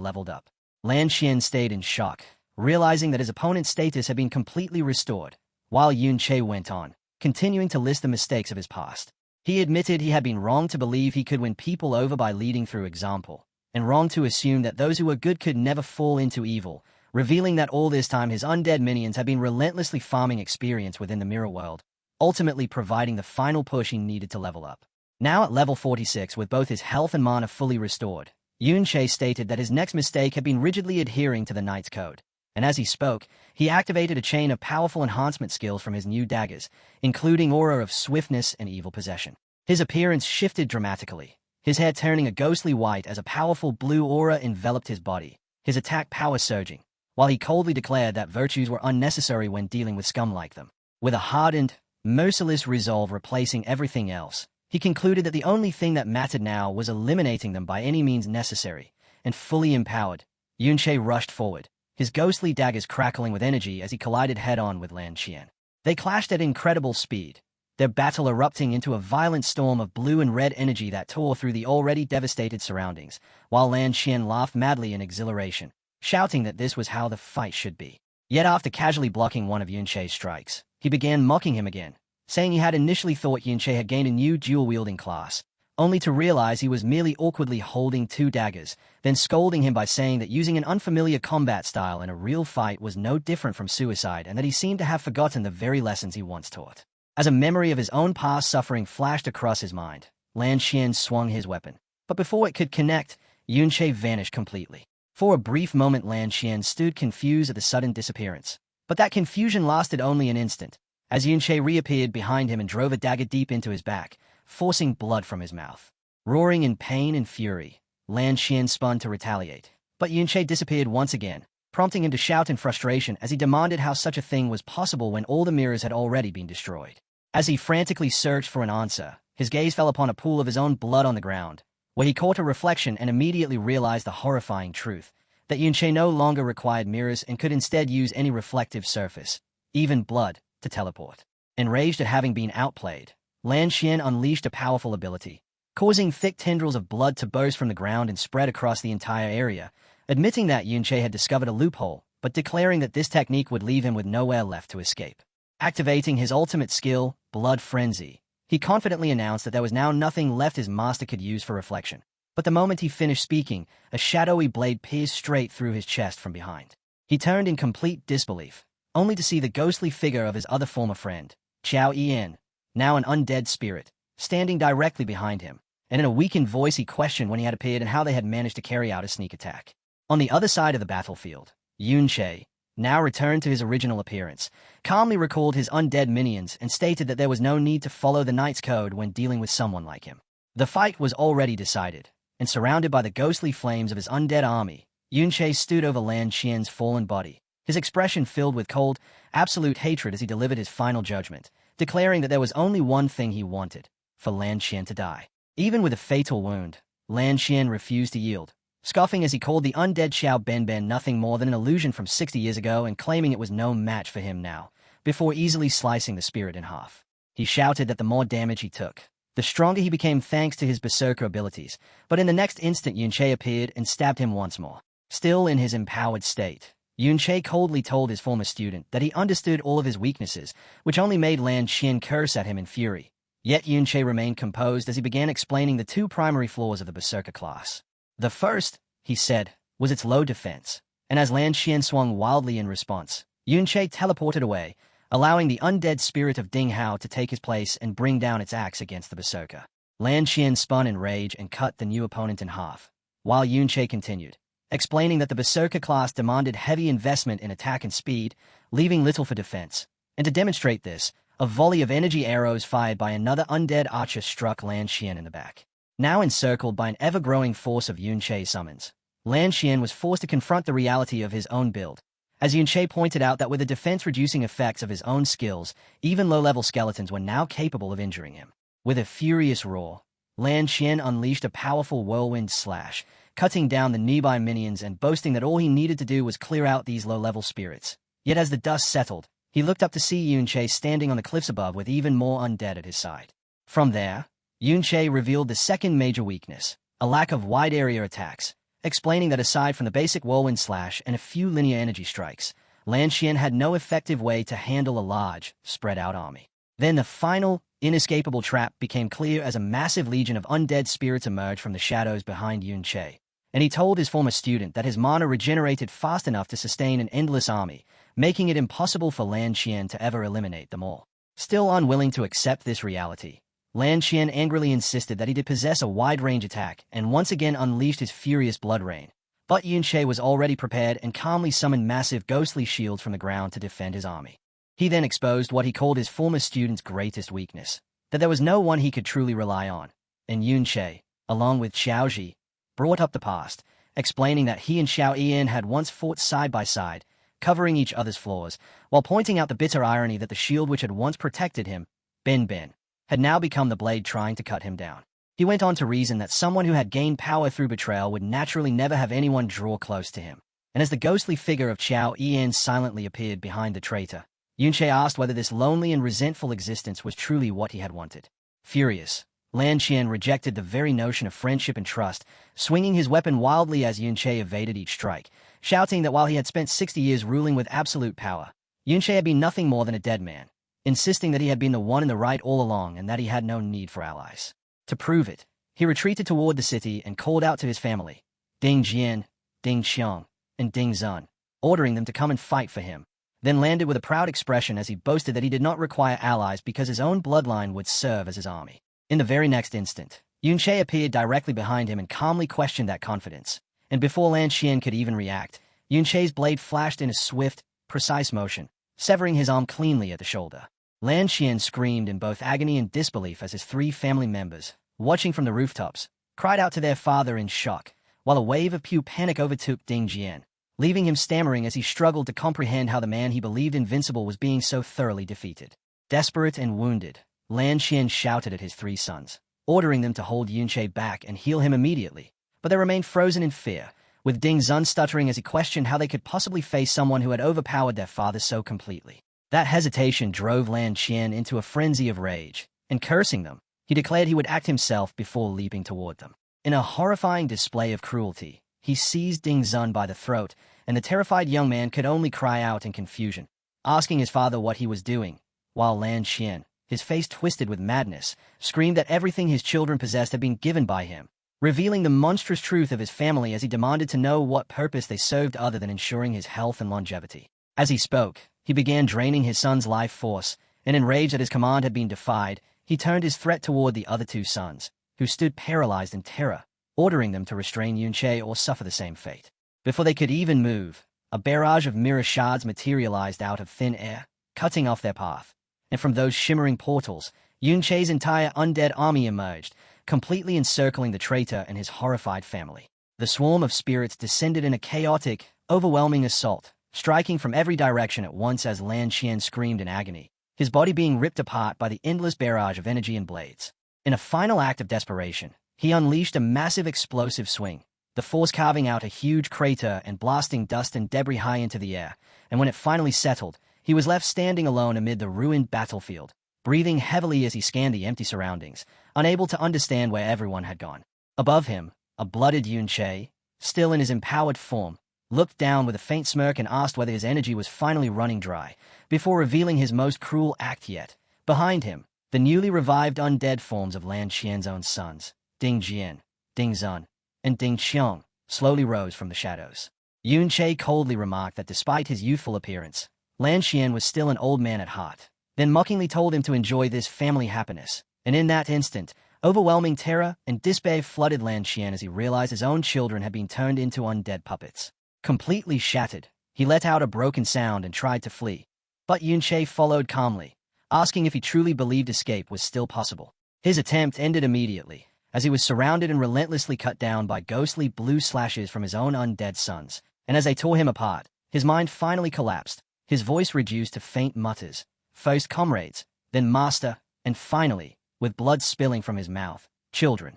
leveled up. Lan Xian stayed in shock, realizing that his opponent's status had been completely restored, while Yunche went on, continuing to list the mistakes of his past. He admitted he had been wrong to believe he could win people over by leading through example, and wrong to assume that those who were good could never fall into evil, revealing that all this time his undead minions had been relentlessly farming experience within the mirror world, ultimately providing the final push he needed to level up. Now at level 46 with both his health and mana fully restored, Yunche stated that his next mistake had been rigidly adhering to the Knight's Code. And as he spoke, he activated a chain of powerful enhancement skills from his new daggers, including aura of swiftness and evil possession. His appearance shifted dramatically, his hair turning a ghostly white as a powerful blue aura enveloped his body, his attack power surging, while he coldly declared that virtues were unnecessary when dealing with scum like them. With a hardened, merciless resolve replacing everything else, he concluded that the only thing that mattered now was eliminating them by any means necessary, and fully empowered, Yunche rushed forward, his ghostly daggers crackling with energy as he collided head-on with Lan Qian. They clashed at incredible speed, their battle erupting into a violent storm of blue and red energy that tore through the already devastated surroundings, while Lan Qian laughed madly in exhilaration, shouting that this was how the fight should be. Yet after casually blocking one of Yunche's strikes, he began mocking him again, saying he had initially thought Yunche had gained a new dual-wielding class, only to realize he was merely awkwardly holding two daggers, then scolding him by saying that using an unfamiliar combat style in a real fight was no different from suicide and that he seemed to have forgotten the very lessons he once taught. As a memory of his own past suffering flashed across his mind, Lan Qian swung his weapon. But before it could connect, Yunche vanished completely. For a brief moment Lan Qian stood confused at the sudden disappearance. But that confusion lasted only an instant, as Yunche reappeared behind him and drove a dagger deep into his back, forcing blood from his mouth. Roaring in pain and fury, Lan Qian spun to retaliate. But Yunche disappeared once again, prompting him to shout in frustration as he demanded how such a thing was possible when all the mirrors had already been destroyed. As he frantically searched for an answer, his gaze fell upon a pool of his own blood on the ground, where he caught a reflection and immediately realized the horrifying truth, that Yunche no longer required mirrors and could instead use any reflective surface, even blood, to teleport. Enraged at having been outplayed, Lan Qian unleashed a powerful ability, causing thick tendrils of blood to burst from the ground and spread across the entire area, admitting that Yunche had discovered a loophole, but declaring that this technique would leave him with nowhere left to escape. Activating his ultimate skill, Blood Frenzy, he confidently announced that there was now nothing left his master could use for reflection. But the moment he finished speaking, a shadowy blade pierced straight through his chest from behind. He turned in complete disbelief, only to see the ghostly figure of his other former friend, Qiao Yan, now an undead spirit, standing directly behind him, and in a weakened voice he questioned when he had appeared and how they had managed to carry out a sneak attack. On the other side of the battlefield, Yunche, now returned to his original appearance, calmly recalled his undead minions and stated that there was no need to follow the Knight's Code when dealing with someone like him. The fight was already decided, and surrounded by the ghostly flames of his undead army, Yunche stood over Lan Qian's fallen body, his expression filled with cold, absolute hatred as he delivered his final judgment, declaring that there was only one thing he wanted, for Lan Qian to die. Even with a fatal wound, Lan Qian refused to yield, scoffing as he called the undead Xiao Benben nothing more than an illusion from 60 years ago and claiming it was no match for him now, before easily slicing the spirit in half. He shouted that the more damage he took, the stronger he became thanks to his berserker abilities, but in the next instant Yunche appeared and stabbed him once more. Still in his empowered state, Yunche coldly told his former student that he understood all of his weaknesses, which only made Lan Qian curse at him in fury. Yet Yunche remained composed as he began explaining the two primary flaws of the berserker class. The first, he said, was its low defense, and as Lan Qian swung wildly in response, Yunche teleported away, allowing the undead spirit of Ding Hao to take his place and bring down its axe against the berserker. Lan Qian spun in rage and cut the new opponent in half, while Yunche continued, explaining that the berserker class demanded heavy investment in attack and speed, leaving little for defense. And to demonstrate this, a volley of energy arrows fired by another undead archer struck Lan Qian in the back. Now encircled by an ever-growing force of Yunche summons, Lan Qian was forced to confront the reality of his own build, as Yunche pointed out that with the defense-reducing effects of his own skills, even low-level skeletons were now capable of injuring him. With a furious roar, Lan Qian unleashed a powerful whirlwind slash, cutting down the nearby minions and boasting that all he needed to do was clear out these low-level spirits. Yet as the dust settled, he looked up to see Yunche standing on the cliffs above with even more undead at his side. From there, Yunche revealed the second major weakness, a lack of wide-area attacks, explaining that aside from the basic whirlwind slash and a few linear energy strikes, Lan Qian had no effective way to handle a large, spread-out army. Then the final, inescapable trap became clear as a massive legion of undead spirits emerged from the shadows behind Yunche, and he told his former student that his mana regenerated fast enough to sustain an endless army, making it impossible for Lan Qian to ever eliminate them all. Still unwilling to accept this reality, Lan Qian angrily insisted that he did possess a wide-range attack and once again unleashed his furious blood rain, But Yunche was already prepared and calmly summoned massive ghostly shields from the ground to defend his army. He then exposed what he called his former student's greatest weakness, that there was no one he could truly rely on, and Yunche, along with Xiaoji, brought up the past, explaining that he and Xiao Ian had once fought side by side, covering each other's flaws, while pointing out the bitter irony that the shield which had once protected him, Ben, had now become the blade trying to cut him down. He went on to reason that someone who had gained power through betrayal would naturally never have anyone draw close to him. And as the ghostly figure of Xiao Ian silently appeared behind the traitor, Yunche asked whether this lonely and resentful existence was truly what he had wanted. Furious, Lan Qian rejected the very notion of friendship and trust, swinging his weapon wildly as Yunche evaded each strike, shouting that while he had spent 60 years ruling with absolute power, Yunche had been nothing more than a dead man, insisting that he had been the one in the right all along and that he had no need for allies. To prove it, he retreated toward the city and called out to his family, Ding Jian, Ding Xiang, and Ding Zun, ordering them to come and fight for him, then landed with a proud expression as he boasted that he did not require allies because his own bloodline would serve as his army. In the very next instant, Yunche appeared directly behind him and calmly questioned that confidence, and before Lan Qian could even react, Yunche's blade flashed in a swift, precise motion, severing his arm cleanly at the shoulder. Lan Qian screamed in both agony and disbelief as his 3 family members, watching from the rooftops, cried out to their father in shock, while a wave of pure panic overtook Ding Jian, leaving him stammering as he struggled to comprehend how the man he believed invincible was being so thoroughly defeated. Desperate and wounded, Lan Qian shouted at his 3 sons, ordering them to hold Yunche back and heal him immediately, but they remained frozen in fear, with Ding Zun stuttering as he questioned how they could possibly face someone who had overpowered their father so completely. That hesitation drove Lan Qian into a frenzy of rage, and cursing them, he declared he would act himself before leaping toward them. In a horrifying display of cruelty, he seized Ding Zun by the throat, and the terrified young man could only cry out in confusion, asking his father what he was doing, while Lan Qian, his face twisted with madness, screamed that everything his children possessed had been given by him, revealing the monstrous truth of his family as he demanded to know what purpose they served other than ensuring his health and longevity. As he spoke, he began draining his son's life force, and enraged that his command had been defied, he turned his threat toward the other 2 sons, who stood paralyzed in terror, ordering them to restrain Yunche or suffer the same fate. Before they could even move, a barrage of mirror shards materialized out of thin air, cutting off their path, and from those shimmering portals, Yunche's entire undead army emerged, completely encircling the traitor and his horrified family. The swarm of spirits descended in a chaotic, overwhelming assault, striking from every direction at once as Lan Qian screamed in agony, his body being ripped apart by the endless barrage of energy and blades. In a final act of desperation, he unleashed a massive explosive swing, the force carving out a huge crater and blasting dust and debris high into the air, and when it finally settled, he was left standing alone amid the ruined battlefield, breathing heavily as he scanned the empty surroundings, unable to understand where everyone had gone. Above him, a blooded Yunche, still in his empowered form, looked down with a faint smirk and asked whether his energy was finally running dry, before revealing his most cruel act yet. Behind him, the newly revived undead forms of Lan Qian's own sons, Ding Jian, Ding Zun, and Ding Xiang, slowly rose from the shadows. Yunche coldly remarked that despite his youthful appearance, Lan Qian was still an old man at heart, then mockingly told him to enjoy this family happiness, and in that instant, overwhelming terror and despair flooded Lan Qian as he realized his own children had been turned into undead puppets. Completely shattered, he let out a broken sound and tried to flee, but Yunche followed calmly, asking if he truly believed escape was still possible. His attempt ended immediately, as he was surrounded and relentlessly cut down by ghostly blue slashes from his own undead sons, and as they tore him apart, his mind finally collapsed, his voice reduced to faint mutters, first comrades, then master, and finally, with blood spilling from his mouth, children.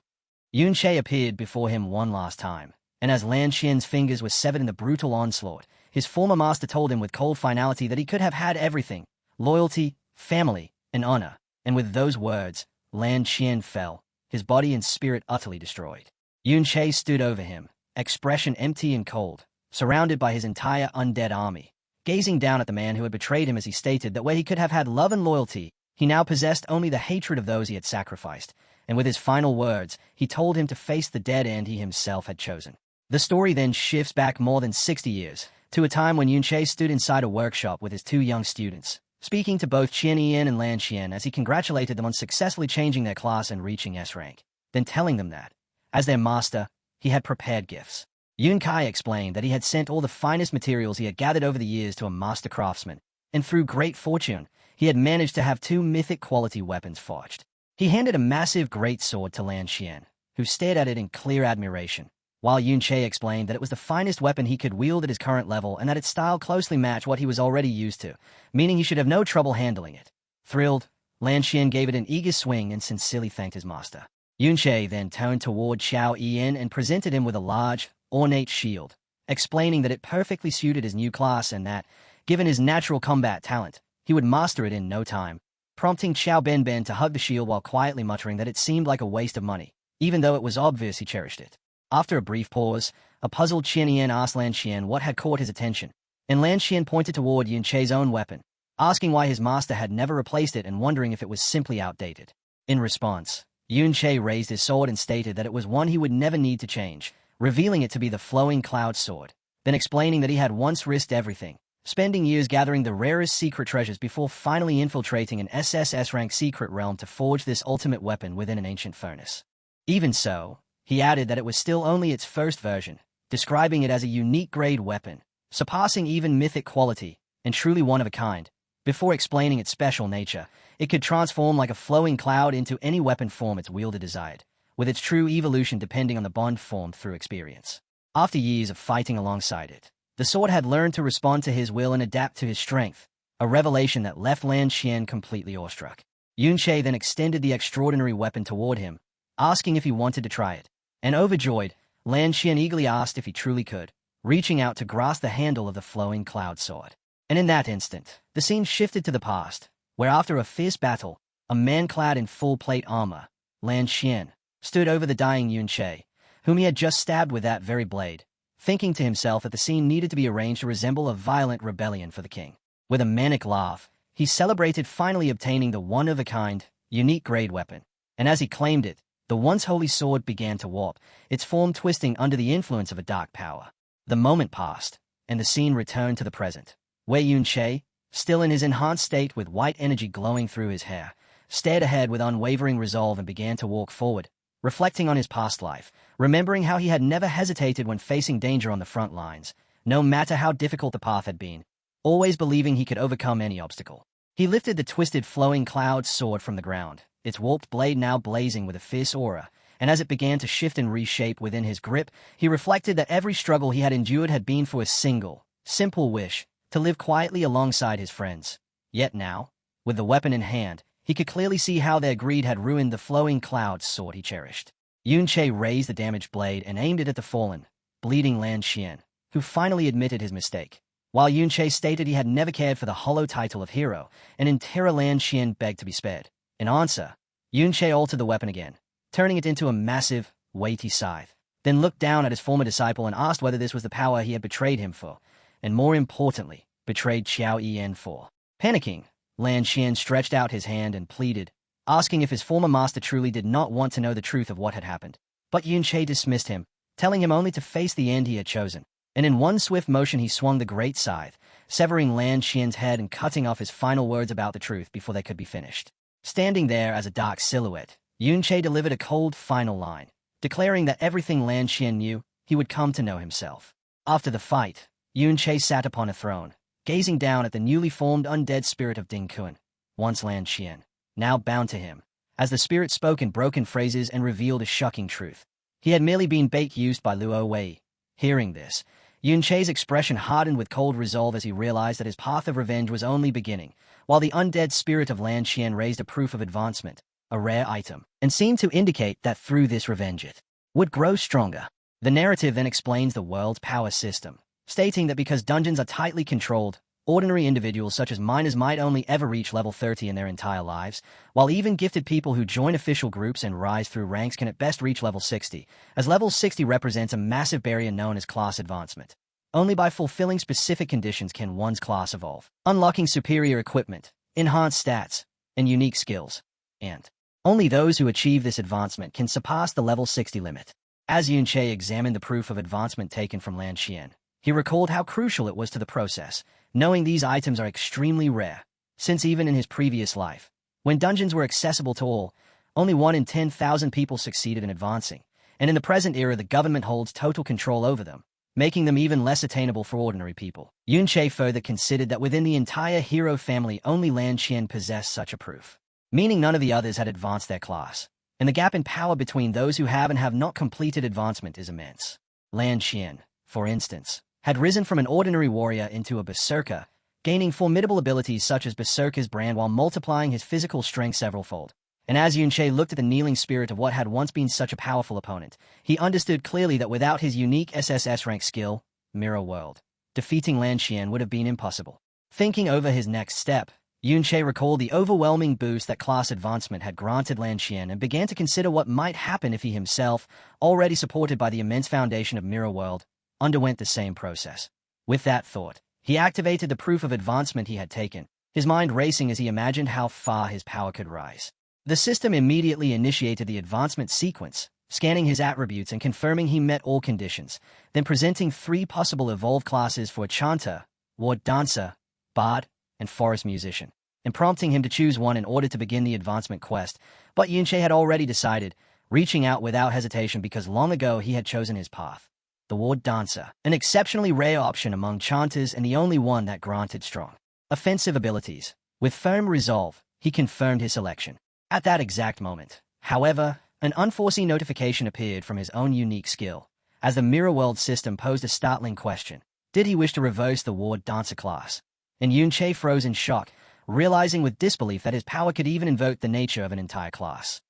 Yunche appeared before him one last time, and as Lan Qian's fingers were severed in the brutal onslaught, his former master told him with cold finality that he could have had everything, loyalty, family, and honor, and with those words, Lan Qian fell, his body and spirit utterly destroyed. Yunche stood over him, expression empty and cold, surrounded by his entire undead army, gazing down at the man who had betrayed him as he stated that where he could have had love and loyalty, he now possessed only the hatred of those he had sacrificed, and with his final words, he told him to face the dead end he himself had chosen. The story then shifts back more than 60 years, to a time when Yunche stood inside a workshop with his 2 young students, speaking to both Qian Ian and Lan Qian as he congratulated them on successfully changing their class and reaching S rank, then telling them that, as their master, he had prepared gifts. Yun Kai explained that he had sent all the finest materials he had gathered over the years to a master craftsman, and through great fortune, he had managed to have 2 mythic-quality weapons forged. He handed a massive great sword to Lan Xian, who stared at it in clear admiration, while Yun Che explained that it was the finest weapon he could wield at his current level and that its style closely matched what he was already used to, meaning he should have no trouble handling it. Thrilled, Lan Xian gave it an eager swing and sincerely thanked his master. Yun Che then turned toward Xiao Yan and presented him with a large, ornate shield, explaining that it perfectly suited his new class and that, given his natural combat talent, he would master it in no time, prompting Xiao Benben to hug the shield while quietly muttering that it seemed like a waste of money, even though it was obvious he cherished it. After a brief pause, a puzzled Qian Yan asked Lan Xian what had caught his attention, and Lan Xian pointed toward Yun Che's own weapon, asking why his master had never replaced it and wondering if it was simply outdated. In response, Yun Che raised his sword and stated that it was one he would never need to change, revealing it to be the Flowing Cloud Sword, then explaining that he had once risked everything, spending years gathering the rarest secret treasures before finally infiltrating an SSS-rank secret realm to forge this ultimate weapon within an ancient furnace. Even so, he added that it was still only its first version, describing it as a unique grade weapon, surpassing even mythic quality, and truly one of a kind. Before explaining its special nature, it could transform like a flowing cloud into any weapon form its wielder desired, with its true evolution depending on the bond formed through experience. After years of fighting alongside it, the sword had learned to respond to his will and adapt to his strength, a revelation that left Lan Xian completely awestruck. Yun Che then extended the extraordinary weapon toward him, asking if he wanted to try it, and overjoyed, Lan Xian eagerly asked if he truly could, reaching out to grasp the handle of the flowing cloud sword. And in that instant, the scene shifted to the past, where after a fierce battle, a man clad in full plate armor, Lan Xian, stood over the dying Yun Che, whom he had just stabbed with that very blade, thinking to himself that the scene needed to be arranged to resemble a violent rebellion for the king. With a manic laugh, he celebrated finally obtaining the one-of-a-kind, unique grade weapon, and as he claimed it, the once holy sword began to warp, its form twisting under the influence of a dark power. The moment passed, and the scene returned to the present, where Yun Che, still in his enhanced state with white energy glowing through his hair, stared ahead with unwavering resolve and began to walk forward, reflecting on his past life, remembering how he had never hesitated when facing danger on the front lines, no matter how difficult the path had been, always believing he could overcome any obstacle. He lifted the twisted flowing cloud sword from the ground, its warped blade now blazing with a fierce aura, and as it began to shift and reshape within his grip, he reflected that every struggle he had endured had been for a single, simple wish, to live quietly alongside his friends. Yet now, with the weapon in hand, he could clearly see how their greed had ruined the flowing cloud sword he cherished. Yun Che raised the damaged blade and aimed it at the fallen, bleeding Lan Xian, who finally admitted his mistake. While Yun Che stated he had never cared for the hollow title of hero, and in terror Lan Xian begged to be spared. In answer, Yun Che altered the weapon again, turning it into a massive, weighty scythe, then looked down at his former disciple and asked whether this was the power he had betrayed him for, and more importantly, betrayed Xiao Yan for. Panicking, Lan Xian stretched out his hand and pleaded, asking if his former master truly did not want to know the truth of what had happened. But Yun Che dismissed him, telling him only to face the end he had chosen, and in one swift motion he swung the great scythe, severing Lan Xian's head and cutting off his final words about the truth before they could be finished. Standing there as a dark silhouette, Yun Che delivered a cold final line, declaring that everything Lan Xian knew, he would come to know himself. After the fight, Yun Che sat upon a throne, gazing down at the newly formed undead spirit of Ding Kun, once Lan Xian, now bound to him, as the spirit spoke in broken phrases and revealed a shocking truth. He had merely been bait used by Luo Wei. Hearing this, Yun Che's expression hardened with cold resolve as he realized that his path of revenge was only beginning, while the undead spirit of Lan Xian raised a proof of advancement, a rare item, and seemed to indicate that through this revenge it would grow stronger. The narrative then explains the world's power system, stating that because dungeons are tightly controlled, ordinary individuals such as miners might only ever reach level 30 in their entire lives, while even gifted people who join official groups and rise through ranks can at best reach level 60, as level 60 represents a massive barrier known as class advancement. Only by fulfilling specific conditions can one's class evolve, unlocking superior equipment, enhanced stats, and unique skills. And only those who achieve this advancement can surpass the level 60 limit. As Yun Che examined the proof of advancement taken from Lan Xian, he recalled how crucial it was to the process, knowing these items are extremely rare, since even in his previous life, when dungeons were accessible to all, only 1 in 10,000 people succeeded in advancing, and in the present era the government holds total control over them, making them even less attainable for ordinary people. Yunche further considered that within the entire hero family only Lan Qian possessed such a proof, meaning none of the others had advanced their class, and the gap in power between those who have and have not completed advancement is immense. Lan Qian, for instance, had risen from an ordinary warrior into a berserker, gaining formidable abilities such as Berserker's brand while multiplying his physical strength several-fold. And as Yunche looked at the kneeling spirit of what had once been such a powerful opponent, he understood clearly that without his unique SSS rank skill, Mirror World, defeating Lan Qian would have been impossible. Thinking over his next step, Yunche recalled the overwhelming boost that class advancement had granted Lan Qian and began to consider what might happen if he himself, already supported by the immense foundation of Mirror World, underwent the same process. With that thought, he activated the proof of advancement he had taken, his mind racing as he imagined how far his power could rise. The system immediately initiated the advancement sequence, scanning his attributes and confirming he met all conditions, then presenting 3 possible evolved classes for Chanter, Ward Dancer, Bard, and Forest Musician, and prompting him to choose one in order to begin the advancement quest. But Yunche had already decided, reaching out without hesitation because long ago he had chosen his path. The Ward Dancer, an exceptionally rare option among Chanters and the only one that granted strong offensive abilities. With firm resolve, he confirmed his selection. At that exact moment, however, an unforeseen notification appeared from his own unique skill, as the Mirror World system posed a startling question. Did he wish to reverse the Ward Dancer class? And Yunche froze in shock, realizing with disbelief that his power could even invoke the nature of an entire class.